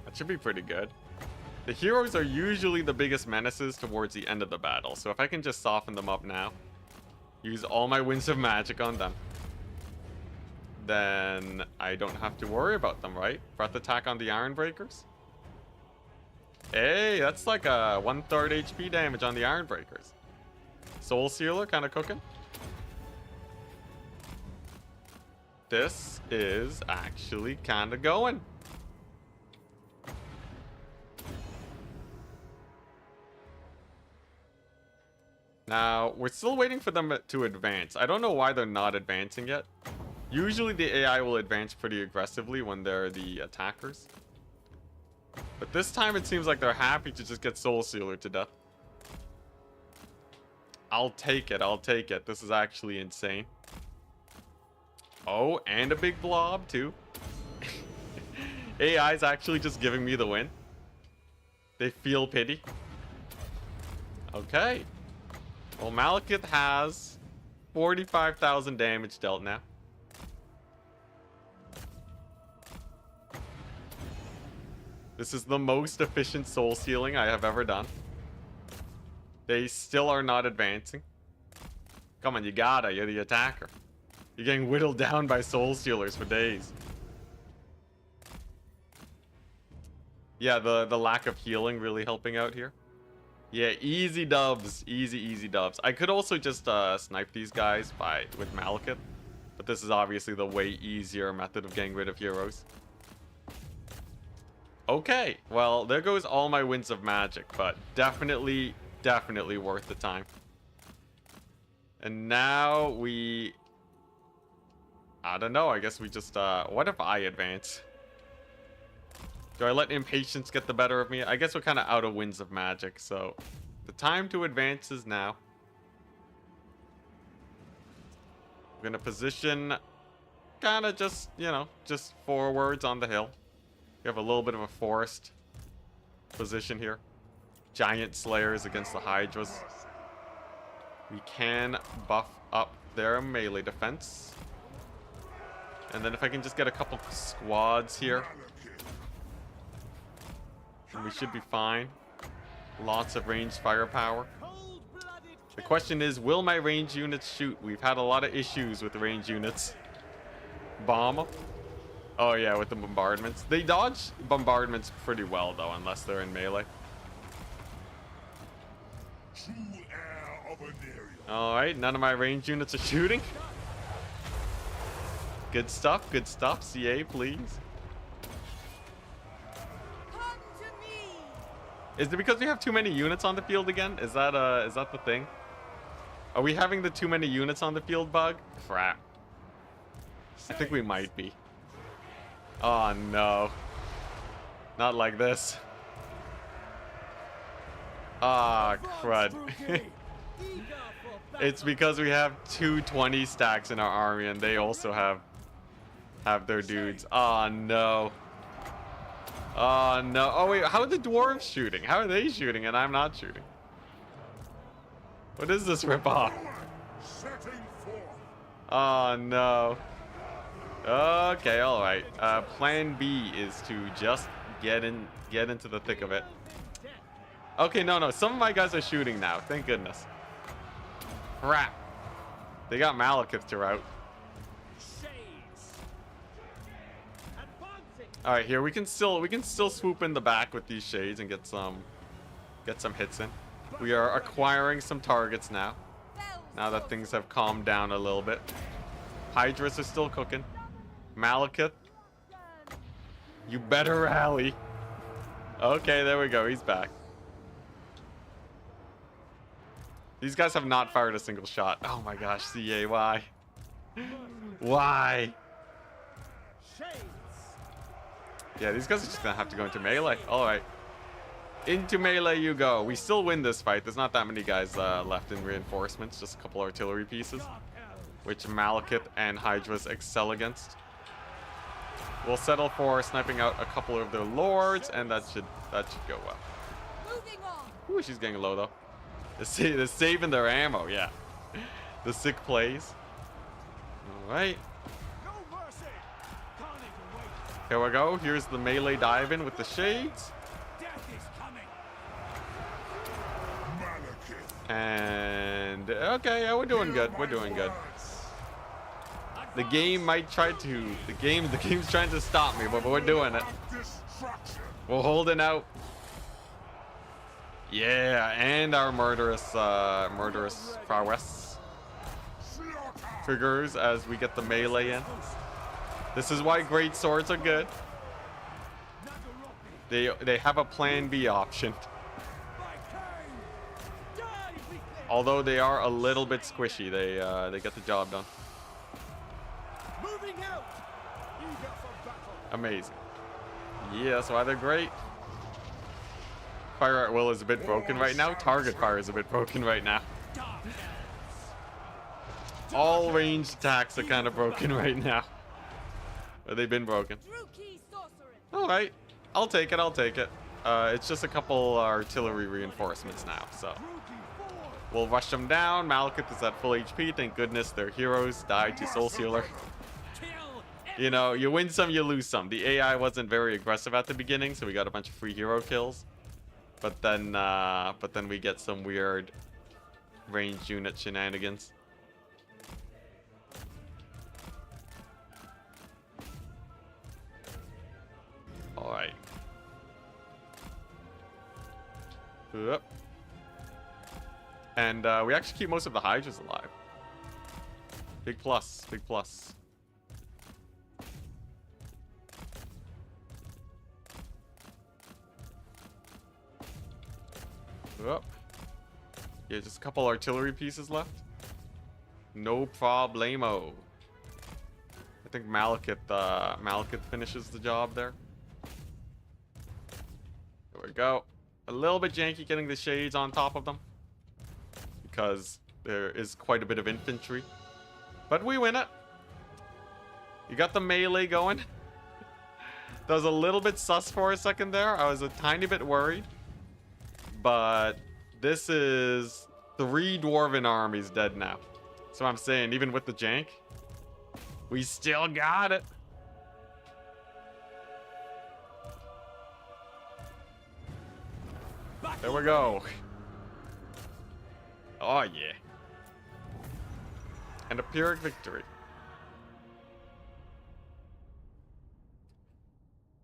That should be pretty good. The heroes are usually the biggest menaces towards the end of the battle, so if I can just soften them up now, use all my Winds of Magic on them, then I don't have to worry about them, right? Breath attack on the Ironbreakers. Hey, that's like a 1/3 HP damage on the Ironbreakers. Soul Sealer kind of cooking. This is actually kind of going. Now, we're still waiting for them to advance. I don't know why they're not advancing yet. Usually the AI will advance pretty aggressively when they're the attackers. But this time it seems like they're happy to just get Soul Sealer to death. I'll take it, I'll take it. This is actually insane. Oh, and a big blob too. AI is actually just giving me the win. They feel pity. Okay. Well, Malekith has 45,000 damage dealt now. This is the most efficient soul stealing I have ever done. They still are not advancing. Come on, you gotta. You're the attacker. You're getting whittled down by soul stealers for days. Yeah, the lack of healing really helping out here. Yeah, easy dubs. Easy dubs. I could also just snipe these guys with Malekith. But this is obviously the way easier method of getting rid of heroes. Okay, well, there goes all my Winds of Magic, but definitely worth the time. And now we... I don't know. I guess we just... what if I advance? Do I let impatience get the better of me? I guess we're kind of out of Winds of Magic, so... The time to advance is now. We're going to position... Kind of just, you know, just forwards on the hill. We have a little bit of a forest position here. Giant Slayers against the Hydras. We can buff up their melee defense. And then if I can just get a couple squads here, then we should be fine. Lots of ranged firepower. The question is, will my ranged units shoot? We've had a lot of issues with ranged units. Bomb. Oh yeah, with the bombardments. They dodge bombardments pretty well though, unless they're in melee. Alright, none of my ranged units are shooting. Good stuff, good stuff. CA, please. Come to me. Is it because we have too many units on the field again? Is that the thing? Are we having the too many units on the field bug? Crap. I think we might be. Oh no. Not like this. Ah, crud. It's because we have 220 stacks in our army and they also have their dudes. Oh no. Oh no. Oh wait, how are the dwarves shooting? How are they shooting and I'm not shooting? What is this ripoff? Oh no. Okay, alright. Plan B is to just get into the thick of it. Okay, no. Some of my guys are shooting now. Thank goodness. Crap. They got Malekith to rout. Alright, here we can still swoop in the back with these shades and get some hits in. We are acquiring some targets now. Now that things have calmed down a little bit. Hydras are still cooking. Malekith, you better rally. Okay, there we go. He's back. These guys have not fired a single shot. Oh my gosh, CA, why? Why? Yeah, these guys are just gonna have to go into melee. Alright. Into melee you go. We still win this fight. There's not that many guys left in reinforcements. Just a couple artillery pieces. Which Malekith and Hydras excel against. We'll settle for sniping out a couple of their lords, and that should go well. Moving on. Ooh, she's getting low though. They're saving their ammo, yeah. The sick plays. Alright. Here we go. Here's the melee dive in with the shades. And okay, yeah, we're doing good. We're doing good. The game might try to. The game's trying to stop me, but we're doing it. We're holding out. Yeah, and our murderous prowess triggers as we get the melee in. This is why great swords are good. They have a plan B option. Although they are a little bit squishy, they get the job done. Amazing. Yeah, that's why they're great. Fire at will is a bit broken right now. Target fire is a bit broken right now. All ranged attacks are kind of broken right now. But they've been broken. Alright. I'll take it, I'll take it. It's just a couple artillery reinforcements now, so. We'll rush them down. Malekith is at full HP. Thank goodness their heroes died to Soul Sealer. You know, you win some, you lose some. The AI wasn't very aggressive at the beginning, so we got a bunch of free hero kills. But then we get some weird ranged unit shenanigans. Alright. Yep. And we actually keep most of the Hydras alive. Big plus, big plus. Yep. Yeah, just a couple artillery pieces left. No problemo. I think Malekith finishes the job there. There we go. A little bit janky getting the shades on top of them, because there is quite a bit of infantry. But we win it. You got the melee going. That was a little bit sus for a second there. I was a tiny bit worried. But this is 3 dwarven armies dead now. So I'm saying, even with the jank, we still got it. There we go. Oh yeah. And a Pyrrhic victory.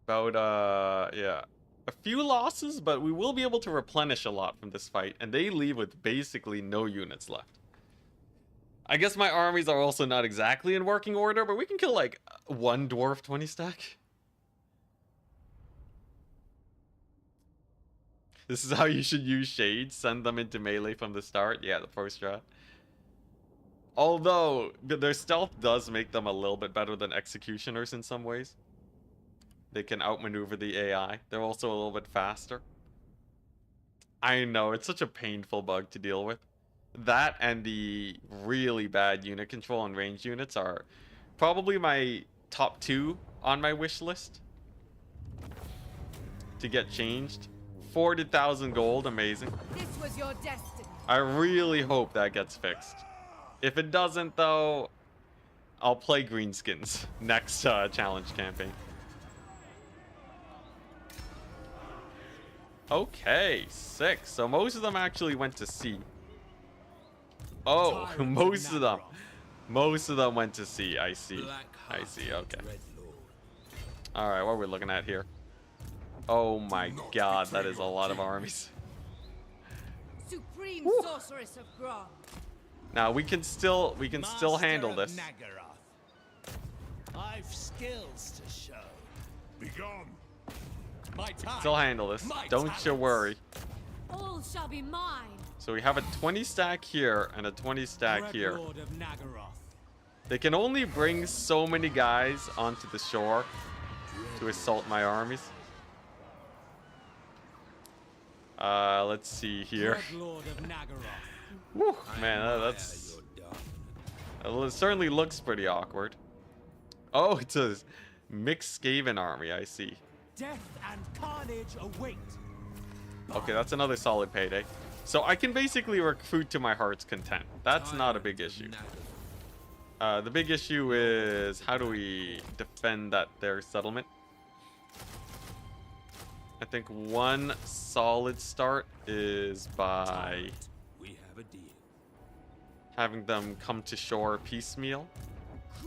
About yeah. A few losses, but we will be able to replenish a lot from this fight, and they leave with basically no units left. I guess my armies are also not exactly in working order, but we can kill like 1 dwarf 20 stack. This is how you should use shades. Send them into melee from the start. Yeah, the first strat. Although their stealth does make them a little bit better than executioners in some ways. They can outmaneuver the AI. They're also a little bit faster. I know, it's such a painful bug to deal with. That and the really bad unit control and range units are probably my top 2 on my wish list to get changed. 40,000 gold, amazing. This was your destiny. I really hope that gets fixed. If it doesn't, though, I'll play greenskins next challenge campaign. Okay, 6. So most of them actually went to sea. Oh, most of them. Most of them went to sea. I see. I see. Okay. All right, what are we looking at here? Oh my god, that is a lot of armies. Supreme sorceress of Grom. Now we can still handle Master of this. Nagaroth. I've skills to show. Begone. My time. Still handle this. My Don't you talents. worry. All shall be mine. So we have a 20 stack here and a 20 stack Red here. Lord of Nagaroth. They can only bring so many guys onto the shore to assault my armies. Let's see here. Red Lord of Nagaroth. Woo, man, it certainly looks pretty awkward. Oh, it's a mixed Skaven army, I see. Death and carnage await. Okay, that's another solid payday. So I can basically recruit to my heart's content. That's not a big issue. The big issue is how do we defend their settlement? I think one solid start is by We have a deal. having them come to shore piecemeal.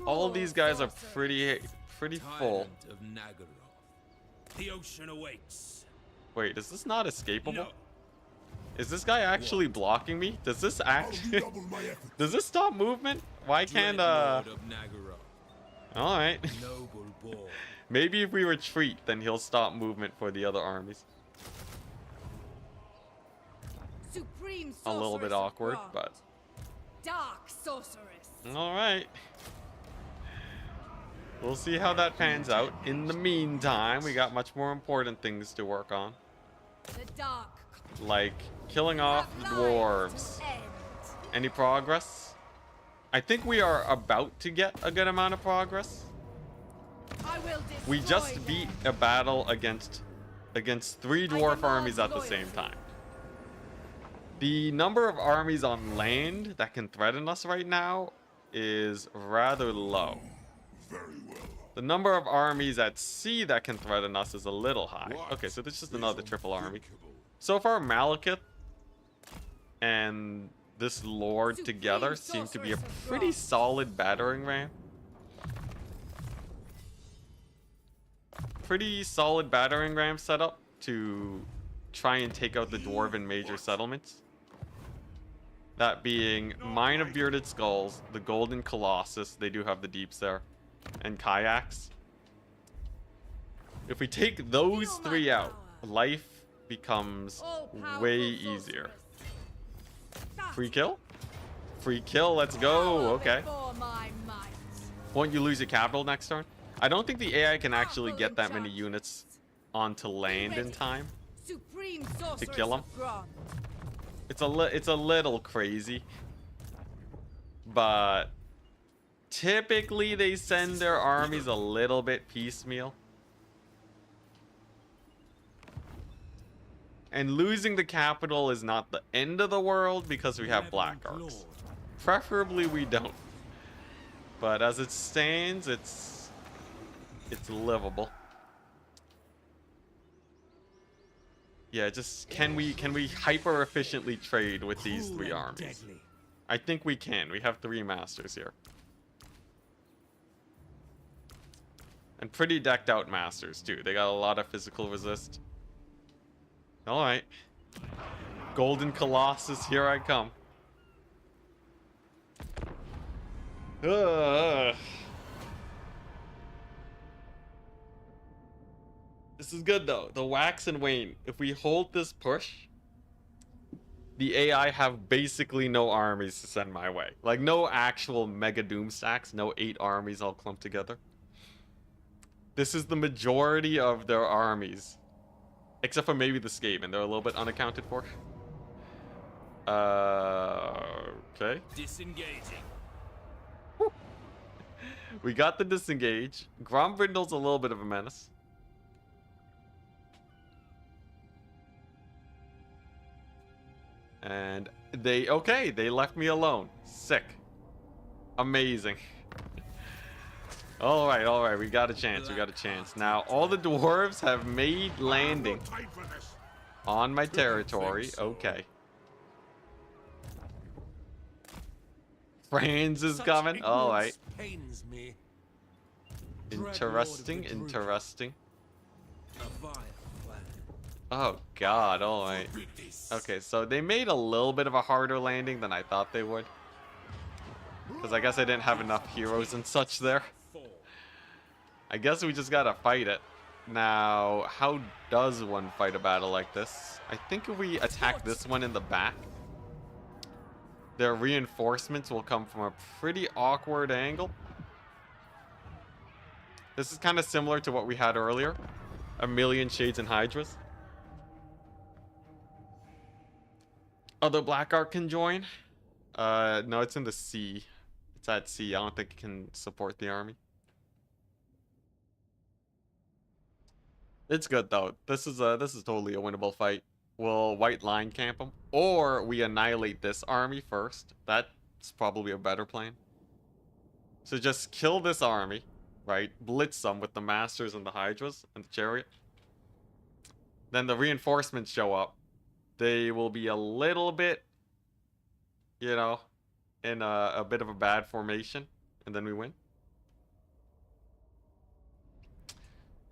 All of these guys are pretty full. Tyrant of Nagaroth. The ocean awaits. Wait, is this not escapable? No. Is this guy actually blocking me? Does this actually... Double my effort. Does this stop movement? Why can't, Dread Lord of Nagaroth. Alright. Noble boy. Maybe if we retreat, then he'll stop movement for the other armies. Supreme A little bit sorceress of awkward, Grom. but... Dark sorceress. Alright. We'll see how that pans out. In the meantime, we got much more important things to work on. The dark. Like killing off the dwarves. Any progress? I think we are about to get a good amount of progress. I will We destroy just them. beat a battle against 3 dwarf armies at the same time. The number of armies on land that can threaten us right now is rather low. Very well. The number of armies at sea that can threaten us is a little high. What Okay, so this is just is another triple army. unthinkable? So far, Malekith and this lord Supreme together seem to be a sorceress of pretty Grom. solid battering ram. Pretty solid battering ram setup to try and take out the dwarven major settlements. That being Mine of Bearded Skulls, the Golden Colossus, they do have the deeps there, and kayaks. If we take those Feel my 3 out, power. life becomes All-powerful way sorceress. easier. Free kill? Free kill, let's go. Okay. Before my might. Won't you lose your capital next turn? I don't think the AI can actually get that many units onto land in time Supreme to sorceress kill him. of Gron. It's a little crazy, but typically they send their armies a little bit piecemeal. And losing the capital is not the end of the world because we have black arcs. Preferably we don't. But as it stands, it's livable. Yeah, just can we hyper efficiently trade with these three armies? I think we can. We have 3 masters here. And pretty decked out masters too. They got a lot of physical resist. Alright. Golden Colossus, here I come. This is good though. The wax and wane. If we hold this push, the AI have basically no armies to send my way. Like no actual mega doom stacks, no 8 armies all clumped together. This is the majority of their armies. Except for maybe the Skaven. They're a little bit unaccounted for. Okay. Disengaging. We got the disengage. Grombrindle's a little bit of a menace. And they left me alone. Sick. Amazing. Alright, we got a chance, Now, all the dwarves have made landing on my territory. Okay. Franz is coming. Alright. Interesting. Oh god, alright. Okay, so they made a little bit of a harder landing than I thought they would. Because I guess I didn't have enough heroes and such there. I guess we just gotta fight it. Now, how does one fight a battle like this? I think if we attack this one in the back, their reinforcements will come from a pretty awkward angle. This is kind of similar to what we had earlier. A million shades and hydras. Other black arc can join. No, it's in the sea. It's at sea. I don't think it can support the army. It's good though. This is totally a winnable fight. We'll white line camp them, or we annihilate this army first. That's probably a better plan. So just kill this army, right? Blitz them with the masters and the hydras and the chariot. Then the reinforcements show up. They will be a little bit, you know, in a bit of a bad formation, and then we win.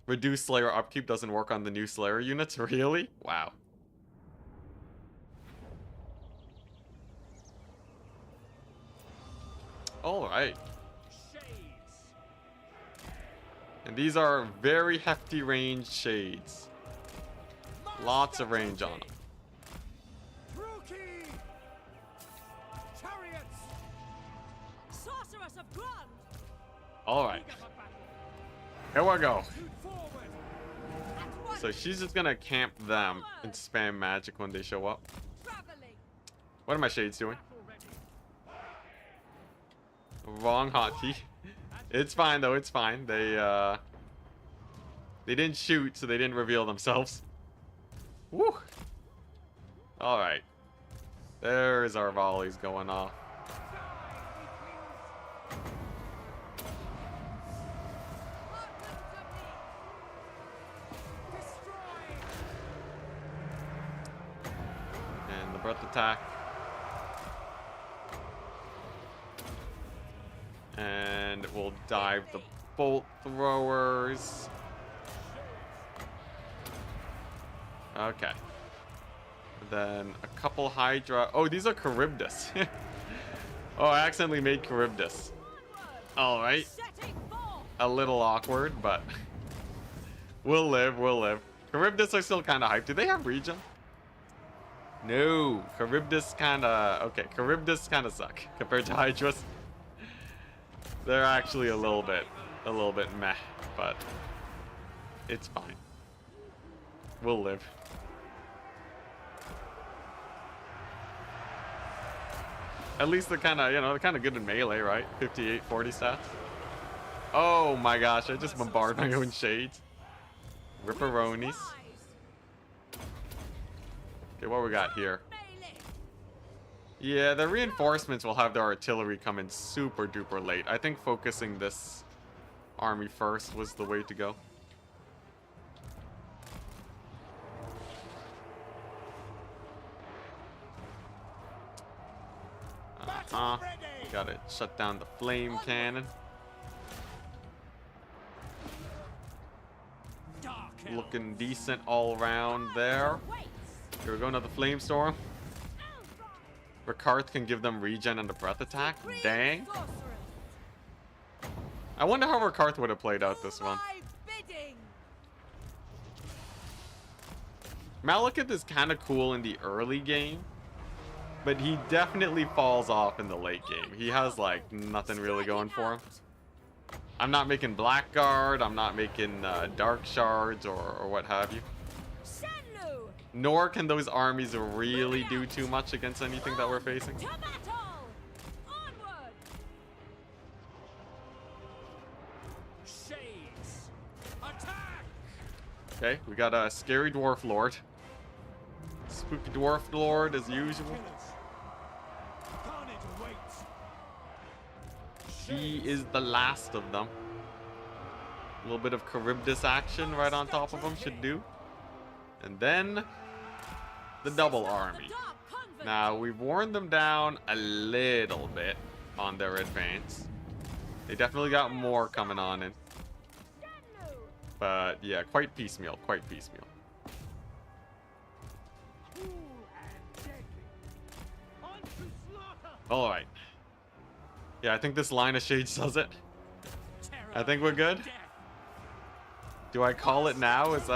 Reduce Slayer upkeep doesn't work on the new Slayer units? Really? Wow. Alright. And these are very hefty ranged shades. Lots of range on them. Alright. Here we go. So she's just gonna camp them and spam magic when they show up. What are my shades doing? Wrong hotkey. It's fine though, it's fine. They didn't shoot, so they didn't reveal themselves. Woo! Alright. There's our volleys going off. And the breath attack. And we'll dive the bolt throwers. Okay. Then a couple Hydra. Oh, these are Charybdis. Oh, I accidentally made Charybdis. Alright. A little awkward, but we'll live, we'll live. Charybdis are still kind of hyped. Do they have regen? No, Charybdis kinda... Okay, Charybdis kinda suck compared to Hydras. They're actually a little bit meh, but it's fine. We'll live. At least they're kinda, you know, they're kinda good in melee, right? 58, 40 stats. Oh my gosh, I just bombarded my own shades. Ripperonis. Okay, what we got here? Yeah, the reinforcements will have their artillery come in super duper late. I think focusing this army first was the way to go. Gotta shut down the flame cannon. Looking decent all around there. Here we go, another flame storm. Ricard can give them regen and a breath attack. Dang. I wonder how Ricard would have played out this one. Malekith is kind of cool in the early game, but he definitely falls off in the late game. He has like nothing really going for him. I'm not making Blackguard, I'm not making Dark Shards or what have you. Nor can those armies really do too much against anything that we're facing. Okay, we got a scary dwarf lord. Spooky dwarf lord as usual. He is the last of them. A little bit of Charybdis action right on top of him should do. And then the double army. Now, we've worn them down a little bit on their advance. They definitely got more coming on in. But yeah, quite piecemeal, quite piecemeal. Alright. Yeah, I think this line of shades does it. I think we're good. Do I call it now? Is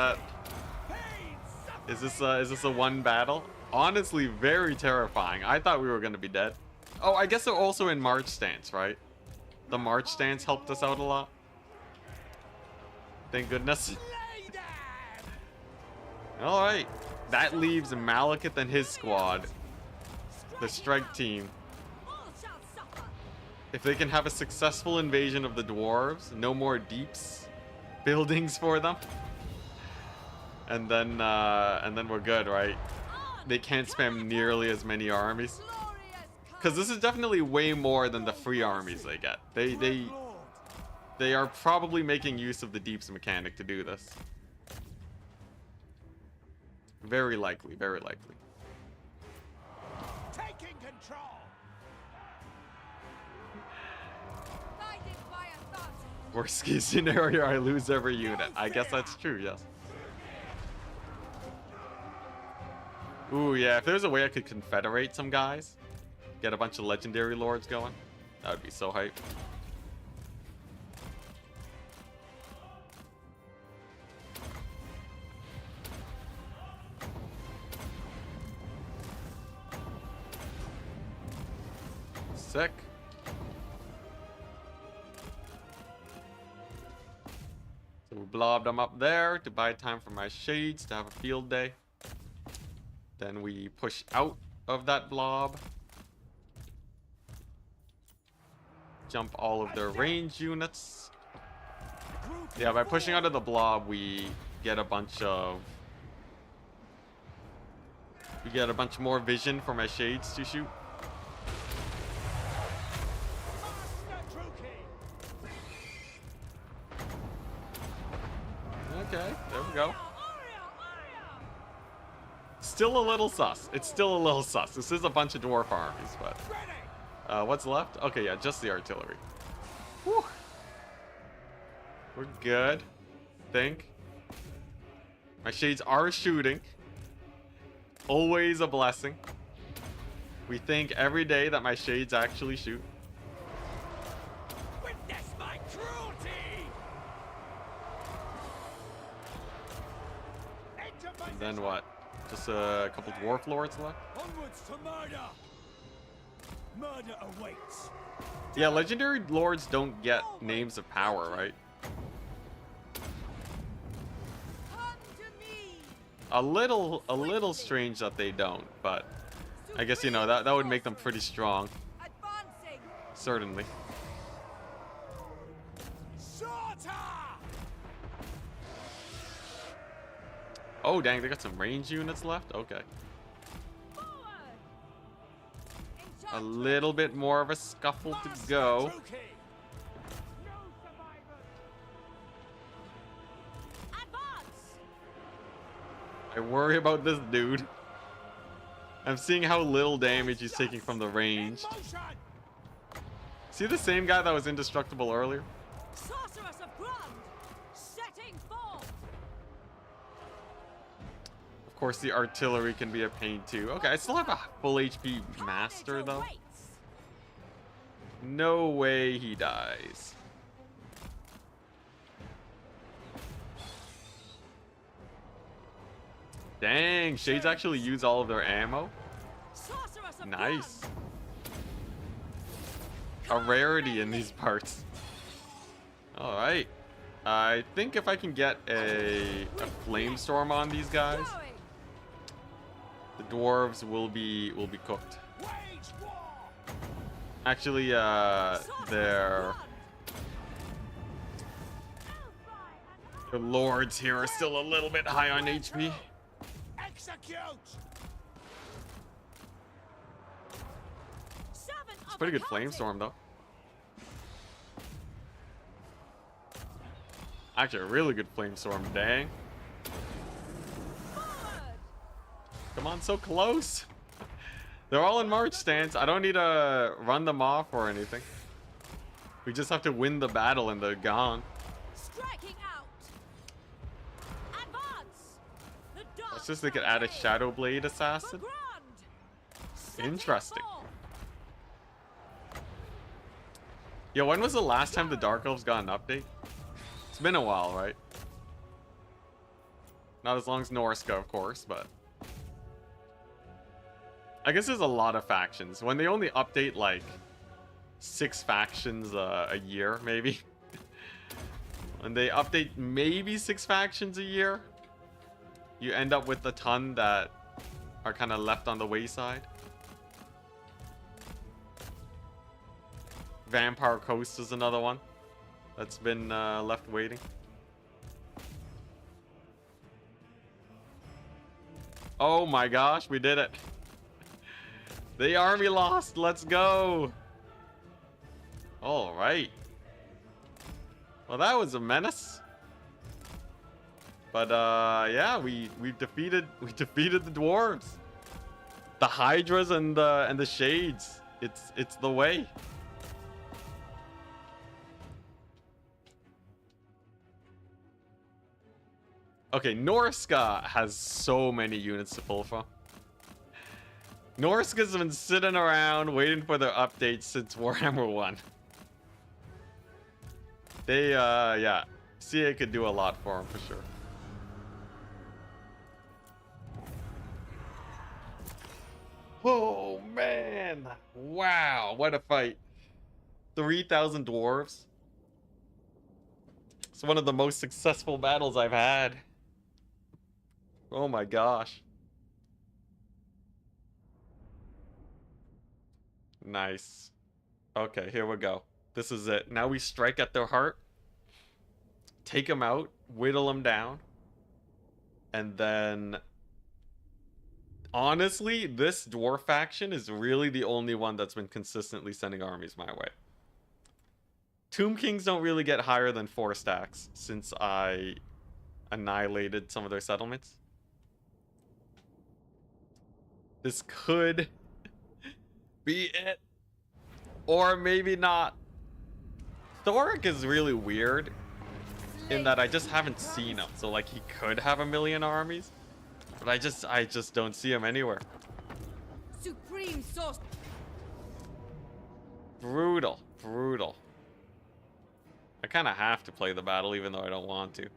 this a one battle? Honestly, very terrifying. I thought we were gonna be dead. Oh, I guess they're also in March stance, right? The March stance helped us out a lot. Thank goodness. Alright. That leaves Malekith and his squad. The strike team. If they can have a successful invasion of the dwarves, no more deeps buildings for them. And then we're good, right? They can't spam nearly as many armies. Because this is definitely way more than the free armies they get. They are probably making use of the deeps mechanic to do this. Very likely, very likely. Taking control. Worst case scenario, I lose every unit. I guess that's true, yes. Ooh, yeah, if there's a way I could confederate some guys, get a bunch of legendary lords going, that would be so hype. Sick. So we blobbed them up there to buy time for my shades to have a field day. Then we push out of that blob. Jump all of their range units. Yeah, by pushing out of the blob, we get a bunch more vision for my shades to shoot. Okay, there we go. Still a little sus. It's still a little sus. This is a bunch of dwarf armies, but what's left? Okay, yeah, just the artillery. Whew. We're good. Think. My shades are shooting. Always a blessing. We think every day that my shades actually shoot. Witness my cruelty. And then what? Just a couple dwarf lords left. Onwards to murder! Murder awaits. Yeah, legendary lords don't get names of power, right? Come to me. A little strange that they don't, but I guess, you know, that would make them pretty strong. Advancing. Certainly. Shorter! Oh, dang, they got some range units left? Okay. Forward. A little bit more of a scuffle to go. Advance. I worry about this dude. I'm seeing how little damage he's taking from the range. See the same guy that was indestructible earlier? Sorceress of Grund. Setting forth. Of course, the artillery can be a pain too. Okay, I still have a full HP master though. No way he dies. Dang, Shades actually use all of their ammo. Nice. A rarity in these parts. Alright. I think if I can get a flamestorm on these guys, the dwarves will be cooked. Actually, their lords here are still a little bit high on HP. Execute! It's a pretty good flamestorm though. Actually, a really good flamestorm. Dang. Come on, so close. They're all in march stance. I don't need to run them off or anything. We just have to win the battle and they're gone. Striking out. Advance. Let's just they could add a Shadow Blade Assassin. Interesting. Yo, when was the last time the Dark Elves got an update? It's been a while, right? Not as long as Norska, of course, but I guess there's a lot of factions. When they only update like 6 factions a year, maybe. When they update maybe 6 factions a year, you end up with a ton that are kind of left on the wayside. Vampire Coast is another one that's been left waiting. Oh my gosh, we did it. The army lost. Let's go. All right. Well, that was a menace. But yeah, we defeated the dwarves. The hydras and the shades. It's the way. Okay, Norska has so many units to pull from. Norska's been sitting around waiting for their updates since Warhammer 1. They, yeah. CA could do a lot for them, for sure. Oh, man. Wow, what a fight. 3,000 dwarves. It's one of the most successful battles I've had. Oh my gosh. Nice. Okay, here we go. This is it. Now we strike at their heart. Take them out. Whittle them down. And then honestly, this dwarf faction is really the only one that's been consistently sending armies my way. Tomb Kings don't really get higher than 4 stacks since I annihilated some of their settlements. This could be it. Or maybe not. Thoric is really weird in that I just haven't seen him. So like he could have a million armies, but I just don't see him anywhere. Supreme source. Brutal, brutal. I kind of have to play the battle even though I don't want to.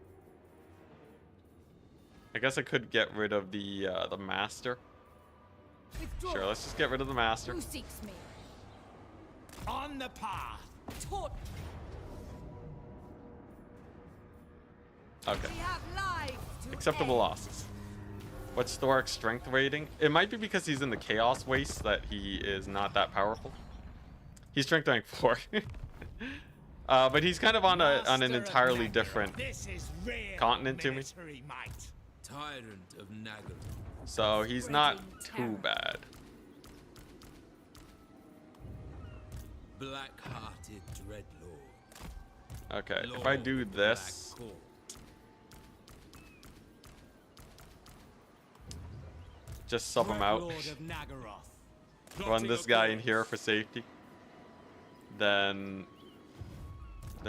I guess I could get rid of the master. Withdraw. Sure, let's just get rid of the master. Who seeks me? On the path. Taught. Okay. We have lives to Acceptable end. losses. What's Thoric's strength rating? It might be because he's in the Chaos Waste that he is not that powerful. He's strength rank 4. But he's kind of on an entirely different This is real continent to me. military might. Tyrant of Nagel. So he's not Spreading too terror. bad. Black-hearted Dreadlord. Okay, if Lord I do of the this, Black Court. just sub him out, Lord of Nagaroth. run this guy in here for safety, then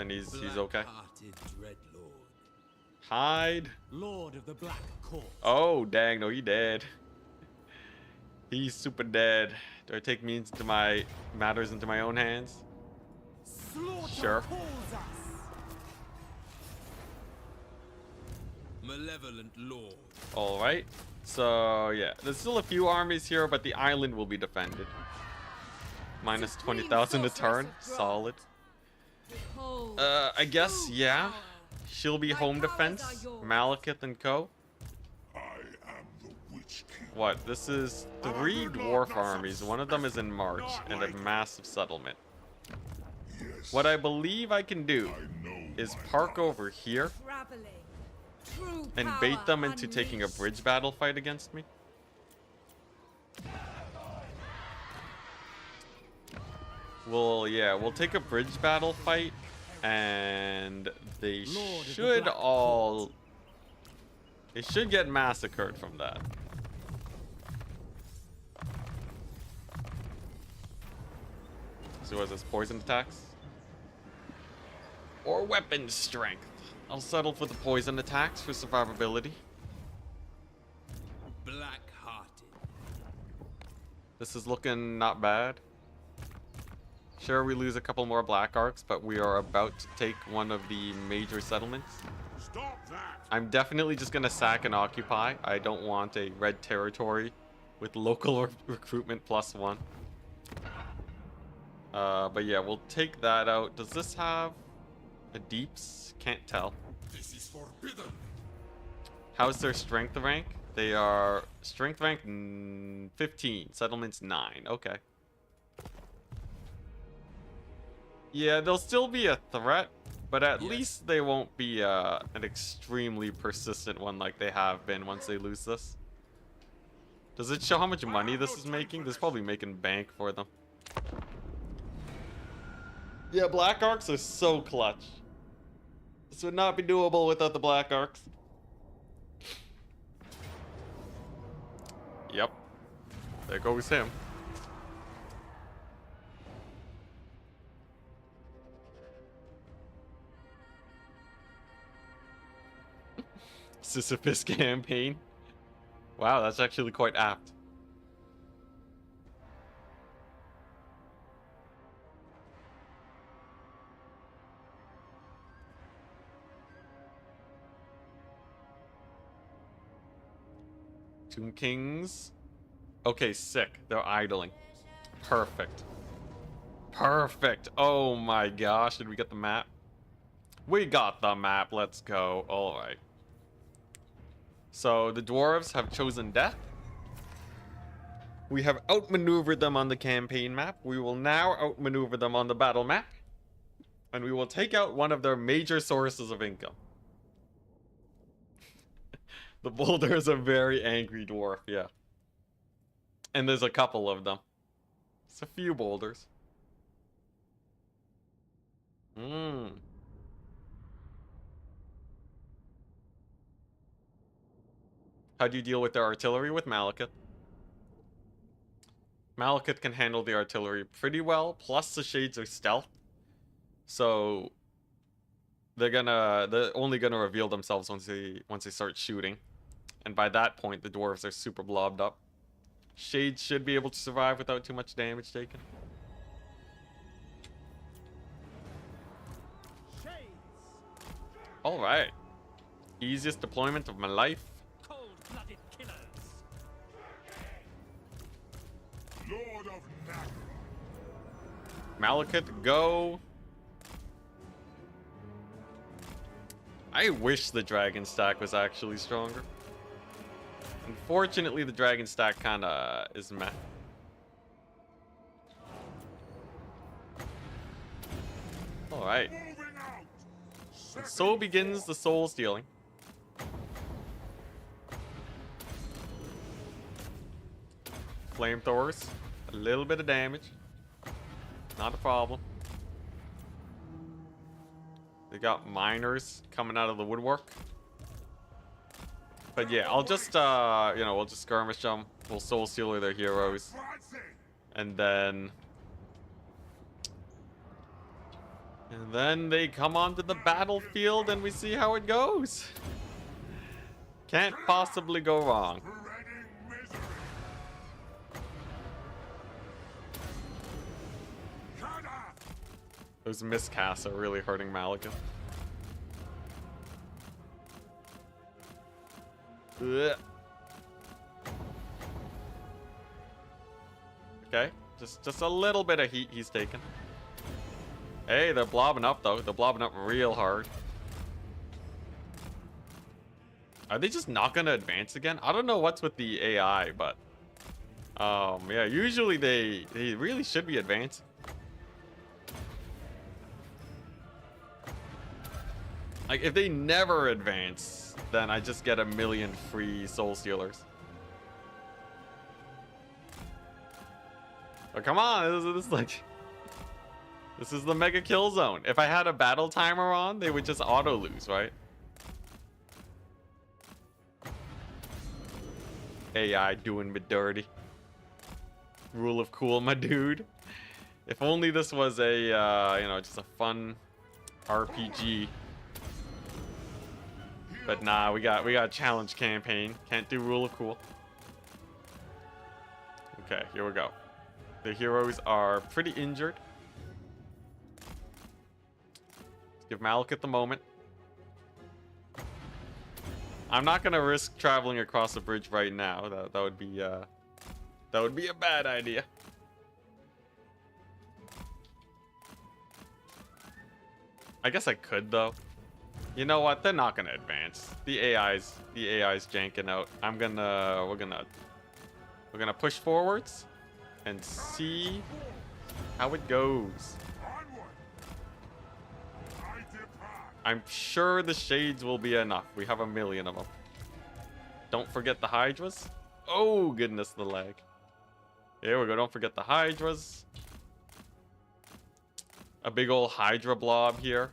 he's okay. Black-hearted Dreadlord. Hide. Lord of the Black Court. Oh dang, no, he dead. He's super dead. Do I take matters into my own hands? Slaughter Sure. calls us. Malevolent Lord. All right. So yeah, there's still a few armies here, but the island will be defended. Minus Supreme 20,000 a sorceress turn, of Grot. solid. Behold, I guess true yeah. power. She'll be My home powers defense. are yours. Malekith and co. I am the Witch King. What? This is 3 dwarf armies. One of them is in March and a massive settlement. Yes, What I believe I can do I know is my park power. over here Traveling. True and power bait them into taking a unleashed. bridge battle fight against me. We'll take a bridge battle fight, and they Lord of the should Black all... They should get massacred from that. So was this poison attacks? Or weapon strength? I'll settle for the poison attacks for survivability. Black-hearted. This is looking not bad. Sure, we lose a couple more black arcs, but we are about to take one of the major settlements. Stop that! I'm definitely just gonna sack and occupy. I don't want a red territory with local recruitment +1. But yeah, we'll take that out. Does this have a deeps? Can't tell. This is forbidden. How's their strength rank? They are strength rank 15, settlements 9. Okay. Yeah, they'll still be a threat, but at Yes. least they won't be an extremely persistent one like they have been once they lose this. Does it show how much money this is making? This is probably making bank for them. Yeah, black arcs are so clutch. This would not be doable without the black arcs. Yep. There goes him. Sisyphus campaign. Wow, that's actually quite apt. Tomb Kings. Okay, sick. They're idling. Perfect. Perfect. Oh my gosh, did we get the map? We got the map. Let's go. All right. So the dwarves have chosen death. We have outmaneuvered them on the campaign map. We will now outmaneuver them on the battle map. And we will take out one of their major sources of income. The boulder is a very angry dwarf, yeah. And there's a couple of them. It's a few boulders. How do you deal with their artillery? With Malekith. Malekith can handle the artillery pretty well, plus the shades are stealth. So they're only gonna reveal themselves once they start shooting. And by that point the dwarves are super blobbed up. Shades should be able to survive without too much damage taken. Alright. Easiest deployment of my life. Malekith, go. I wish the dragon stack was actually stronger. Unfortunately, the dragon stack kinda is meh. Alright. And so begins the soul stealing. Flamethrowers. A little bit of damage. Not a problem. They got miners coming out of the woodwork. But yeah, I'll just, we'll just skirmish them. We'll soul stealer their heroes. And then they come onto the battlefield and we see how it goes. Can't possibly go wrong. Those miscasts are really hurting Malekith. Ugh. Okay, just a little bit of heat he's taking. Hey, they're blobbing up though. They're blobbing up real hard. Are they just not gonna advance again? I don't know what's with the AI, but yeah, usually they really should be advancing. Like, if they never advance, then I just get a million free soul stealers. But come on, this is the mega kill zone. If I had a battle timer on, they would just auto lose, right? AI doing me dirty. Rule of cool, my dude. If only this was a, just a fun RPG. But nah, we got a challenge campaign. Can't do rule of cool. Okay, here we go. The heroes are pretty injured. Let's give Malekith the moment. I'm not gonna risk traveling across the bridge right now. That would be a bad idea. I guess I could though. You know what? They're not gonna advance. The AI's janking out. We're gonna push forwards and see how it goes. I'm sure the shades will be enough. We have a million of them. Don't forget the hydras. Oh goodness, the lag. Here we go. Don't forget the hydras. A big old hydra blob here.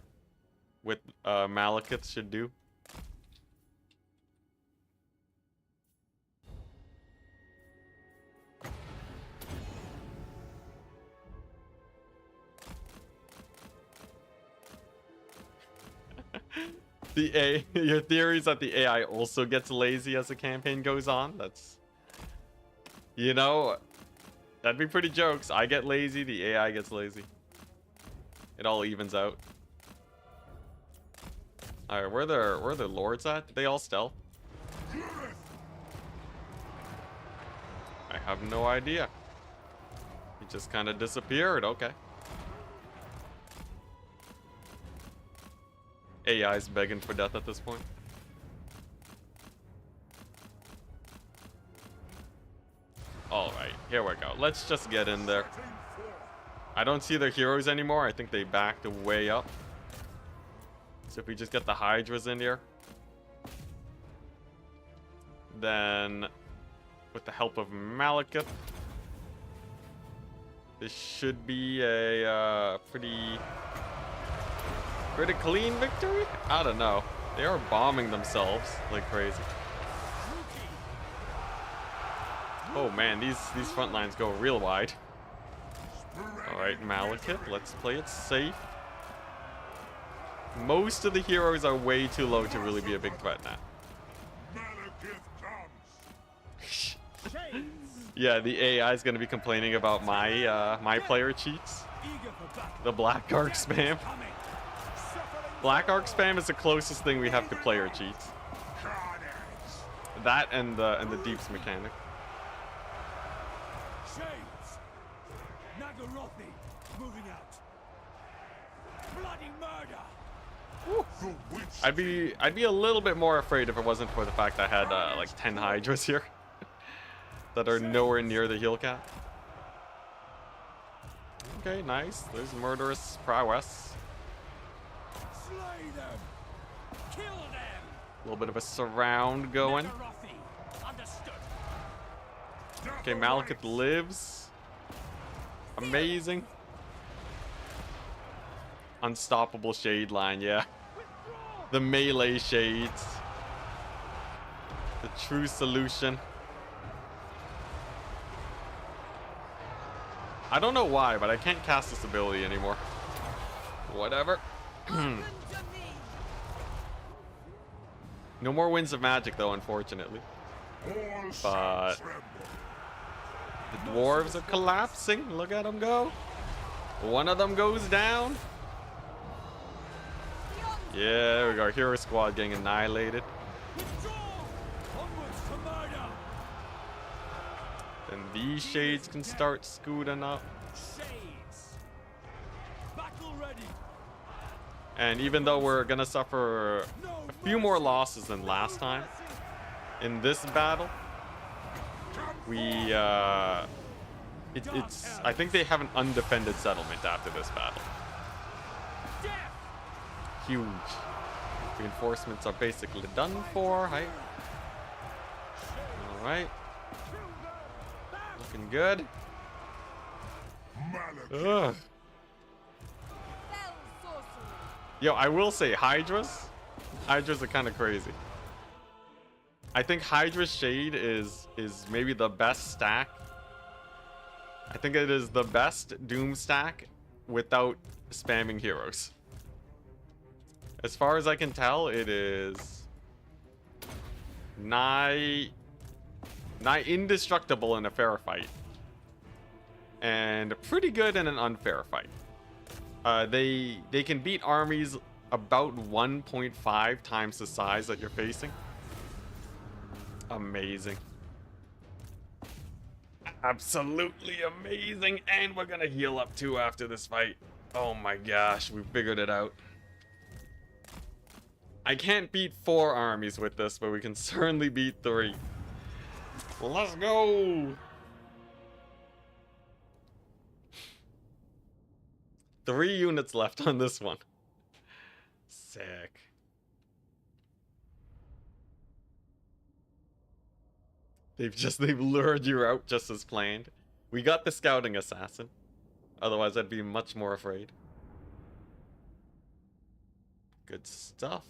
With Malekith should do. Your theory is that the AI also gets lazy as the campaign goes on. That's, that'd be pretty jokes. I get lazy, the AI gets lazy. It all evens out. Alright, where are the lords at? Did they all stealth? I have no idea. He just kind of disappeared. Okay. AI's begging for death at this point. Alright, here we go. Let's just get in there. I don't see their heroes anymore. I think they backed way up. So if we just get the hydras in here, then with the help of Malekith, this should be a pretty clean victory? I don't know. They are bombing themselves like crazy. Oh man, these front lines go real wide. Alright, Malekith, let's play it safe. Most of the heroes are way too low to really be a big threat now. Yeah, the AI is going to be complaining about my player cheats. The black arc spam. Black arc spam is the closest thing we have to player cheats. That and the deeps mechanic. Nagarothi, moving out. Bloody murder! The witch I'd be a little bit more afraid if it wasn't for the fact I had like 10 Hydras here that are nowhere near the heal cap. Okay, nice. There's murderous prowess. Slay them! Kill them! A little bit of a surround going. Nagarothi, understood. Okay, Malekith lives. Amazing. Unstoppable shade line, yeah. The melee shades. The true solution. I don't know why, but I can't cast this ability anymore. Whatever. Open to me. No more winds of magic though, unfortunately. all But shall tremble. the dwarves are collapsing. Look at them go. One of them goes down. Yeah, there we go. Our hero squad getting annihilated. Withdraw! Onwards to murder! And these shades can start scooting up. Shades! Battle ready! And even though we're gonna suffer a few more losses than last time in this battle, we it's I think they have an undefended settlement after this battle. Death! Huge. Reinforcements are basically done for. Right. All right. Looking good. Malekith. Ugh. Fell sorcery. Yo, I will say Hydras are kind of crazy. I think Hydra's Shade is maybe the best stack. I think it is the best Doom stack without spamming heroes. As far as I can tell, it is nigh indestructible in a fair fight. And pretty good in an unfair fight. They can beat armies about 1.5 times the size that you're facing. Amazing. Absolutely amazing. And we're gonna heal up too after this fight. Oh my gosh, we figured it out. I can't beat 4 armies with this, but we can certainly beat 3. Let's go! 3 units left on this one. Sick. They've lured you out just as planned. We got the scouting assassin. Otherwise I'd be much more afraid. Good stuff.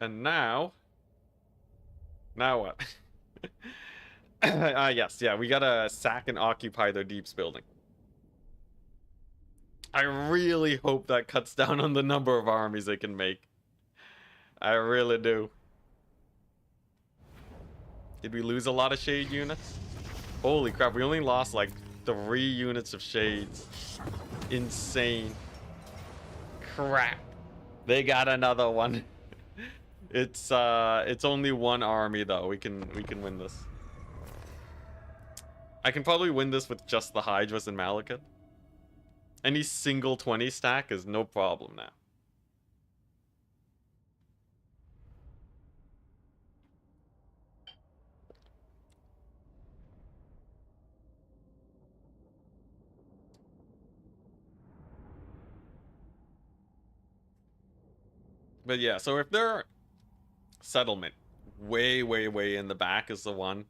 And now what? Yes, yeah, we gotta sack and occupy their deeps building. I really hope that cuts down on the number of armies they can make. I really do. Did we lose a lot of shade units? Holy crap, we only lost like 3 units of shades. Insane. Crap. They got another one. It's only 1 army though. We can win this. I can probably win this with just the Hydras and Malekith. Any single 20 stack is no problem now. But yeah, so if their settlement way in the back is the one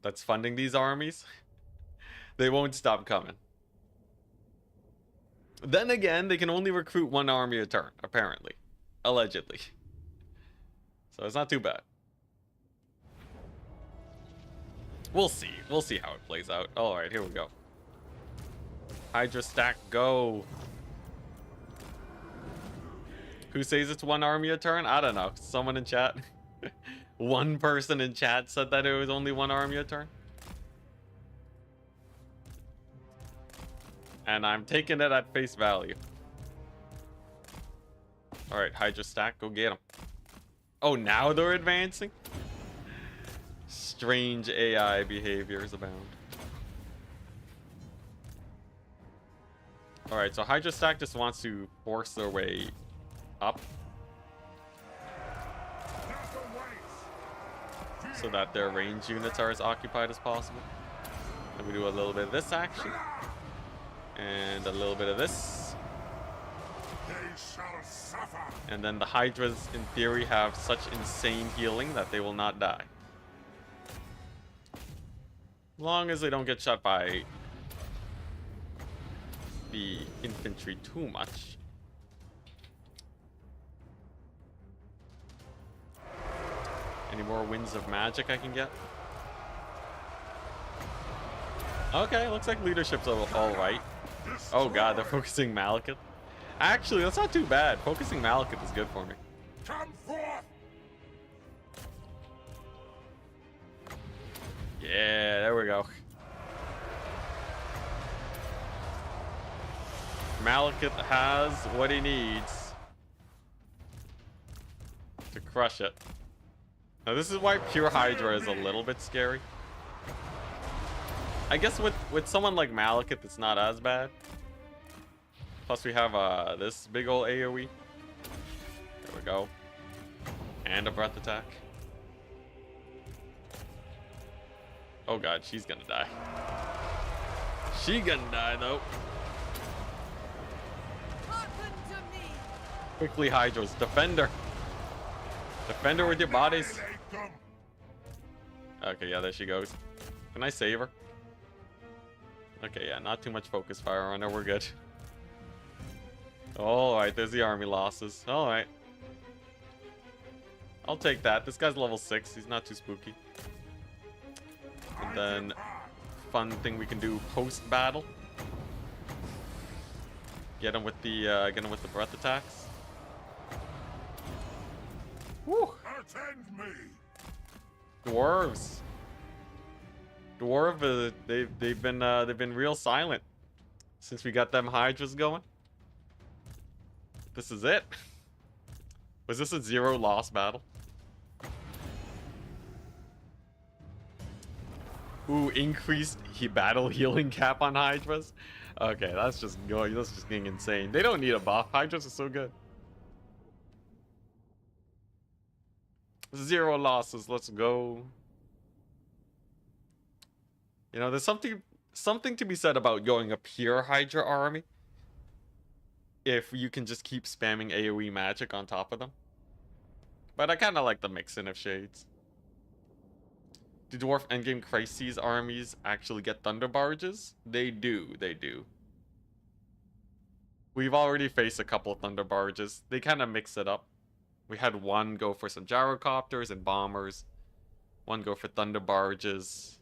that's funding these armies, they won't stop coming. Then again, they can only recruit 1 army a turn, apparently. Allegedly. So it's not too bad. We'll see. We'll see how it plays out. Alright, here we go. Hydra stack, go. Who says it's 1 army a turn? I don't know. Someone in chat. One person in chat said that it was only 1 army a turn. And I'm taking it at face value. Alright, Hydra stack, go get them. Oh, now they're advancing? strange AI behaviors abound. Alright, so Hydra Stack just wants to force their way up. So that their range units are as occupied as possible. And we do a little bit of this action. And a little bit of this. They shall suffer. And then the Hydras, in theory, have such insane healing that they will not die. As long as they don't get shot by the infantry too much. Any more winds of magic I can get? Okay, looks like leadership's all right. Oh god, they're focusing Malekith. Actually, that's not too bad. Focusing Malekith is good for me. Come forth. Yeah, there we go. Malekith has what he needs to crush it. Now this is why pure Hydra is a little bit scary. I guess with someone like Malekith, it's not as bad. Plus we have this big old AoE. There we go. And a breath attack. Oh god, she's gonna die. She gonna die though. Hearken to me. Quickly, Hydras. Defender. Defender with your bodies. Okay, yeah, there she goes. Can I save her? Okay, yeah, not too much focus fire on her. We're good. Alright, there's the army losses. Alright. I'll take that. This guy's level 6. He's not too spooky. And then, fun thing we can do post-battle. Get him with the breath attacks. Woo! Attend me. Dwarves. Dwarf, they've been real silent since we got them Hydras going. This is it. Was this a 0 loss battle? Ooh, increased battle healing cap on Hydras. Okay, that's just getting insane. They don't need a buff. Hydras are so good. 0 losses. Let's go. You know, there's something to be said about going a pure Hydra army. If you can just keep spamming AoE magic on top of them. But I kind of like the mix-in of shades. Do Dwarf Endgame Crises armies actually get Thunder Barges? They do, they do. We've already faced a couple of Thunder Barges. They kind of mix it up. We had one go for some gyrocopters and bombers. One go for Thunder Barges.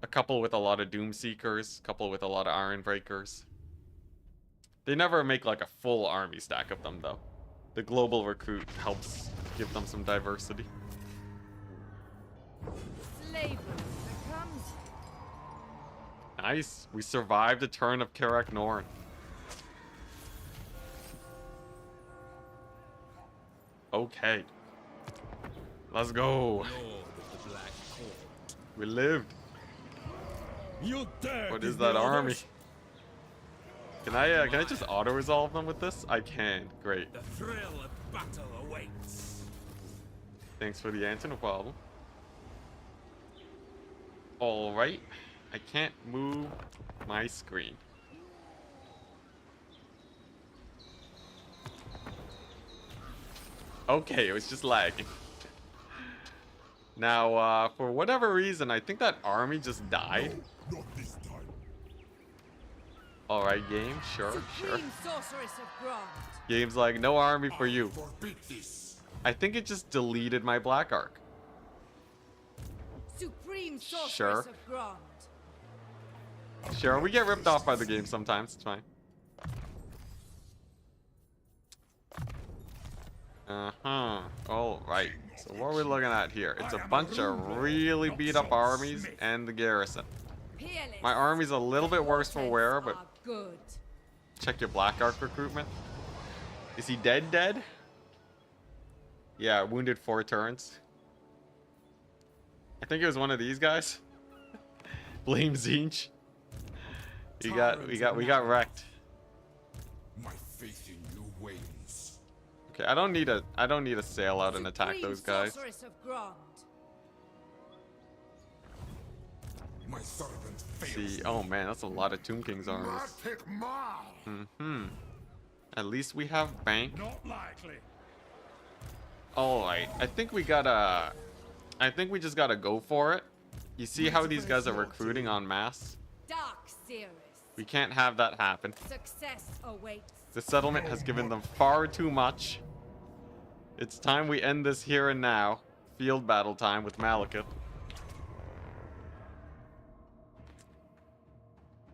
A couple with a lot of Doomseekers. A couple with a lot of Iron Breakers. They never make like a full army stack of them though. The global recruit helps give them some diversity. Slavery comes. Nice. We survived a turn of Karak Norn. Okay. Let's go. Lord of the Black Court. We lived. You dare What give is that me army? orders? Can I just auto-resolve them with this? I can. Great. The thrill of battle awaits. Thanks for the answer, no problem. Alright. I can't move my screen. Okay, it was just lagging. Now, for whatever reason, I think that army just died. Not this time. Alright, game. Sure, sure. Supreme sorceress of Grant. Game's like, no army for you. Forbid this. I think it just deleted my Black Arc. Supreme sorceress Sure. of Grant. Sure, we get ripped off by the game sometimes. It's fine. Uh-huh. Alright. So what are we looking at here? It's a bunch of really beat up armies and the garrison. Peerless. My army's a little bit worse for wear, but Are good. check your Black Arc recruitment. Is he dead? Yeah, wounded 4 turns. I think it was one of these guys. Blame Zinch. We got wrecked. My faith in you wanes. Okay, I don't need a sail out and attack Supreme those guys. sorceress of Grond. My servant fails. See, oh man, that's a lot of Tomb King's armies. Magic Mal. At least we have bank. Not likely. Alright, I think we just gotta go for it. You see how these guys are recruiting en masse? Dark Seeress. We can't have that happen. Success awaits. The settlement has given them far too much. It's time we end this here and now. Field battle time with Malekith.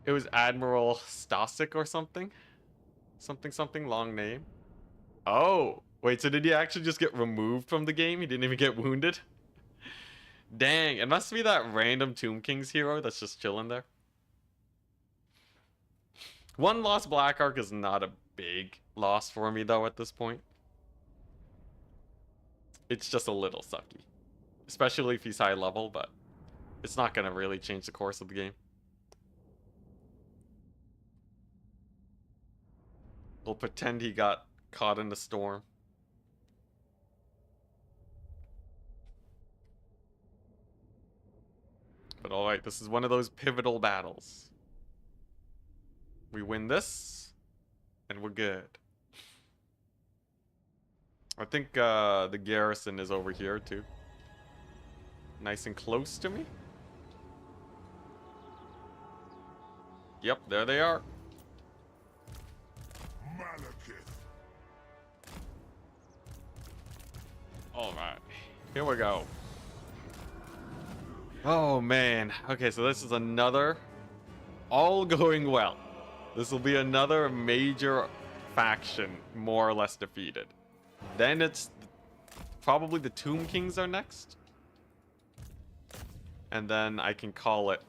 It was Admiral Stasik or something? Something, long name. Oh, wait, so did he actually just get removed from the game? He didn't even get wounded? Dang, it must be that random Tomb King's hero that's just chilling there. One lost Black Ark is not a big loss for me, though, at this point. It's just a little sucky. Especially if he's high level, but it's not going to really change the course of the game. We'll pretend he got caught in the storm. But alright, this is one of those pivotal battles. We win this, and we're good. I think the garrison is over here, too. Nice and close to me. Yep, there they are. Malekith. Alright, here we go. Oh man, okay, so this is another, all going well. This will be another major faction more or less defeated. Then it's probably the Tomb Kings are next. And then I can call it.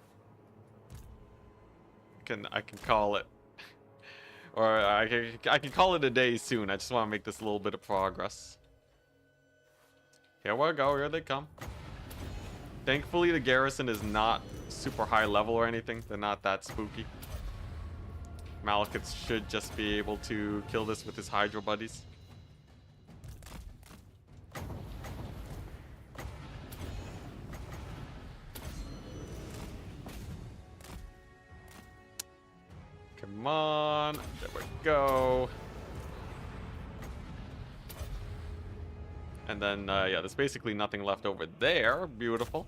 I can call it. Or I can call it a day soon. I just want to make this a little bit of progress. Here we go. Here they come. Thankfully, the garrison is not super high level or anything. They're not that spooky. Malekith should just be able to kill this with his Hydra buddies. Come on. There we go. And then, yeah, there's basically nothing left over there. Beautiful.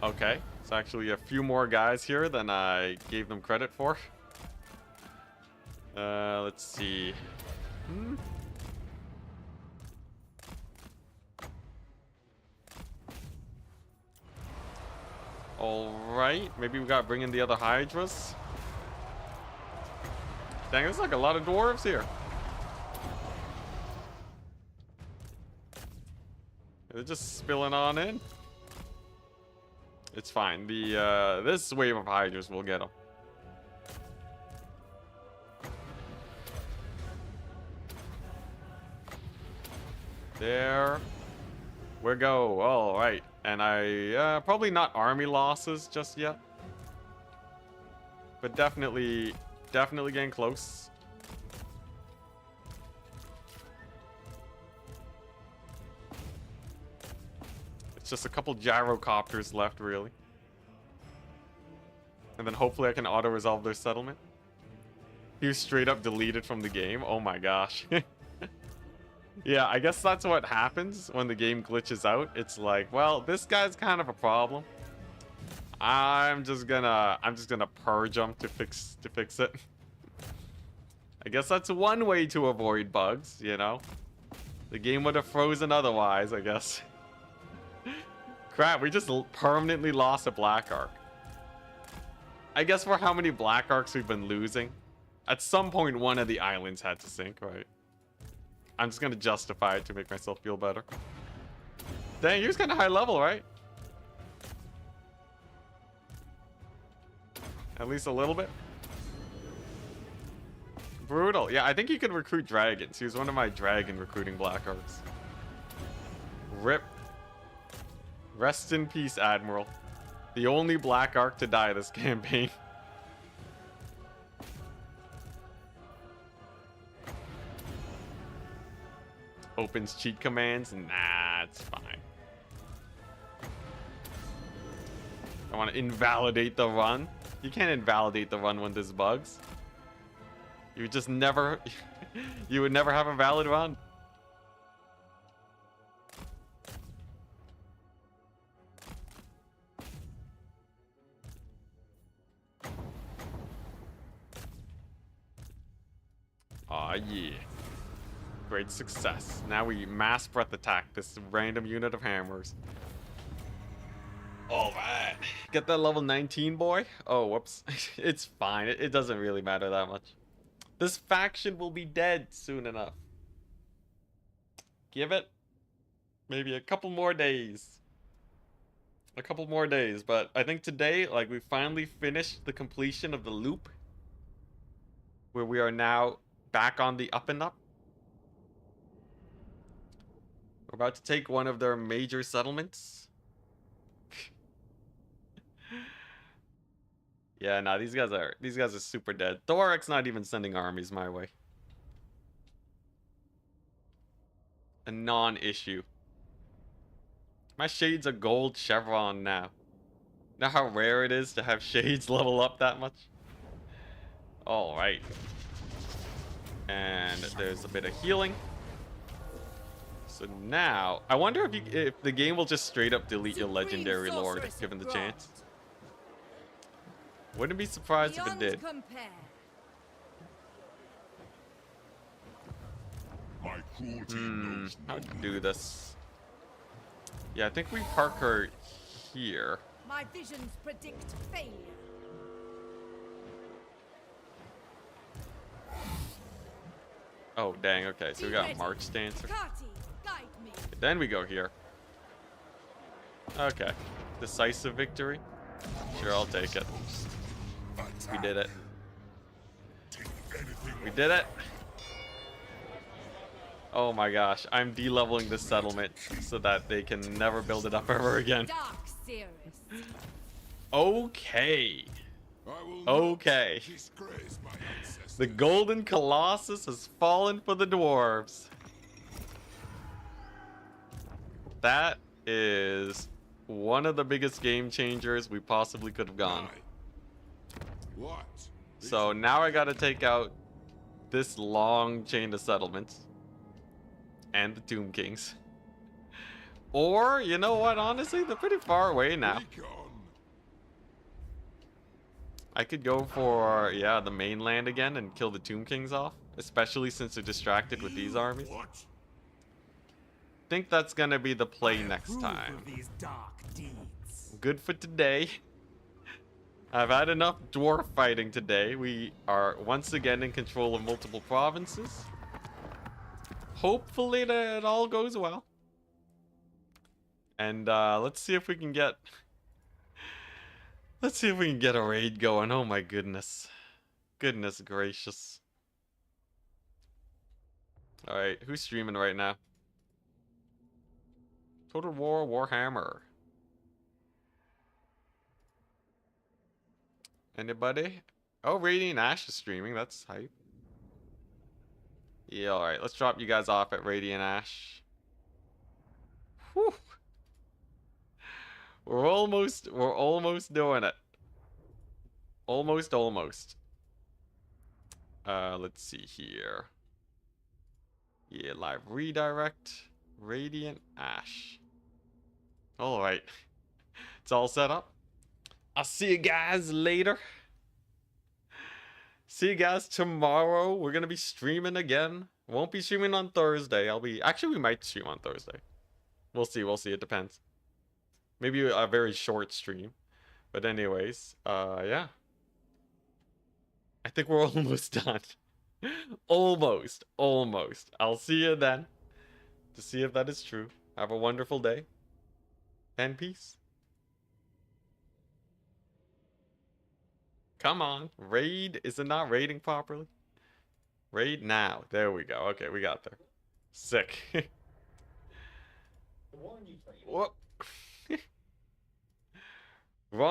Okay, it's actually a few more guys here than I gave them credit for. Let's see. Alright, maybe we gotta bring in the other Hydras. Dang, there's like a lot of dwarves here. They're just spilling on in. It's fine. The this wave of Hydras will get them. There we go. All right, and I probably not army losses just yet, but definitely getting close. It's just a couple gyrocopters left, really. And then hopefully I can auto-resolve their settlement. He was straight up deleted from the game. Oh my gosh. Yeah, I guess that's what happens when the game glitches out. It's like, well, this guy's kind of a problem. I'm just gonna purge him to fix it. I guess that's one way to avoid bugs, you know. The game would have frozen otherwise, I guess. Crap, we just permanently lost a Black Ark. I guess for how many Black Arks we've been losing, at some point one of the islands had to sink, right? I'm just gonna justify it to make myself feel better. Dang, he was kind of high level, right? At least a little bit. Brutal. Yeah, I think he could recruit dragons. He was one of my dragon recruiting Blackhearts. Rip. Rest in peace, Admiral. The only Black Ark to die this campaign. Opens cheat commands? Nah, it's fine. I want to invalidate the run. You can't invalidate the run when there's bugs. You would just never... you would never have a valid run. Aw, yeah. Great success. Now we mass breath attack this random unit of hammers. Alright. Get that level 19, boy. Oh, whoops. It's fine. It doesn't really matter that much. This faction will be dead soon enough. Give it maybe a couple more days. A couple more days. But I think today, like, we finally finished the completion of the loop. Where we are now back on the up and up. We're about to take one of their major settlements. Yeah, nah, these guys are super dead. Thorak's not even sending armies my way. A non-issue. My shade's a gold chevron now. Know how rare it is to have shades level up that much? Alright. And there's a bit of healing. So now, I wonder if the game will just straight up delete your legendary lord given the chance. Wouldn't be surprised if it did. How to do this? Yeah, I think we park her here. My visions predict failure. Oh, dang, okay, so we got a March Dancer. Kati, guide me. Then we go here. Okay. Decisive victory? Sure, I'll take it. We did it. We did it! Oh my gosh, I'm de-leveling this settlement so that they can never build it up ever again. Dark Cirrus. Okay. Okay. The Golden Colossus has fallen for the dwarves. That is one of the biggest game changers we possibly could have gone. What? So now I gotta take out this long chain of settlements. And the Tomb Kings. Or, you know what, honestly, they're pretty far away now. I could go for, yeah, the mainland again and kill the Tomb Kings off. Especially since they're distracted with these armies. Think that's gonna be the play next time. Good for today. I've had enough dwarf fighting today. We are once again in control of multiple provinces. Hopefully that it all goes well. And let's see if we can get... Let's see if we can get a raid going. Oh my goodness. Goodness gracious. Alright, who's streaming right now? Total War Warhammer. Anybody? Oh, Radiant Ash is streaming. That's hype. Yeah, alright. Let's drop you guys off at Radiant Ash. Whew. We're almost doing it. Almost. Let's see here. Yeah, live redirect. Radiant Ash. Alright. It's all set up. I'll see you guys later. See you guys tomorrow. We're gonna be streaming again. Won't be streaming on Thursday. Actually, we might stream on Thursday. We'll see. It depends. Maybe a very short stream. But anyways, yeah. I think we're almost done. Almost. I'll see you then. To see if that is true. Have a wonderful day. And peace. Come on. Raid. Is it not raiding properly? Raid now. There we go. Okay, we got there. Sick. Whoop.